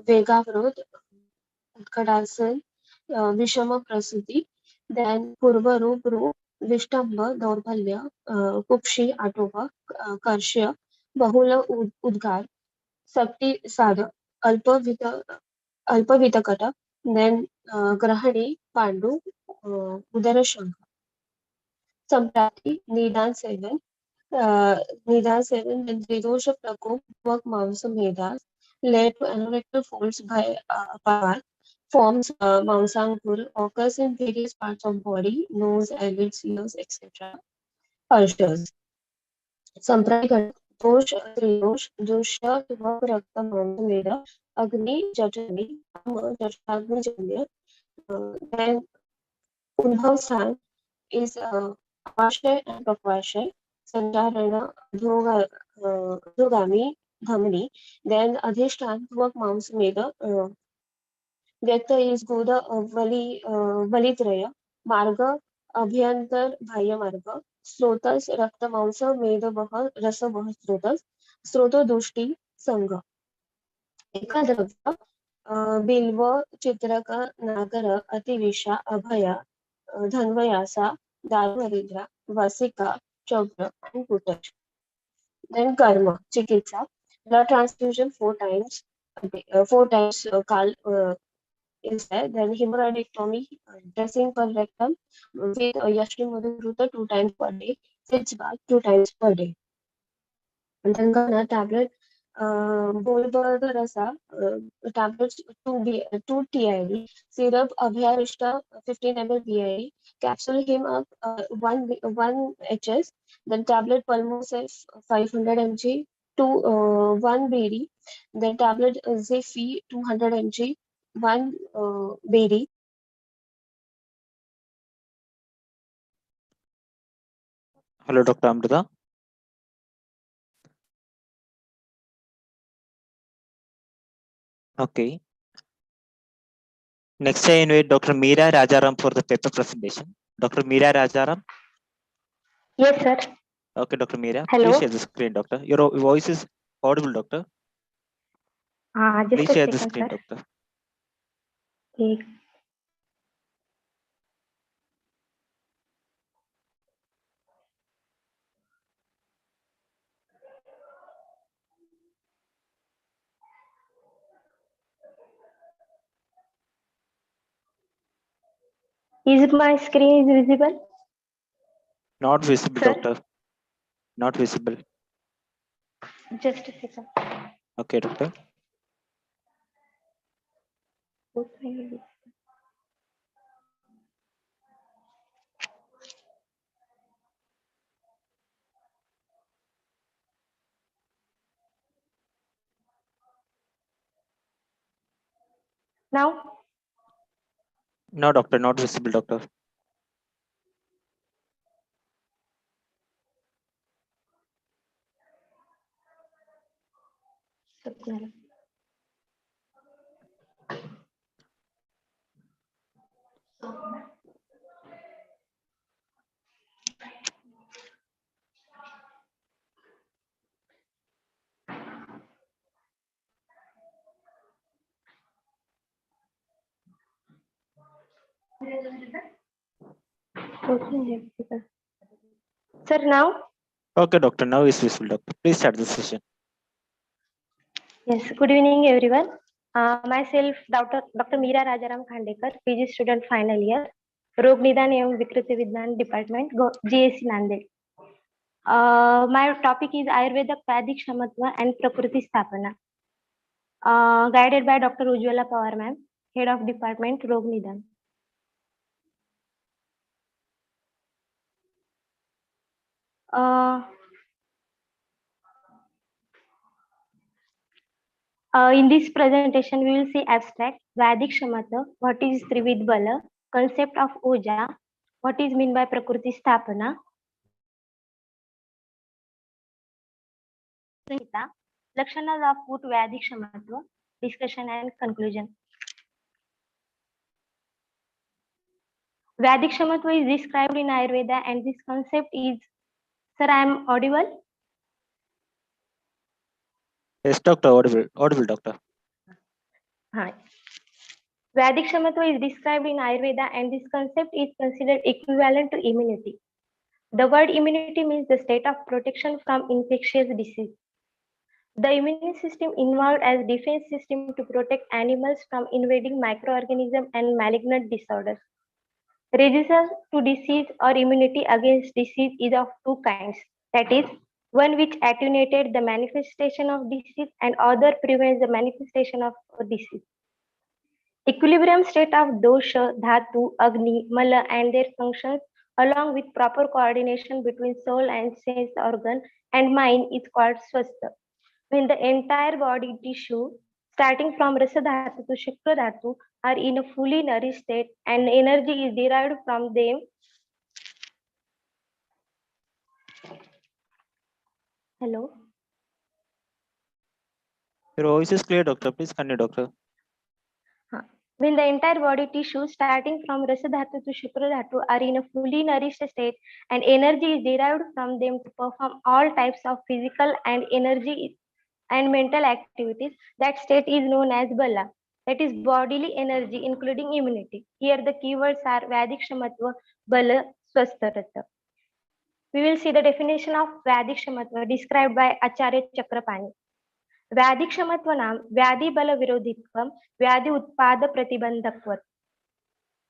वेगावरोध उत्कटासन विषम प्रसूती then पूर्वरूप विष्टंभ दौर्बल्य Kukshi आटोपा कर्ष्य बहुल उद्गार सक्ती साध अल्पवितकट then ग्रहणी Pandu उदरशंख संप्राप्ति निदान seven when त्रिदोष प्रकोप work मांस मेधा led to anorectal folds by apart forms Mausankur occurs in various parts of body, nose, eyelids, ears, etc. Ulcers. Sampragat, dosh, tridosh, dusha, tvak, rakta, mamsameda, agni, jajani, ama, jashagni, janya. Then Udbhav Stan is Avashay and Prakvashay. Sancharana, Adhogami, Dhamani. Then Adhishtan, tvak, mamsameda. व्यक्त is गोदा वलित्रय मार्ग अभ्यंतर बाह्य मार्ग स्रोतस रक्त मांस मेद वह रस वह स्रोतस स्रोतो दुष्टि संघ एकाद्रव्य बिल्व चित्रक नागर अतिविषा अभया धन्वयासा दारुहरिद्रा वसिका चौग्र and कुटच. Then karma चिकित्सा blood transfusion 4 times a day, 4 times is there. Then hemorrhoidectomy, dressing per rectum with Yashri Madhurutta 2 times per day, sitz bath 2 times per day. And then Gana tablet, Bolberg Rasa, tablets 2 TID, syrup Abhyarishta 15 ml BID, capsule him up 1 HS, then tablet Pulmosef 500 mg, 1 BD, then tablet Zefi 200 mg, 1 BD. Hello, Dr. Amrita. Okay. Next, I invite Dr. Meera Rajaram for the paper presentation. Dr. Meera Rajaram. Yes, sir. Okay, Dr. Meera. Hello. Please share the screen, doctor. Your voice is audible, doctor. Just Please a share the second, screen, sir. doctor. Okay. Is my screen is visible? Not visible, Sir? doctor. Not visible. Just a second. Okay, doctor. Now? No, doctor, not visible, doctor. Sir, now? Okay, doctor, now is visible, doctor. Please start the session. Yes, good evening, everyone. Myself, Dr. Meera Rajaram Khandekar, PG student final year, Rog Nidan एवं विकृति विज्ञान department, GSC Nanded. My topic is Ayurveda Vedic Shamatva and Prakriti Sthapana. Guided by Dr. Ujjwala Pawar ma'am, head of department, Rog Nidan. In this presentation, we will see abstract, Vedic Shamatva, what is Trivid Bala, concept of Oja, what is meant by Prakriti Sthapana, Lakshanas of food Vedic Shamatva, discussion and conclusion. Vedic Shamatva is described in Ayurveda and this concept is, sir, I am audible? Yes, doctor, audible, doctor. Hi. Vedic Shamatva is described in Ayurveda and this concept is considered equivalent to immunity. The word immunity means the state of protection from infectious disease. The immune system involved as defense system to protect animals from invading microorganisms and malignant disorders. Resistance to disease or immunity against disease is of two kinds. That is, one which attenuated the manifestation of disease and other prevents the manifestation of disease. Equilibrium state of dosha, dhatu, agni, mala and their functions along with proper coordination between soul and sense organ and mind is called swastha. When the entire body tissue starting from rasa dhatu to shukra dhatu are in a fully nourished state and energy is derived from them. Hello. Your voice is clear, doctor. Please continue, doctor. When the entire body tissue starting from rasa dhatu to shukra dhatu are in a fully nourished state and energy is derived from them to perform all types of physical and energy and mental activities, that state is known as bala. That is bodily energy including immunity. Here the keywords are Vedic Shamatva, Bala, Swastharata. We will see the definition of Vedic Shamatva described by Acharya Chakrapani. Vedic Shamatva naam Vyadi Bala Virodhitvam, Vyadi Utpada Pratibandhakvat.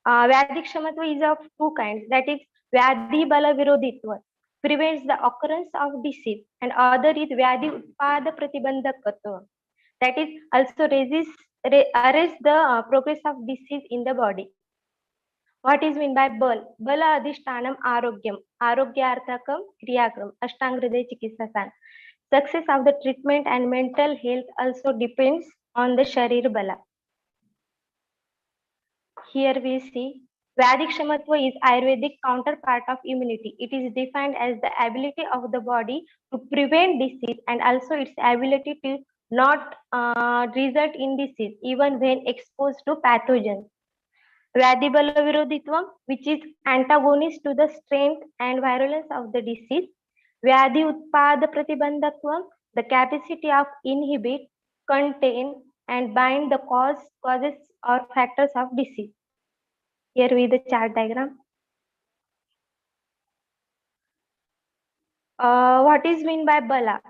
Vedic Shamatva is of two kinds, that is Vyadi Bala Virodhitva, prevents the occurrence of disease, and other is Vyadi Utpada Pratibandhakatva, that is also arrest the progress of disease in the body. What is meant by Bal? Bala Adhishtanam Arogyam, Arogyarthakam Kriyakram, Ashtangriday Chikitsasan. Success of the treatment and mental health also depends on the Sharir Bala. Here we see Vedic Shamatva is Ayurvedic counterpart of immunity. It is defined as the ability of the body to prevent disease and also its ability to not result in disease even when exposed to pathogens. Vyadi Bala Virodhitvam, which is antagonist to the strength and virulence of the disease. Vyadi Utpada Pratibandhakvam, the capacity of inhibit, contain and bind the causes or factors of disease. Here with the chart diagram. What is meant by bala?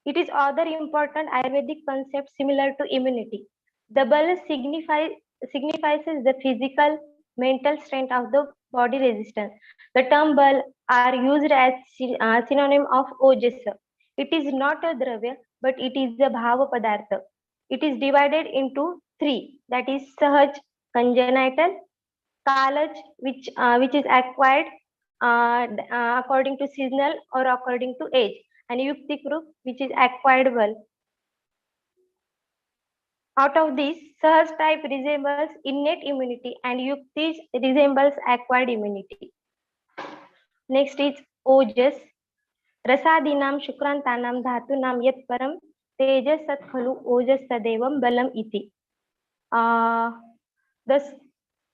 It is other important Ayurvedic concept similar to immunity. The bala signifies the physical, mental strength of the body resistance. The term bal are used as synonym of ojas. It is not a dravya, but it is a bhava padartha. It is divided into three, that is sahaj, congenital, kalaj, which is acquired according to seasonal or according to age, and yuktikru, which is acquired. Out of this, Sahaj type resembles innate immunity and Yukti resembles acquired immunity. Next is Ojas. Rasadinam Shukrantanam Dhatunam Yat Param Tejas Sat Khalu Ojas Sadevam Balam Iti.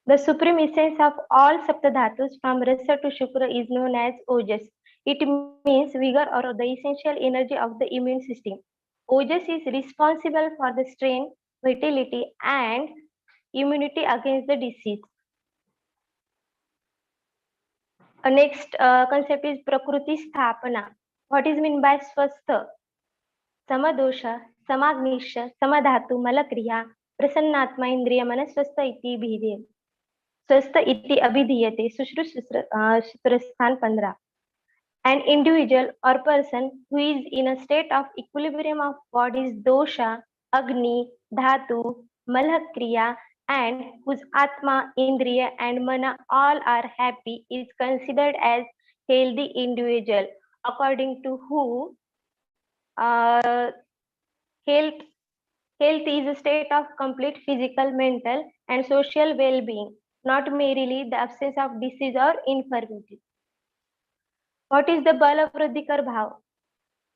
The supreme essence of all Saptadhatus from Rasa to Shukra is known as Ojas. It means vigor or the essential energy of the immune system. Ojas is responsible for the strength, vitality, and immunity against the disease. Next concept is Prakruti Sthapana. What is meant by Swastha? Samadosha, Samagnisha, Samadhatu, Malakriya, Prasannatma Indriya Manaswastha iti bhidye. Swastha iti abhidhiyate, Sushru Sutrasthan 15. An individual or person who is in a state of equilibrium of body's dosha, agni, dhatu, malakriya, and whose atma, indriya, and mana all are happy is considered as healthy individual. According to who, health is a state of complete physical, mental, and social well-being, not merely the absence of disease or infirmity. What is the Bala Vruddhikar Bhav?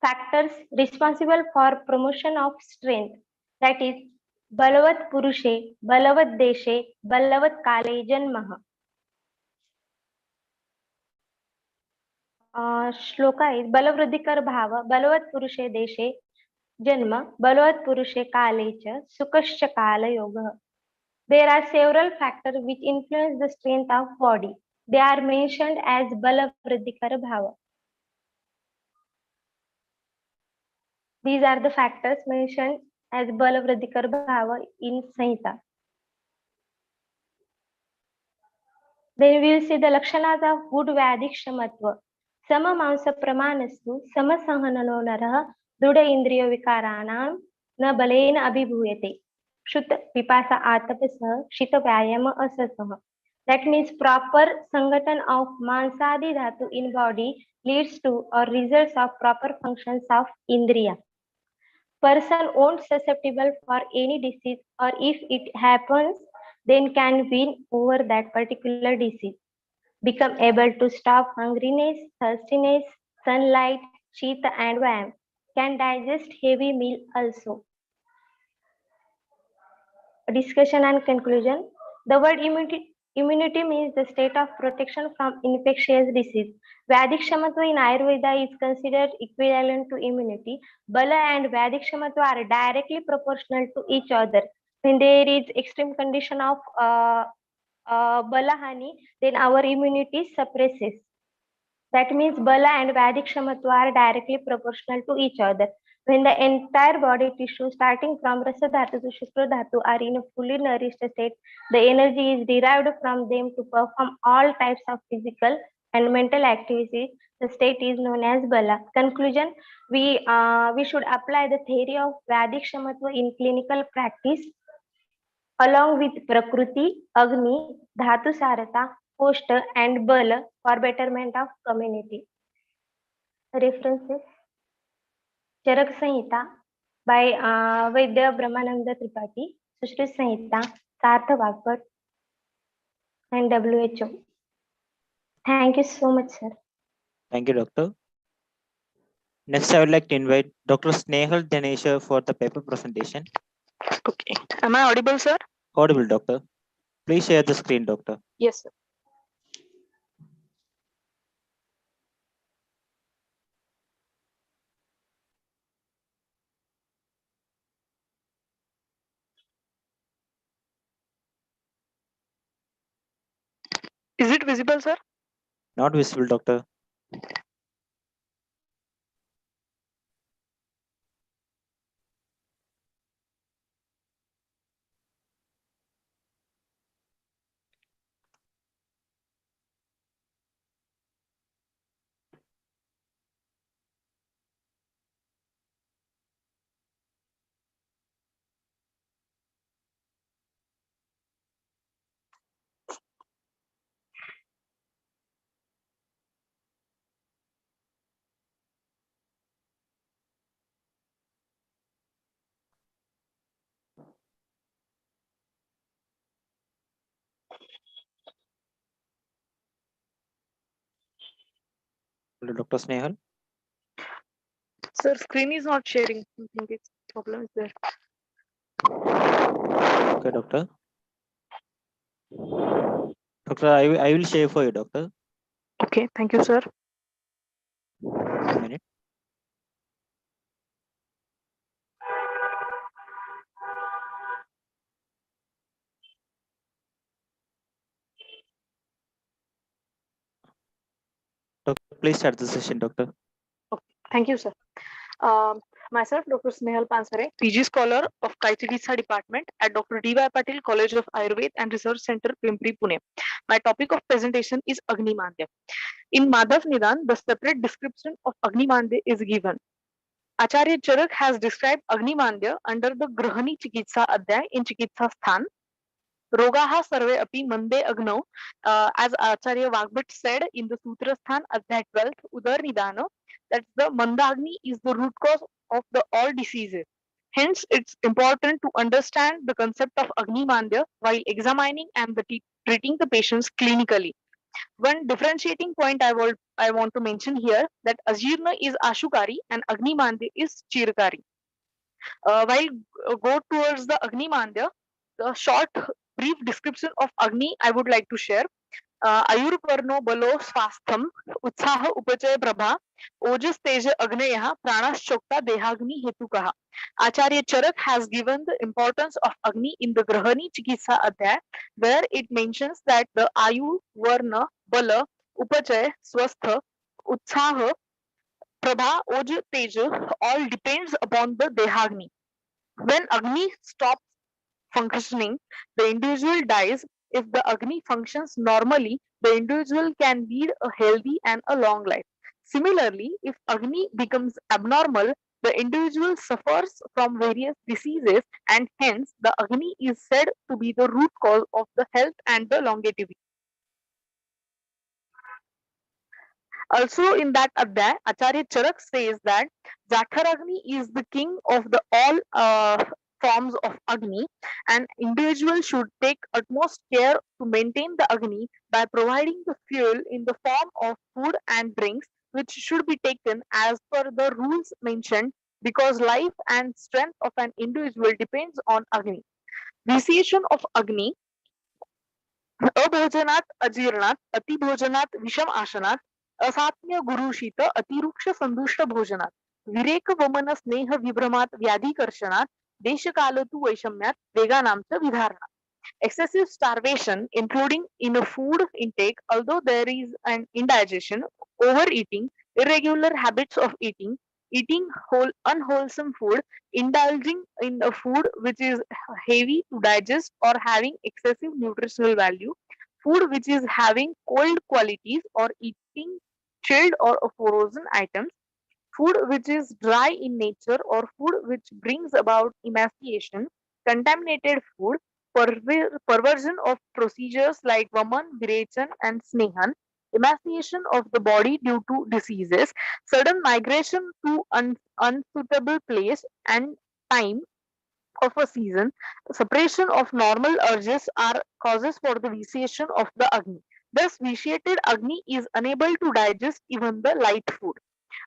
Factors responsible for promotion of strength, that is Balavat Purushe, Balavat Deshe, Balavat Kale Janmah. Shloka is Balavruddhikar Bhava, Balavat Purushe Deshe, Janma, Balavat Purushe Kale cha, Sukascha Kala Yoga. There are several factors which influence the strength of body. They are mentioned as Balavruddhikar Bhava. These are the factors mentioned as Balavruddhikar Bhava in Samhita. Then we will see the Lakshanas of good Vedic Shamatva. Sama Mansa Pramanastu, Sama Sahanano Naraha, Duda Indriya Vikaranam, Na Balena Abhibhuyate. Shut Pipasa Atapasa, Shita Vyayama Asasaha. That means proper Sangatan of Mansadi Dhatu in body leads to or results of proper functions of Indriya. Person won't susceptible for any disease, or if it happens, then can win over that particular disease. Become able to stop hungriness, thirstiness, sunlight, shita and vayam. Can digest heavy meal also. Discussion and conclusion. The word immunity means the state of protection from infectious disease. Vedic Shamatva in Ayurveda is considered equivalent to immunity. Bala and Vedic Shamatva are directly proportional to each other. When there is extreme condition of Balahani, then our immunity suppresses. That means Bala and Vedic Shamatva are directly proportional to each other. When the entire body tissue starting from Rasa Dhatu to Shukra Dhatu are in a fully nourished state, the energy is derived from them to perform all types of physical and mental activities. The state is known as Bala. Conclusion, we should apply the theory of Vedic Shamatva in clinical practice along with Prakruti, Agni, Dhatu Sarata, Koshta and Bala for betterment of community. References: Charak Samhita by Vaidya Brahmananda Tripathi, Sushri Samhita, Sartha Vagpat, and WHO. Thank you so much, sir. Thank you, Doctor. Next, I would like to invite Dr. Snehal Janesha for the paper presentation. Okay. Am I audible, sir? Audible, Doctor. Please share the screen, Doctor. Yes, sir. Is it visible, sir? Not visible, doctor. Dr. Snehal? Sir, screen is not sharing. I think it's problem is there. Okay, doctor. Doctor, I will share for you, doctor. Okay, thank you, sir. 1 minute. Doctor, please start the session, doctor. Thank you, sir. Myself, Dr. Snehal Pansare, PG scholar of Chichikitsa department at Dr. D.Y. Patil College of Ayurveda and Research Center, Pimpri, Pune. My topic of presentation is Agni Mandya. In Madhav Nidan, the separate description of Agni Mandya is given. Acharya Charak has described Agni Mandya under the Grahani Chikitsa Adhyay in Chikitsa Sthan. Rogaha sarve api mande agno, as Acharya Vagbhat said in the Sutra Sthan Adhyay 12th, Udar Nidana, that the Mandagni is the root cause of the all diseases. Hence, it's important to understand the concept of Agni Mandya while examining and treating the patients clinically. One differentiating point I want to mention here that Ajirna is Ashukari and Agni Mandya is Chirkari. While go towards the Agni Mandya, the short brief description of Agni I would like to share. Ayurvarno balo swastham utsaha upachaya prabha ojas teja agneyaha pranashchokta dehagni hetukaha. Acharya Charak has given the importance of Agni in the Grahani Chikitsa Adhyay, where it mentions that the Ayu, Varna, Bala, Upachaya, Swastha, Utsaha, Prabha, Oj, Teja all depends upon the Dehagni. When Agni stops functioning, the individual dies. If the Agni functions normally, the individual can lead a healthy and a long life. Similarly, if Agni becomes abnormal, the individual suffers from various diseases and hence the Agni is said to be the root cause of the health and the longevity. Also in that Adhyay, Acharya Charak says that Jatharagni is the king of the all forms of Agni, and individual should take utmost care to maintain the Agni by providing the fuel in the form of food and drinks, which should be taken as per the rules mentioned because life and strength of an individual depends on Agni. Vitiation of Agni अभोजनात अजीर्णात अतिभोजनात विषम आसनात असात्म्य गुरुशीत अतिरुक्ष संदुष्ट भोजनात विरेक वमन स्नेह विभ्रमात व्याधिकर्षणात देशकालतु वैषम्यात वेगानांच विधारणा. Excessive starvation, including in a food intake, although there is an indigestion, overeating, irregular habits of eating, eating unwholesome food, indulging in a food which is heavy to digest or having excessive nutritional value, food which is having cold qualities or eating chilled or frozen items, food which is dry in nature or food which brings about emaciation, contaminated food, perversion of procedures like Vaman, Virechan, and Snehan, emaciation of the body due to diseases, sudden migration to unsuitable place and time of a season, suppression of normal urges are causes for the vitiation of the Agni. Thus, vitiated Agni is unable to digest even the light food.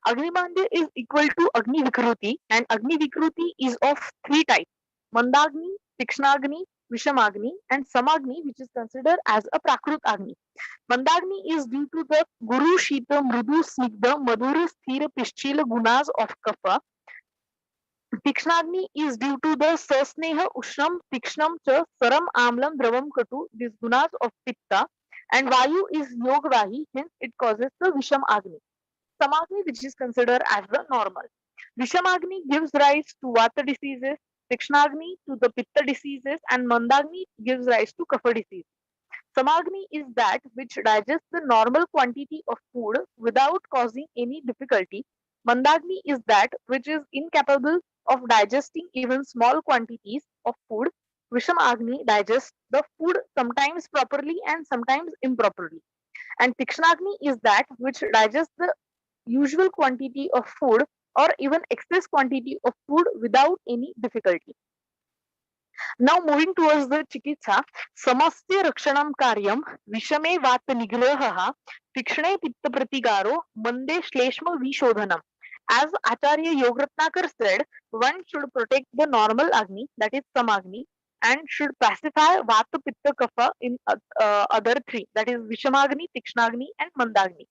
Agnimandya is equal to Agni Vikruti, and Agni Vikruti is of three types: Mandagni, Tikshnagni, Vishamagni, and Samagni, which is considered as a Prakrut Agni. Mandagni is due to the Guru Shita Mrudu Snigdha Madhura Sthira Pishchila gunas of Kapha. Tikshnagni is due to the Sasneha Ushram Tikshnam Cha Saram Amlam Dravam Katu, these gunas of Pitta. and Vayu is Yogvahi, hence it causes the Visham Agni. Samagni, which is considered as the normal. Vishamagni gives rise to Vata diseases, Tikshnagni to the Pitta diseases, and Mandagni gives rise to Kapha disease. Samagni is that which digests the normal quantity of food without causing any difficulty. Mandagni is that which is incapable of digesting even small quantities of food. Vishamagni digests the food sometimes properly and sometimes improperly. And Tikshnagni is that which digests the usual quantity of food or even excess quantity of food without any difficulty. Now moving towards the chikitsa, samasya rakshanam karyam, vishame vata nigraha, tikshne pitta pratigaro, mande shleshma vishodhanam. As Acharya Yogratnakar said, one should protect the normal Agni, that is Samagni, and should pacify Vata Pitta Kapha in other three, that is Vishamagni, Tikshnagni, and Mandagni.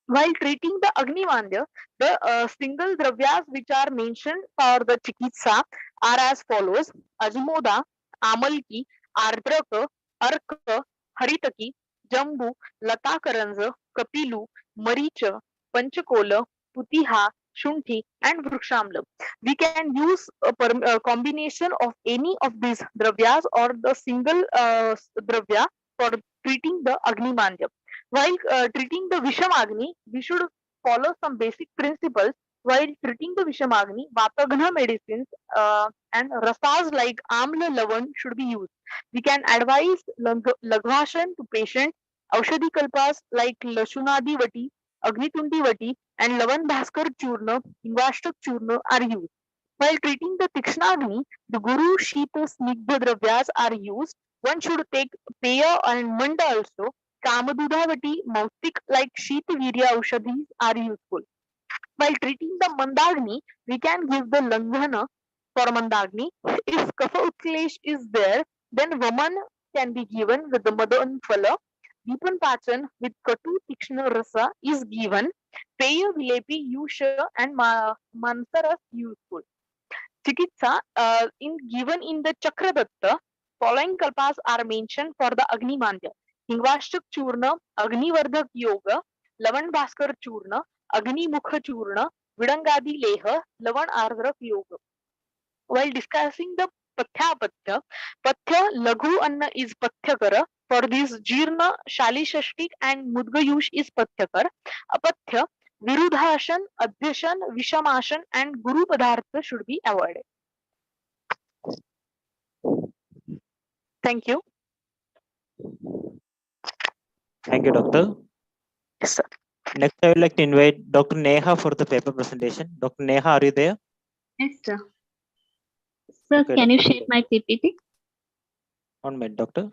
While treating the Agni Mandya, the single dravyas which are mentioned for the chikitsa are as follows: Ajmoda, Amalki, Ardraka, Arka, Haritaki, Jambu, Lata Karanza, Kapilu, Maricha, Panchakola, Putiha, Shunthi, and Vrukshamla. We can use a combination of any of these dravyas or the single dravya for treating the Agni Mandya. While treating the Vishamagni, we should follow some basic principles. While treating the Vishamagni, Vatagna medicines and rasas like Amla Lavan should be used. We can advise Lagvashan to patients. Aushadhi Kalpas like Lashunadi Vati, Agnitundi Vati, and Lavan Bhaskar Churna, Hingvashtak Churna are used. While treating the Tikshnagni, the Guru, Shita, Snigdha Dravyas are used. One should take Peya and Manda also. Kamadudhavati, Maustik like Shita Virya Aushadhis are useful. While treating the Mandagni, we can give the Langhana for Mandagni. If Kapha Utklesh is there, then Vaman can be given with the Madan Phala. Deepan Pachan with Katu Tikshna Rasa is given. Peya Vilepi, Yusha, and Mansaras useful. Chikitsa given in the Chakradatta, following kalpas are mentioned for the Agni Mandya. Hingvashtak Churna, Agni Vardhak Yoga, Lavan Bhaskar Churna, Agni Mukha Churna, Vidangadi Leha, Lavan Ardrak Yoga. While discussing the Pathya, Pathya Laghu Anna is Pathyakara. For this Jirna, Shalishashtik and Mudgayush is Pathyakar. Apatya, Virudhashan, Adhyashan, Vishamashan, and Guru Padartha should be avoided. Thank you. Thank you, Doctor. Yes, sir. Next, I would like to invite Dr. Neha for the paper presentation. Dr. Neha, are you there? Yes, sir. Sir, Okay, can you Doctor. share my PPT? 1 minute, Doctor.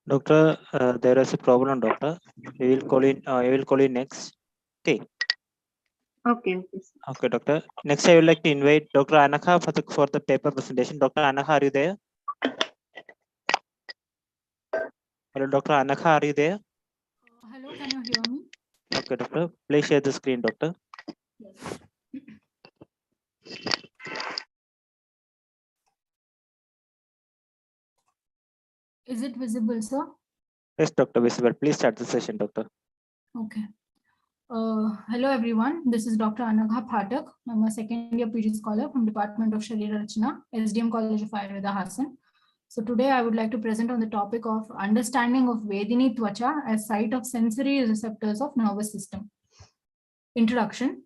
Doctor, there is a problem, Doctor. We will call in. I will call you next. Okay. Okay. Okay, Doctor. Next, I would like to invite Dr. Anakha for the paper presentation. Dr. Anakha, are you there? Hello, Dr. Anakha, are you there? Hello, can you hear me? Okay, Doctor. Please share the screen, Doctor. Yes. Is it visible, sir? Yes, Doctor. Visible. Please start the session, Doctor. Okay. Hello everyone, this is Dr. Anagha Phatak. I'm a second year PG scholar from Department of Sharira Rachana, SDM College of Ayurveda, Hassan. So today I would like to present on the topic of understanding of Vedini Twacha as site of sensory receptors of nervous system. Introduction.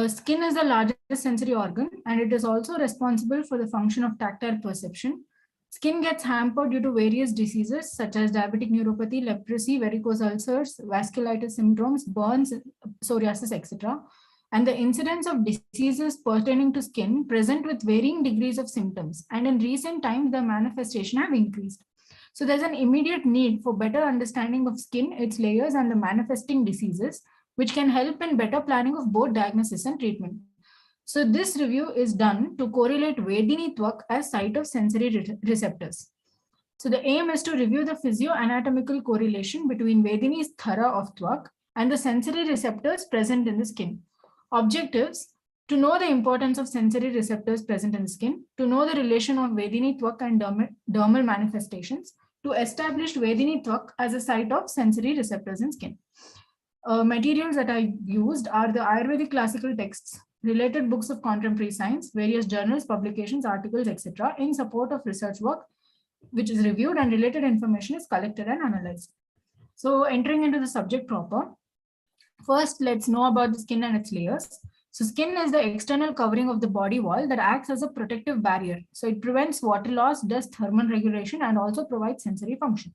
Skin is the largest sensory organ and it is also responsible for the function of tactile perception. Skin gets hampered due to various diseases such as diabetic neuropathy, leprosy, varicose ulcers, vasculitis syndromes, burns, psoriasis, etc. And the incidence of diseases pertaining to skin present with varying degrees of symptoms. And in recent times, the manifestation have increased. So there's an immediate need for better understanding of skin, its layers, and the manifesting diseases, which can help in better planning of both diagnosis and treatment. So this review is done to correlate Vedini Twak as site of sensory receptors. So the aim is to review the physio-anatomical correlation between Vedini's thara of Twak and the sensory receptors present in the skin. Objectives: to know the importance of sensory receptors present in the skin, to know the relation of Vedini Twak and dermal manifestations, to establish Vedini Twak as a site of sensory receptors in skin. Materials that I used are the Ayurvedic classical texts, related books of contemporary science, various journals, publications, articles, etc. in support of research work, which is reviewed and related information is collected and analyzed. So entering into the subject proper, first let's know about the skin and its layers. So skin is the external covering of the body wall that acts as a protective barrier. So it prevents water loss, dust, thermal regulation, and also provides sensory function.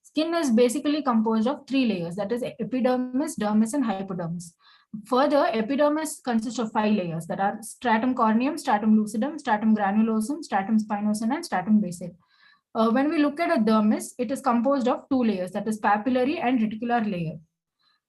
Skin is basically composed of three layers, that is epidermis, dermis, and hypodermis. Further, epidermis consists of 5 layers that are stratum corneum, stratum lucidum, stratum granulosum, stratum spinosum, and stratum basale. When we look at a dermis, it is composed of 2 layers, that is papillary and reticular layer.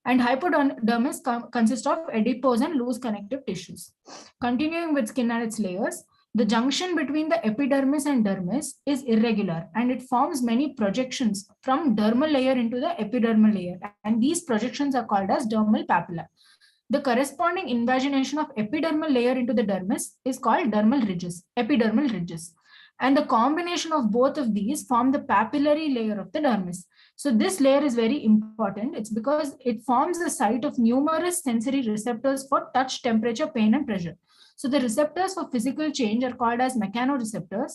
And hypodermis consists of adipose and loose connective tissues. Continuing with skin and its layers, the junction between the epidermis and dermis is irregular and it forms many projections from dermal layer into the epidermal layer, and these projections are called as dermal papilla. The corresponding invagination of epidermal layer into the dermis is called dermal ridges, epidermal ridges. And the combination of both of these form the papillary layer of the dermis. So this layer is very important. It's because it forms the site of numerous sensory receptors for touch, temperature, pain, and pressure. So the receptors for physical change are called as mechanoreceptors.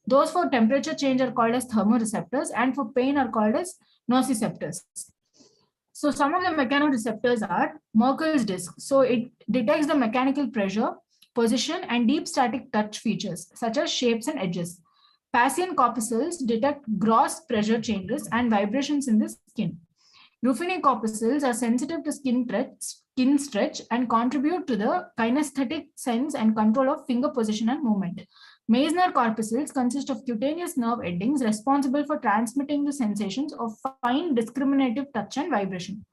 Those for temperature change are called as thermoreceptors, and for pain are called as nociceptors. So some of the mechanoreceptors are Merkel's disc. So it detects the mechanical pressure, position, and deep static touch features such as shapes and edges. Passian corpuscles detect gross pressure changes and vibrations in the skin. Ruffini corpuscles are sensitive to skin stretch and contribute to the kinesthetic sense and control of finger position and movement. Meissner corpuscles consist of cutaneous nerve endings responsible for transmitting the sensations of fine discriminative touch and vibration.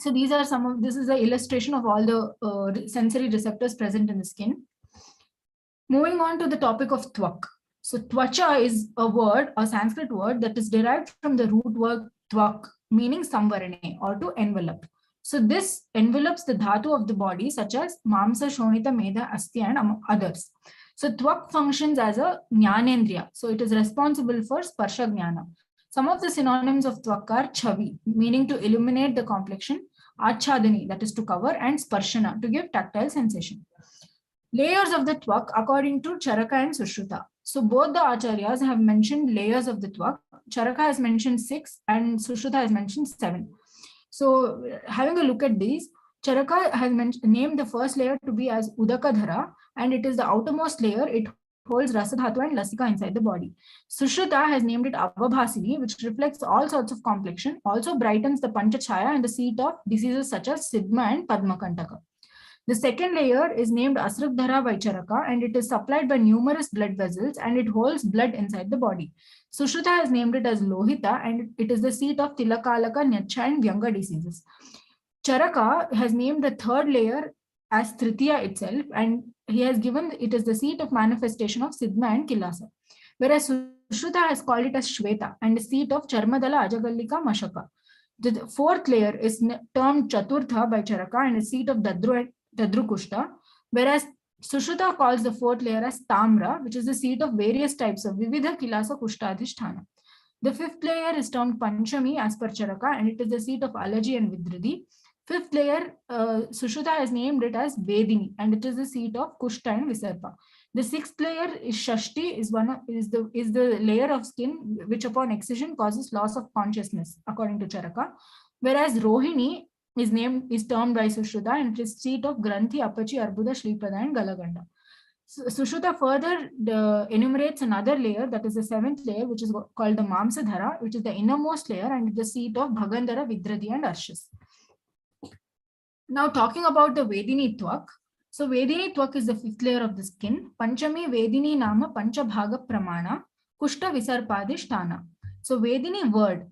So these are this is the illustration of all the sensory receptors present in the skin. Moving on to the topic of Twak. So Twacha is a word, a Sanskrit word that is derived from the root word Twak, meaning samvarane or to envelop. So this envelopes the dhatu of the body such as Mamsa, Shonita, Medha, Asti, and others. So Twak functions as a jnanendriya. So it is responsible for sparsha jnana. Some of the synonyms of Twak are chavi, meaning to illuminate the complexion, achadani, that is to cover, and sparshana, to give tactile sensation. Layers of the Twak according to Charaka and Sushruta. So both the acharyas have mentioned layers of the Twak. Charaka has mentioned 6 and Sushruta has mentioned 7. So having a look at these, Charaka has named the first layer to be as Udakadhara, and it is the outermost layer. It holds Rasadhatu and Lasika inside the body. Sushruta has named it Avabhasini, which reflects all sorts of complexion, also brightens the Panchachaya and the seat of diseases such as Sidma and Padmakantaka. The second layer is named Asrukdhara by Charaka, and it is supplied by numerous blood vessels and it holds blood inside the body. Sushruta has named it as Lohita, and it is the seat of Tilakalaka, Nyacha, and Vyanga diseases. Charaka has named the third layer as Tritiya itself, and he has given it as the seat of manifestation of Sidma and Kilasa. Whereas Sushruta has called it as Shweta and the seat of Charmadala, Ajagallika, Mashaka. The fourth layer is termed Chaturtha by Charaka and is seat of Dadrukushta, whereas Sushruta calls the fourth layer as Tamra, which is the seat of various types of Vividha, Kilasa, Kushtadhisthana. The fifth layer is termed Panchami as per Charaka, and it is the seat of Alaji and Vidridi. Fifth layer, Sushruta has named it as Vedini, and it is the seat of Kushta and Visarpa. The sixth layer is Shashti, is the layer of skin which upon excision causes loss of consciousness, according to Charaka. Whereas Rohini is termed by Sushruta, and it is seat of Granthi, Apachi, Arbuda, Shripada, and Galaganda. Sushruta further enumerates another layer, that is the seventh layer, which is called the Mamsadhara, which is the innermost layer and the seat of Bhagandhara, Vidradi, and Arshas. Now talking about the Vedini Twak. So Vedini Twak is the fifth layer of the skin. Panchami Vedini Nama Panchabhaga Pramana Kushta Visarpadishtana. So Vedini word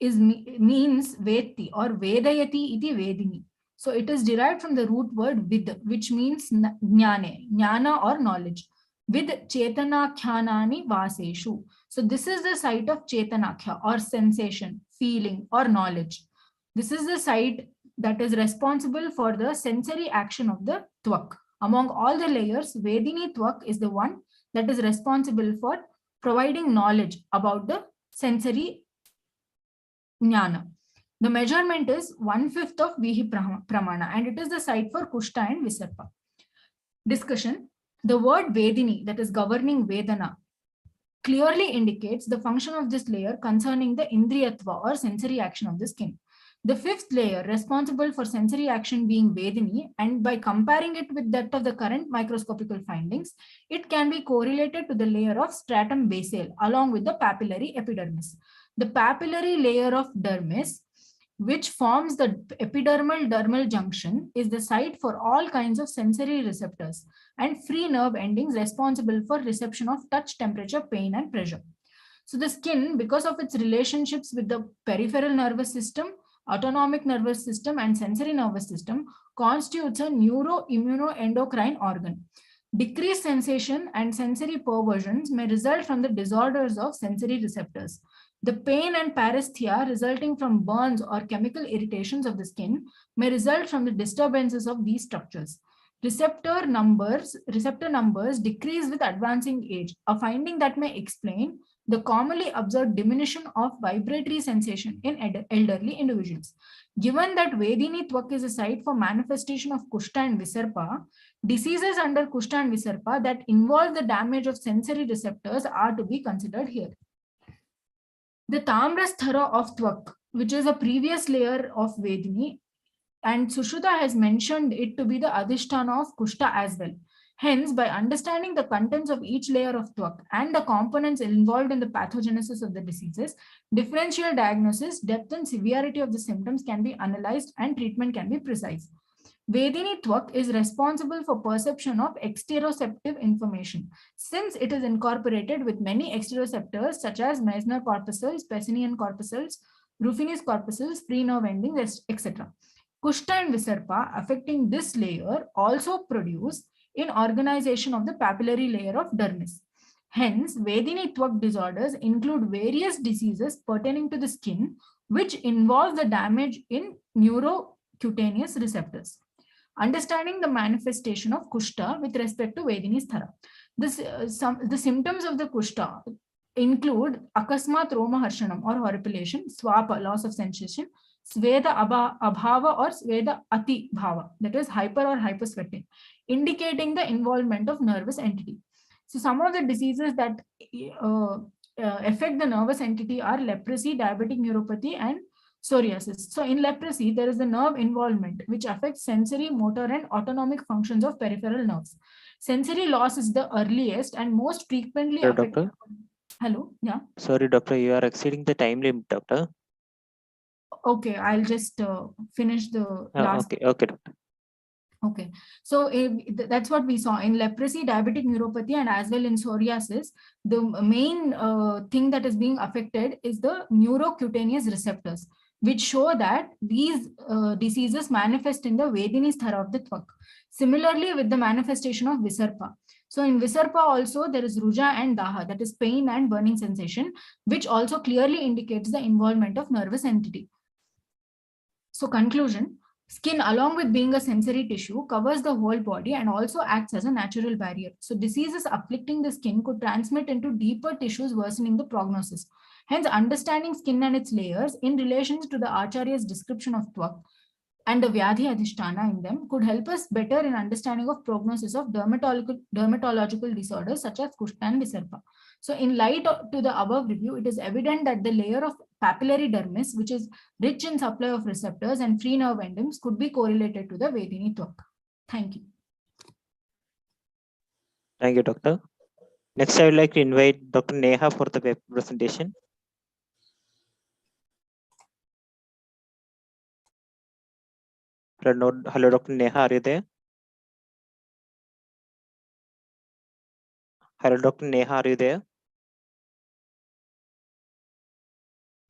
means Veti or Vedayati iti Vedini. So it is derived from the root word vid, which means jnane, jnana or knowledge. Vid chetanakyanani vaseshu. So this is the site of chetanakya or sensation, feeling or knowledge. This is the site that is responsible for the sensory action of the twak. Among all the layers, Vedini twak is the one that is responsible for providing knowledge about the sensory jnana. The measurement is 1/5 of Vihi Pramana, and it is the site for Kushta and Visarpa. Discussion. The word Vedini, that is governing Vedana, clearly indicates the function of this layer concerning the Indriyatva or sensory action of the skin. The fifth layer responsible for sensory action being Vedini, and by comparing it with that of the current microscopical findings, it can be correlated to the layer of stratum basale along with the papillary epidermis. The papillary layer of dermis, which forms the epidermal dermal junction, is the site for all kinds of sensory receptors and free nerve endings responsible for reception of touch, temperature, pain, and pressure. So the skin, because of its relationships with the peripheral nervous system, autonomic nervous system, and sensory nervous system, constitutes a neuroimmunoendocrine organ. Decreased sensation and sensory perversions may result from the disorders of sensory receptors. The pain and paresthesia resulting from burns or chemical irritations of the skin may result from the disturbances of these structures. Receptor numbers decrease with advancing age, a finding that may explain the commonly observed diminution of vibratory sensation in elderly individuals. Given that Vedini Twak is a site for manifestation of Kushta and Visarpa, diseases under Kushta and Visarpa that involve the damage of sensory receptors are to be considered here. The Tamrasthara of Twak, which is a previous layer of Vedini, and Sushruta has mentioned it to be the Adhisthana of Kushta as well. Hence, by understanding the contents of each layer of Twak and the components involved in the pathogenesis of the diseases, differential diagnosis, depth and severity of the symptoms can be analyzed and treatment can be precise. Vedini Twak is responsible for perception of exteroceptive information, since it is incorporated with many exteroceptors such as Meissner corpuscles, Pacinian corpuscles, Rufinus corpuscles, free nerve endings, etc. Kushta and Visarpa affecting this layer also produce in organization of the papillary layer of dermis. Hence, Vedini Twak disorders include various diseases pertaining to the skin which involve the damage in neurocutaneous receptors. Understanding the manifestation of Kushta with respect to Vedini Sthara. The symptoms of the Kushta include Akasmat Roma Harshanam or horripilation, Swapa, loss of sensation, Sveda Abhava or Sveda Ati Bhava, that is hyper or hypersweating, indicating the involvement of nervous entity. So some of the diseases that affect the nervous entity are leprosy, diabetic neuropathy, and psoriasis. So in leprosy, there is the nerve involvement which affects sensory, motor, and autonomic functions of peripheral nerves. Sensory loss is the earliest and most frequently affected. Doctor? Hello, yeah. Sorry, doctor, you are exceeding the time limit, doctor. Okay, I'll just finish the last. Okay, doctor. Okay, so that's what we saw in leprosy, diabetic neuropathy, and as well in psoriasis. The main thing that is being affected is the neurocutaneous receptors, which show that these diseases manifest in the Vedini Sthara of the Twak. Similarly, with the manifestation of Visarpa. So in Visarpa also there is Ruja and Daha, that is pain and burning sensation, which also clearly indicates the involvement of nervous entity. So conclusion, skin along with being a sensory tissue covers the whole body and also acts as a natural barrier. So diseases afflicting the skin could transmit into deeper tissues, worsening the prognosis. Hence, understanding skin and its layers in relation to the Acharya's description of Twak and the Vyadhi Adhisthana in them could help us better in understanding of prognosis of dermatological disorders such as Kushta and Visarpa. So in light to the above review, it is evident that the layer of papillary dermis, which is rich in supply of receptors and free nerve endings, could be correlated to the Vedini Twaka. Thank you. Thank you, Doctor. Next, I would like to invite Dr. Neha for the paper presentation. Hello, Dr. Neha, are you there? Hello, Dr. Neha, are you there?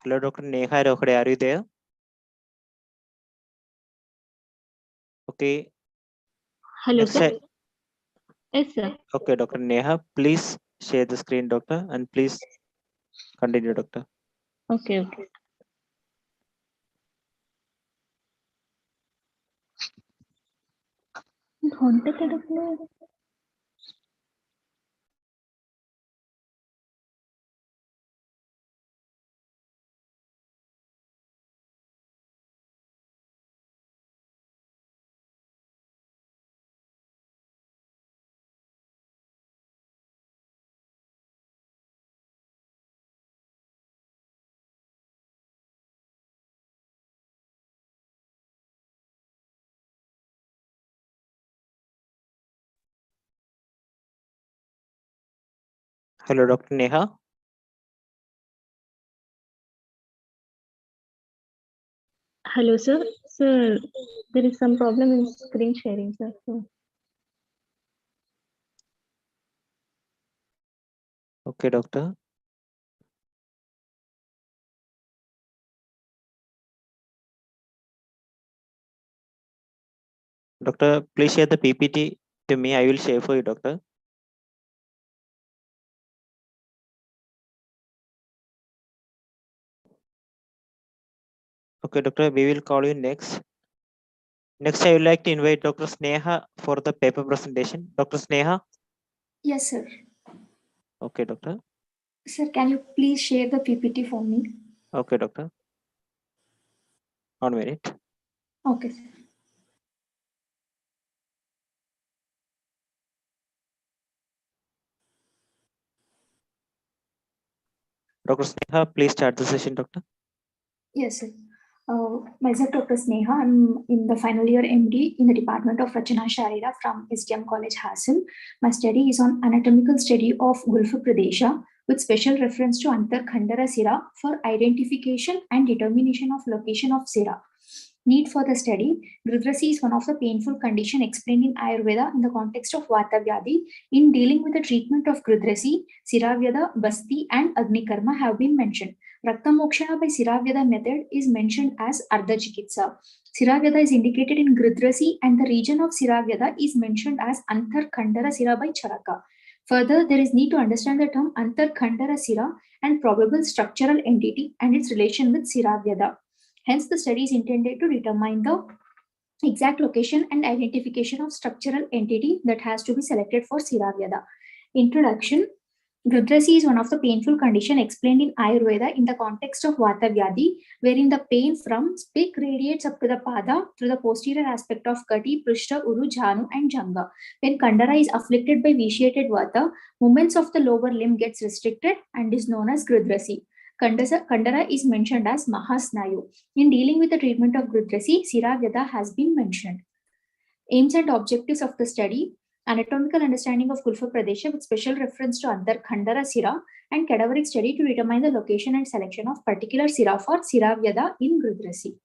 Hello, Dr. Neha, are you there? Okay. Hello, Next, sir. Yes, sir. Okay, Dr. Neha, please share the screen, Doctor, and please continue, Doctor. Okay, okay. Hello, Dr. Neha. Hello, sir. Sir, there is some problem in screen sharing, sir. So, Okay, Doctor. Doctor, please share the PPT to me. I will share for you, Doctor. Okay, Doctor, we will call you next. Next, I would like to invite Dr. Sneha for the paper presentation. Dr. Sneha. Yes, sir. Okay, Doctor. Sir, can you please share the PPT for me? Okay, Doctor. 1 minute. Okay, sir. Dr. Sneha, please start the session, Doctor. Yes, sir. Myself, Dr. Sneha. I'm in the final year MD in the Department of Rachana Sharira from SDM College, Hassan. My study is on anatomical study of Gulfa Pradesha with special reference to Antar Khandara Sira for identification and determination of location of Sira. Need for the study. Grudrasi is one of the painful condition explained in Ayurveda in the context of Vata Vyadhi. In dealing with the treatment of Grudrasi, Siravyada, Basti and Agnikarma have been mentioned. Raktamokshana by Siravyada method is mentioned as Ardha Chikitsa. Siravyada is indicated in Grudrasi and the region of Siravyada is mentioned as Antar Khandara Sira by Charaka. Further, there is need to understand the term Antar Khandara Sira and probable structural entity and its relation with Siravyada. Hence, the study is intended to determine the exact location and identification of structural entity that has to be selected for Siravyada. Introduction. Grudrasi is one of the painful condition explained in Ayurveda in the context of Vata Vyadhi, wherein the pain from spic radiates up to the pada through the posterior aspect of Kati, Prishta, Uru, Jhanu and Janga. When Kandara is afflicted by vitiated Vata, movements of the lower limb gets restricted and is known as Grudrasi. Kandara is mentioned as Mahasnayu. In dealing with the treatment of Grudrasi, Siravyada has been mentioned. Aims and objectives of the study: anatomical understanding of Gulfa Pradesha with special reference to Antar Khandara Sira and cadaveric study to determine the location and selection of particular Sira for Siravyada in Grudrasi.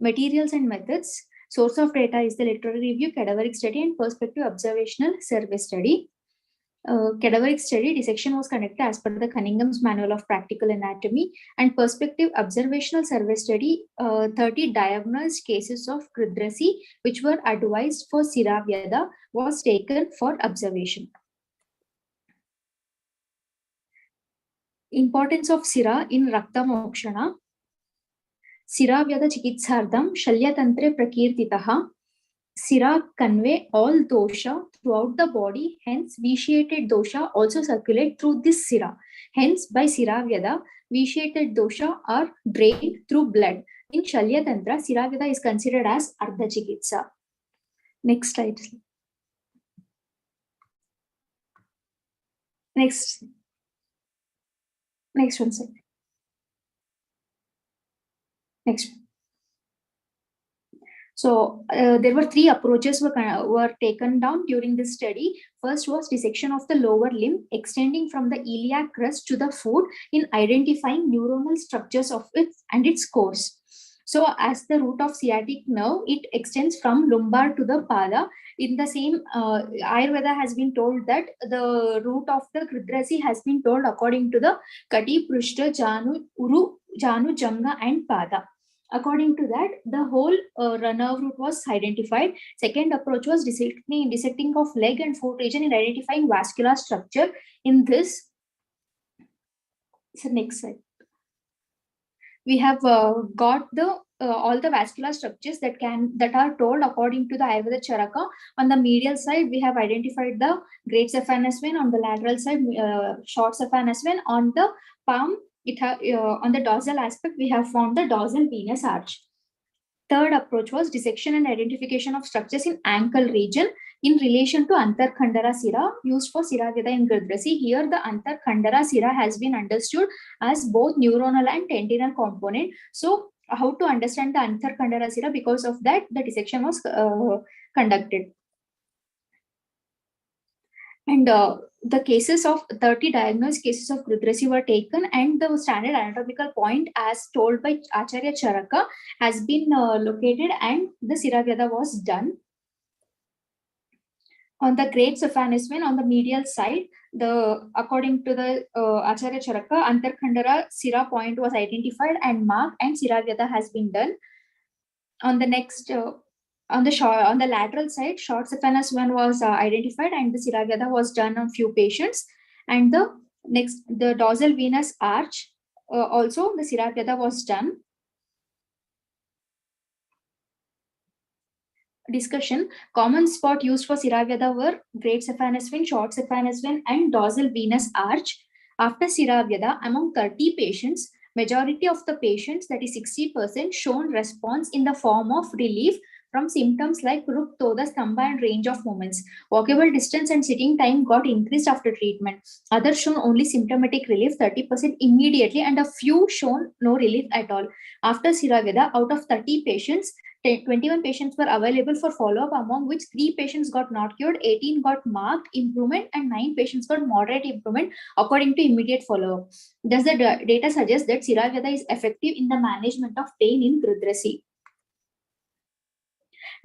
Materials and methods. Source of data is the literary review, cadaveric study and perspective observational survey study. Cadaveric study dissection was conducted as per the Cunningham's Manual of Practical Anatomy, and perspective observational survey study 30 diagnosed cases of Grudrasi which were advised for Siravyada was taken for observation. Importance of Sira in Rakta Mokshana. Siravyada Chikitsardam Shalyatantre Prakirtitaha. Sira convey all dosha throughout the body, hence vitiated dosha also circulate through this Sira. Hence, by Siravyada, vitiated dosha are drained through blood. In Shalya Tantra, Siraveda is considered as Ardha Chikitsa. Next slide. Next one, sir. Next. So there were three approaches were taken down during this study. First was dissection of the lower limb extending from the iliac crest to the foot in identifying neuronal structures of it and its course. So as the root of sciatic nerve, it extends from lumbar to the pada. In the same, Ayurveda has been told that the root of the Kridrasi has been told according to the Kati, Prushta, Janu, Uru, Janu, Janga and Pada. According to that, the whole nerve root was identified. Second approach was dissecting of leg and foot region in identifying vascular structure. In this, so next slide. We have got the all the vascular structures that are told according to the Ayurveda Charaka. On the medial side, we have identified the great saphenous vein. On the lateral side, short saphenous vein. On the palm, on the dorsal aspect, we have found the dorsal venous arch. Third approach was dissection and identification of structures in ankle region in relation to Antarkhandara Sira used for Siraveda in Gridrasi. Here, the Antarkhandara Sira has been understood as both neuronal and tendinal component. So, how to understand the Antarkhandara Sira? Because of that, the dissection was conducted. And the cases of 30 diagnosed cases of Gridrasi were taken, and the standard anatomical point as told by Acharya Charaka has been located, and the Siraveda was done. On the great saphenous vein on the medial side, according to the Acharya Charaka, Antarkhandara Sira point was identified and marked, and Siraveda has been done. On the next, on the lateral side, short saphenous vein was identified, and the Siraveda was done on few patients. And the dorsal venous arch, also the Siraveda was done. Discussion. Common spot used for Siraveda were great saphenous vein, short saphenous vein, and dorsal venous arch. After Siraveda, among 30 patients, majority of the patients, that is 60%, shown response in the form of relief from symptoms like Ruk, Toda, Stamba, and range of movements. Walkable distance and sitting time got increased after treatment. Others shown only symptomatic relief, 30% immediately, and a few shown no relief at all. After Siraveda, out of 30 patients, 21 patients were available for follow-up, among which 3 patients got not cured, 18 got marked improvement, and 9 patients got moderate improvement according to immediate follow-up. Thus, the data suggests that Siraveda is effective in the management of pain in Gridrasi.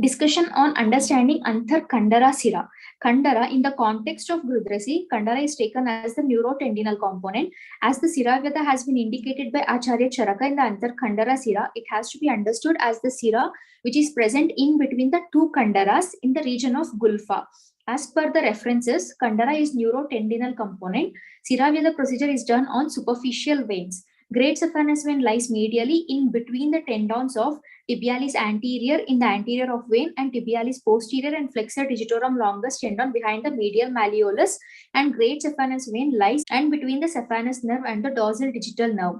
Discussion on understanding Antarkhandara Sira. Khandara, in the context of Gridrasi, Khandara is taken as the neurotendinal component. As the Siraveda has been indicated by Acharya Charaka in the Antarkhandara Sira, it has to be understood as the Sira which is present in between the two Khandaras in the region of Gulfa. As per the references, Khandara is neurotendinal component. Siraveda procedure is done on superficial veins. Great saphenous vein lies medially in between the tendons of tibialis anterior in the anterior of vein and tibialis posterior and flexor digitorum longus tendon behind the medial malleolus, and great saphenous vein lies and between the saphenous nerve and the dorsal digital nerve.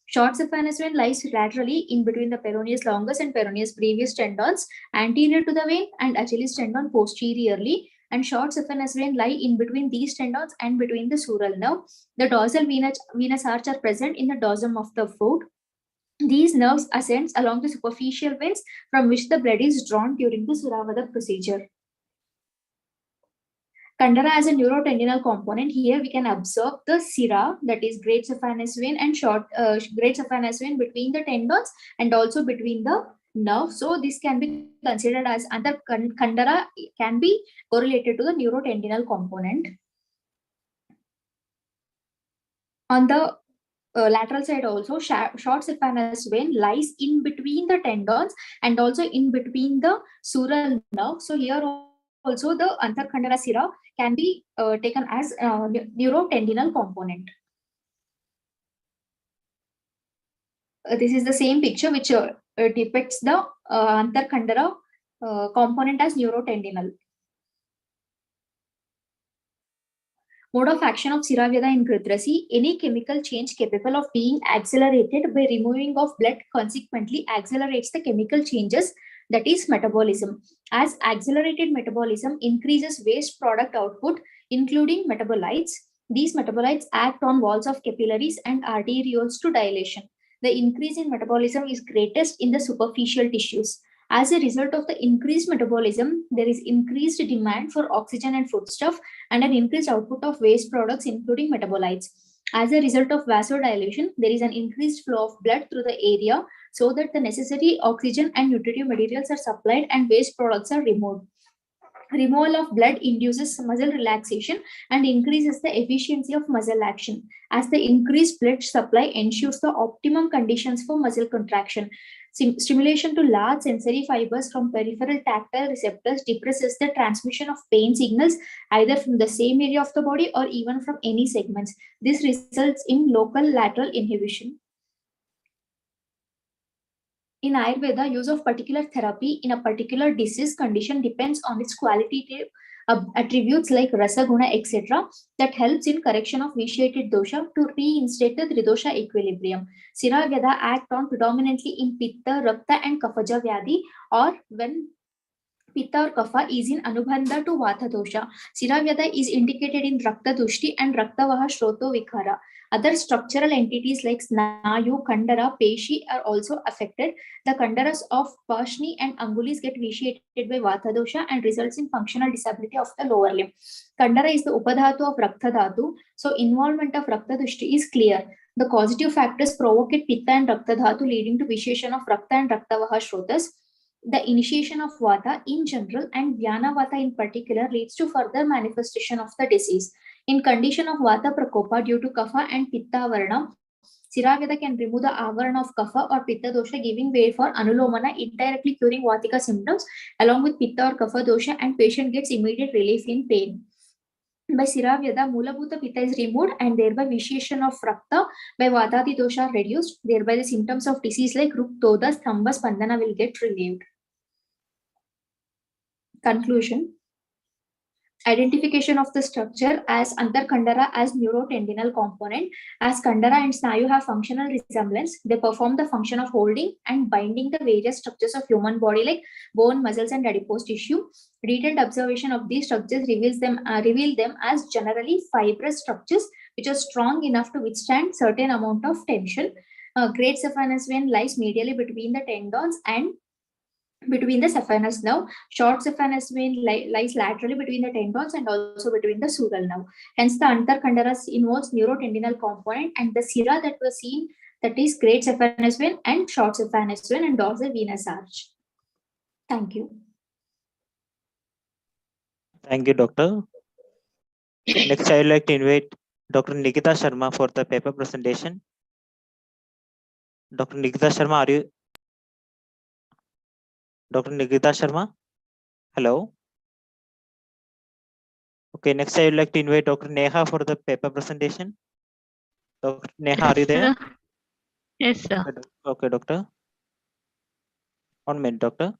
Short saphenous vein lies laterally in between the peroneus longus and peroneus brevis tendons anterior to the vein and Achilles tendon posteriorly, and short saphenous vein lie in between these tendons and between the sural nerve. The dorsal venous arch are present in the dorsum of the foot. These nerves ascend along the superficial veins from which the blood is drawn during the Siraveda procedure. Khandara as a neurotendinal component, here we can observe the Sira, that is great saphenous vein and short great saphenous vein between the tendons and also between the nerve. So this can be considered as Khandara can be correlated to the neurotendinal component. On the lateral side also, short saphenous vein lies in between the tendons and also in between the sural nerve. So here also the Antarkhandara Sira can be taken as neurotendinal component. This is the same picture which depicts the Antarkhandara component as neurotendinal. Mode of action of Siraveda in Ghrdrasi: any chemical change capable of being accelerated by removing of blood consequently accelerates the chemical changes, that is metabolism. As accelerated metabolism increases waste product output, including metabolites, these metabolites act on walls of capillaries and arterioles to dilation. The increase in metabolism is greatest in the superficial tissues. As a result of the increased metabolism, there is increased demand for oxygen and foodstuff and an increased output of waste products, including metabolites. As a result of vasodilation, there is an increased flow of blood through the area so that the necessary oxygen and nutritive materials are supplied and waste products are removed. Removal of blood induces muscle relaxation and increases the efficiency of muscle action. As the increased blood supply ensures the optimum conditions for muscle contraction. Stimulation to large sensory fibers from peripheral tactile receptors depresses the transmission of pain signals either from the same area of the body or even from any segments. This results in local lateral inhibition. In Ayurveda, use of particular therapy in a particular disease condition depends on its qualitative attributes like rasa, guna, etc. that helps in correction of vitiated dosha to reinstate the tridosha equilibrium. Siraveda act on predominantly in pitta, rakta and kafaja vyadhi, or when pitta or kapha is in anubandha to vata dosha. Siraveda is indicated in rakta dushti and raktavaha shroto vikhara. Other structural entities like snayu, kandara, peshi are also affected. The kandaras of Pashni and Angulis get vitiated by Vata dosha and results in functional disability of the lower limb. Kandara is the upadhatu of Rakta dhatu, so involvement of Rakta dushti is clear. The causative factors provoke Pitta and Rakta dhatu, leading to vitiation of Rakta and Raktavaha shrotas. The initiation of Vata in general and Vyana Vata in particular leads to further manifestation of the disease. In condition of Vata Prakopa due to Kapha and Pitta Varna, Siraveda can remove the avarana of kapha or pitta dosha, giving way for anulomana, indirectly curing vatika symptoms along with pitta or kapha dosha, and patient gets immediate relief in pain. By Siraveda, Mulabhuta pitta is removed and thereby vitiation of rakta by vatati dosha are reduced. Thereby the symptoms of disease like ruktoda, stamba, spandana will get relieved. Conclusion. Identification of the structure as Antarkandara as neurotendinal component. As Kandara and Snayu have functional resemblance, they perform the function of holding and binding the various structures of human body like bone, muscles and adipose tissue. Detailed observation of these structures reveal them as generally fibrous structures which are strong enough to withstand certain amount of tension. Great saphenous vein lies medially between the tendons and between the saphenous nerve. Short saphenous vein lies laterally between the tendons and also between the sural nerve. Hence, the Antarkandara involves neurotendinal component, and the sira that was seen, that is great saphenous vein and short saphenous vein and dorsal venous arch. Thank you. Thank you, Doctor. Next, I would like to invite Dr. Nikita Sharma for the paper presentation. Dr. Nikita Sharma, are you? Dr. Nikita Sharma? Hello? Okay, next I would like to invite Dr. Neha for the paper presentation. Dr. Neha, are you there? Yes, sir. Okay, doctor. 1 minute, doctor.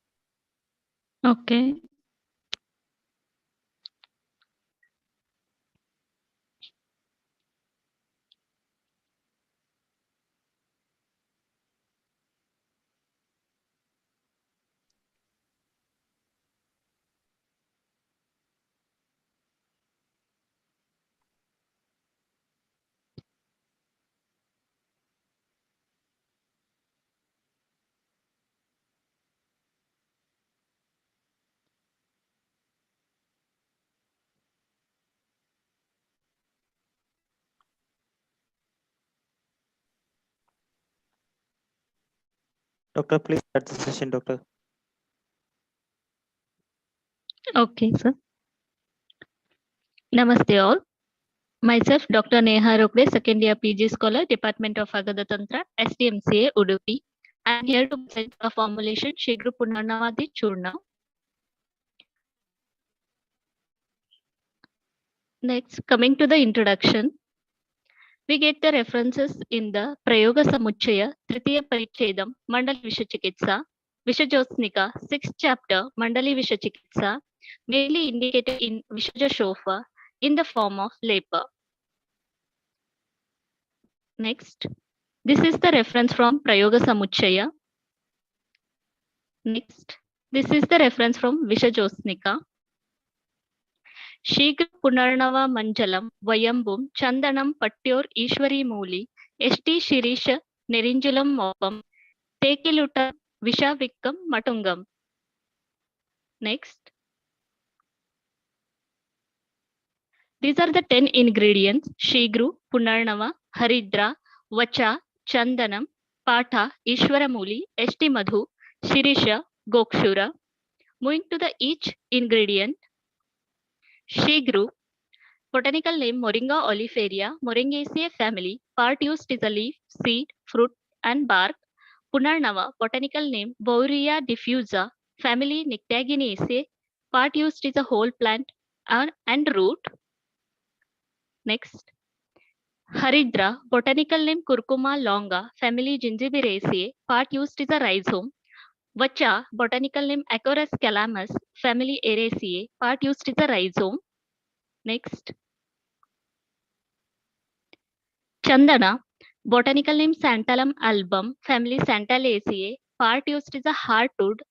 Okay. Doctor, please start the session, doctor. Okay, sir. Namaste all. Myself, Dr. Neha Rokde, second year PG scholar, Department of Agada Tantra, SDMCA, Udupi. I am here to present a formulation, Shigru Punarnavadi Churna. Next, coming to the introduction, we get the references in the Prayoga Samuchaya, Tritiya Parichedam, Mandali Vishachikitsa, Vishajosnika, 6th chapter, Mandali Vishachikitsa, mainly indicated in Vishaja Shofa, in the form of labor. Next, this is the reference from Prayoga Samuchaya. Next, this is the reference from Vishajosnika. Shigra Punarnava Manjalam Vayambum Chandanam Patyor Ishwari Muli Eshti Shirisha Nerinjulam Mopam Tekiluta Vishavikam Matungam. Next, these are the 10 ingredients: Shigru, Punarnava, Haridra, Vacha, Chandanam, Patha, Ishwaramuli, Eshti Madhu, Shirisha, Gokshura. Moving to the each ingredient. Shigru, botanical name Moringa oleifera, Moringaceae family. Part used is a leaf, seed, fruit, and bark. Punarnava, botanical name Bouria diffusa, family Nyctaginaceae. Part used is a whole plant and root. Next, Haridra, botanical name Curcuma longa, family Gingiveraceae. Part used is a rhizome. Vacha, botanical name Acorus calamus, family Araceae. Part used is a rhizome. Next, Chandana, botanical name Santalum album, family Santalaceae. Part used is a hardwood.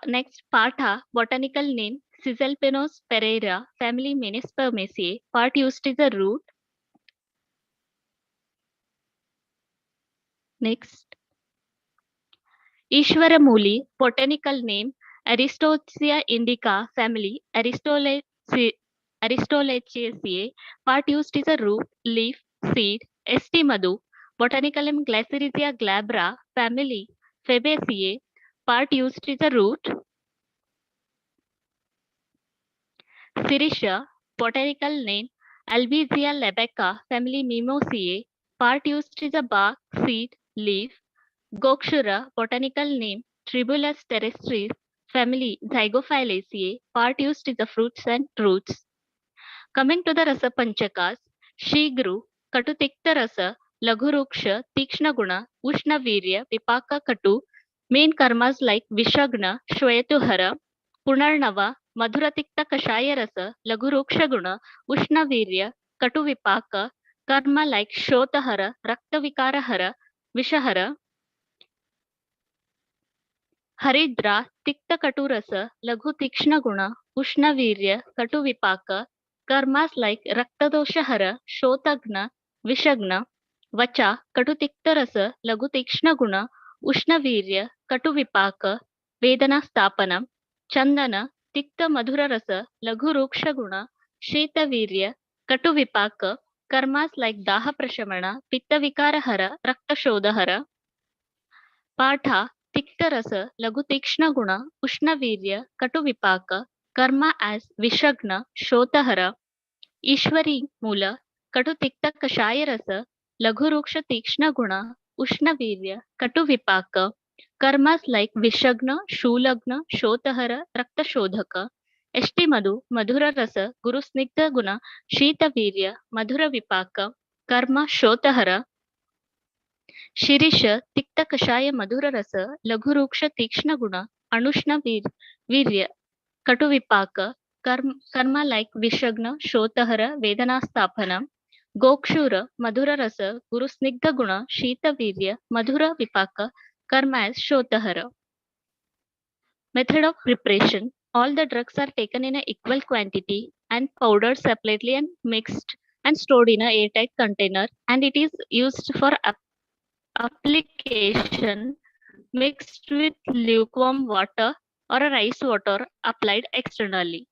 Next, Patha, botanical name Cisalpinos pereira, family Menispermaceae. Part used is a root. Next, Ishwaramuli, botanical name Aristoteca indica, family Aristolaceae. Part used is a root, leaf, seed. St. Madhu, botanical name Glycyrrhizia glabra, family Fabaceae. Part used is a root. Sirisha, botanical name Albizia lebeca, family Mimosae. Part used is a bark, seed, leaf. Gokshura, botanical name Tribulus terrestris, family Zygophyllaceae. Part used is the fruits and roots. Coming to the Rasa Panchakas, Shigru, Katu Tikta Rasa, Laghuruksha, Tikshna Guna, Ushna Virya, Vipaka Katu, main karmas like Vishagna, Shwayatuhara, Punarnava, Madhuratikta Kashaya Rasa, Laghuruksha Guna, Ushna Virya, Katu Vipaka, karma like Shotahara, Rakta Vikarahara, Vishahara. Haridra, Tikta Katurasa, Laghu Tikshna Guna, Ushna Virya, Katu Vipaka, karmas like Raktadoshahara, Shotagna, Vishagna. Vacha, Katu Tikta Rasa, Laghu Tikshna Guna, Ushna Virya, Katu Vipaka, Vedana Stapana. Chandana, Tikta Madhura Rasa, Laghu Ruksha Guna, Sheta Virya, Katu Vipaka, karmas like Daha Prashamana, Pitta Vikarahara, Rakta Shodahara. Patha, Tikta Rasa, Laghu Tikshna Guna, Ushna Virya, Katu Vipaka, karma as Vishagna, Shotahara. Ishwari Mula, Katu Tikta Kashaya Rasa, Laghu Ruksha Tikshna Guna, Ushna Virya, Katu Vipaka, karmas like Vishagna, Shulagna, Shotahara, Rakta Shodhaka. Eshti Madhu, Madhura Rasa, Guru Snigdha Guna, Shita Virya, Madhura Vipaka, karma Shotahara. Shirisha, Tikta Kashaya Madhura Rasa, Laghuruksha Tikshna Guna, Anushna Virya, Katu Vipaka, karma like Vishagna, Shotahara, Vedana Stapana. Gokshura, Madhura Rasa, Guru Snigdha Guna, Shita Virya, Madhura Vipaka, karma as Shotahara. Method of preparation. All the drugs are taken in an equal quantity and powdered separately and mixed and stored in an airtight container, and it is used for application mixed with lukewarm water or a rice water applied externally.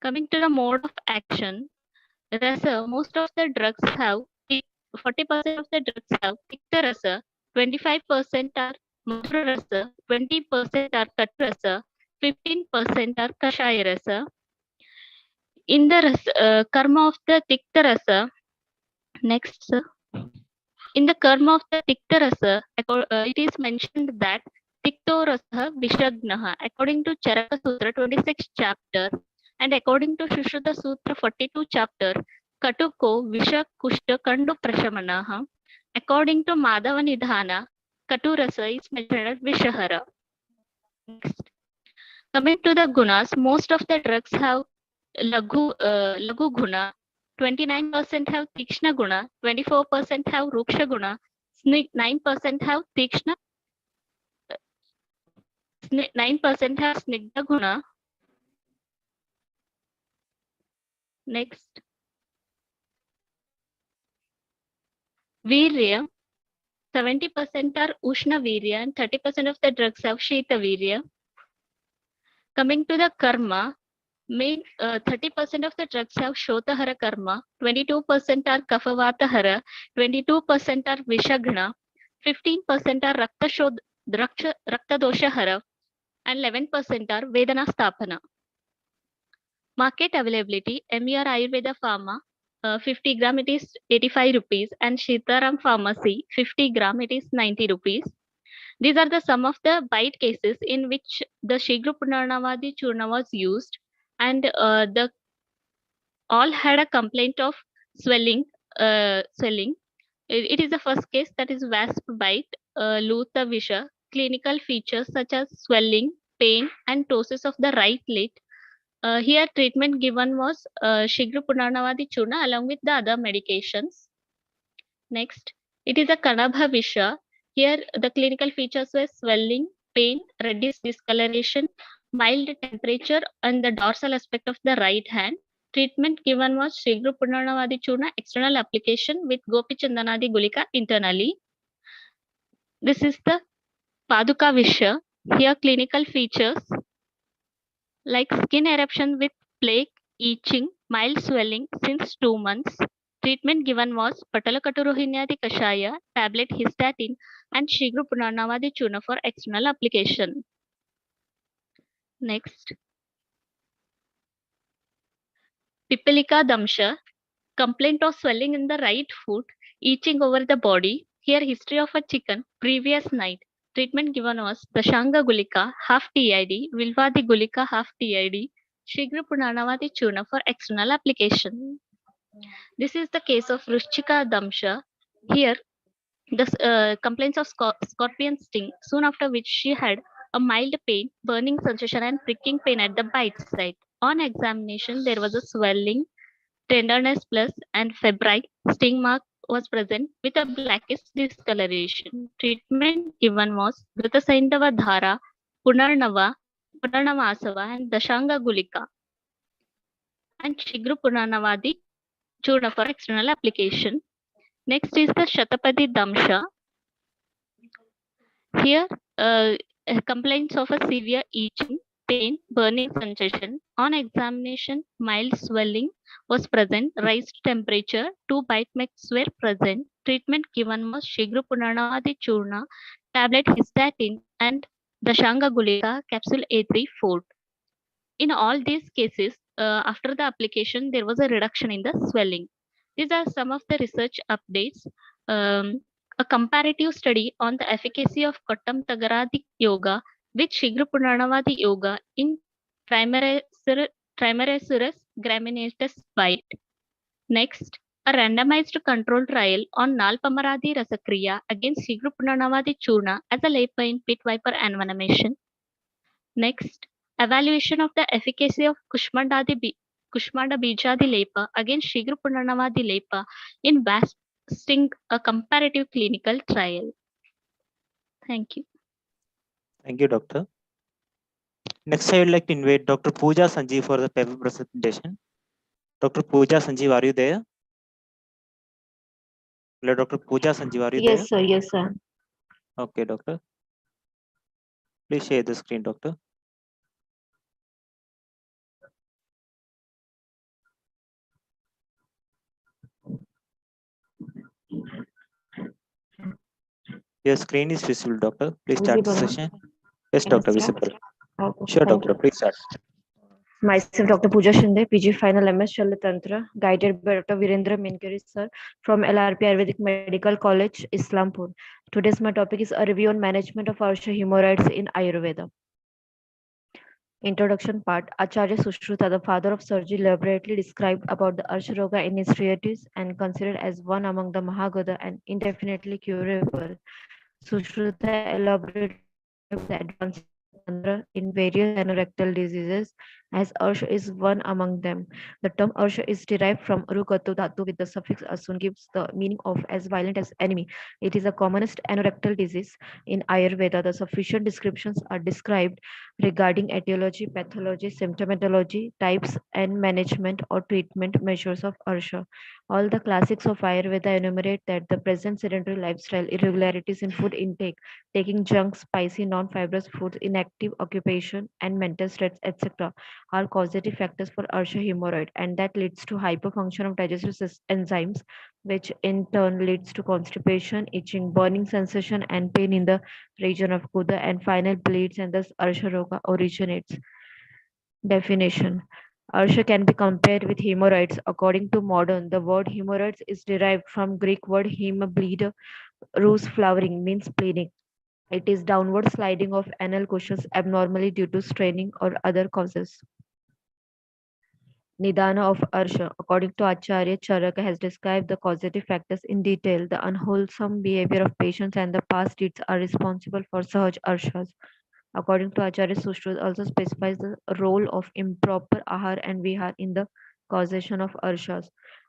Coming to the mode of action, Rasa, most of the drugs have 40% of the drugs have Tikta Rasa, 25% are Madhura Rasa, 20% are Katu Rasa, 15% are Kashaya Rasa. In the karma of the Tikta Rasa, next, sir. In the karma of the Tikta Rasa, it is mentioned that Tikto Rasa Vishagnaha, according to Charaka Sutra 26 chapter, and according to Shushruta Sutra 42 chapter, Katuko Visha Kushta Kandu Prashamanaha. According to Madhava Nidhana, Katu Rasa is mentioned as Vishahara. Next. Coming to the gunas, most of the drugs have Lagu Guna, 29% have Tikshna Guna, 24% have Ruksha Guna, 9% have Tikshna, 9% have Snigdha Guna. Next, Virya, 70% are Ushna Virya and 30% of the drugs have Shita Virya. Coming to the Karma, 30% of the drugs have Shotahara Karma, 22% are Kafavatahara, 22% are Vishagna, 15% are Raktadoshahara, and 11% are Vedana Stapana. Market availability, MER Ayurveda Pharma, 50 gram it is 85 rupees, and Seetharam Pharmacy, 50 gram it is 90 rupees. These are the some of the bite cases in which the Shigru Punarnavadi Churna was used, and the all had a complaint of swelling. It is the first case, that is wasp bite, Lutha Visha. Clinical features such as swelling, pain, and ptosis of the right lid. Here treatment given was Shigru Punarnavadi Churna along with the other medications. Next, it is a Kanabha Visha. Here the clinical features were swelling, pain, reddish discoloration, mild temperature on the dorsal aspect of the right hand. Treatment given was Shigru Punarnavadi Churna external application with Gopi Chandanadi Gulika internally. This is the Paduka Visha. Here clinical features like skin eruption with plaque, itching, mild swelling since 2 months. Treatment given was Patalakaturohinyadi Kashaya, tablet Histatin, and Shigru Punarnavadi Churna for external application. Next, Pipalika Damsha, complaint of swelling in the right foot, itching over the body. Here history of a chicken previous night. Treatment given was Dashanga Gulika, half TID, Vilvadi Gulika, half TID, Shigru Punarnavadi Churna for external application. This is the case of Ruchika Damsha. Here, the complaints of scorpion sting, soon after which she had a mild pain, burning sensation, and pricking pain at the bite site. On examination, there was a swelling, tenderness plus, and febrile sting mark was present with a blackish discoloration. Treatment given was Dhutasaindava Dhara, Punarnamasava, and Dashanga Gulika, and Shigru Punarnavadi Churna for external application. Next is the Shatapadi Damsha. Here, complaints of a severe itching, pain, burning sensation. On examination, mild swelling was present, raised temperature, 2 bite marks were present. Treatment given was Shigru Punarnavadi Churna, tablet Histatin, and Dashanga Gulika, capsule A3 food. In all these cases, after the application, there was a reduction in the swelling. These are some of the research updates. A comparative study on the efficacy of Kottam Tagaradi Yoga with Shigru Punarnavadi Yoga in Trimeresurus graminatus bite. Next, a randomized control trial on Nalpamaradi Rasakriya against Shigru Punarnavadi Churna as a leper in pit viper envenomation. Next, evaluation of the efficacy of Kushmanda Bijadi Lepa against Shigru Punarnavadi Lepa in wasp sting, a comparative clinical trial. Thank you. Thank you, Doctor. Next, I would like to invite Dr. Pooja Sanjeev for the paper presentation. Dr. Pooja Sanjeev, are you there? Hello, Dr. Pooja Sanjeev, are you there? Yes, sir. Yes, sir. Okay, Doctor. Please share the screen, Doctor. Your screen is visible, Doctor. Please start the session. Yes, Doctor, visible. Okay, Sure, thank Doctor, you. please start. Myself, Dr. Pooja Shinde, PG Final MS Shalatantra, guided by Dr. Virendra Menkari, sir, from LRP Ayurvedic Medical College, Islampur. Today's my topic is a review on management of Arsha hemorrhoids in Ayurveda. Introduction part. Acharya Sushruta, the father of surgery, elaborately described about the Arsha Roga in its treatise and considered as one among the Mahagada and indefinitely curable. Sushruta elaborated the advances in various anorectal diseases as Arsha is one among them. The term Arsha is derived from Urukatu Dhatu with the suffix Asun gives the meaning of as violent as enemy. It is the commonest anorectal disease in Ayurveda. The sufficient descriptions are described regarding etiology, pathology, symptomatology, types, and management or treatment measures of Arsha. All the classics of Ayurveda enumerate that the present sedentary lifestyle, irregularities in food intake, taking junk, spicy, non-fibrous foods, inactive occupation, and mental stress, etc., are causative factors for Arsha hemorrhoid, and that leads to hyperfunction of digestive enzymes, which in turn leads to constipation, itching, burning sensation, and pain in the region of Guda, and final bleeds, and thus Arsha Roga originates. Definition. Arsha can be compared with hemorrhoids. According to modern, the word hemorrhoids is derived from Greek word hema bleed, rose flowering means bleeding. It is downward sliding of anal cushions abnormally due to straining or other causes. Nidana of Arsha. According to Acharya, Charaka has described the causative factors in detail. The unwholesome behavior of patients and the past deeds are responsible for Sahaj Arshas. According to Acharya, Sushruta also specifies the role of improper ahar and vihar in the causation of Arshas.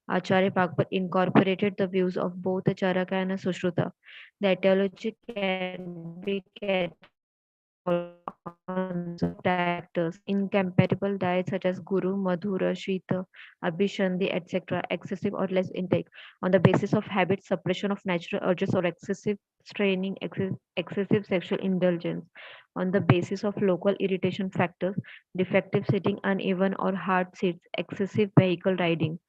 Acharya Bhagavad incorporated the views of both Charaka and Sushruta. The etiology can be actors, incompatible diets such as Guru, Madhura, Shita, Abhishandi, etc., excessive or less intake on the basis of habit, suppression of natural urges, or excessive straining, excessive sexual indulgence on the basis of local irritation factors, defective sitting, uneven or hard seats, excessive vehicle riding.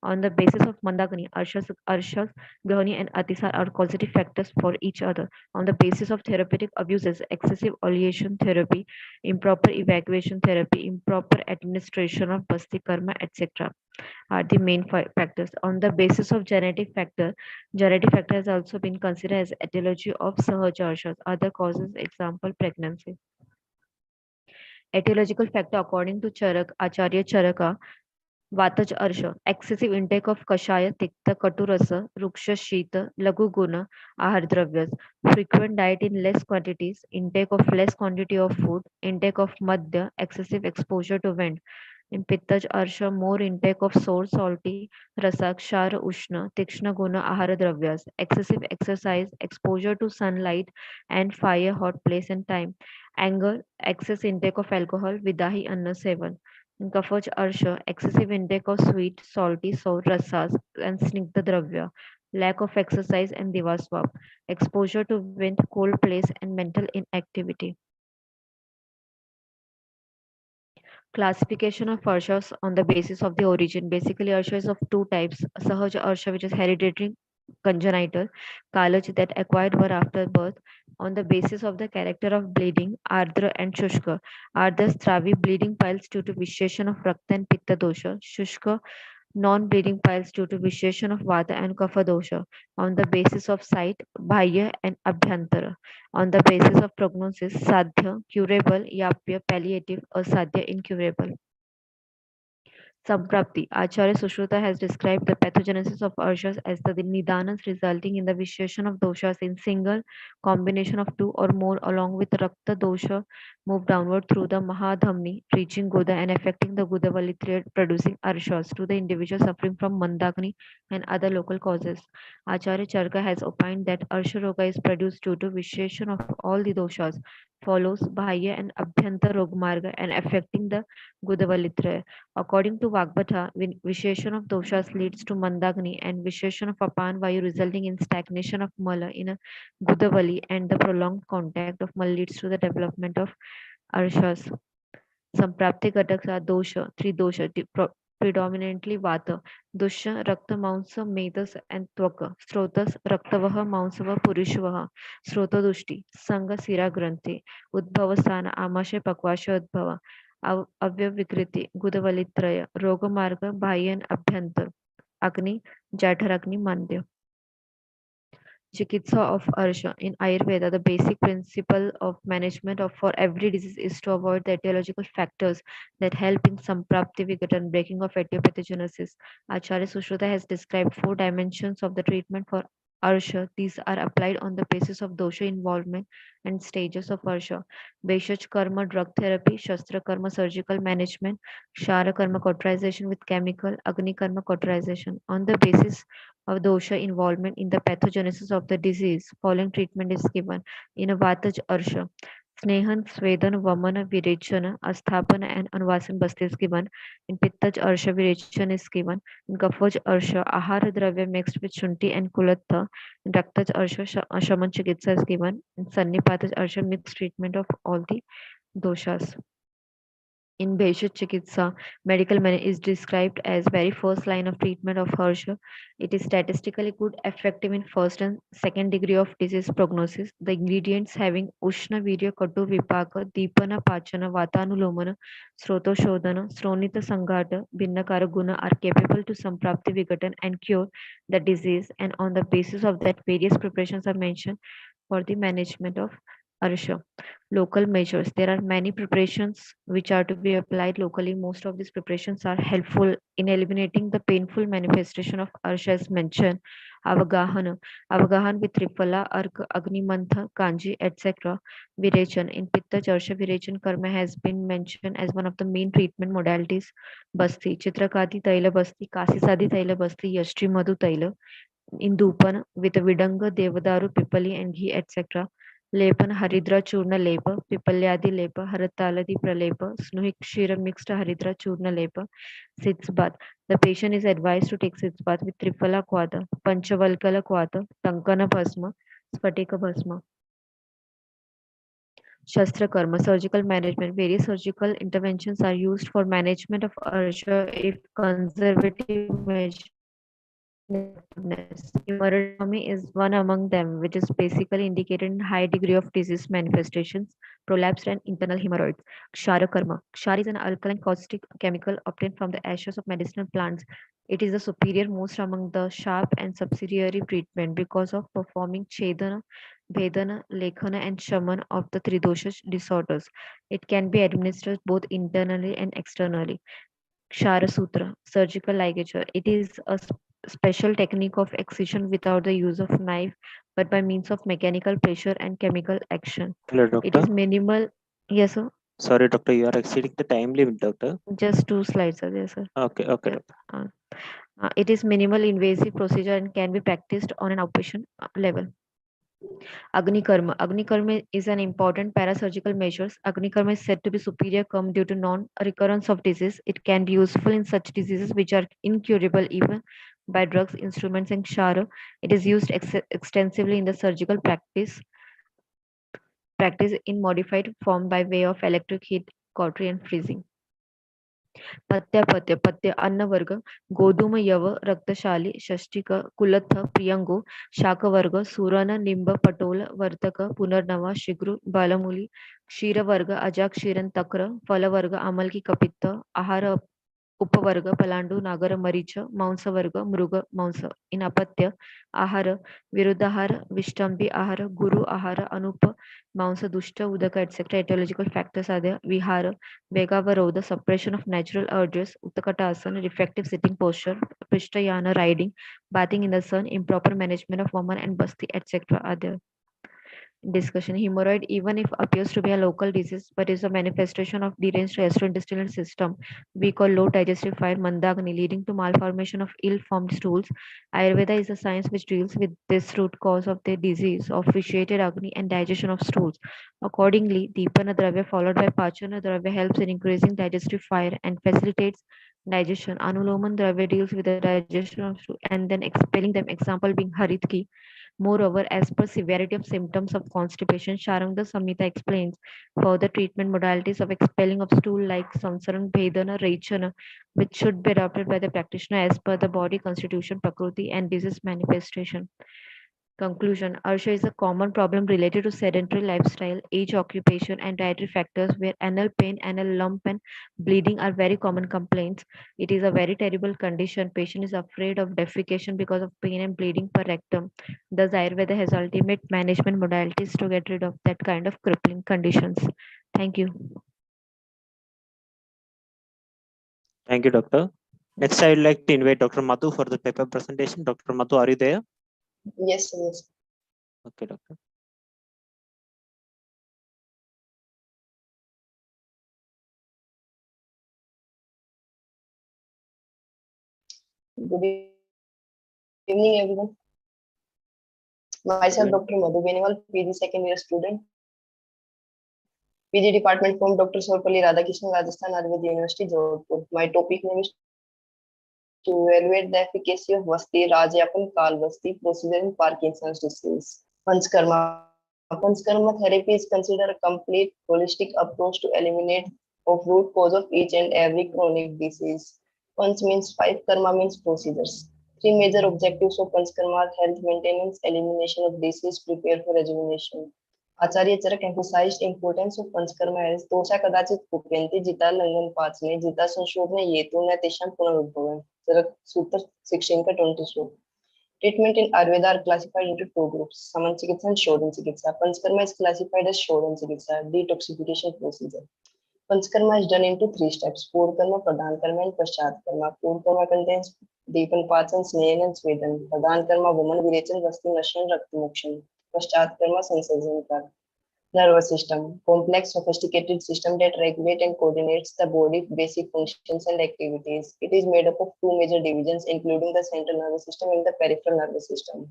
On the basis of Mandagani, Arshas, Grahani, and Atisar are causative factors for each other. On the basis of therapeutic abuses, excessive oleation therapy, improper evacuation therapy, improper administration of basti karma, etc., are the main factors. On the basis of genetic factor has also been considered as etiology of Sahaj Arshas. Other causes, example, pregnancy. Etiological factor according to Acharya Charaka, Vataj Arsha, excessive intake of Kashaya, Tikta, Katurasa, Ruksha, Shita, Lagu Guna, Ahar Dravyas, frequent diet in less quantities, intake of less quantity of food, intake of Madhya, excessive exposure to wind. In Pittaj Arsha, more intake of sour, salty, Rasak, Shara, Ushna, Tikshna Guna, Ahara Dravyas, excessive exercise, exposure to sunlight and fire, hot place and time, anger, excess intake of alcohol, Vidahi Anna Sevan. In Kafaj Arsha, excessive intake of sweet, salty, sour, rasas, and snigdha dravya, lack of exercise and divaswap, exposure to wind, cold place, and mental inactivity. Classification of Arshas on the basis of the origin. Basically, Arsha is of two types. Sahaj Arsha, which is hereditary congenital, Kalaj that acquired were after birth on the basis of the character of bleeding, Ardra and Shushka. Ardra Stravi bleeding piles due to visheshan of Rakta and Pitta dosha. Shushka non-bleeding piles due to visheshan of Vata and Kapha dosha on the basis of sight, Bhaya and Abhyantara. On the basis of prognosis, Sadhya, curable, Yapya, palliative, Asadhya, incurable. Samprapti. Acharya Sushruta has described the pathogenesis of Arshas as the nidanas resulting in the vitiation of doshas in single combination of two or more along with Rakta dosha move downward through the Mahadhamni reaching Guda and affecting the Gudavali thread producing Arshas to the individual suffering from Mandagni and other local causes. Acharya Charka has opined that Arsha Roga is produced due to vitiation of all the doshas follows Bhaya and Abhyanta Rogmarga and affecting the Gudavalitraya. According to Vagbhatha, visheshan of doshas leads to mandagni and visheshan of apan vayu resulting in stagnation of mala in a Gudavali and the prolonged contact of mala leads to the development of arshas. Some prapti gataks are dosha, three dosha, predominantly vata, dusha, rakta, maunsa, medas and tvaka, srotas, raktavaha, maunsava, purishvaha, srota dushti, sanga, sira, granthi, udbhavasana, amashe, pakvasha, udbhava, अव्यविकृति गुदवलित्रय रोगमार्ग बाह्यन अभ्यंतर अग्नि जठरग्नि मंद्य. Chikitsa of Arsha. In Ayurveda, the basic principle of management of for every disease is to avoid the etiological factors that help in samprapti vigatan breaking of etiopathogenesis. Acharya Sushruta has described four dimensions of the treatment for Arsha. These are applied on the basis of dosha involvement and stages of Arsha. Veshaj karma drug therapy, Shastra karma surgical management, Shara karma cauterization with chemical, Agni karma cauterization. On the basis of dosha involvement in the pathogenesis of the disease, following treatment is given in a Vataj Arsha. Snehan, Svedan, Vamana, Virechana, Asthapana, and Anvasan Basti is given. In Pittaj Arsha, Virechana is given. In Kafaj Arsha, Ahara Dravya mixed with Shunti and Kulatha. In Raktaj Arsha, Shaman Chikitsa is given. In Sannipataj Arsha, mixed treatment of all the doshas. In Bheshaj Chikitsa, medical management is described as very first line of treatment of Harsha. It is statistically good, effective in first and second degree of disease prognosis. The ingredients having Ushna Virya Katu Vipaka, Deepana Pachana, Vatanulomana, Sroto Shodhana, Sronita Sanghata, Bhinnakara Guna are capable to Samprapti Vigatan and cure the disease, and on the basis of that various preparations are mentioned for the management of Arsha. Local measures. There are many preparations which are to be applied locally. Most of these preparations are helpful in eliminating the painful manifestation of Arsha as mentioned. Avagahana. Avagahan with Triphala, Arka, Agnimantha, Kanji, etc. Virechan. In Pitta Charsha, Virechan Karma has been mentioned as one of the main treatment modalities. Basti. Chitrakadi Taila Basti, Kasisadi Taila Basti, Yashri Madhu Taila. In Dupan with Vidanga, Devadaru, Pipali, and ghee, etc. Lepan Haridra Churna Lepa, Pipalyadi Lepa, Harataladi Pralepa, Snuhik Shira mixed Haridra Churna Lepa, Sits bath. The patient is advised to take sits bath with Triphala Kwada, Panchavalkala Kwada, Tankana Bhasma, Spatika Bhasma. Shastra Karma, surgical management. Various surgical interventions are used for management of Arsha if conservative measures. Hemorrhagotomy is one among them, which is basically indicated in high degree of disease manifestations, prolapsed and internal hemorrhoids. Kshara Karma. Kshara is an alkaline caustic chemical obtained from the ashes of medicinal plants. It is the superior most among the sharp and subsidiary treatment because of performing Chedana, Vedana, Lekhana, and Shaman of the Tridosha disorders. It can be administered both internally and externally. Kshara Sutra, surgical ligature. It is a special technique of excision without the use of knife, but by means of mechanical pressure and chemical action. Hello, It doctor. is minimal. Yes, sir. Sorry, doctor, you are exceeding the time limit, doctor. Just 2 slides are there, sir. Okay, okay, Yeah. doctor. It is minimal invasive procedure and can be practiced on an outpatient level. Agni Karma. Agni Karma is an important parasurgical measure. Agni Karma is said to be superior karma due to non-recurrence of disease. It can be useful in such diseases which are incurable even by drugs, instruments, and kshara. It is used extensively in the surgical practice in modified form by way of electric heat, cautery, and freezing. पत्य अन्न वर्ग गोधूम यव रक्तशाली षष्टिक कुलथ प्रियंगो शाक वर्ग सुरण निंब पटोल वर्तक पुनर्नवा शिग्रु बालमूली क्षीर वर्ग अजा क्षीरन तक्र फल वर्ग आमल की कपित्त आहार उपवर्ग पलांडू नागर मरीच मांस वर्ग मृग मांस इन अपत्य आहार विरुद्धाहार विष्टंबी आहार गुरु आहार अनुप मांस दुष्ट उदक etc. Etiological factors are there. Vihara, Vegavarodha, suppression of natural urges, Uttakata reflective sitting posture, Prishtayana, riding, bathing in the sun, improper management of woman and basti, etc. are there. Discussion. Hemorrhoid, even if appears to be a local disease, but is a manifestation of deranged gastrointestinal system, weak or low digestive fire, mandagni, leading to malformation of ill-formed stools. Ayurveda is a science which deals with this root cause of the disease of vitiated agni and digestion of stools. Accordingly, Deepana Dravya followed by Pachana Dravya helps in increasing digestive fire and facilitates digestion. Anuloman Dravya deals with the digestion of stool and then expelling them, example being Haritki. Moreover, as per severity of symptoms of constipation, Sharangda Samhita explains further treatment modalities of expelling of stool like Samsaran, Bhedana, Raichana, which should be adopted by the practitioner as per the body constitution, Prakruti, and disease manifestation. Conclusion. Arsha is a common problem related to sedentary lifestyle, age, occupation, and dietary factors where anal pain, anal lump, and bleeding are very common complaints. It is a very terrible condition. Patient is afraid of defecation because of pain and bleeding per rectum. Thus, Ayurveda has ultimate management modalities to get rid of that kind of crippling conditions. Thank you. Thank you, doctor. Next, I would like to invite Dr. Madhu for the paper presentation. Dr. Madhu, are you there? Yes, sir. Yes. Okay, doctor. Good evening, everyone. Myself, Dr. Madhu To, PG second year student, PG department from Dr. Sarvapalli Radhakrishnan, Rajasthan Ayurveda University, Jodhpur. My topic name is to evaluate the efficacy of Vasti, Rajayapan, Kal Vasti procedure in Parkinson's disease. Panchkarma. Panchkarma therapy is considered a complete holistic approach to eliminate of root cause of each and every chronic disease. Panch means five, karma means procedures. Three major objectives of Panchkarma are health maintenance, elimination of disease, prepare for rejuvenation. Acharya Charak emphasized importance of panchakarma as दोषा कदाचित कुप्यन्ति जिता लंघन पाचने जिता संशोधने येतु न तेषां पुनरुद्भवः चरक सूत्र 16 का 22. Treatment in Ayurveda are classified into two groups, Saman Chikitsa and Shodhan Chikitsa. Panchkarma is classified as Shodhan Chikitsa, detoxification procedure. Panchkarma is done into three steps, Purkarma, Pradhan Karma and Paschat Karma. Purkarma contains Deepan Pachan, Snehan and Swedan. Pradhan Karma, Woman Virechan, Vasti Nashan, Rakta Mokshan. Paschat Karma, Sansarjan Karma. Nervous system, complex sophisticated system that regulates and coordinates the body's basic functions and activities. It is made up of two major divisions, including the central nervous system and the peripheral nervous system.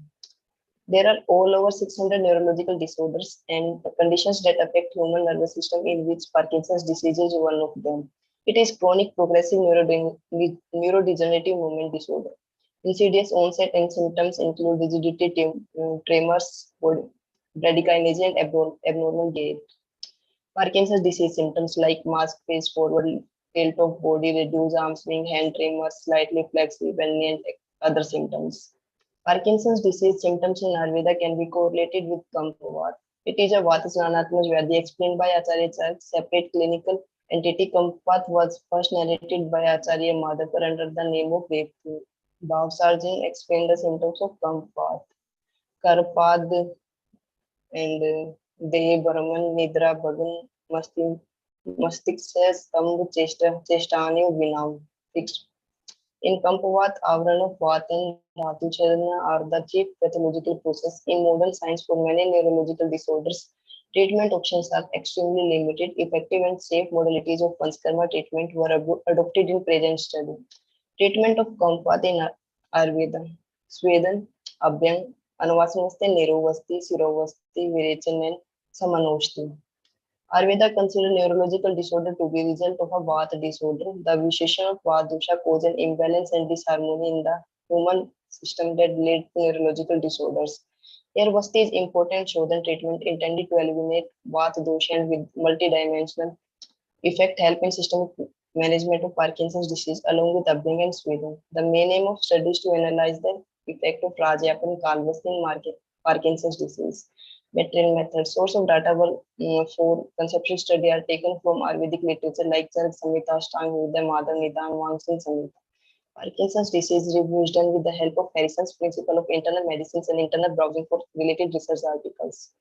There are all over 600 neurological disorders and conditions that affect human nervous system, in which Parkinson's disease is one of them. It is chronic progressive neurodegenerative movement disorder. Insidious onset and symptoms include rigidity, tremors, bradykinesia, and abnormal gait. Parkinson's disease symptoms like mask face, forward tilt of body, reduced arm swing, hand tremors, slightly flexible, and other symptoms. Parkinson's disease symptoms in Ayurveda can be correlated with Kampavad. It is a Vata Snanatmaj Vyadhi explained by Acharya Chark. Separate clinical entity Kampavad was first narrated by Acharya Muddapur under the name of Breakthrough. w.s.r explained the symptoms of Kampavad. Karpad and Dev Brahman Nidra Bhagan Mastik says Tamb Chestani Vinam. In Kampavat, Avrana, Vat, and Dhatu Chalana are the chief pathological process in modern science for many neurological disorders. Treatment options are extremely limited. Effective and safe modalities of Panchkarma treatment were adopted in present study. Treatment of Kampavat in Ayurveda. Sweden, Abhyang, Anuvasnavasti, Nirovasti, Sirovasti, Virechan, and Samanoshti. Ayurveda considers neurological disorder to be a result of a Vata disorder. The Visheshan of Vata dosha causes an imbalance and disharmony in the human system that lead to neurological disorders. Here, Vasti is important Shodhan treatment intended to eliminate Vata dosha and with multidimensional effect help in systemic management of Parkinson's disease along with Abhyang and Sweden. The main aim of study is to analyze the effect of Rajayapan Kalvasti in Parkinson's disease. Material method. Source of data for conceptual study are taken from Ayurvedic literature like Chark Samhita, Ashtanga, Hridaya, Madhav, Nidan, Wangsin Samhita. Parkinson's disease review is done with the help of Harrison's principle of internal medicines and internal browsing for related research articles.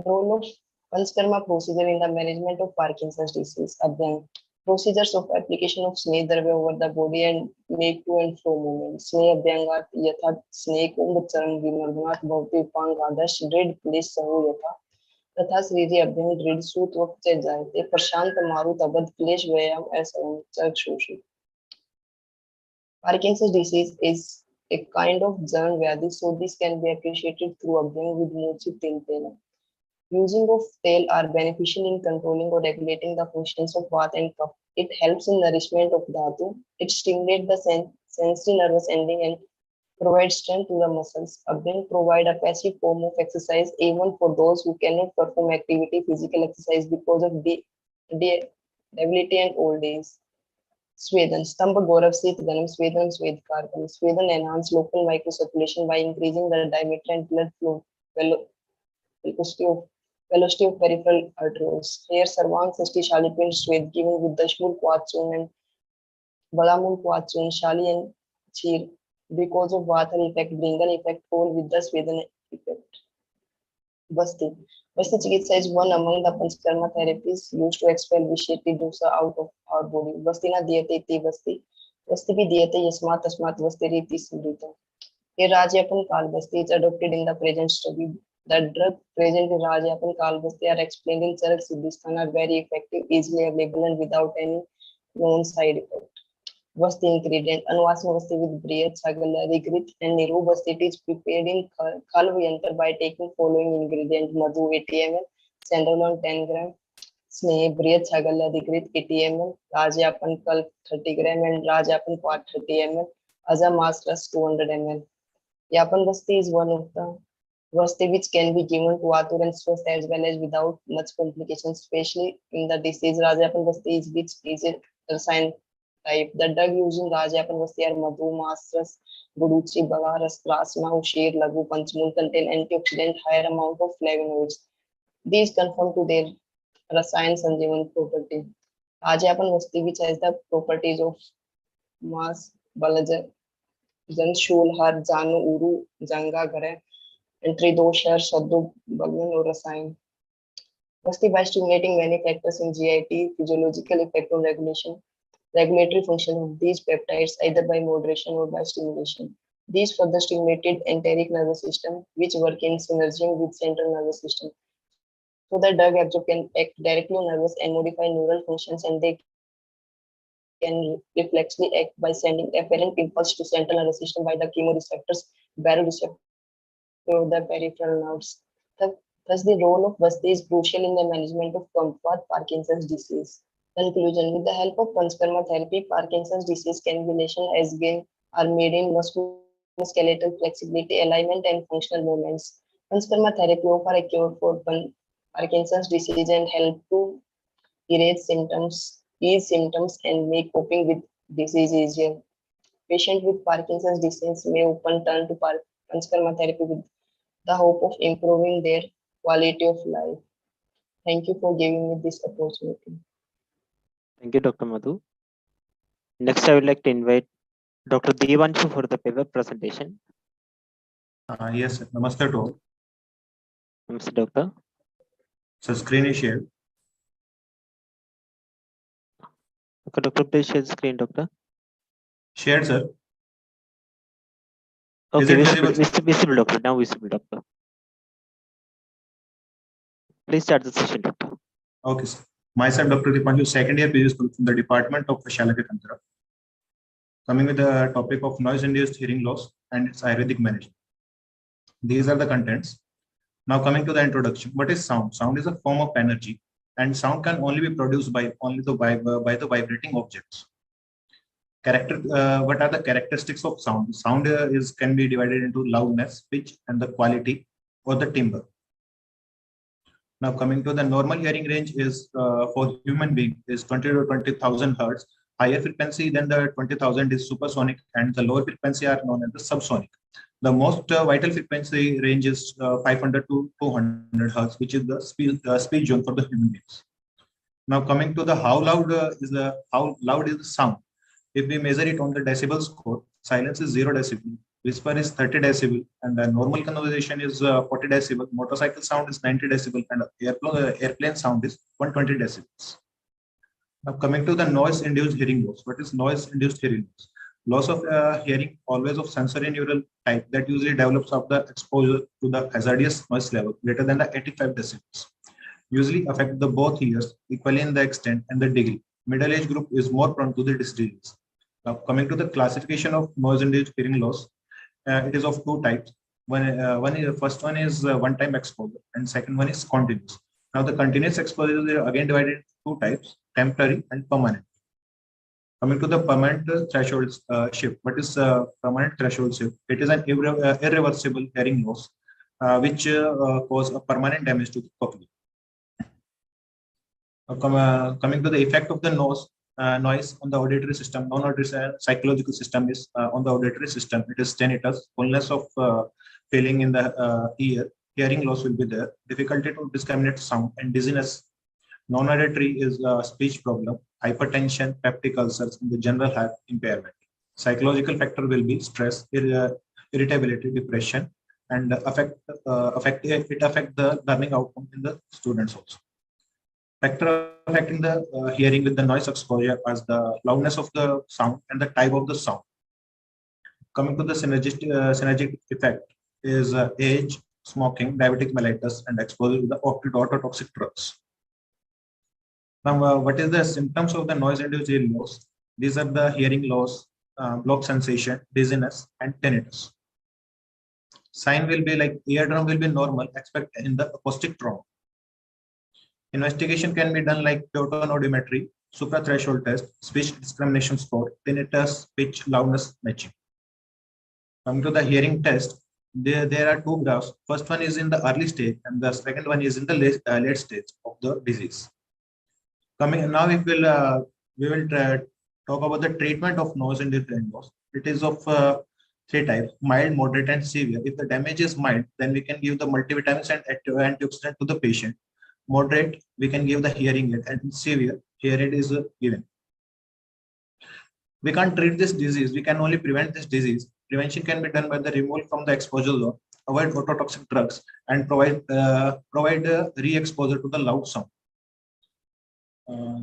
Role of Panchkarma procedure in the management of Parkinson's disease. Abhyang. Procedures of application of Sneh Dravya over the body and make to and fro movement. Sneh Abhyangat Yatha Sneh Kumbh Charam Vimardhanat Bhavti Pang Adash Drid Polish Sahu Yatha तथा श्रीजी अभ्यंग दृढ़ सूत वक्त जाते प्रशांत मारुत अबध क्लेश व्यायाम ऐसा Churg शोषित. Parkinson's disease is a kind of germ vyadhi, so this can be appreciated through abhyang with mochi tiltena. Using of tail are beneficial in controlling or regulating the functions of Vata and Kapha. It helps in nourishment of Dhatu. It stimulates the sensory nervous ending and provides strength to the muscles. Abhyang provide a passive form of exercise even for those who cannot perform physical exercise because of debility and old age. Sweden. Stamba Gaurav Seeth Ganam Sweden Svedkarkam. Sweden enhance local microcirculation by increasing the diameter and blood flow velocity of peripheral arteries. Here, Sarvang Sasti Shalipin Swed given with Dashmul Quatsun and Balamul Quatsun, Shali and Chir because of Vata effect, Bringan effect, all with the Sweden effect. Basti. Basti Chikitsa is one among the Panchkarma therapies used to expel vitiated dosa out of our body. Basti na diyate iti basti. Basti bhi diyate yasmat asmat basti riti sudita. A Rajapan Kalbasti is adopted in the present study. The drug present in Rajapan Kalbasti are explained in Charak Siddhistan are very effective, easily available and without any known side effect. Vasti ingredient, Anvasini Vasti with Briyat, Sagala, Rigrit and Niru Vasti. It is prepared in Kalvayantar by taking following ingredient: Madhu 80 ml, Sandalwood 10 gram, Sneh, Briyat, Sagala, Rigrit 80 ml, Rajapan Kalp 30 gram and Rajapan Quat 30 ml, Azamasras 200 ml. Yapan Vasti is one of the Vasti which can be given to Atur and Swast as well as without much complications, especially in the disease Rajapan Vasti is which is a sign type. The drug used in Rajapan Vasti are Madhu, Masras, Guduchi, Bagaras, Prasma, Ushir, Lagu, Panchmul contain antioxidant, higher amount of flavonoids. These conform to their Rasayan Sanjeevan property. Rajapan Vasti which has the properties of Mas, Balaja, Jan, Shul, Har, Janu, Uru, Janga, Gare, and Tridoshar, Sadhu, Bhagwan, or Rasayan. Vasti by stimulating many factors in GIT, physiological effect of regulation, regulatory function of these peptides either by moderation or by stimulation. These further stimulated enteric nervous system, which work in synergy with central nervous system. So the drug absorb can act directly on nervous and modify neural functions, and they can reflexively act by sending apparent impulse to central nervous system by the chemoreceptors, baroreceptors, or the peripheral nerves. Thus, the role of Vasti is crucial in the management of kumquat Parkinson's disease. Conclusion: with the help of Panchkarma therapy, Parkinson's disease can be lesion as gain are made in musculoskeletal flexibility, alignment, and functional movements. Panchkarma therapy offer a cure for Parkinson's disease and help to ease symptoms, and make coping with disease easier. Patients with Parkinson's disease may often turn to Panchkarma therapy with the hope of improving their quality of life. Thank you for giving me this opportunity. Thank you, Dr. Madhu. Next, I would like to invite Dr. Devanshu for the paper presentation. Yes, namaste to all. Namaste, Doctor. So, screen is shared. Okay, Doctor, please share the screen, Doctor. Shared, sir. Okay, visible, Doctor. Now visible, Doctor. Please start the session, Doctor. Okay, sir. Myself, Dr. Devanshu, second year PG school from the Department of Pakshaghata. Coming with the topic of noise-induced hearing loss and its Ayurvedic management. These are the contents. Now coming to the introduction. What is sound? Sound is a form of energy, and sound can only be produced by the vibrating objects. What are the characteristics of sound? Sound can be divided into loudness, pitch, and the quality or the timbre. Now coming to the normal hearing range is for human being is 20 to 20,000 hertz. Higher frequency than the 20,000 is supersonic, and the lower frequency are known as the subsonic. The most vital frequency range is 500 to 200 hertz, which is the speech zone for the human beings. Now coming to the how loud is the sound. If we measure it on the decibel score, silence is 0 decibel, whisper is 30 decibel, and the normal conversation is 40 decibel, motorcycle sound is 90 decibel, and airplane sound is 120 decibels. Now coming to the noise-induced hearing loss. What is noise-induced hearing loss? Loss of hearing always of sensory neural type that usually develops after exposure to the hazardous noise level greater than the 85 decibels. Usually affect the both ears equally in the extent and the degree. Middle age group is more prone to the disease. Now coming to the classification of noise-induced hearing loss, it is of two types. First one is one-time exposure, and second one is continuous. Now the continuous exposure is again divided into two types: temporary and permanent. Coming to the permanent threshold shift. What is permanent threshold shift? It is an irreversible hearing loss which cause a permanent damage to the cochlea. Coming to the effect of the noise on the auditory system, non-auditory psychological system is on the auditory system. It is tinnitus, fullness of feeling in the ear, hearing loss will be there, difficulty to discriminate sound, and dizziness. Non-auditory is speech problem, hypertension, peptic ulcers, and the general health impairment. Psychological factor will be stress, irritability, depression, and affect the learning outcome in the students also. Factor affecting the hearing with the noise exposure as the loudness of the sound and the type of the sound. Coming to the synergistic effect is age, smoking, diabetic mellitus, and exposure to the ototoxic drugs. Now, what is the symptoms of the noise-induced hearing loss? These are the hearing loss, block sensation, dizziness, and tinnitus. Sign will be like eardrum will be normal, except in the acoustic trauma. Investigation can be done like photonaudimetry, suprathreshold test, speech discrimination score, tinnitus, pitch, loudness matching. Coming to the hearing test, there are two graphs. First one is in the early stage, and the second one is in the late stage of the disease. Coming now, we will talk about the treatment of noise-induced hearing loss. It is of three types: mild, moderate, and severe. If the damage is mild, then we can give the multivitamins and antioxidant to the patient. Moderate, we can give the hearing aid, and severe, hearing aid is given. We can't treat this disease. We can only prevent this disease. Prevention can be done by the removal from the exposure zone, avoid ototoxic drugs, and provide re-exposure to the loud sound.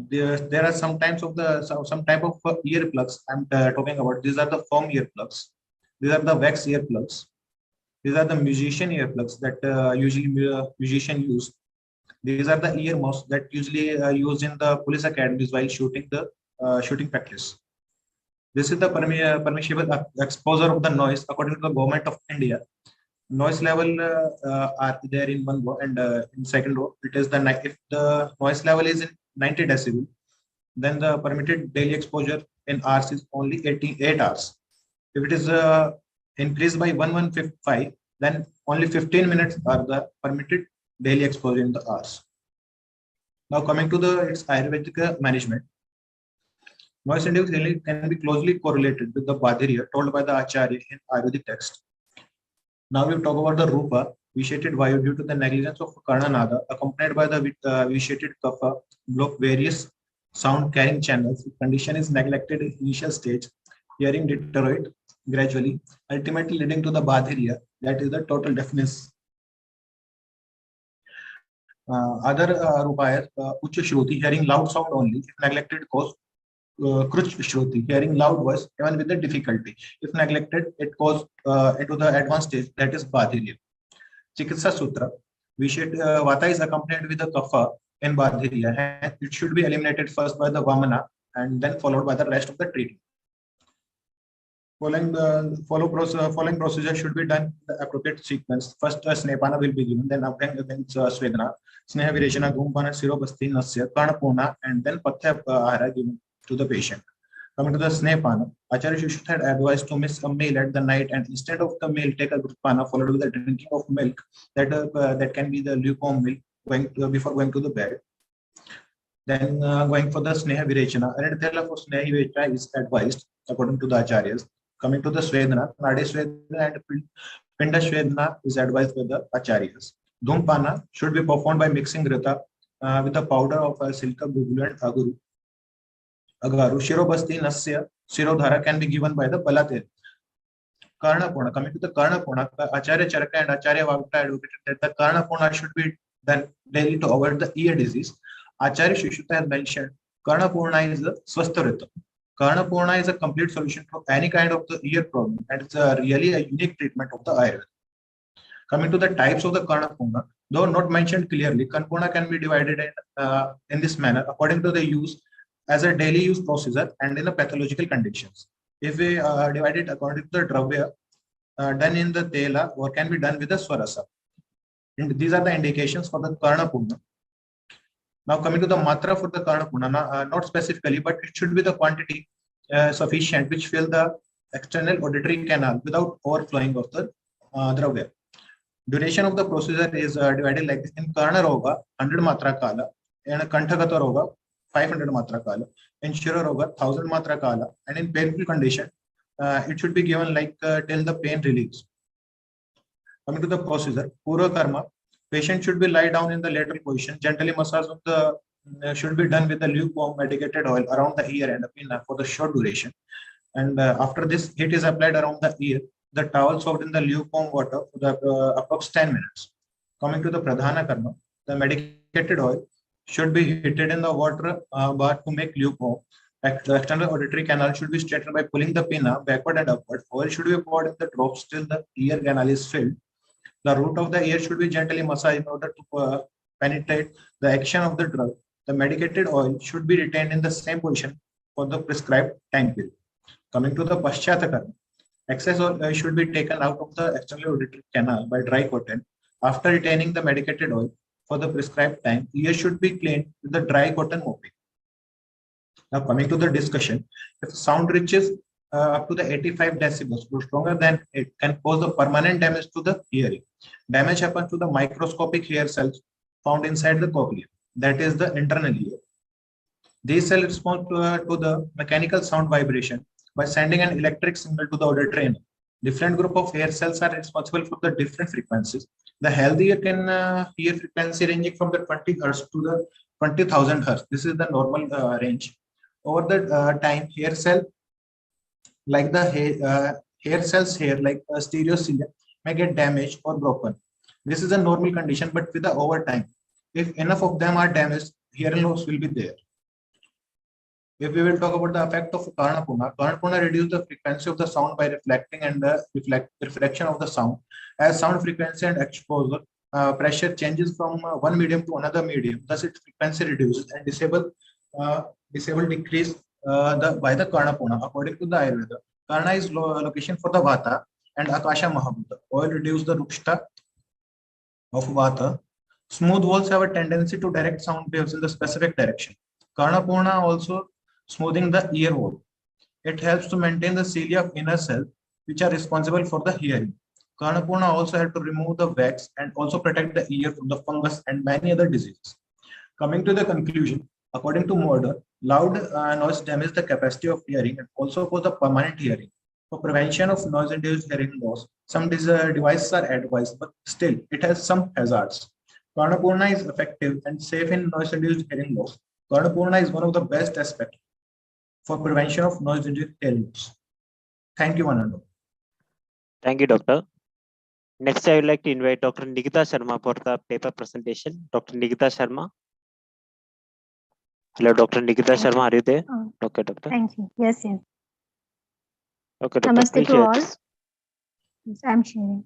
There are some types of some type of earplugs I'm talking about. These are the foam earplugs. These are the wax earplugs. These are the musician earplugs that usually musician use. These are the ear muffs that usually used in the police academies while shooting the shooting practice. This is the permissible exposure of the noise according to the government of India. Noise level are there in one row, and in second row it is if the noise level is in 90 decibel, then the permitted daily exposure in hours is only 88 hours. If it is increased by 1155, then only 15 minutes are the permitted daily exposure in the hours. Now coming to its Ayurvedic management. Noise-induced hearing can be closely correlated with the Badhirya told by the Acharya in Ayurvedic text. Now we talk about the Rupa, vitiated Vayu due to the negligence of Karnanada, accompanied by the vitiated Kapha, block various sound-carrying channels. The condition is neglected in initial stage, hearing deteriorate gradually, ultimately leading to the Badhirya, that is the total deafness. Other Rupa is Ucha Shruti, hearing loud sound only, if neglected cause Kruch Shruti, hearing loud voice even with the difficulty. If neglected, it goes into the advanced stage, that is Badhirya. Chikitsa Sutra, Vata is accompanied with the Kapha in Badhirya, and it should be eliminated first by the Vamana and then followed by the rest of the treatment. Following procedure should be done in the appropriate sequence. First, Snehapana will be given, then abhyang, then Svedana, Sneha Vireshana, Dhumpana, Shirobasti, Nasya, Karnapurna, and then Pathya Ahara given to the patient. Coming to the Snehapana, Acharya Shishut had advised to miss a meal at the night, and instead of the meal, take a Grutpana followed with the drinking of milk that can be the lukewarm milk before going to the bed. Then going for the Sneha Virechana, Aradhela for Sneha Virechana is advised according to the Acharyas. Coming to the Svedana, Nadi Svedana and Pinda Svedana is advised by the Acharyas. Dhumpana should be performed by mixing Rita with the powder of Silka, Gugulu, and Agaru. Shirobasti, Nasya, Shirodhara can be given by the Balate. Karnapurna, coming to the Karnapurna, Acharya Charaka and Acharya Avabhasini advocated that the Karnapurna should be done daily to avoid the ear disease. Acharya Shishut has mentioned Karnapurna is the Swastharita. Karnapurna is a complete solution for any kind of the ear problem, and it's really a unique treatment of the Ayurveda. Coming to the types of the Karnapurna, though not mentioned clearly, Karnapurna can be divided in this manner according to the use as a daily use procedure and in the pathological conditions. If we divide it according to the Dravya, done in the Tela or can be done with the Swarasa. And these are the indications for the Karnapurna. Now coming to the Matra for the Karnapurna, not specifically, but it should be the quantity sufficient which fill the external auditory canal without overflowing of the Dravya. Duration of the procedure is divided like this: in Karna Roga, 100 Matra Kala, in Kanthagata Roga, 500 Matra Kala, in Shira Roga, 1000 Matra Kala, and in painful condition, it should be given like till the pain relieves. Coming to the procedure, Purva Karma, patient should be lie down in the lateral position. Gently massage of the should be done with the lukewarm medicated oil around the ear and the pinna for the short duration. And after this, heat is applied around the ear. The towel soaked in the lukewarm water for the approx 10 minutes. Coming to the Pradhana Karma, the medicated oil should be heated in the water bath to make lukewarm The external auditory canal should be straightened by pulling the pinna backward and upward. Oil should be poured in the drops till the ear canal is filled. The root of the ear should be gently massaged in order to penetrate the action of the drug. The medicated oil should be retained in the same position for the prescribed time period. Coming to the pakshaghata, excess oil should be taken out of the external auditory canal by dry cotton. After retaining the medicated oil for the prescribed time, ear should be cleaned with the dry cotton mopping. Now coming to the discussion, if sound reaches up to the 85 decibels or stronger than it can cause the permanent damage to the hearing. Damage happens to the microscopic hair cells found inside the cochlea, that is the internal ear. These cells respond to the mechanical sound vibration by sending an electric signal to the auditory nerve. Different group of hair cells are responsible for the different frequencies. The healthy ear can hear frequency ranging from the 20 Hz to the 20,000 Hz. This is the normal range. Over the time, hair cell like the hair cells here, like stereocilia, may get damaged or broken. This is a normal condition, but with the over time, if enough of them are damaged, hearing loss will be there. If we will talk about the effect of Karnapuna reduces the frequency of the sound by reflecting and the reflection of the sound. As sound frequency and exposure pressure changes from one medium to another medium, thus its frequency reduces and disable decrease by the Karnapuna. According to the Ayurveda, Karna is location for the Vata and Akasha Mahabhuta. Oil reduces the Dusta of Vata. Smooth walls have a tendency to direct sound waves in the specific direction. Karnapuna also smoothing the ear wall. It helps to maintain the cilia of inner cells, which are responsible for the hearing. Karnapuna also helps to remove the wax and also protect the ear from the fungus and many other diseases. Coming to the conclusion, according to Murder, loud noise damages the capacity of hearing and also cause the permanent hearing. For prevention of noise-induced hearing loss, some devices are advised, but still it has some hazards. Karnapurna is effective and safe in noise-induced hearing loss. Karnapurna is one of the best aspects for prevention of noise-induced hearing loss. Thank you, Anand. Thank you, Doctor. Next, I would like to invite Dr. Nikita Sharma for the paper presentation. Dr. Nikita Sharma. Hello, Dr. Nikita Sharma, are you there? Okay, Doctor. Thank you. Yes. Okay, Doctor. Namaste to all. Yes, I'm sharing.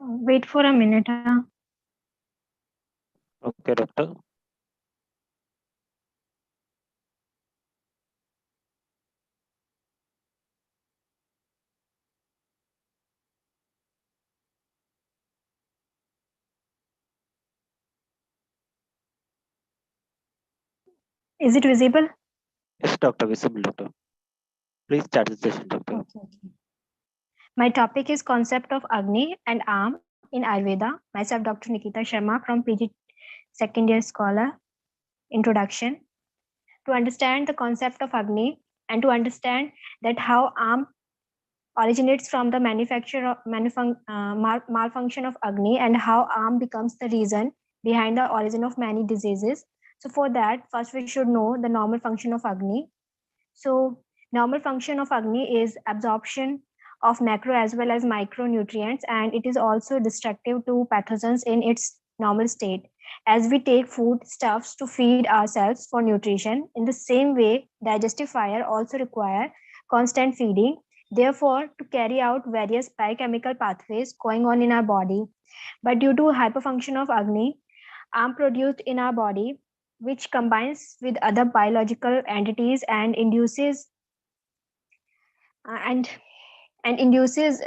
Wait for a minute. Okay, Doctor. Is it visible? Yes, Doctor. Visible, Doctor. Please start the session, Doctor. Okay. My topic is concept of Agni and Arm in Ayurveda. Myself, Dr. Nikita Sharma from PG second year scholar. Introduction. To understand the concept of Agni and to understand that how Arm originates from the malfunction of Agni and how Arm becomes the reason behind the origin of many diseases. So for that, first we should know the normal function of Agni. So normal function of Agni is absorption of macro as well as micronutrients, and it is also destructive to pathogens in its normal state. As we take food stuffs to feed ourselves for nutrition, in the same way, digestive fire also require constant feeding. Therefore, to carry out various biochemical pathways going on in our body. But due to hyperfunction of Agni, Arm produced in our body, which combines with other biological entities and induces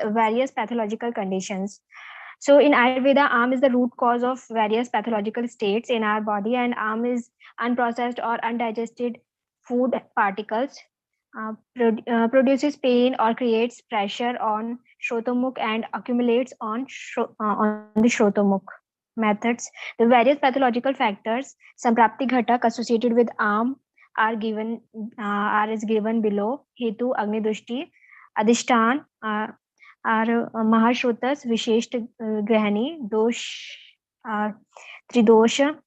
various pathological conditions. So in Ayurveda, Arm is the root cause of various pathological states in our body, and Arm is unprocessed or undigested food particles, produces pain or creates pressure on Shrotamukh and accumulates on the Shrotamukh. Methods. The various pathological factors, Samprapti Ghatak associated with arm are given are is given below. Hetu, Agni Dushti, Adhishtan are Mahashrotas, Vishesht Grahani, Dosh Tridosha,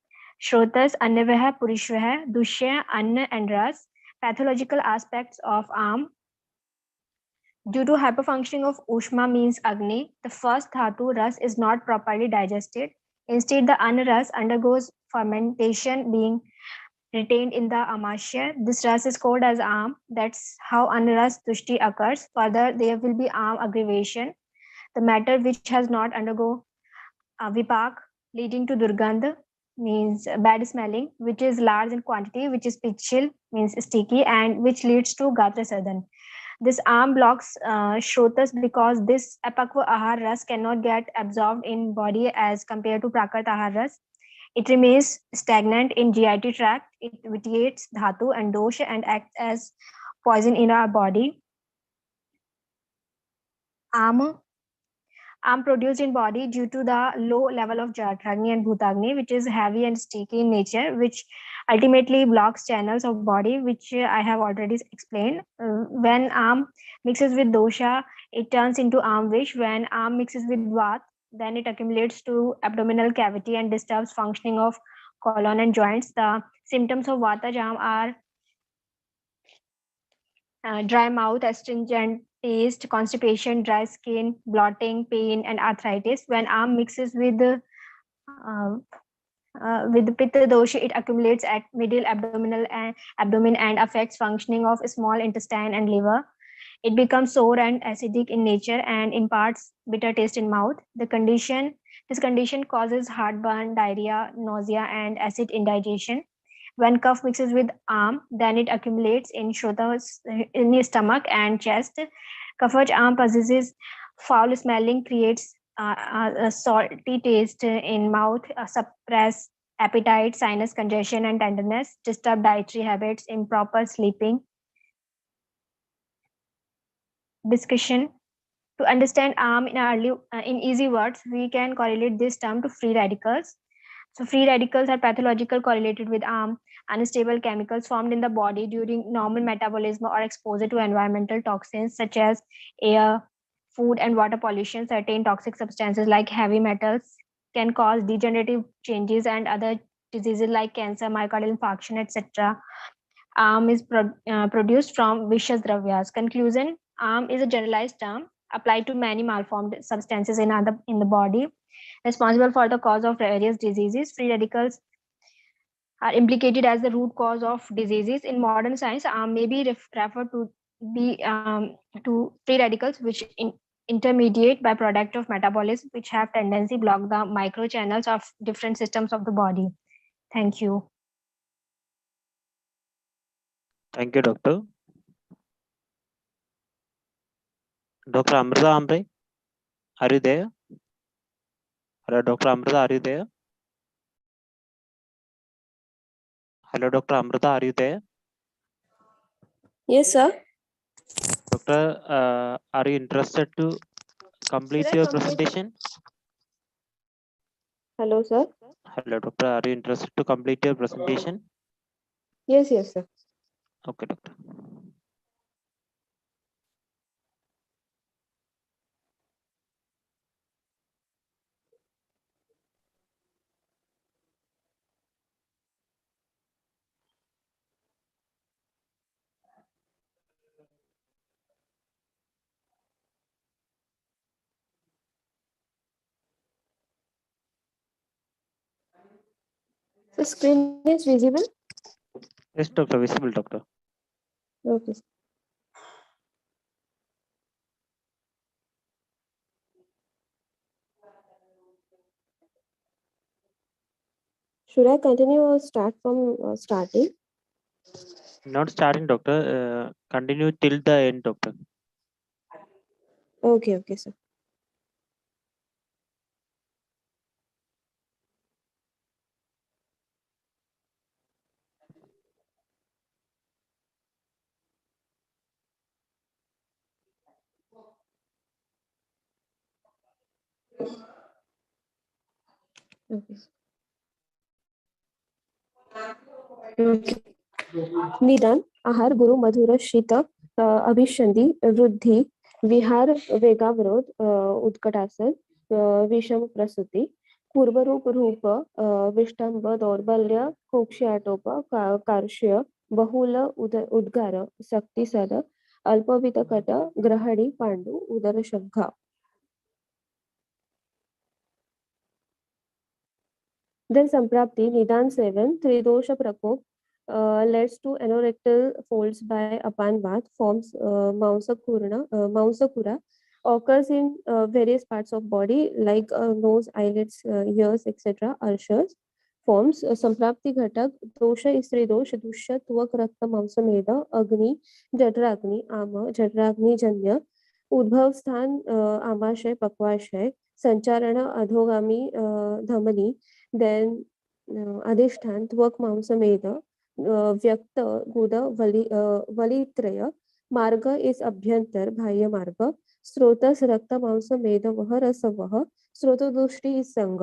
Shrotas, Annavah, Purishvah, Dushya, Anna and Ras. Pathological aspects of arm. Due to hyperfunctioning of Ushma means Agni, the first Dhatu Ras is not properly digested. Instead, the Anna Ras undergoes fermentation being retained in the Amashya. This Ras is called as Am. That's how Anna Ras Dushti occurs. Further, there will be Am aggravation. The matter which has not undergo Vipak leading to Durgandha means bad smelling, which is large in quantity, which is pitchil means sticky, and which leads to Gatra Sadhan. This arm blocks Shrotas because this apakva ahar ras cannot get absorbed in body as compared to Prakrit ahar ras. It remains stagnant in GIT tract. It vitiates dhatu and dosha and acts as poison in our body. Arm produced in body due to the low level of Jatragni and Bhutagni, which is heavy and sticky in nature, which ultimately blocks channels of body, which I have already explained. When arm mixes with dosha, it turns into arm vish. When arm mixes with vat, then it accumulates to abdominal cavity and disturbs functioning of colon and joints. The symptoms of vata jam are dry mouth, astringent taste, constipation, dry skin, bloating, pain, and arthritis. When arm mixes with the pitta dosha, it accumulates at middle abdomen and affects functioning of small intestine and liver. It becomes sour and acidic in nature and imparts bitter taste in mouth. This condition causes heartburn, diarrhea, nausea, and acid indigestion. When cough mixes with arm, then it accumulates in in the stomach and chest. Coughed arm possesses foul smelling, creates a salty taste in mouth, suppress appetite, sinus congestion and tenderness, disturb dietary habits, improper sleeping. Discussion. To understand arm in easy words, we can correlate this term to free radicals. So free radicals are pathological correlated with arm, unstable chemicals formed in the body during normal metabolism or exposure to environmental toxins such as air, food and water pollution. Certain toxic substances like heavy metals can cause degenerative changes and other diseases like cancer, myocardial infarction, etc. Arm is produced from vicious dravyas. Conclusion, arm is a generalized term applied to many malformed substances in the body, responsible for the cause of various diseases. Free radicals are implicated as the root cause of diseases. In modern science, arm may be referred to be to free radicals which intermediate by product of metabolism, which have tendency block the microchannels of different systems of the body. Thank you. Thank you, Doctor. Dr. Amrita Ambre, are you there? Hello, Dr. Amrita, are you there? Hello, Dr. Amrita, are you there? Yes, sir. Doctor, are you interested to complete your presentation? Hello, sir. Hello, Doctor, are you interested to complete your presentation? Yes, yes, sir. Okay, Doctor. The screen is visible? Yes, Doctor, visible, Doctor. Okay. Should I continue or start from starting? Not starting, Doctor. Continue till the end, Doctor. Okay, okay, sir. Okay. निदान आहार गुरु मधुर शीत अभिषंधी वृद्धि विहार वेगावरोध उत्कटासन विषम प्रसूति पूर्वरूप रूप विष्टंब दौर्बल्य कुक्षाटोप कार्श्य बहुल उद्गार शक्ति सद अल्पवितकट ग्रहणी पांडु उदर शंखा. Then Samprapti, Nidan 7, Tridosha Prakop leads to anorectal folds by Apanvat, forms Mausakura, occurs in various parts of body like nose, eyelids, ears, etc. Ulcers, forms Samprapti Ghatak, Dosha is Tridosh, Dusha, Tvak Rakta Mausameda, Agni, Jadragni, Ama, Jadragni Janya, उद्भव स्थान आमाशय पक्वाशय संचारण अधोगामी धमनी then अधिष्ठान त्वक मांसमेध व्यक्त गुद वलित्रय मार्ग is अभ्यंतर बाह्य मार्ग स्रोतस रक्त मांसमेध वह रसवह स्रोतदुष्टि is संग.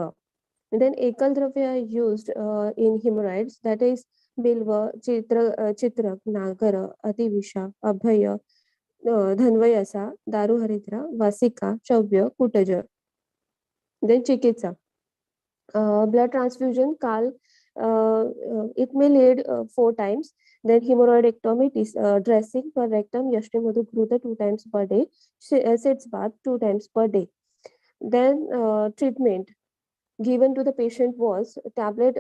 Then एकल द्रव्य are used in hemorrhoids, that is बिल्व चित्रक नागर अतिविषा अभय धन्वयसा दारुहरिद्रा वासिका शव्य कुटज. Then चिकित्सा blood transfusion kal it may lead 4 times. Then hemorrhoidectomy dressing per rectum yashti madhu gruta 2 times per day, sits bath 2 times per day. Then treatment given to the patient was tablet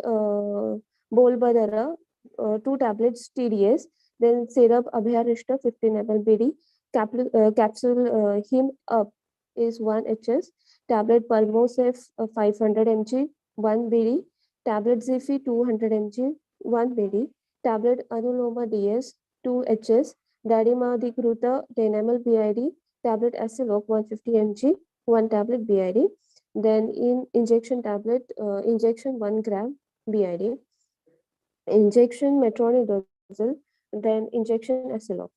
bolbadara 2 tablets TDS, then syrup abhyarishta 15 ml BD, capsule heme up is 1 HS, tablet Palmosef 500 mg 1 BD, tablet Zifi 200 mg 1 BD, tablet Anuloma DS 2 HS, Dadimadikrutta 10 ml BID, tablet Acelok 150 mg 1 tablet BID, then in injection tablet injection 1 gram BID, injection metronidazole, then injection Acelok.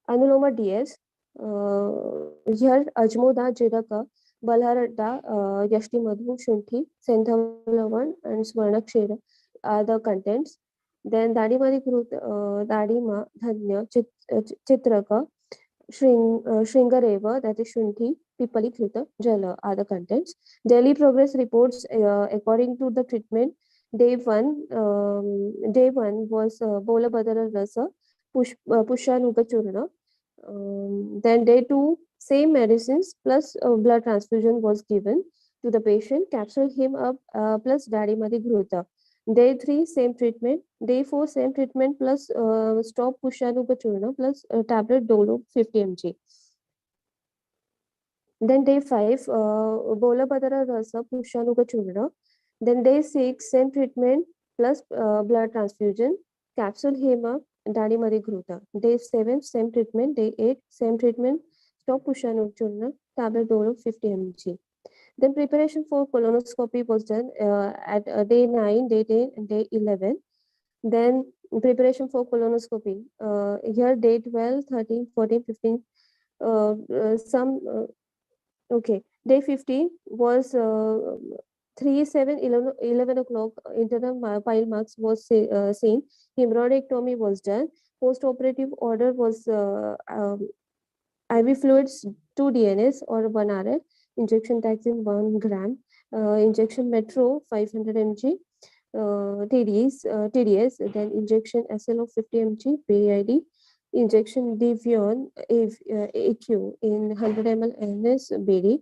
Anuloma DS here Ajmoda Jiraka Balharada Yashti Madhu Shunthi Senthavalavan and Swarnakshera are the contents. Then Dadimadi Krut Dadima Dhanya Chitraka Shringareva, that is Shunthi Pipali Kruta Jala are the contents. Daily progress reports according to the treatment. Day 1 was Bola Badara Rasa Pushanuga Churna. Then day 2 same medicines plus blood transfusion was given to the patient, capsule him up plus Dadimadi Gruta. Day 3 same treatment, day 4 same treatment plus stop Pushanuga Churna plus tablet Dolo 50 mg. Then day 5 Bola Badara Rasa Pushanuga Churna. Then day 6 same treatment plus blood transfusion, capsule hema Dadimadi Gruta. Day 7 same treatment, day 8 same treatment, stop Pushanuga Churna, tablet Dolo 50 mg. Then preparation for colonoscopy was done at day 9, day 10 and day 11. Then preparation for colonoscopy here day 12, 13, 14, 15 okay, day 15 was 3, 7, 11 o'clock internal pile marks was seen. Hemorrhoidectomy was done. Post-operative order was IV fluids 2 DNS or 1 RF, injection taxane 1 gram, injection metro 500 mg, TDS, then injection SL of 50 mg, PID, injection Devion AQ in 100 ml NS BD.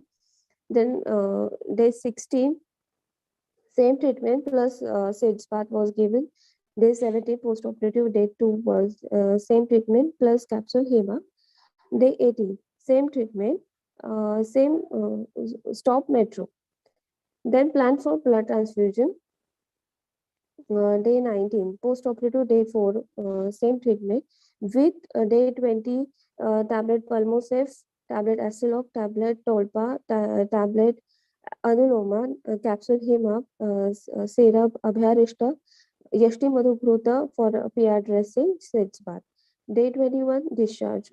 Then day 16, same treatment plus SIDS bath was given. Day 70 post-operative, day 2 was same treatment plus capsule HEMA. Day 18, same treatment, same stop metro. Then plan for blood transfusion. Day 19, post-operative, day 4, same treatment with day 20, tablet Palmosef, tablet Acelok, tablet Tolpa, tablet Anuloma, capsule Hema, syrup Abhyarishta, Yashti Madhukruta for PR dressing, SIDS bath. Day 21, discharge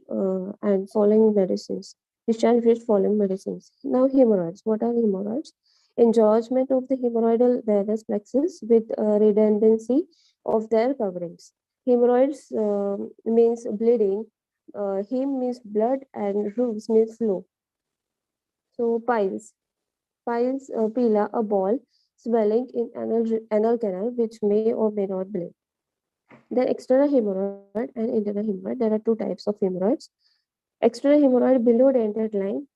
and following medicines. discharge with following medicines. Now, hemorrhoids. What are hemorrhoids? Engorgement of the hemorrhoidal venous plexus with redundancy of their coverings. Hemorrhoids means bleeding, hem means blood, and rubes means flow. So, piles. Piles, pila, a ball swelling in anal canal which may or may not bleed. Then external hemorrhoid and internal hemorrhoid. There are two types of hemorrhoids. External hemorrhoid below dentate line.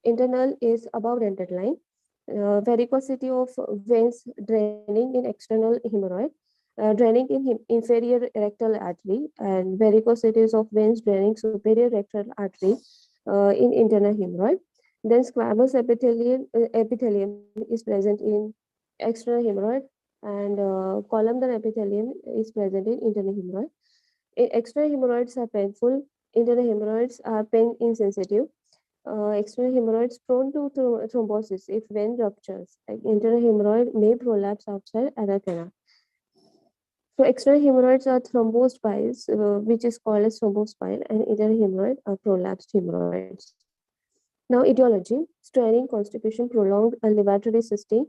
Internal is above dentate line. Varicosity of veins draining in external hemorrhoid, draining in inferior rectal artery, and varicosities of veins draining superior rectal artery in internal hemorrhoid. Then squamous epithelium is present in external hemorrhoid, and columnar epithelium is present in internal hemorrhoid. External hemorrhoids are painful. Internal hemorrhoids are pain insensitive. External hemorrhoids prone to thrombosis if vein ruptures. Internal hemorrhoid may prolapse outside anal canal. So external hemorrhoids are thrombosed piles, which is called as thrombosed pile, and internal hemorrhoid are prolapsed hemorrhoids. Now, etiology: straining, constipation, prolonged lavatory sitting,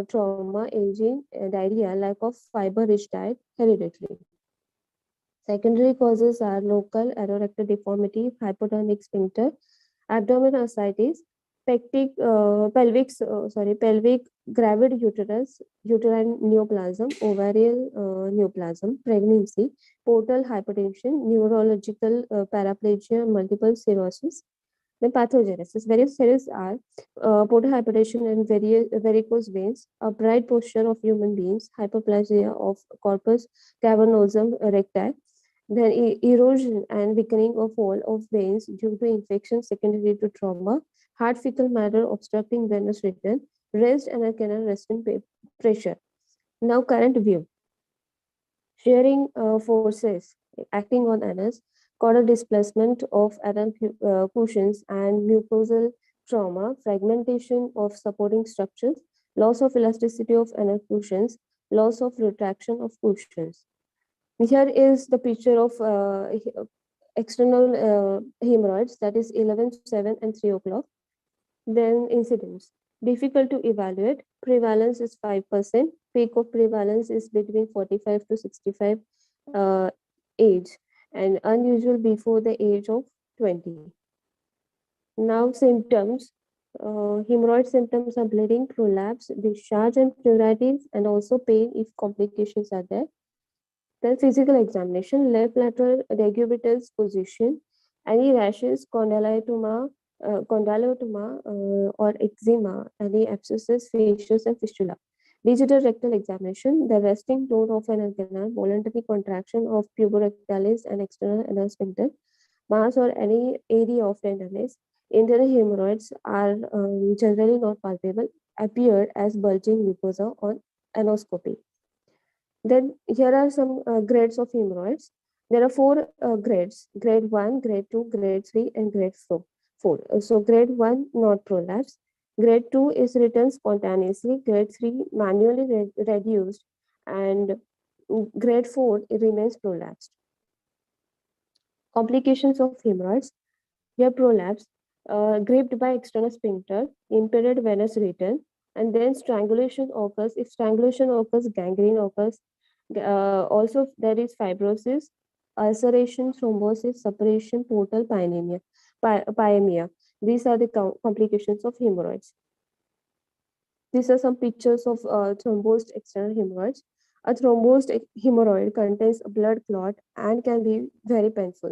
trauma, aging, diarrhea, lack of fiber-rich diet, hereditary. Secondary causes are local anorectal deformity, hypotonic sphincter, abdominal ascites, pelvic gravid uterus, uterine neoplasm, ovarian neoplasm, pregnancy, portal hypertension, neurological paraplegia, multiple sclerosis. Then pathogenesis. Various series are portal hypertension and varicose veins, upright posture of human beings, hyperplasia of corpus cavernosum recti, then erosion and weakening of wall of veins due to infection secondary to trauma, heart fecal matter obstructing venous return, raised anal canal resting pressure. Now, current view: shearing forces acting on anus, caudal displacement of anal cushions and mucosal trauma, fragmentation of supporting structures, loss of elasticity of anal cushions, loss of retraction of cushions. Here is the picture of external hemorrhoids, that is 11, 7, and 3 o'clock. Then incidence. Difficult to evaluate. Prevalence is 5%. Peak of prevalence is between 45 to 65 age, and unusual before the age of 20. Now, symptoms. Hemorrhoid symptoms are bleeding, prolapse, discharge, and pruritus, and also pain if complications are there. Then physical examination: left lateral decubitus position, any rashes, condylotoma, or eczema, any abscesses, fissures, and fistula. Digital rectal examination: the resting tone of an anal canal, voluntary contraction of puborectalis and external anal sphincter, mass or any area of tenderness. Internal hemorrhoids are generally not palpable, appear as bulging mucosa on anoscopy. Then here are some grades of hemorrhoids. There are 4 grades: grade 1, grade 2, grade 3, and grade 4. So grade 1, not prolapse. Grade 2 is written spontaneously. Grade 3, manually reduced. And grade 4, it remains prolapsed. Complications of hemorrhoids: here prolapse, gripped by external sphincter, impeded venous return, and then strangulation occurs. If strangulation occurs, gangrene occurs. Also, there is fibrosis, ulceration, thrombosis, suppuration, portal pyemia. These are the complications of hemorrhoids. These are some pictures of thrombosed external hemorrhoids. A thrombosed hemorrhoid contains a blood clot and can be very painful.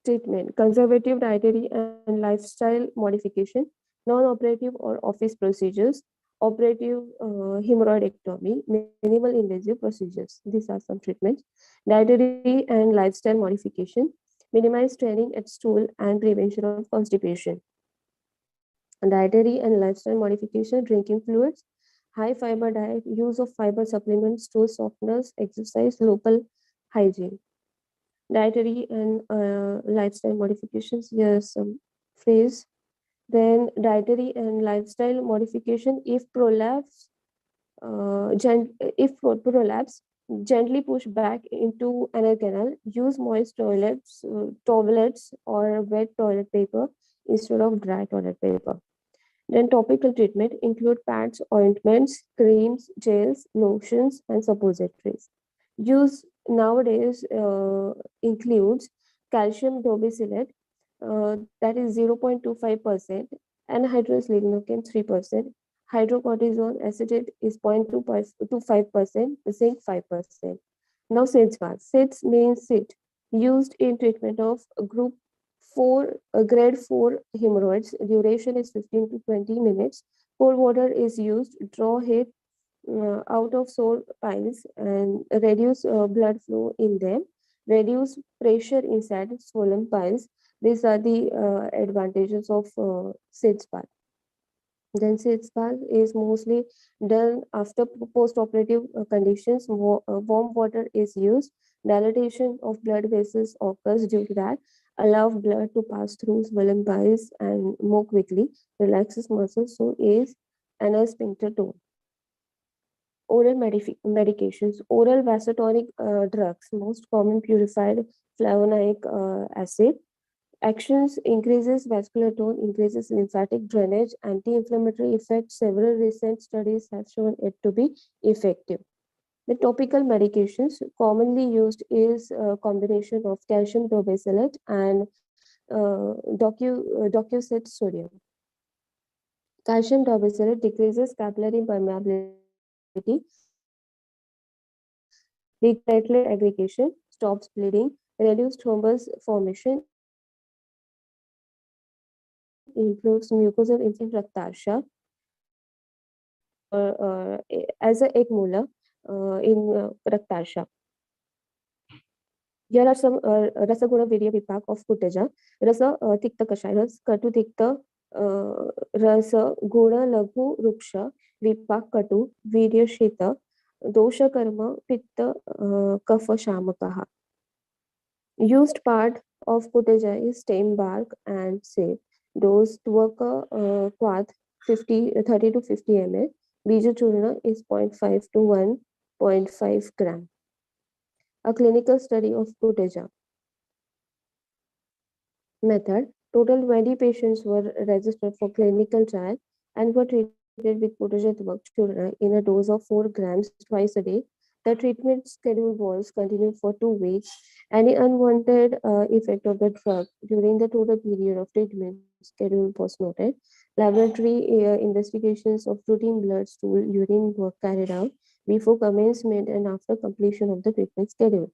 Treatment: conservative dietary and lifestyle modification, non-operative or office procedures, operative hemorrhoidectomy, minimal invasive procedures. These are some treatments. Dietary and lifestyle modification: minimize straining at stool and prevention of constipation. Dietary and lifestyle modification: drinking fluids, high fiber diet, use of fiber supplements, stool softeners, exercise, local hygiene. Dietary and lifestyle modifications. Here's some phrase. Then dietary and lifestyle modification: if prolapse, Gently push back into anal canal. Use moist towelettes or wet toilet paper instead of dry toilet paper. Then topical treatment include pads, ointments, creams, gels, lotions, and suppositories. Use nowadays includes calcium dorbicillate, that is 0.25%, anhydrous lignocaine 3%, hydrocortisone acetate is 0.25%, zinc 5%. Now SIDS bath. SIDS means sit, used in treatment of group 4, grade 4 hemorrhoids. Duration is 15 to 20 minutes. Cold water is used. Draw head out of sore piles and reduce blood flow in them. Reduce pressure inside swollen piles. These are the advantages of SIDS bath. Then SIDS bath is mostly done after post-operative conditions. Warm water is used. Dilatation of blood vessels occurs due to that. Allow blood to pass through swollen piles and more quickly. Relaxes muscles, so is anal sphincter tone. Oral medications. Oral vasotonic drugs, most common purified flavonoic acid. Actions increases vascular tone, increases lymphatic drainage, anti-inflammatory effects. Several recent studies have shown it to be effective. The topical medications commonly used is a combination of calcium dorbicillate and docusate sodium. Calcium dorbicillate decreases capillary permeability, platelet aggregation, stops bleeding, reduces thrombus formation, improves mucosal in Raktarsha as a egg molar in Raktarsha. Here are some Rasaguna Virya Vipak of Kuteja. Rasa Tikta Kasharas, Katu Tikta Rasa Guna Laghu Ruksha, Vipak Katu, Virya Shita, Dosha Karma, Pitta Kafa Shamakaha. Used part of Kuteja is stem bark and save. Dose Tvaka Kwath 30 to 50 ml. Bija Churna is 0.5 to 1.5 gram. A clinical study of Kuteja. Method. Total 20 patients were registered for clinical trial and were treated with Kuteja Churna in a dose of 4 grams twice a day. The treatment schedule was continued for 2 weeks. Any unwanted effect of the drug during the total period of treatment schedule was noted. Laboratory investigations of routine blood, stool, urine were carried out before commencement and after completion of the treatment schedule.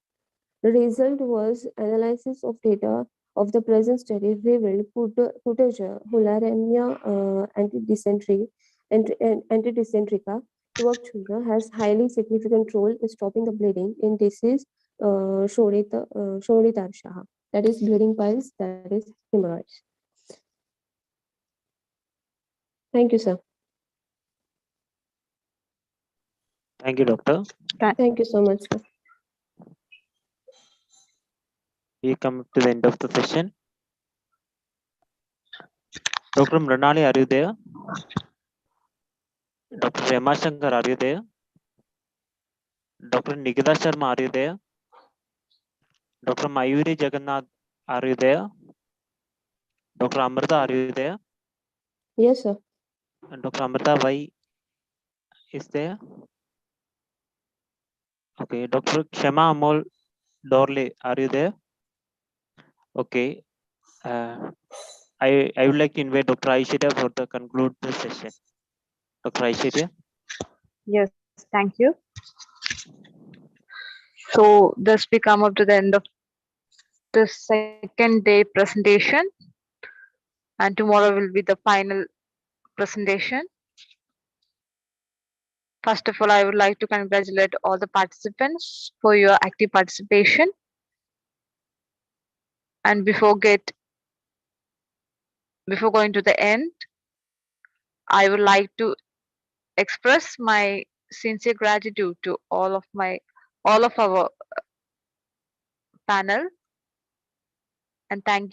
The result was analysis of data of the present study revealed Kuteja, Hularamia, antidysenterica, Tuakchuna has highly significant role in stopping the bleeding in disease shonita, that is bleeding piles, that is hemorrhoids. Thank you, sir. Thank you, doctor. Thank you so much, sir. We come to the end of the session. Dr. Mranali, are you there? Dr. Remashankar, are you there? Dr. Nikita Sharma, are you there? Dr. Mayuri Jagannath, are you there? Dr. Amrita, are you there? Yes, sir. And Dr. Amrita Vai is there? Okay. Dr. Kshama Amol Dorle, are you there? Okay. I would like to invite Dr. Aishwarya for the conclude the session. Dr. Aishwarya. Yes, thank you. So thus we come up to the end of the second day presentation, and tomorrow will be the final presentation. First of all, I would like to congratulate all the participants for your active participation. And before going to the end, I would like to express my sincere gratitude to all of our panel, and thank you